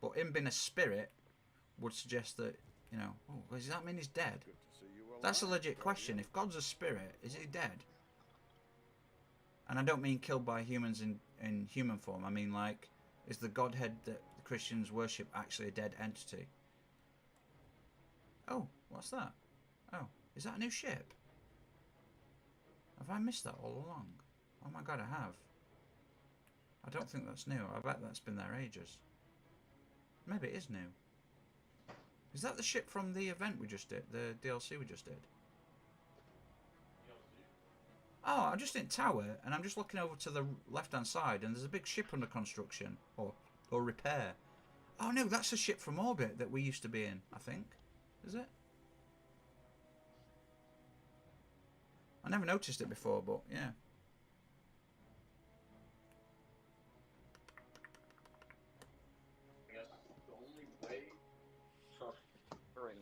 But him being a spirit would suggest that, does that mean he's dead? That's a legit question. If God's a spirit, is he dead? And I don't mean killed by humans in human form. I mean, like, is the Godhead that the Christians worship actually a dead entity? Oh, what's that? Oh, is that a new ship? Have I missed that all along? Oh my god, I have. I don't think that's new. I bet that's been there ages. Maybe it is new. Is that the ship from the event we just did? The DLC we just did? Oh, I'm just in Tower, and I'm just looking over to the left-hand side, and there's a big ship under construction, or repair. Oh no, that's a ship from orbit that we used to be in, I think. Is it? I never noticed it before, but yeah. I guess the only way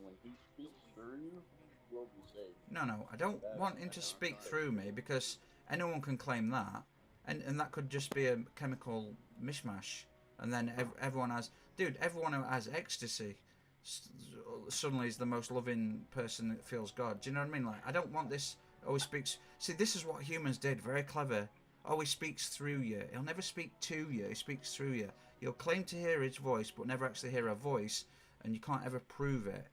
when he speaks through you will be saved. No, I don't want him to speak through me, because anyone can claim that, and that could just be a chemical mishmash, and then everyone has... Dude, everyone who has ecstasy suddenly is the most loving person that feels God. Do you know what I mean? Like, I don't want this... Oh, he speaks... See, this is what humans did. Very clever. Oh, he speaks through you. He'll never speak to you. He speaks through you. You'll claim to hear his voice, but never actually hear a voice, and you can't ever prove it.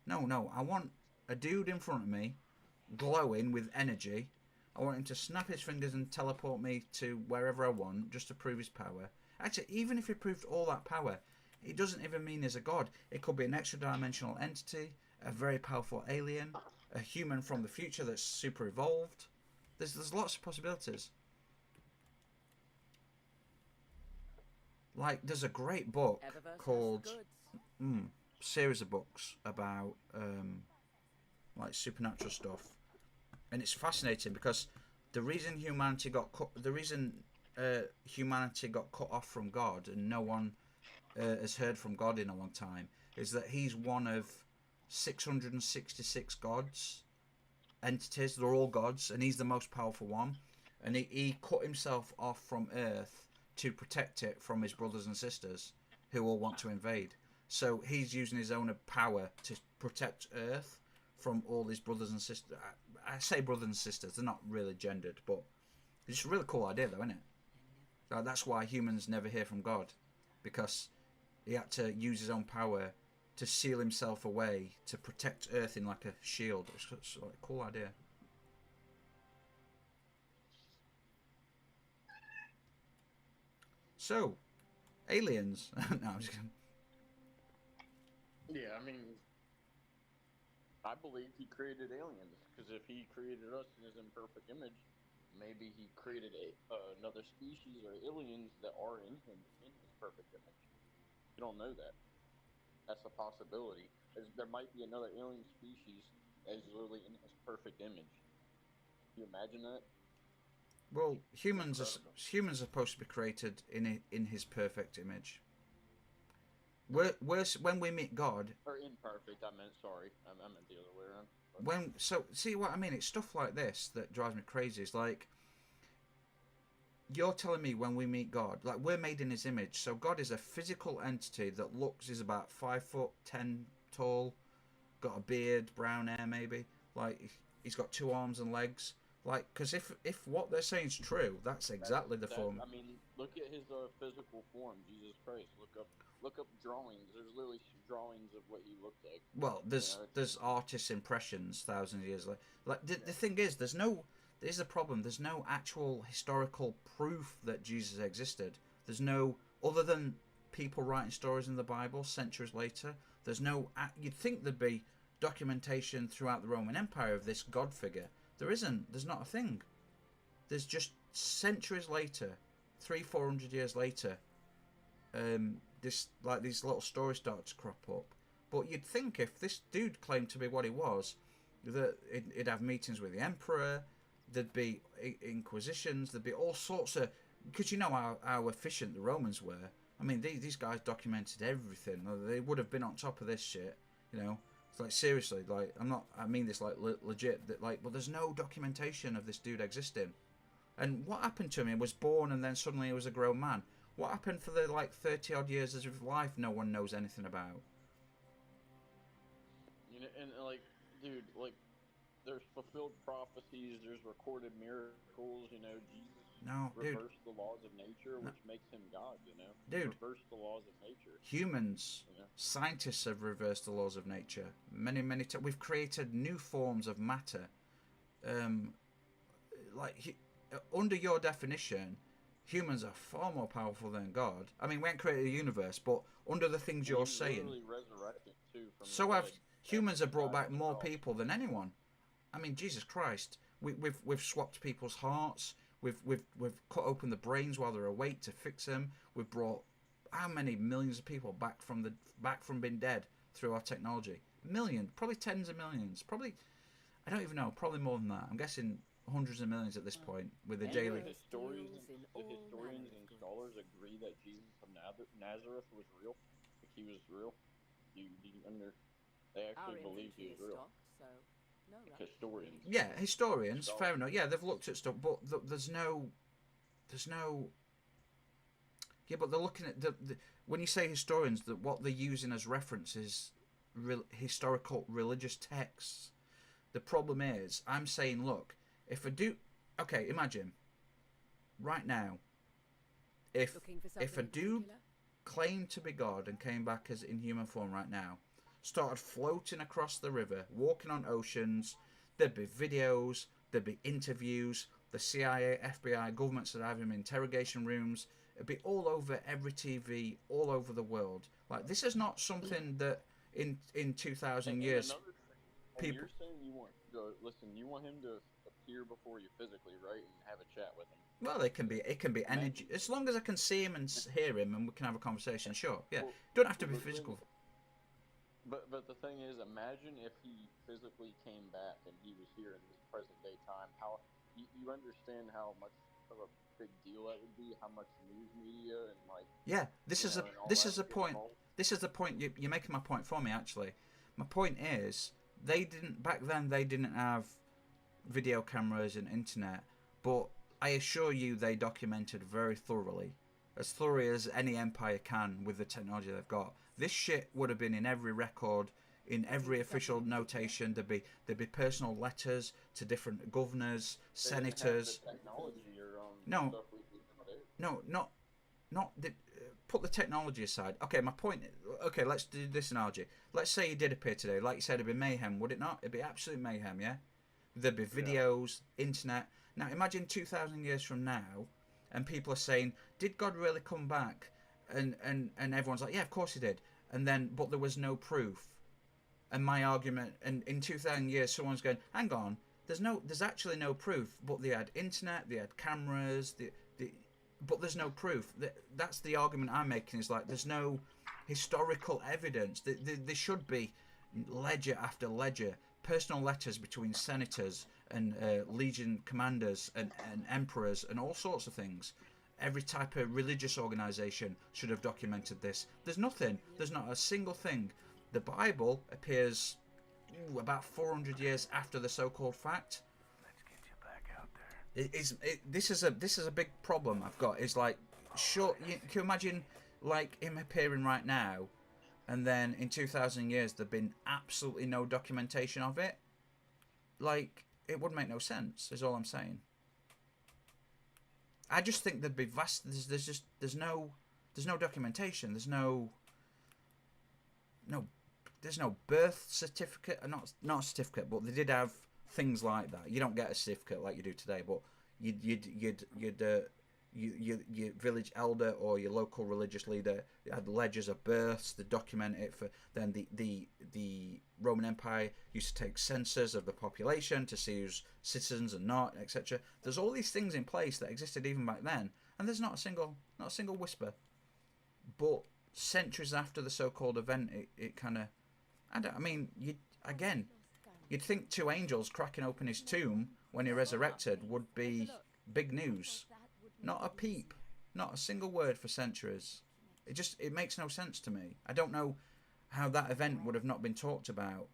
No. I want a dude in front of me, glowing with energy. I want him to snap his fingers and teleport me to wherever I want, just to prove his power. Actually, even if he proved all that power, it doesn't even mean he's a god. It could be an extra-dimensional entity, a very powerful alien, a human from the future that's super evolved. There's lots of possibilities. Like, there's a great book called... series of books about, like, supernatural stuff. And it's fascinating because the reason humanity got cut off from God and no one has heard from God in a long time is that he's one of 666 gods, entities. They're all gods, and he's the most powerful one. And he cut himself off from Earth to protect it from his brothers and sisters who all want to invade. So he's using his own power to protect Earth from all his brothers and sisters. I say brothers and sisters, they're not really gendered, but it's a really cool idea though, isn't it? That's why humans never hear from God, because he had to use his own power to seal himself away to protect Earth in like a shield. It's like a cool idea. So, aliens. No, I'm just kidding. Yeah, I mean, I believe he created aliens, because if he created us in his imperfect image, maybe he created another species or aliens that are in him in his perfect image. You don't know that. That's a possibility. There might be another alien species that is literally in his perfect image. Can you imagine that? Well, Incredible. humans are supposed to be created in his perfect image. When we meet God, Or imperfect, I meant, sorry. I meant the other way around. But see what I mean? It's stuff like this that drives me crazy. It's like, you're telling me when we meet God, like, we're made in his image, so God is a physical entity that is about 5'10" tall, got a beard, brown hair maybe, like he's got 2 arms and legs, like, because if what they're saying is true, that's exactly the form. I mean, look at his physical form, Jesus Christ. Look up drawings. There's literally drawings of what he looked like. Well, there's artists' impressions thousands of years later. Like, the thing is, there's a problem. There's no actual historical proof that Jesus existed. There's no, other than people writing stories in the Bible centuries later. There's no. You'd think there'd be documentation throughout the Roman Empire of this God figure. There isn't. There's not a thing. There's just centuries later, 300-400 years later, these little stories start to crop up. But you'd think if this dude claimed to be what he was, that he'd have meetings with the emperor, there'd be inquisitions, there'd be all sorts of, because you know how efficient the Romans were. I mean, these guys documented everything. They would have been on top of this shit, you know. It's like, seriously, like, I mean this like legit, that like, but there's no documentation of this dude existing. And what happened to him? He was born and then suddenly he was a grown man. What happened for the like 30 odd years of his life no one knows anything about? You know, and like, dude, like, there's fulfilled prophecies, there's recorded miracles, you know, Jesus No, dude. reversed the laws of nature, No. which makes him God, you know? Dude. Reversed the laws of nature. Humans, You know? scientists have reversed the laws of nature. Many times. We've created new forms of matter. Under your definition, humans are far more powerful than God. I mean, we haven't created a universe, but under the things you're saying, Resurrected too from so the have dead. humans have brought back That's more all. people than anyone. I mean, Jesus Christ, we've swapped people's hearts. We've cut open the brains while they're awake to fix them. We've brought how many millions of people back from being dead through our technology? Millions, probably tens of millions, probably, I don't even know, probably more than that. I'm guessing hundreds of millions at this point with the daily. The historians and scholars agree that Jesus of Nazareth was real. Like, he was real. They actually believe he was real. Historians. Yeah, historians, fair enough. Yeah, they've looked at stuff, but there's no. Yeah, but they're looking at when you say historians, that what they're using as reference is historical religious texts. The problem is, I'm saying, look, if okay, imagine right now, if a dude claimed to be God and came back as in human form right now, started floating across the river, walking on oceans, there'd be videos, there'd be interviews, the CIA, FBI, governments would have him in interrogation rooms. It'd be all over every TV, all over the world. Like, this is not something that in 2,000 years people. You're saying you want him to appear before you physically, right, and have a chat with him. Well, it can be energy, as long as I can see him and hear him, and we can have a conversation. Sure, yeah, Well, don't have to be physical. But the thing is, imagine if he physically came back and he was here in this present day time. How you understand how much of a big deal that would be? How much news media and like. Yeah, this is a point. This is the point. You're making my point for me. Actually, my point is, back then they didn't have video cameras and internet, but I assure you they documented very thoroughly, as thoroughly as any empire can with the technology they've got. This shit would have been in every record, in every official notation. There'd be personal letters to different governors, senators. Put the technology aside. Okay, my point. Okay, let's do this analogy. Let's say he did appear today. Like you said, it'd be mayhem, would it not? It'd be absolute mayhem, yeah. There'd be videos, internet. Now imagine 2,000 years from now, and people are saying, "Did God really come back?" And everyone's like, "Yeah, of course he did." And then, but there was no proof. And my argument, and in 2,000 years, someone's going, "Hang on, there's actually no proof. But they had internet, they had cameras, but there's no proof. That's the argument I'm making. Is like there's no historical evidence. There should be ledger after ledger, personal letters between senators and legion commanders and emperors and all sorts of things. Every type of religious organization should have documented this. There's nothing. There's not a single thing. The Bible appears about 400 years after the so-called fact. Let's get you back out there. This is a big problem I've got. Is like, sure, can you imagine like him appearing right now, and then in 2,000 years there'd been absolutely no documentation of it? Like, it would make no sense. Is all I'm saying. I just think there'd be vast. There's no documentation. There's no birth certificate. Not a certificate, but they did have things like that. You don't get a certificate like you do today, but your village elder or your local religious leader had ledgers of births to document it. For then the Roman Empire used to take census of the population to see who's citizens and not, etc. There's all these things in place that existed even back then, and there's not a single whisper. But centuries after the so-called event, it kind of, you'd think two angels cracking open his tomb when he resurrected would be big news. Not a peep, not a single word for centuries. It makes no sense to me. I don't know how that event would have not been talked about.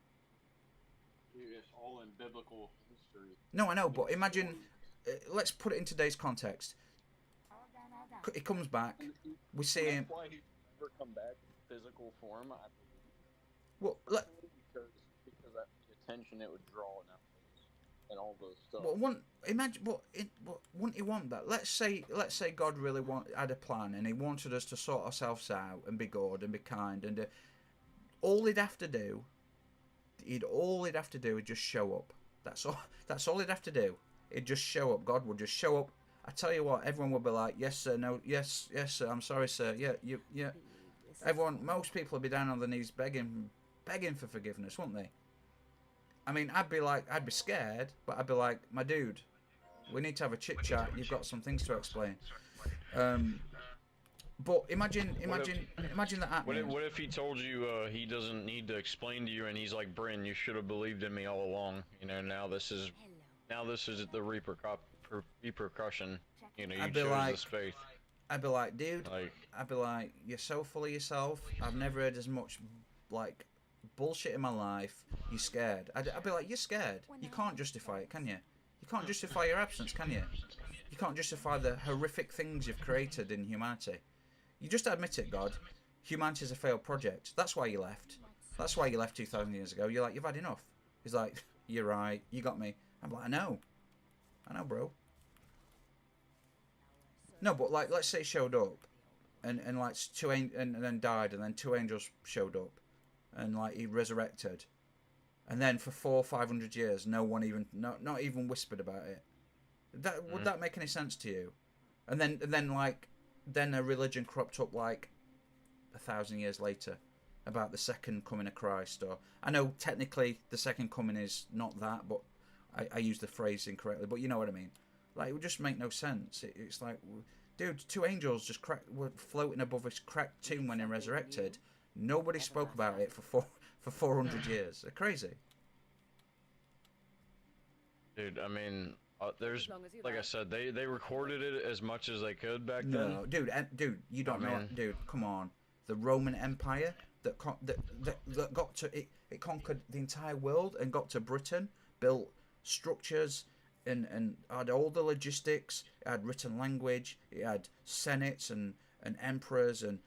Dude, it's all in biblical history. No, I know, but imagine, let's put it in today's context. He comes back, we see him. That's why he never come back in physical form, I believe. Well, because that the attention it would draw and all those stuff. Well, wouldn't you want that? Let's say God really had a plan and he wanted us to sort ourselves out and be good and be kind, and all he'd have to do is just show up. That's all he'd have to do. He'd just show up. God would just show up. I tell you what, everyone would be like, yes sir, no, yes sir, I'm sorry sir, yeah. Most people would be down on their knees begging for forgiveness, wouldn't they? I mean, I'd be scared, but I'd be like, my dude, we need to have a chit chat. You've got some things to explain. But imagine that happening. What if he told you he doesn't need to explain to you, and he's like, Bryn, you should have believed in me all along. You know, now this is the repercussion. You know, you chose this faith. I'd be like, dude, you're so full of yourself. I've never heard as much like bullshit in my life. You're scared. I'd be like, you're scared. You can't justify it, can you? You can't justify your absence, can you? You can't justify the horrific things you've created in humanity. You just admit it, God. Humanity's a failed project. That's why you left. That's why you left 2,000 years ago. You're like, you've had enough. He's like, you're right. You got me. I'm like, I know, bro. No, but like, let's say he showed up, and like and then died, and then two angels showed up, and like he resurrected, and then for 400 or 500 years, no one not even whispered about it. Would that make any sense to you? And then a religion cropped up like 1,000 years later about the second coming of Christ. Or I know technically the second coming is not that, but I use the phrase incorrectly. But you know what I mean. Like, it would just make no sense. It's like, dude, two angels just were floating above his cracked tomb when he resurrected. Nobody spoke about it for 400 years. They're crazy. Dude, I mean, there's, like I said, they recorded it as much as they could back then. No, dude, you don't know. Dude, come on. The Roman Empire that got to it conquered the entire world and got to Britain, built structures and had all the logistics. It had written language. It had senates and emperors and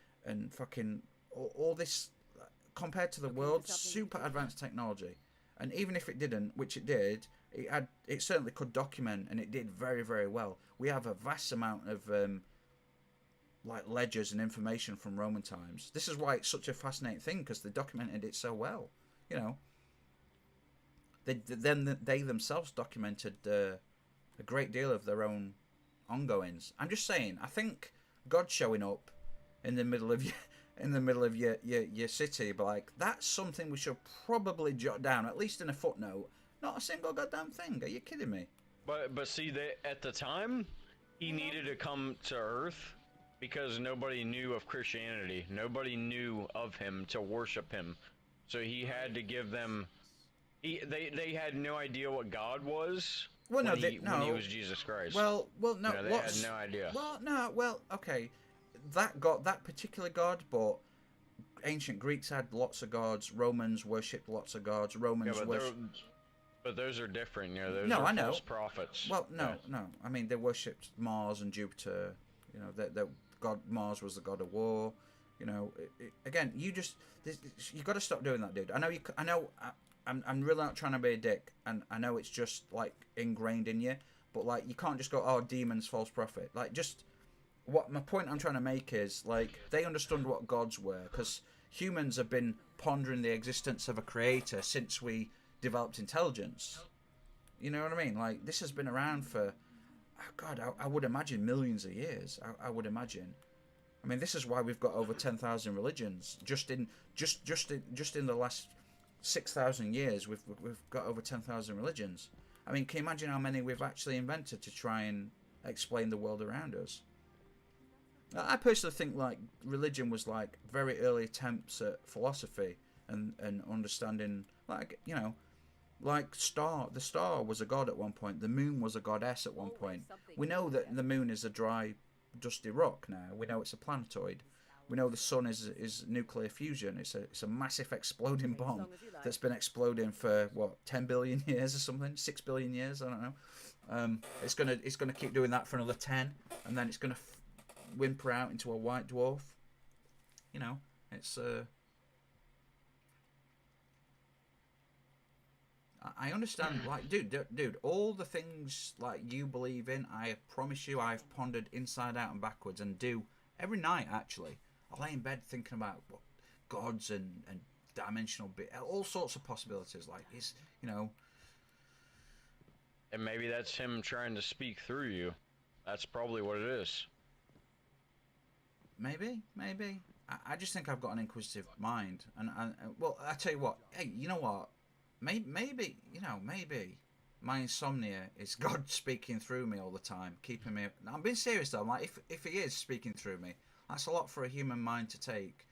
fucking all this. Compared to the world, super advanced technology. And even if it didn't, which it did, it certainly could document, and it did very, very well. We have a vast amount of like ledgers and information from Roman times. This is why it's such a fascinating thing, because they documented it so well. You know, they themselves documented a great deal of their own ongoings. I'm just saying, I think God showing up in the middle of your city, but like, that's something we should probably jot down, at least in a footnote. Not a single goddamn thing. Are you kidding me? But see, at the time, he needed to come to Earth because nobody knew of Christianity. Nobody knew of him to worship him. So he had to give them. They had no idea what God was. Well, no, when he was Jesus Christ. Well, no. You know, they had no idea. Well, no, well, okay. That particular god, but ancient Greeks had lots of gods. Romans worshipped lots of gods. But those are different, you know. Those No, are I know. false prophets. Well, no, Yeah. no. I mean, they worshipped Mars and Jupiter. You know, that god Mars was the god of war. You know, again, you got to stop doing that, dude. I'm really not trying to be a dick, and I know it's just like ingrained in you. But like, you can't just go, oh, demons, false prophet. Like, just what my point I'm trying to make is, like, they understood what gods were, because humans have been pondering the existence of a creator since we developed intelligence. You know what I mean? Like, this has been around for, oh God, I would imagine millions of years. I would imagine. I mean, this is why we've got over 10,000 religions. Just in the last 6,000 years, we've got over 10,000 religions. I mean, can you imagine how many we've actually invented to try and explain the world around us? I personally think like religion was like very early attempts at philosophy and understanding, like, you know, like the star was a god at one point, the moon was a goddess at one point. We know that the moon is a dry, dusty rock now. We know it's a planetoid. We know the sun is nuclear fusion. It's a massive exploding bomb that's been exploding for what, 10 billion years or something, 6 billion years, I don't know. It's gonna keep doing that for another 10, and then it's gonna whimper out into a white dwarf. You know, it's I understand, like, dude, all the things like you believe in, I promise you, I've pondered inside out and backwards, and do every night actually. I lay in bed thinking about what gods and dimensional all sorts of possibilities. Like, it's, you know. And maybe that's him trying to speak through you. That's probably what it is. Maybe. I just think I've got an inquisitive mind, and well, I tell you what. Hey, you know what? Maybe my insomnia is God speaking through me all the time, keeping me. I'm being serious though. I'm like, if He is speaking through me, that's a lot for a human mind to take.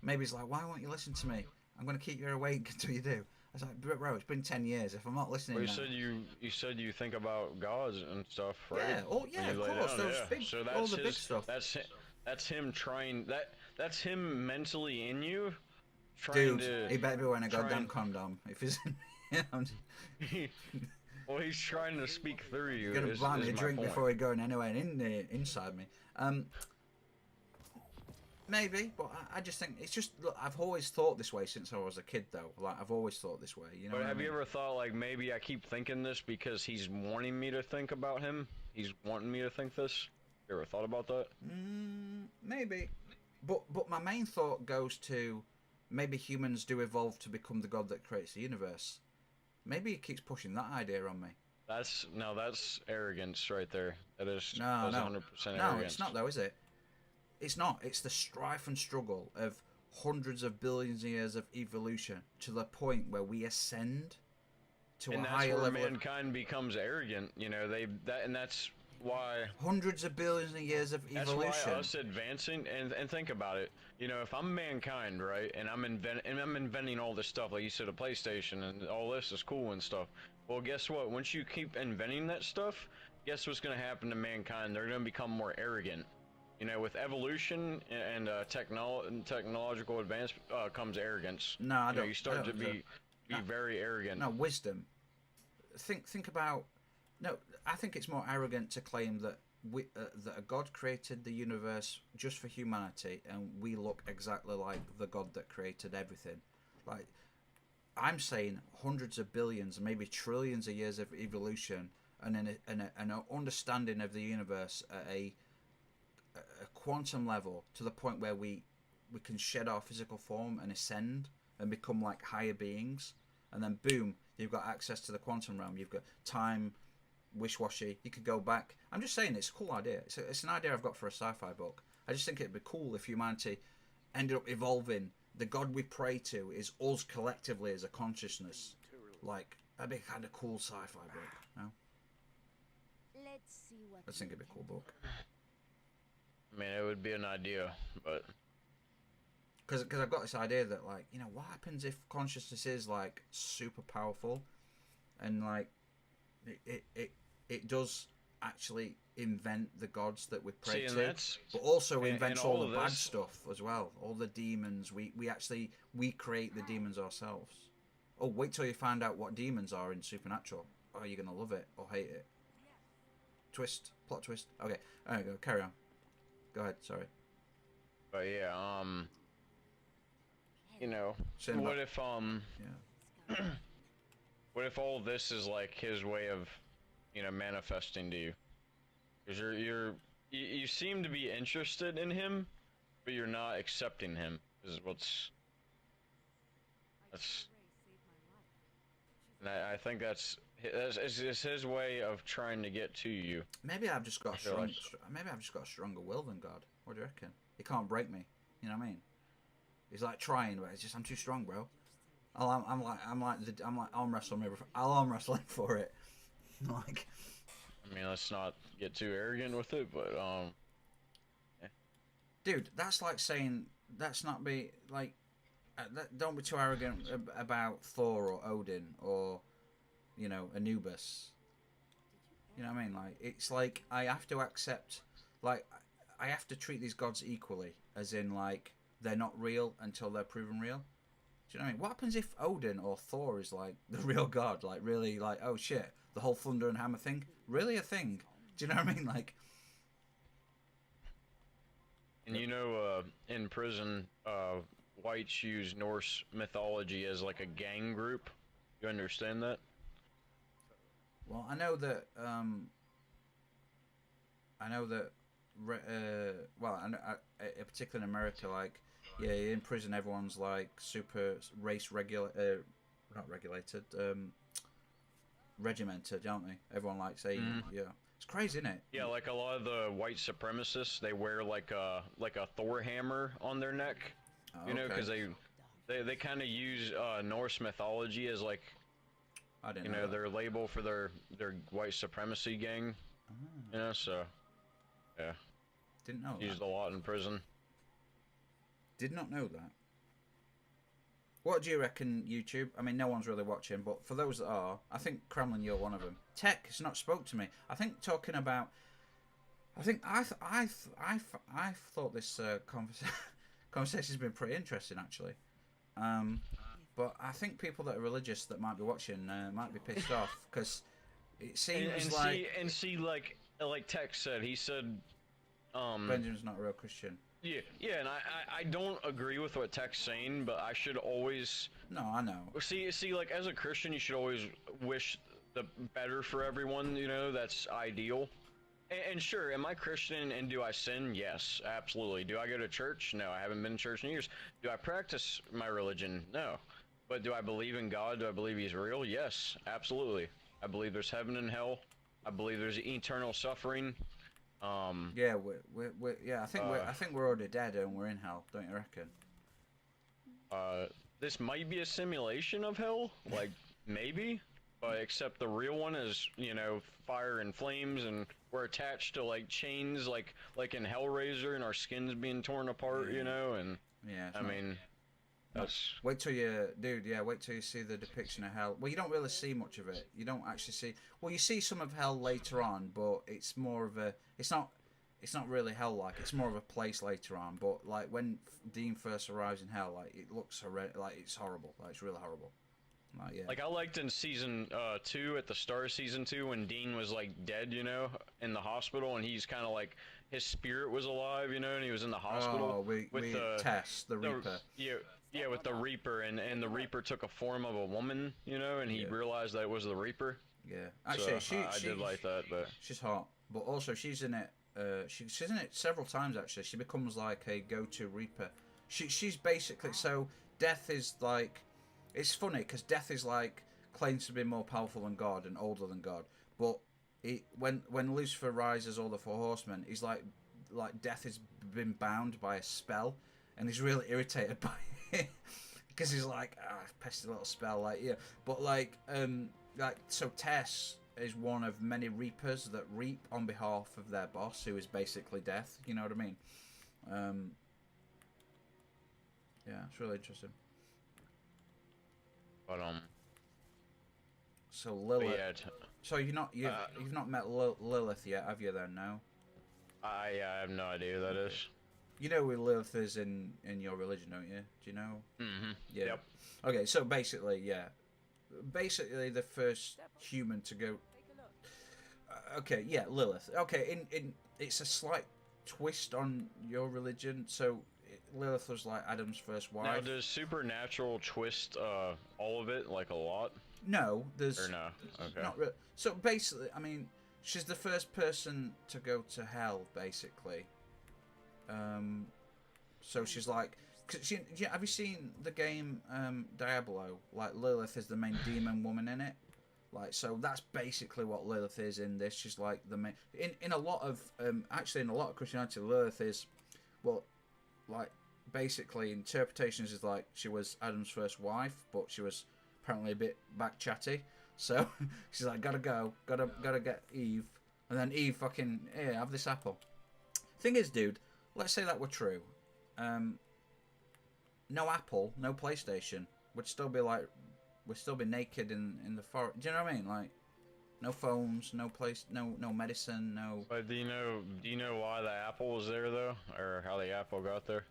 Maybe He's like, why won't you listen to me? I'm going to keep you awake until you do. I was like, bro, it's been 10 years. If I'm not listening, well, you said you think about gods and stuff, right? Yeah, of course. Those big, so all the big stuff. That's him trying. That's him mentally in you. Trying Dude, he better be wearing a goddamn condom. If he's, well, he's trying to speak through you. He's gonna buy me a drink before he going anywhere inside me. Maybe, but I just think it's just, look, I've always thought this way since I was a kid, though. Like, I've always thought this way, you know. But have you ever thought, like, maybe I keep thinking this because he's wanting me to think about him? He's wanting me to think this? You ever thought about that? Maybe, but my main thought goes to maybe humans do evolve to become the god that creates the universe. Maybe he keeps pushing that idea on me. That's arrogance right there. That is 100% arrogance. No, it's not though, is it? It's not. It's the strife and struggle of hundreds of billions of years of evolution to the point where we ascend to a higher level. And that's where mankind becomes arrogant. You know, that's why hundreds of billions of years of evolution. That's why us advancing, and think about it. You know, if I'm mankind, right, and I'm inventing all this stuff, like you said, a PlayStation and all this is cool and stuff. Well, guess what? Once you keep inventing that stuff, guess what's going to happen to mankind? They're going to become more arrogant. You know, with evolution and technological advance comes arrogance. No, I don't. You start to be very arrogant. No, wisdom. Think about. No, I think it's more arrogant to claim that that a god created the universe just for humanity, and we look exactly like the god that created everything. Like, I'm saying hundreds of billions, maybe trillions of years of evolution, and an understanding of the universe at a quantum level, to the point where we can shed our physical form and ascend and become like higher beings, and then boom, you've got access to the quantum realm. You've got time, wish-washy. You could go back. I'm just saying, it's a cool idea. It's an idea I've got for a sci-fi book. I just think it'd be cool if humanity ended up evolving. The god we pray to is us collectively as a consciousness, like That'd be a kind of cool sci-fi book. No, Let's see what I think it'd be a cool book. I mean, it would be an idea, but Because I've got this idea that, like, you know, what happens if consciousness is like super powerful, and like it does actually invent the gods that we pray See, and to, that's- but also and invents all all of the bad this- stuff as well. All the demons. We create the demons ourselves. Oh, wait till you find out what demons are in Supernatural. Oh, you're gonna love it or hate it. Twist, plot twist. Okay, there you go. Carry on. Go ahead. Sorry. but yeah, you know, Saying what about- if Yeah. what if all this is like his way of, you know, manifesting to you? Because you seem to be interested in him, but you're not accepting him. Is that's, and I think that's his way of trying to get to you. Maybe I've just got a feel like- maybe I've just got a stronger will than God. What do you reckon? He can't break me. You know what I mean? He's like trying, but it's just I'm too strong, bro. I'm like arm wrestling me. I'll arm wrestle him for it. Like, I mean, let's not get too arrogant with it, but dude, that's like saying that's not be like. Don't be too arrogant about Thor or Odin or, you know, Anubis. You know what I mean? Like, it's like I have to accept, like, I have to treat these gods equally, as in, like, they're not real until they're proven real. Do you know what I mean? What happens if Odin or Thor is, like, the real god? Like, really, like, oh shit, the whole thunder and hammer thing? Really a thing? Do you know what I mean? Like, and you know, in prison, whites use Norse mythology as like a gang group. You understand that? well, I know that, well, particularly in America, like, yeah, in prison everyone's like super race not regulated, regimented, aren't they? Everyone likes saying, yeah. It's crazy, isn't it? Yeah, like a lot of the white supremacists, they wear like a Thor hammer on their neck. Oh, You know, okay. because they kind of use Norse mythology as like, I didn't you know know, that. their label for their white supremacy gang. You know, so yeah, Didn't know used that. a lot in prison. Did not know that. What do you reckon, YouTube? I mean, no one's really watching, but for those that are, I think Kremlin, you're one of them. Tech has not spoke to me. I think talking about, I thought this conversation's been pretty interesting actually. But I think people that are religious that might be watching might be pissed off because it seems See, like Tech said, he said, Benjamin's not a real Christian. yeah, and I don't agree with what Tech's saying, but I should always No, I know. see, like, as a Christian, you should always wish the better for everyone, you know, that's ideal. And sure, am I Christian and do I sin? Yes, absolutely. Do I go to church? No, I haven't been to church in years. Do I practice my religion? No. But do I believe in God? Do I believe he's real? Yes, absolutely. I believe there's heaven and hell. I believe there's eternal suffering. Yeah, I think we're already dead and we're in hell. Don't you reckon? This might be a simulation of hell, like, maybe, but except the real one is, you know, fire and flames, and we're attached to, like, chains, like in Hellraiser, and our skin's being torn apart, you know, and, Yeah. I mean, that's... Wait till you, dude. Yeah, wait till you see the depiction of hell. Well, you don't really see much of it. You don't actually see. Well, you see some of hell later on, but it's more of a. It's not really hell-like. It's more of a place later on. But like when Dean first arrives in hell, like it looks like it's horrible. Like it's really horrible. Like, yeah. Like, I liked in season 2, at the start of season 2, when Dean was, like, dead, you know, in the hospital, and he's kind of like, his spirit was alive, you know, and he was in the hospital. Oh, with Tess, the Reaper. Yeah, with the Reaper, and the Reaper took a form of a woman, you know, and he realized that it was the Reaper. Yeah, actually, so, I did like that, but she's hot. But also, she's in it. She's in it several times. Actually, she becomes like a go-to Reaper. She's basically so. Death is like. It's funny because Death is like claims to be more powerful than God and older than God, but when Lucifer rises all the four horsemen, he's like Death has been bound by a spell, and he's really irritated by it because he's like, pesty little spell, like, yeah. But like like, so Tess is one of many reapers that reap on behalf of their boss, who is basically death. You know what I mean? Yeah, it's really interesting. But So Lilith. yeah, So you've not met Lilith yet, have you? Then no. I have no idea who that is. You know who Lilith is in your religion, don't you? Do you know? Mm-hmm. Yeah. Yep. Okay, so basically, yeah. Basically, the first human to go. Okay, yeah, Lilith. Okay, in it's a slight twist on your religion. So Lilith was like Adam's first wife. Now, does supernatural twist all of it, like a lot? No, there's. Or no? Okay. Not really. So basically, I mean, she's the first person to go to hell, basically. So she's like, have you seen the game Diablo? Like Lilith is the main demon woman in it. Like, so that's basically what Lilith is in this. She's like the main in a lot of actually in a lot of Christianity, Lilith is, well, like basically interpretations is like she was Adam's first wife, but she was apparently a bit back chatty. So she's like, gotta get Eve, and then Eve fucking, here, have this apple. Thing is, dude, let's say that were true. No Apple, no PlayStation. We'd still be like, we'd still be naked in the forest. Do you know what I mean? Like, no phones, no medicine, no. But do you know why the apple was there though, or how the apple got there?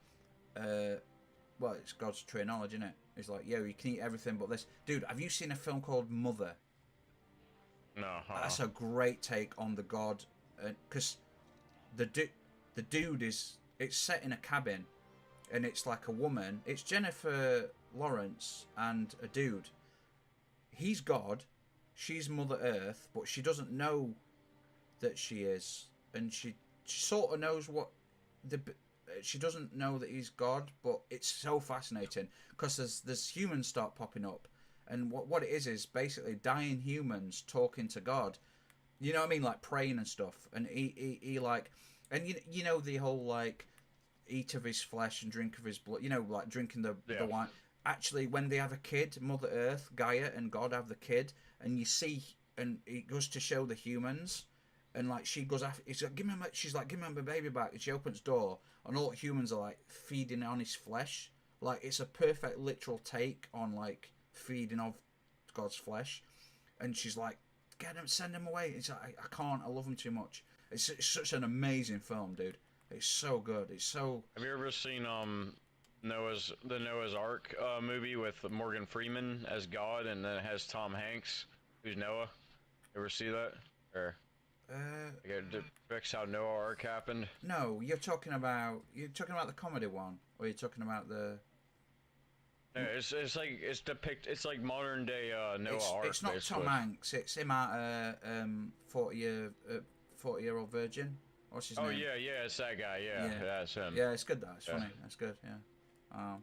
Well, it's God's true knowledge, isn't it? It's like, yo, you can eat everything but this. Dude, have you seen a film called Mother? No. That's a great take on the God, because the dude is, it's set in a cabin, and it's like a woman. It's Jennifer Lawrence and a dude. He's God, she's Mother Earth, but she doesn't know that she is, and she sort of knows what she doesn't know that he's God, but it's so fascinating because there's humans start popping up, and what it is basically dying humans talking to God. You know what I mean? Like praying and stuff, and he like, and you know the whole like eat of his flesh and drink of his blood. You know, like drinking the wine. Actually, when they have a kid, Mother Earth, Gaia, and God have the kid, and you see, and it goes to show the humans, and like she goes after, she's like, give me my baby back, and she opens the door, and all humans are like feeding on his flesh. Like it's a perfect literal take on like feeding of God's flesh, and she's like, get him, send him away. It's like, I can't, I love him too much. It's such an amazing film, dude. It's so good. It's so. Have you ever seen Noah's Ark movie with Morgan Freeman as God, and then it has Tom Hanks, who's Noah? Ever see that? Or it depicts how Noah Ark happened. No, you're talking about the comedy one, or you're talking about the. No, it's like modern day Noah Ark. It's not basically. Tom Hanks. It's him at 40-year-old virgin. What's his name? Oh yeah, it's that guy. Yeah, it's him. Yeah, it's good. That's funny. That's good. Yeah.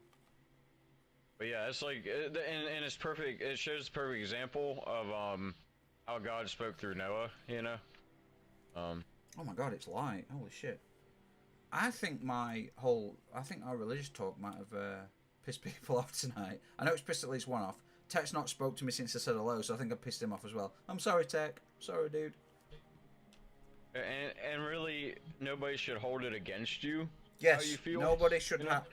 But yeah, it's like, and it's perfect. It shows a perfect example of how God spoke through Noah. You know. Oh my God, it's light. Holy shit. I think our religious talk might have pissed people off tonight. I know it's pissed at least one off. Tech's not spoke to me since I said hello, so I think I pissed him off as well. I'm sorry, Tech. Sorry, dude. And really, nobody should hold it against you. Yes, how you feel. Nobody should have.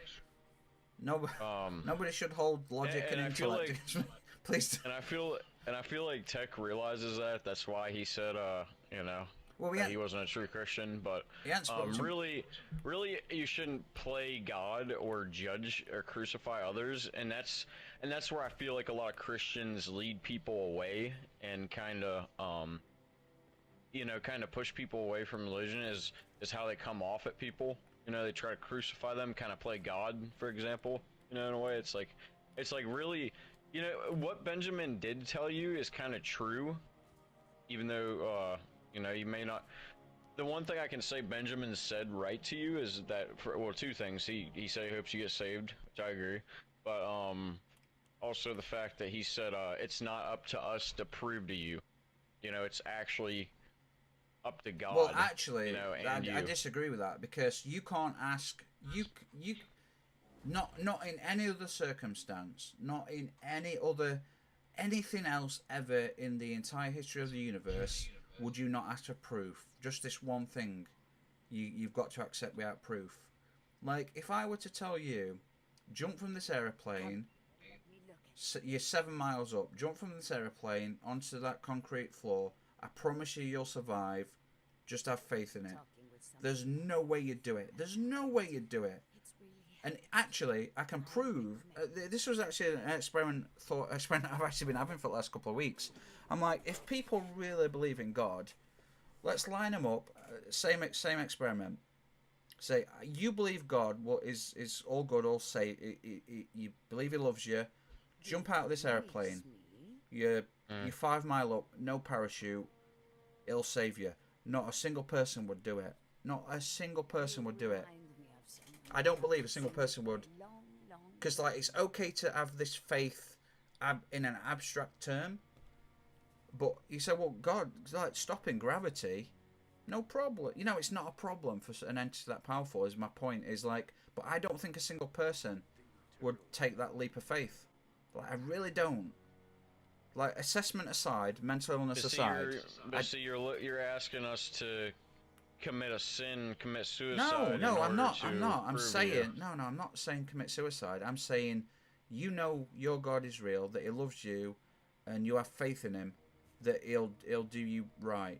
Nobody should hold logic and intellect against me. Please. And I feel like Tech realizes that. That's why he said, that he wasn't a true Christian. But really, you shouldn't play God or judge or crucify others. And that's where I feel like a lot of Christians lead people away and kind of push people away from religion is how they come off at people. You know, they try to crucify them, kind of play God, for example. You know, in a way, it's like really, you know, what Benjamin did tell you is kind of true, even though, you may not. The one thing I can say Benjamin said right to you is that, two things. He said he hopes you get saved, which I agree, but also the fact that he said it's not up to us to prove to you. You know, it's actually up to God. Well, actually, I I disagree with that, because you can't ask you not in any other circumstance, not in any other anything else ever in the entire history of the universe would you not ask for proof? Just this one thing you've got to accept without proof. Like, if I were to tell you, jump from this aeroplane, you're 7 miles up, jump from this aeroplane onto that concrete floor, I promise you you'll survive, just have faith in it. There's no way you'd do it. There's no way you'd do it. And actually, I can prove, this was actually an experiment I've actually been having for the last couple of weeks. I'm like, if people really believe in God, let's line them up, same experiment. Say, you believe God is all good, all safe, you believe he loves you, jump out of this airplane, you're 5 mile up, no parachute, it'll save you. Not a single person would do it. Not a single person would do it. I don't believe a single person would. Because, like, it's okay to have this faith in an abstract term. But you say, well, God, like, stopping gravity, no problem. You know, it's not a problem for an entity that powerful, is my point. Is like, but I don't think a single person would take that leap of faith. Like, I really don't. Like, assessment aside, mental illness aside. So you're asking us to commit a sin, commit suicide. No, I'm not. I'm saying I'm not saying commit suicide. I'm saying, you know, your God is real, that he loves you, and you have faith in him, that he'll do you right,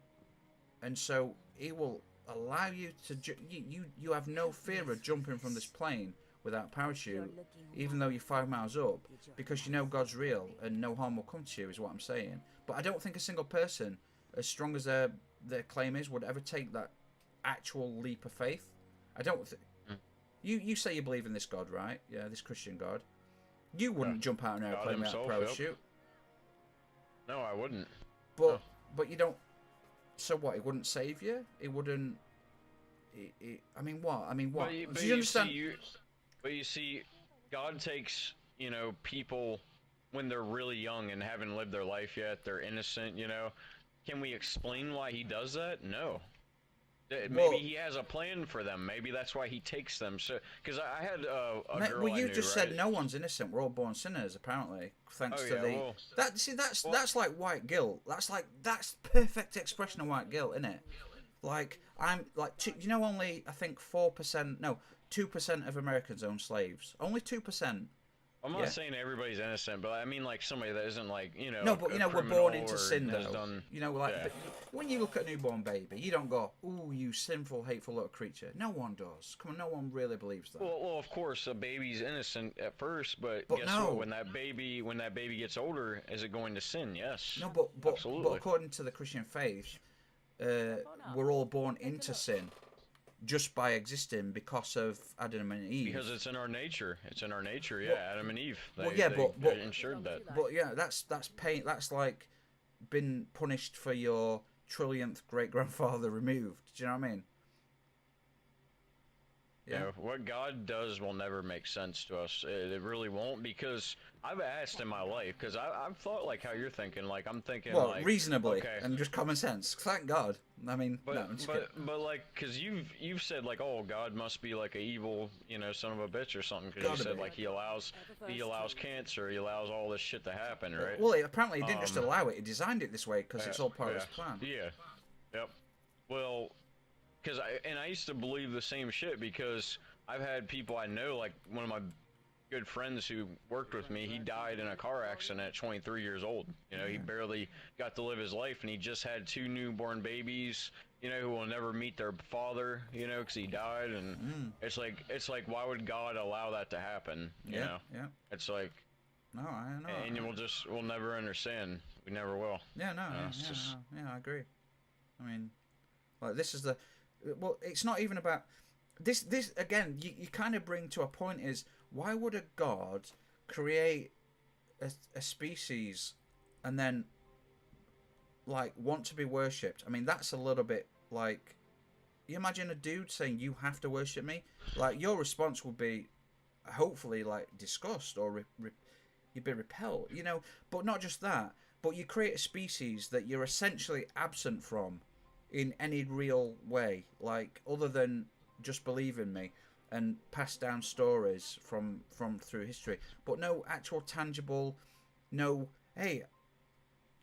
and so he will allow you to. You have no fear of jumping from this plane without parachute, even though you're 5 miles up, because you know God's real and no harm will come to you. Is what I'm saying. But I don't think a single person, as strong as their claim is, would ever take that actual leap of faith. I don't. You say you believe in this God, right? Yeah, this Christian God. You wouldn't jump out an airplane without a parachute. Yep. No, I wouldn't. But you don't. So what? It wouldn't save you. It wouldn't. I mean, what? But do you understand? But you see, God takes, you know, people when they're really young and haven't lived their life yet. They're innocent. You know, can we explain why he does that? No. Maybe he has a plan for them. Maybe that's why he takes them. So, because I had a girl well, you I knew, just right? said no one's innocent. We're all born sinners, apparently, thanks to the. Well, that's like white guilt. That's perfect expression of white guilt, isn't it? Like, I'm like, you know, only I think 4%, no, 2% of Americans own slaves. Only 2%. I'm not saying everybody's innocent, but I mean, like, somebody that isn't, like, you know. No, but you know, we're born into sin, though. Done, you know, like, but when you look at a newborn baby, you don't go, "Ooh, you sinful, hateful little creature." No one does. Come on, no one really believes that. Well, of course, a baby's innocent at first, but guess no. what? When that baby gets older, is it going to sin? Yes. No, but according to the Christian faith, we're all born into sin, just by existing because of Adam and Eve. Because it's in our nature. It's in our nature. Yeah, Adam and Eve. They ensured that. But yeah, that's pain. That's like been punished for your trillionth great grandfather removed. Do you know what I mean? Yeah. You know, what God does will never make sense to us. It really won't, because I've asked in my life, because I've thought like how you're thinking. Like, I'm thinking, well, like, reasonably, okay, and just common sense. Thank God. I mean, but like, because you've said like, oh, God must be like a evil, you know, son of a bitch or something, because you said like he allows cancer, he allows all this shit to happen, right? Well, apparently he didn't just allow it; he designed it this way because it's all part of his plan. Yeah. Yep. Well, because I used to believe the same shit, because I've had people I know, like one of my good friends who worked with me, he died in a car accident at 23 years old. You know, he barely got to live his life, and he just had 2 newborn babies, you know, who will never meet their father, you know, because he died. And it's like, why would God allow that to happen? You know? Yeah. It's like, no, I know. And we'll never understand. We never will. Yeah, no, I agree. I mean, like, this is the, well, it's not even about this again, you kind of bring to a point is, why would a God create a species and then, like, want to be worshipped? I mean, that's a little bit like, you imagine a dude saying, you have to worship me? Like, your response would be, hopefully, like, disgust, or you'd be repelled, you know? But not just that, but you create a species that you're essentially absent from in any real way, like, other than just believe in me and pass down stories from through history, but no actual tangible, no hey,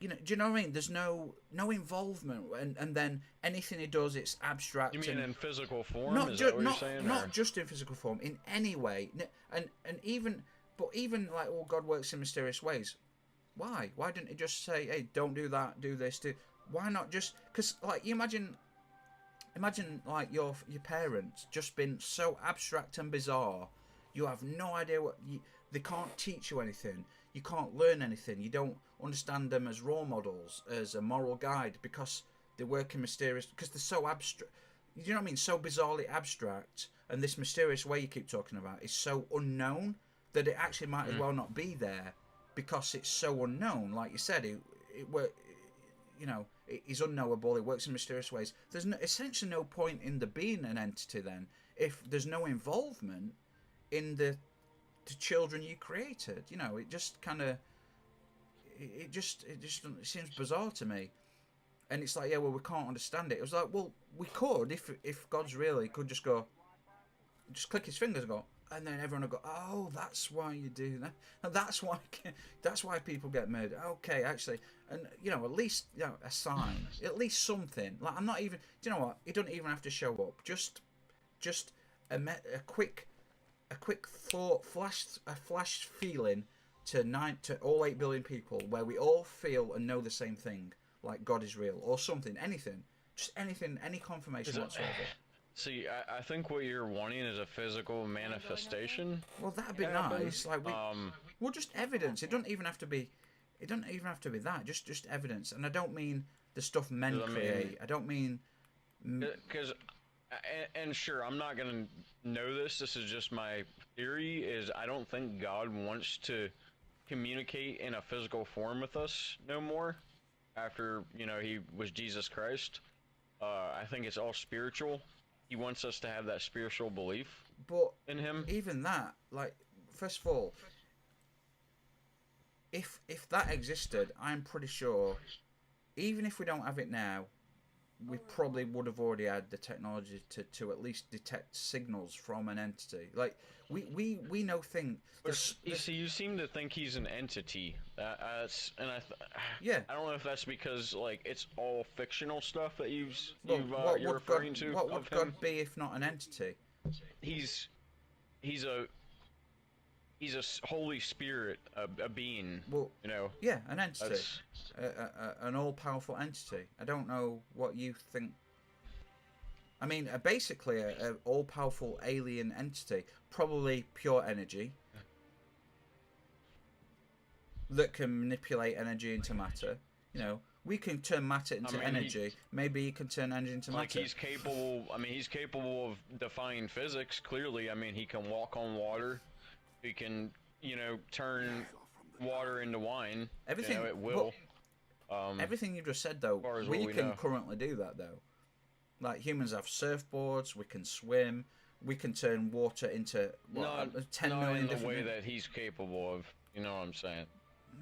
you know, do you know what I mean? There's no involvement, and then anything he does, it's abstract. You mean and in physical form? not Is ju- that what you're not saying? not or? just in physical form, in any way, and even like, well, God works in mysterious ways. Why didn't he just say, hey, don't do that, do this, do? Why not just? Because like, you imagine like your parents just been so abstract and bizarre, you have no idea they can't teach you anything, you can't learn anything, you don't understand them as role models, as a moral guide, because they work in mysterious, because they're so abstract, you know what I mean, so bizarrely abstract, and this mysterious way you keep talking about is so unknown that it actually might as well not be there, because it's so unknown. Like you said, it work, you know, is unknowable, it works in mysterious ways. There's essentially no point in there being an entity then, if there's no involvement in the children you created. You know, it just kind of, it seems bizarre to me. And it's like, yeah, well, we can't understand it. It was like, well, we could, if God's really could just go, just click his fingers and go, and then everyone will go, oh, that's why you do that. And that's why people get murdered. Okay, actually, and you know, at least, you know, a sign, at least something. Like, I'm not even. Do you know what? It doesn't even have to show up. Just a quick thought, a flash feeling to all 8 billion people, where we all feel and know the same thing, like God is real or something, anything, just anything, any confirmation whatsoever. See, I think what you're wanting is a physical manifestation. Well, that'd be nice. Like, well, just evidence. It doesn't even have to be. It doesn't even have to be that. Just evidence. And I don't mean the stuff men create. I don't mean. Because, and sure, I'm not gonna know this. This is just my theory. Is I don't think God wants to communicate in a physical form with us no more. After, you know, he was Jesus Christ. I think it's all spiritual. He wants us to have that spiritual belief in him. Even that, like, first of all, if that existed, I'm pretty sure, even if we don't have it now, we probably would have already had the technology to at least detect signals from an entity. Like, we know things. You see, you seem to think he's an entity. Yeah. I don't know if that's because, like, it's all fictional stuff that you're referring to. What would God be if not an entity? He's a Holy Spirit, a being. Well, you know. Yeah, an entity, an all-powerful entity. I don't know what you think. I mean, basically, a all-powerful alien entity, probably pure energy, that can manipulate energy into matter. You know, we can turn matter into energy. Maybe he can turn energy into matter. Like, he's capable. I mean, he's capable of defying physics. Clearly, I mean, he can walk on water. He can, you know, turn water into wine. Everything, you know, it will. Everything you just said, though, we can currently do that, though. Like, humans have surfboards. We can swim. We can turn water into 10 million different. Not in the way that he's capable of. You know what I'm saying?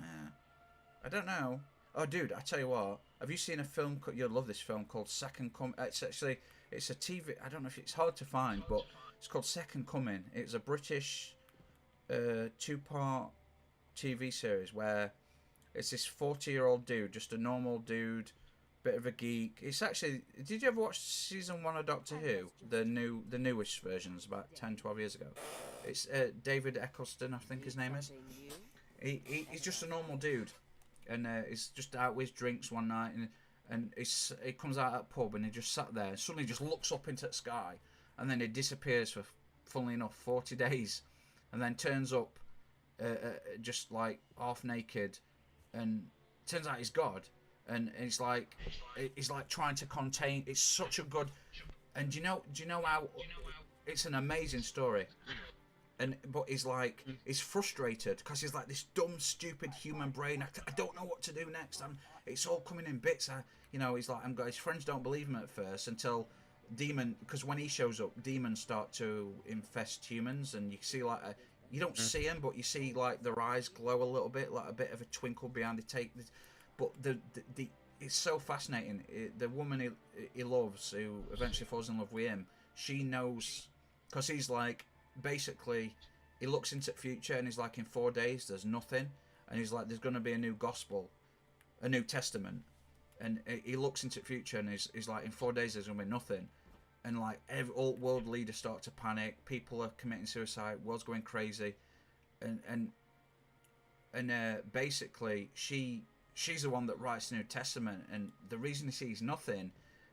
Nah, I don't know. Oh, dude, I tell you what. Have you seen a film? You'll love this film called Second Coming. It's a TV. I don't know if it's hard to find, but it's called Second Coming. It's a British 2-part TV series where it's this 40-year-old dude, just a normal dude, bit of a geek. It's actually. Did you ever watch season 1 of Doctor Who? The newest versions, about 10-12 years ago. It's David Eccleston, I think his name is. He's just a normal dude, and he's just out with his drinks one night, and he comes out at a pub, and he just sat there, and suddenly just looks up into the sky, and then he disappears for, funnily enough, 40 days, and then turns up just like half naked, and turns out he's God, and he's like trying to contain. It's such a good, and do you know how it's an amazing story. But he's frustrated because he's like this dumb, stupid human brain. I don't know what to do next. It's all coming in bits. He's like, his friends don't believe him at first until because when he shows up, demons start to infest humans, and you see you don't see them, but you see like their eyes glow a little bit, like a bit of a twinkle behind the take. But it's so fascinating. The woman he loves, who eventually falls in love with him, she knows, because he's like. Basically, he looks into the future and he's like, in 4 days there's nothing, and he's like, there's going to be a new gospel, a new testament, and he looks into the future, and he's like, in 4 days there's going to be nothing, and like all world leaders start to panic, people are committing suicide, world's going crazy, and basically she's the one that writes the New Testament, and the reason he sees nothing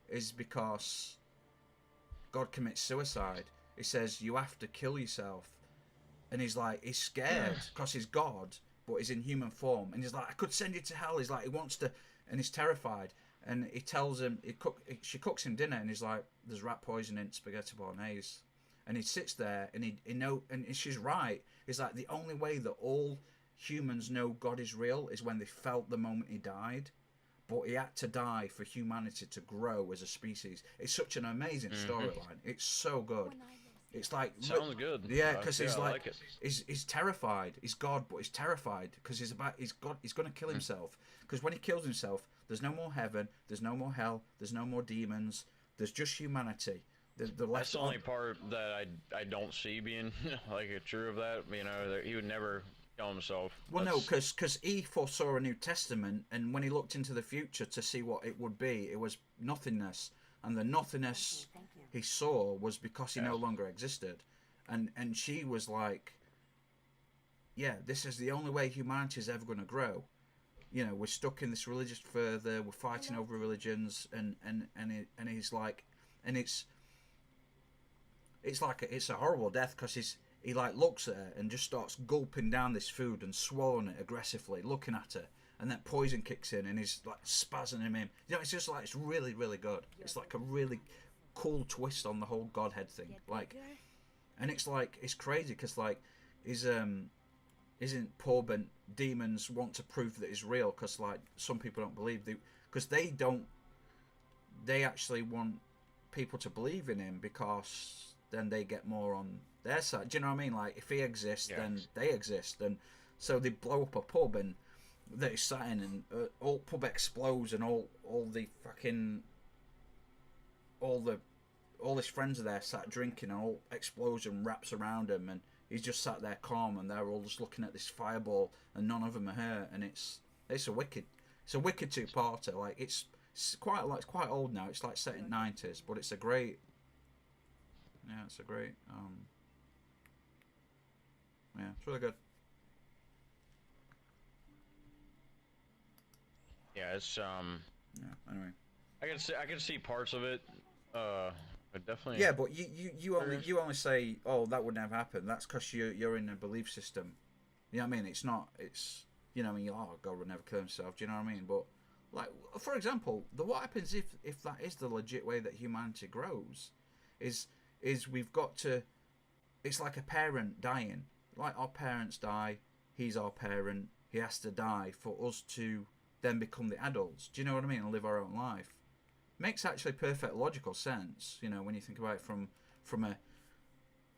is because God commits suicide. He says you have to kill yourself, and he's like, he's scared because he's God, but he's in human form, and he's like, I could send you to hell. He's like, he wants to, and he's terrified, and he tells him, she cooks him dinner, and he's like, there's rat poison in spaghetti bolognese, and he sits there, and and she's right. He's like, the only way that all humans know God is real is when they felt the moment he died, but he had to die for humanity to grow as a species. It's such an amazing storyline. It's so good. It's like, sounds good. Yeah, because he's I like he's terrified. He's God, but he's terrified because he's God. He's going to kill himself. Because when he kills himself, there's no more heaven. There's no more hell. There's no more demons. There's just humanity. That's the only part that I don't see being like true of that. You know, that he would never kill himself. Well, no, because he foresaw a New Testament, and when he looked into the future to see what it would be, it was nothingness, and the nothingness he saw was because he no longer existed, and she was like, yeah, this is the only way humanity is ever going to grow. You know, we're stuck in this religious further, we're fighting over religions, and he's like, and it's like it's a horrible death, because he like looks at her and just starts gulping down this food and swallowing it aggressively, looking at her, and then poison kicks in, and he's like spazzing him in. You know, it's just like, it's really, really good. It's like a really cool twist on the whole Godhead thing, like, and it's like, it's crazy because like isn't poor but demons want to prove that it's real, because like some people don't believe, because they actually want people to believe in him, because then they get more on their side. Do you know what I mean? Like, if he exists, then they exist, and so they blow up a pub and that he's sat in, and all pub explodes, and all his friends are there sat drinking, and all explosion wraps around him, and he's just sat there calm, and they're all just looking at this fireball, and none of them are hurt, and it's a wicked two-parter. Like, it's quite old now. It's like set in 90s, but it's a great it's really good. Yeah, it's Anyway, I can see parts of it. But definitely. Yeah, but you only say, oh, that would never happen. That's because you're in a belief system. You know what I mean? It's not. It's, you know what I mean? Oh, God would never kill himself. Do you know what I mean? But like, for example, what happens if that is the legit way that humanity grows? Is we've got to. It's like a parent dying. Like, our parents die. He's our parent. He has to die for us to then become the adults. Do you know what I mean? And live our own life. Makes actually perfect logical sense, you know, when you think about it from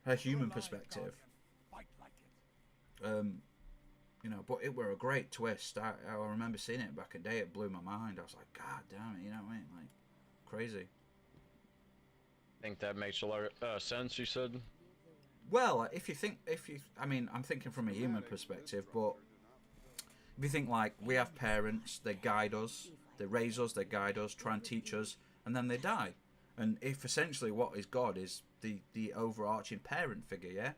a human perspective. You know, but it were a great twist. I remember seeing it back in the day. It blew my mind. I was like, God damn it, you know what I mean? Like, crazy. I think that makes a lot of sense, you said? Well, I mean, I'm thinking from a human perspective, but if you think, like, we have parents, they guide us, they raise us, they guide us, try and teach us, and then they die. And if essentially what is God is the overarching parent figure, yeah?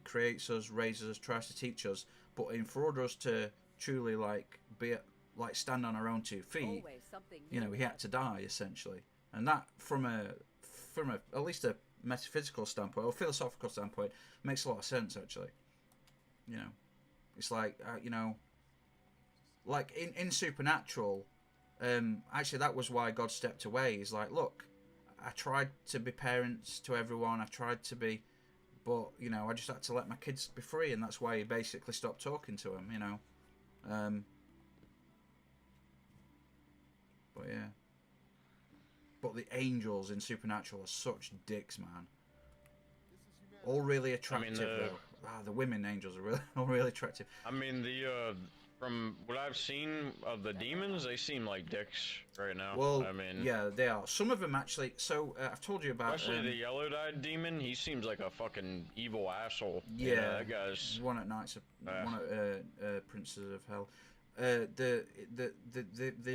Creates us, raises us, tries to teach us, but for order us to truly, like, stand on our own 2 feet, you know, he had to die, essentially. And that, from at least a metaphysical standpoint, or philosophical standpoint, makes a lot of sense, actually. You know, it's like, you know, like in Supernatural, actually that was why God stepped away. He's like, look, I tried to be parents to everyone, I tried to be, but, you know, I just had to let my kids be free, and that's why he basically stopped talking to them, you know. But yeah. But the angels in Supernatural are such dicks, man. All really attractive, though. The women angels are really attractive. I mean, From what I've seen of the demons, they seem like dicks right now. Well, I mean, yeah, they are. Some of them actually. So I've told you about. especially the yellow-dyed demon. He seems like a fucking evil asshole. Yeah, You know, that guy's. one at Knights of one at Princes of Hell. And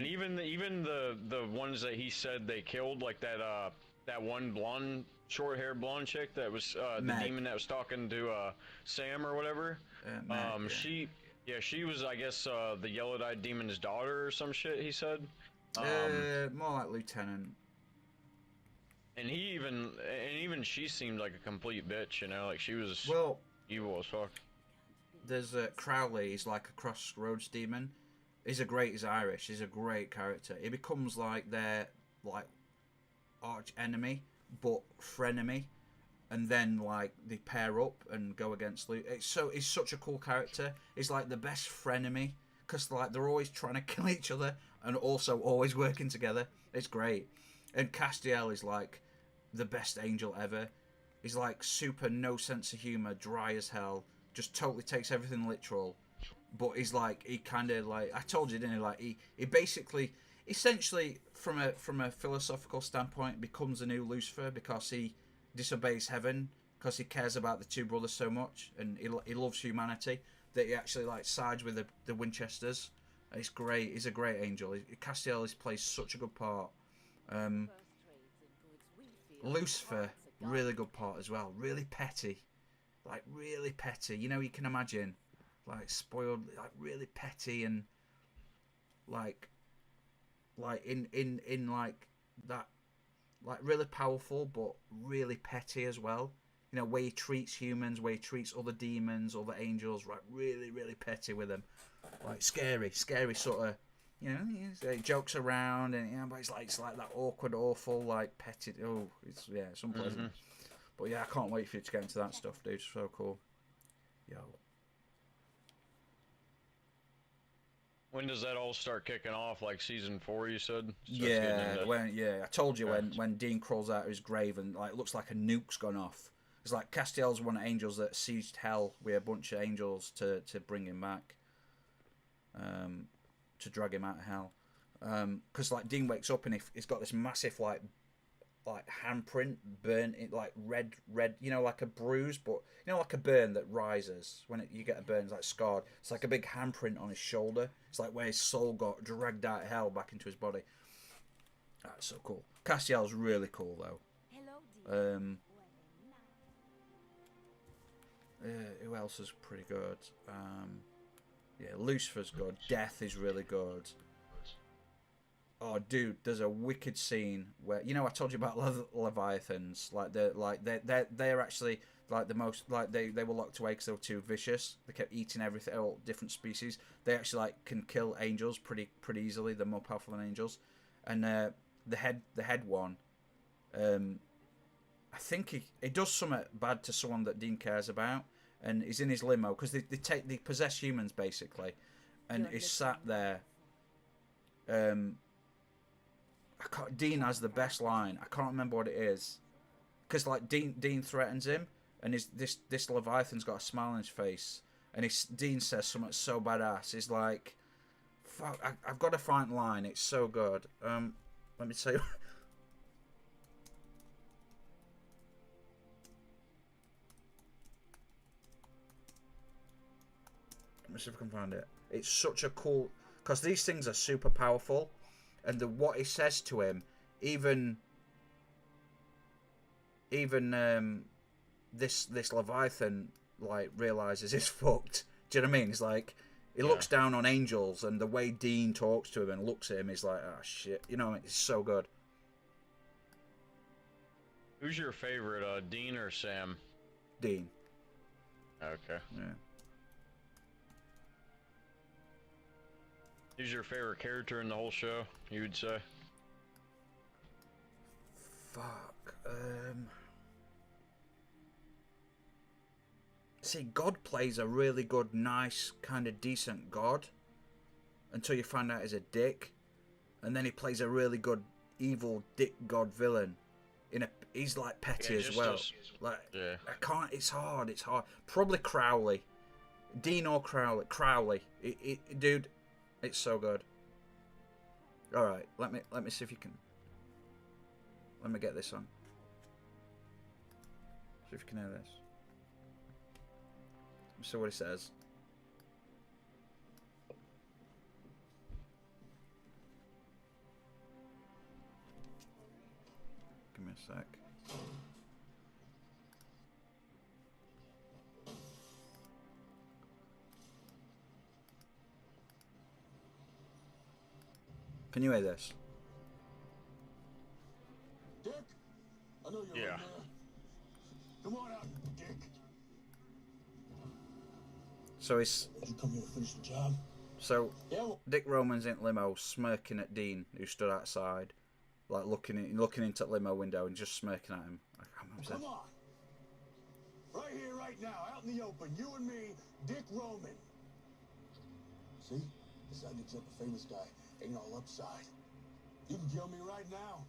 even the ones that he said they killed, like that one blonde, short-haired blonde chick that was the Meg. demon that was talking to Sam or whatever. Meg, yeah. She was, I guess, the yellow-dyed demon's daughter or some shit. He said. More like Lieutenant. And even she seemed like a complete bitch. You know, like she was evil as fuck. There's Crowley. He's like a crossroads demon. He's Irish. He's a great character. He becomes like their arch enemy, but frenemy, and then like they pair up and go against Luke. He's such a cool character. He's like the best frenemy because like they're always trying to kill each other and also always working together. It's great. And Castiel is like the best angel ever. He's like super no sense of humor, dry as hell, just totally takes everything literal. But he's like, he kind of like, I told you, didn't he? Like he basically, essentially, from a philosophical standpoint, becomes a new Lucifer because he disobeys heaven because he cares about the two brothers so much and he loves humanity that he actually like sides with the Winchesters. It's great. He's a great angel. Castiel plays such a good part. Lucifer, really good part as well. Really petty, like really petty. You know, you can imagine, like spoiled, like really petty and like in like that, like really powerful but really petty as well. You know, way he treats humans, way he treats other demons, other angels, right? Really, really petty with them. Like scary sort of. You know, he jokes around and but it's like that awkward, awful, like petty. Oh, it's unpleasant. Mm-hmm. But yeah, I can't wait for you to get into that stuff, dude. It's so cool. Yo. When does that all start kicking off? Like season 4, you said? I told you when Dean crawls out of his grave and like looks like a nuke's gone off. It's like Castiel's one of the angels that sieged hell with a bunch of angels to bring him back. To drag him out of hell. Because like Dean wakes up and he's got this massive like handprint burn it like red, you know, like a bruise, but you know, like a burn that rises when you get a burn, it's like scarred. It's like a big handprint on his shoulder. It's like where his soul got dragged out of hell back into his body. That's so cool. Castiel's really cool though. Hello, who else is pretty good? Yeah, Lucifer's good. Death is really good. Oh, dude, there's a wicked scene where, you know, I told you about Leviathans. Like they're actually like the most, like they were locked away because they were too vicious. They kept eating everything, all different species. They actually like can kill angels pretty easily. They're more powerful than angels. And the head one, I think he does something bad to someone that Dean cares about, and he's in his limo because they possess humans basically, and he's sat there. Dean has the best line. I can't remember what it is, because like Dean threatens him, and this Leviathan's got a smile on his face, and Dean says something so badass. He's like, "Fuck, I've got to find the line. It's so good." Let me say. Let me see if I can find it. It's such a cool, because these things are super powerful, and what he says to him, even this Leviathan like realizes he's fucked. Do you know what I mean? It's like he looks down on angels, and the way Dean talks to him and looks at him is like, oh shit. You know what I mean? It's so good. Who's your favorite, Dean or Sam? Dean. Okay. Yeah. Who's your favorite character in the whole show, you would say? Fuck. See, God plays a really good, nice, kind of decent God until you find out he's a dick, and then he plays a really good, evil dick God villain. He's like petty as well. I can't. It's hard. Probably Crowley. Dean or Crowley. Crowley. Dude, it's so good. All right, let me see if you can. Let me get this on. See if you can hear this. Let me see what he says. Give me a sec. Can you hear this? Dick, I know you're Yeah. in there. Come on out, Dick. So he's Did you come here to finish the job? so Yeah. Well, Dick Roman's in limo, smirking at Dean, who stood outside, like looking into the limo window and just smirking at him. I can't remember come saying. on. Right here, right now, out in the open, you and me, Dick Roman. See? This Nick's up a famous guy. Ain't all upside. You can kill me right now.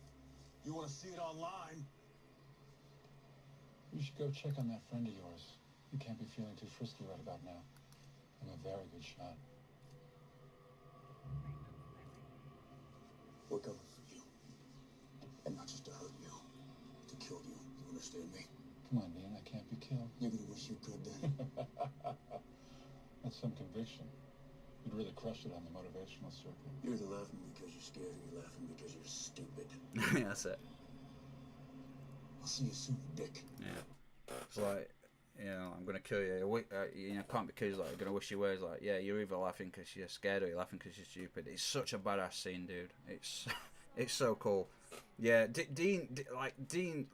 You want to see it online? You should go check on that friend of yours. You can't be feeling too frisky right about now. I'm a very good shot. We're coming for you. And not just to hurt you, to kill you. You understand me? Come on, Dean, I can't be killed. You're gonna wish you could then. That's some conviction. You'd really crush it on the motivational circuit. You're either laughing because you're scared or you're laughing because you're stupid. Yeah, that's it. I'll see you soon, Dick. Yeah. It's like, you know, I'm gonna kill you. You know, can't be killed. Like, I'm gonna wish you were. It's like, yeah, you're either laughing because you're scared or you're laughing because you're stupid. It's such a badass scene, dude. It's so cool. Yeah, Dean's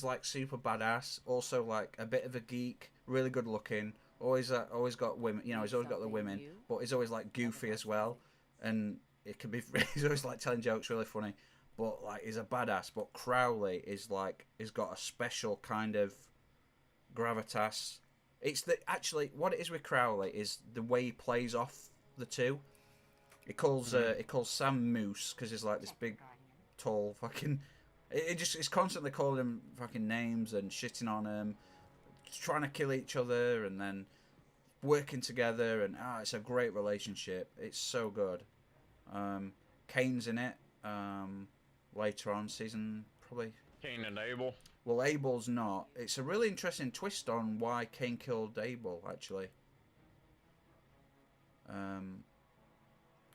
like super badass. Also like a bit of a geek, really good looking. Always got women. You know, he's always got the women, but he's always like goofy as well. And it can be. He's always like telling jokes, really funny. But like, he's a badass. But Crowley is like, he's got a special kind of gravitas. It's actually what it is with Crowley is the way he plays off the two. It calls Sam Moose because he's like this big, tall fucking. It's constantly calling him fucking names and shitting on him, trying to kill each other and then working together, and it's a great relationship. It's so good. Kane's in it later on season, probably. Cain and Abel. Well, Abel's not. It's a really interesting twist on why Cain killed Abel, actually.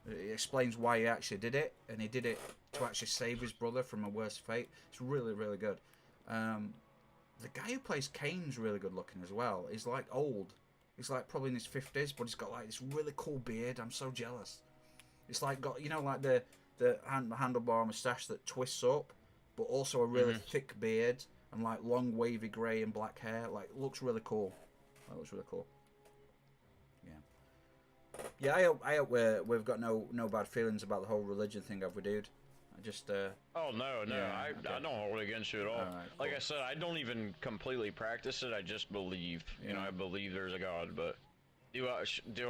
It explains why he actually did it, and he did it to actually save his brother from a worse fate. It's really, really good. The guy who plays Kane's really good looking as well. He's like old. He's like probably in his 50s, but he's got like this really cool beard. I'm so jealous. It's like got, you know, like the handlebar moustache that twists up, but also a really thick beard and like long wavy grey and black hair. Like, looks really cool. That looks really cool. Yeah, I hope we've got no bad feelings about the whole religion thing, have we, dude? I just Oh no, yeah, I don't hold it against you at all. Alright, Like cool. I said, I don't even completely practice it. I just believe. You know, I believe there's a God, but do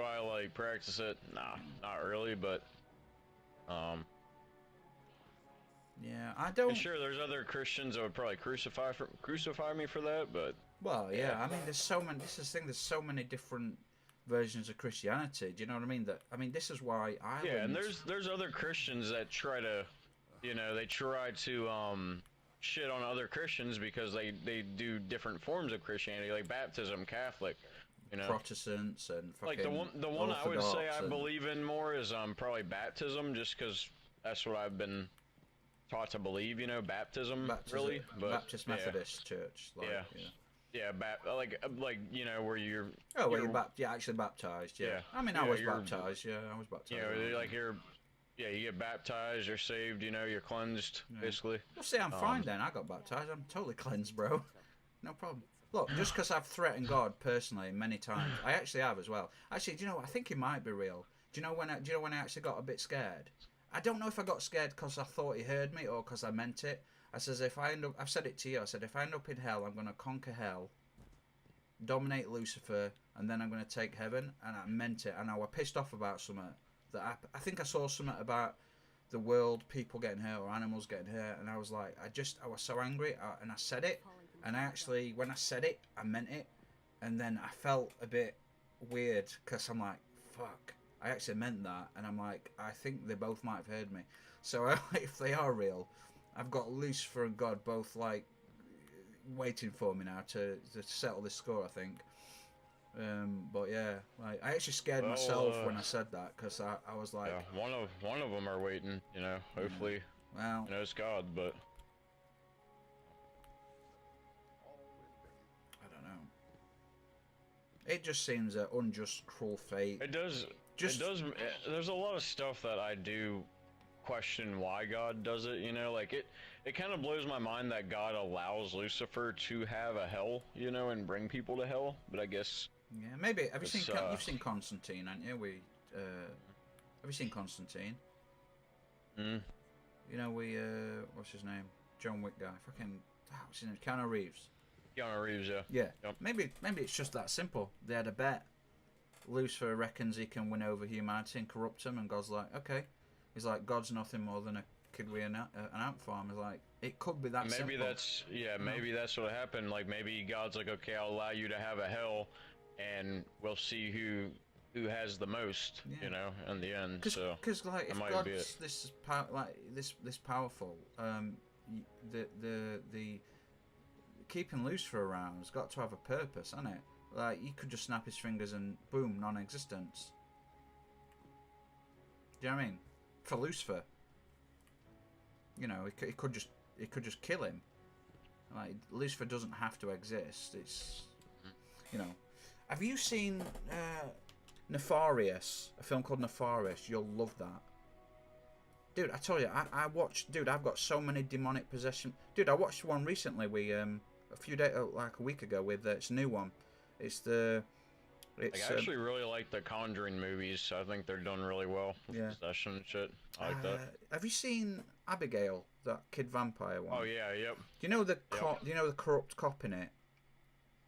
I like practice it? Nah, not really. But yeah, I don't. and sure, there's other Christians that would probably crucify me for that, but Well, yeah, I mean, there's so many. This is the thing. There's so many different versions of Christianity. Do you know what I mean? This is why Ireland. yeah, and there's other Christians that try to, you know, they try to shit on other Christians because they do different forms of Christianity, like baptism, Catholic, you know. Protestants and fucking Like the one I would say I Orthodox believe in more is probably baptism, just because that's what I've been taught to believe. You know, baptism really. But Baptist Methodist Church. Like, Yeah. Yeah, like you know where you're. Oh, well, you're, you're actually baptized. Yeah. Yeah. I mean, I Yeah, was you're- baptized. Yeah, I was baptized. you know, like you get baptized, you're saved. You know, you're cleansed, basically. Well, see, I'm fine then. I got baptized. I'm totally cleansed, bro. No problem. Look, just because I've threatened God personally many times, I actually have as well. Actually, do you know what? I think it might be real. Do you know when I actually got a bit scared? I don't know if I got scared because I thought he heard me or because I meant it. I says I've said it to you. I said if I end up in hell, I'm going to conquer hell, dominate Lucifer, and then I'm going to take heaven. And I meant it. And I was pissed off about something that I think I saw something about the world, people getting hurt or animals getting hurt, and I was like, I was so angry, and I said it. And I actually, when I said it, I meant it. And then I felt a bit weird because I'm like, fuck, I actually meant that, and I'm like, I think they both might have heard me. So if they are real, I've got Lucifer and God both like waiting for me now to settle this score, I think. But yeah, like, I actually scared myself when I said that because I was like, yeah, one of them are waiting, you know. Hopefully, well, you know, it's God, but I don't know. It just seems an unjust, cruel fate. it does. Just, It does. There's a lot of stuff that I do question why God does it. You know, like it kind of blows my mind that God allows Lucifer to have a hell, you know, and bring people to hell. But I guess. yeah, maybe. Have you It's, seen? You've seen Constantine, haven't you? Have you seen Constantine? Mm. You know, what's his name? John Wick guy. Fucking, what's his name? Keanu Reeves. Keanu Reeves, yeah. Yeah. Yep. Maybe it's just that simple. They had a bet. Lucifer reckons he can win over humanity and corrupt them, and God's like, okay. He's like, God's nothing more than a kid with an ant farm. He's like, it could be that Maybe simple. that's maybe that's what happened. Like maybe God's like, okay, I'll allow you to have a hell, and we'll see who has the most, you know, in the end. Because like if God's this powerful, the keeping Lucifer around has got to have a purpose, hasn't it? Like you could just snap his fingers and boom, non-existence. Do you know what I mean? For Lucifer, you know, it could just kill him. Like Lucifer doesn't have to exist. It's, you know, have you seen Nefarious? A film called Nefarious. You'll love that, dude. I tell you, I watched. Dude, I've got so many demonic possession. Dude, I watched one recently. A few days, like a week ago, with it's a new one. It's I actually really like the Conjuring movies. I think they're done really well with possession and shit. I like that. Have you seen Abigail, that kid vampire one? Oh yeah, yep. Do you know the cop? Do you know the corrupt cop in it?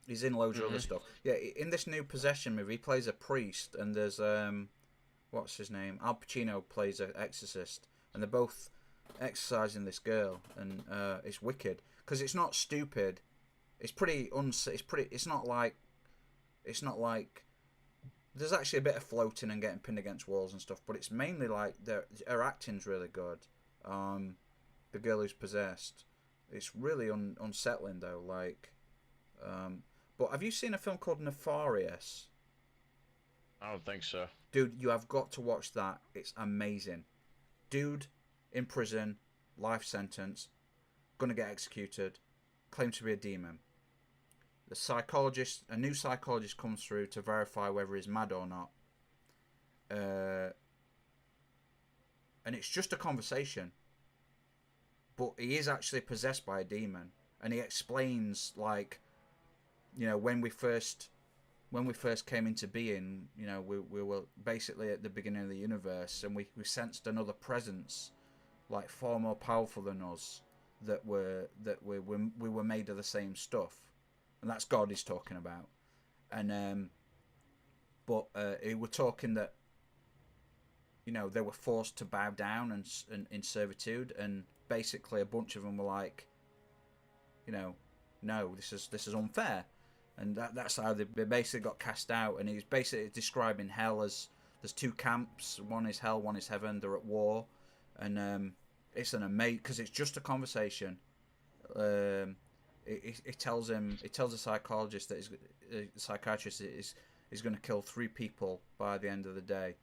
He's in loads of other stuff. Yeah, in this new Possession movie, he plays a priest, and there's what's his name? Al Pacino plays an exorcist, and they're both exorcising this girl, and it's wicked because it's not stupid. It's pretty It's not like. There's actually a bit of floating and getting pinned against walls and stuff, but it's mainly like her acting's really good. The girl who's possessed, it's really unsettling though. Like, but have you seen a film called Nefarious? I don't think so. Dude, you have got to watch that. It's amazing. Dude in prison, life sentence, gonna get executed, claimed to be a demon. A new psychologist comes through to verify whether he's mad or not. And it's just a conversation. But he is actually possessed by a demon. And he explains, like, you know, when we first came into being, you know, we were basically at the beginning of the universe, and we sensed another presence, like far more powerful than us, that we were made of the same stuff. And that's God he's talking about. And but he were talking that, you know, they were forced to bow down and in servitude, and basically a bunch of them were like, you know, no, this is unfair, and that's how they basically got cast out. And he's basically describing hell as there's two camps, one is hell, one is heaven. They're at war, and it's an amazing, because it's just a conversation. It tells the psychologist that the psychiatrist is going to kill 3 people by the end of the day,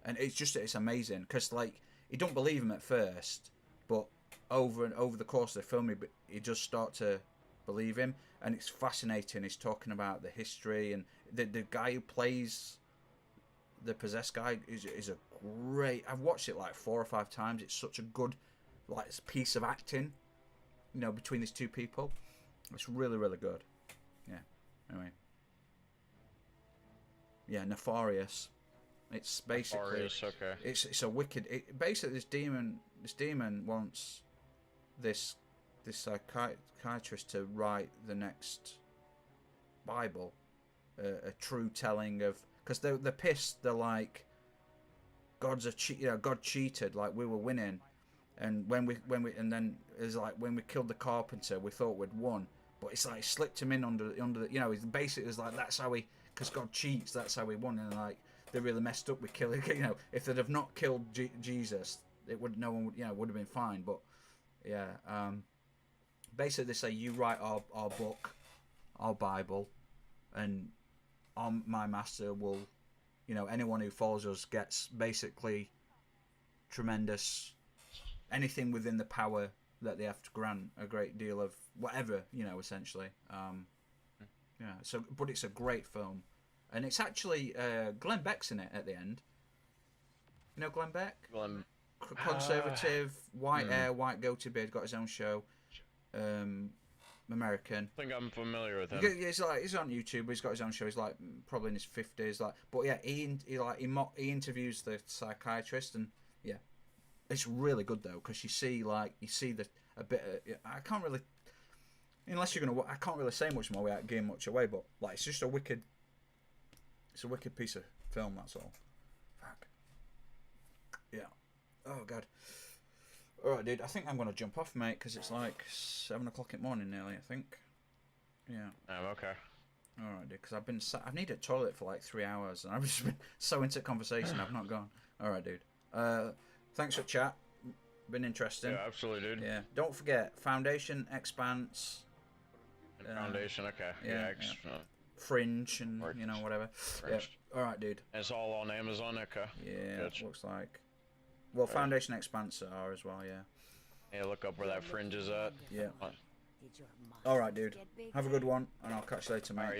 and it's amazing because like you don't believe him at first, but over the course of the film he does start to believe him, and it's fascinating. He's talking about the history, and the guy who plays the possessed guy is a great. I've watched it like 4 or 5 times. It's such a good like piece of acting, you know, between these two people. It's really, really good. Yeah. Anyway. Yeah, Nefarious. It's basically. Nefarious, okay. It's a wicked. Basically, this demon wants this psychiatrist to write the next Bible, a true telling of, because they're pissed. They're like, God cheated. Like we were winning. And when we and then it's like when we killed the carpenter, we thought we'd won, but it's like slipped him in under the, you know, it's basically like that's how he because God cheats. That's how he won. And like they really messed up with killing. You know, if they'd have not killed Jesus, it would no one would would have been fine. But yeah, basically they say you write our book, our Bible, and my master will, anyone who follows us gets basically tremendous, anything within the power that they have to grant, a great deal of whatever, essentially. Yeah. So, but it's a great film, and it's actually Glenn Beck's in it at the end. You know Glenn Beck? Conservative, white hair, white goatee beard, got his own show. American. I think I'm familiar with him. He's on YouTube. He's got his own show. He's like probably in his 50s. But yeah, he interviews the psychiatrist, and yeah, it's really good though because you see a bit. I can't really, unless you're gonna. I can't really say much more without giving much away. But like, it's just a wicked. It's a wicked piece of film. That's all. Fuck. Yeah. Oh god. Alright, dude, I think I'm going to jump off, mate, because it's like 7 o'clock in the morning nearly, I think. Yeah. Oh, okay. Alright, dude, because I've needed a toilet for like 3 hours, and I've just been so into conversation, I've not gone. Alright, dude. Thanks for chat. Been interesting. Yeah, absolutely, dude. Yeah. Don't forget, Foundation, Expanse. Foundation, okay. Yeah. Fringe, and, whatever. Fringe. Yeah. Alright, dude. It's all on Amazon, okay. Yeah, gotcha. Looks like. Well, Foundation Expanse are as well, yeah. Yeah, look up where that Fringe is at. Yeah. Alright, dude. Have a good one, and I'll catch you later, mate. Alright,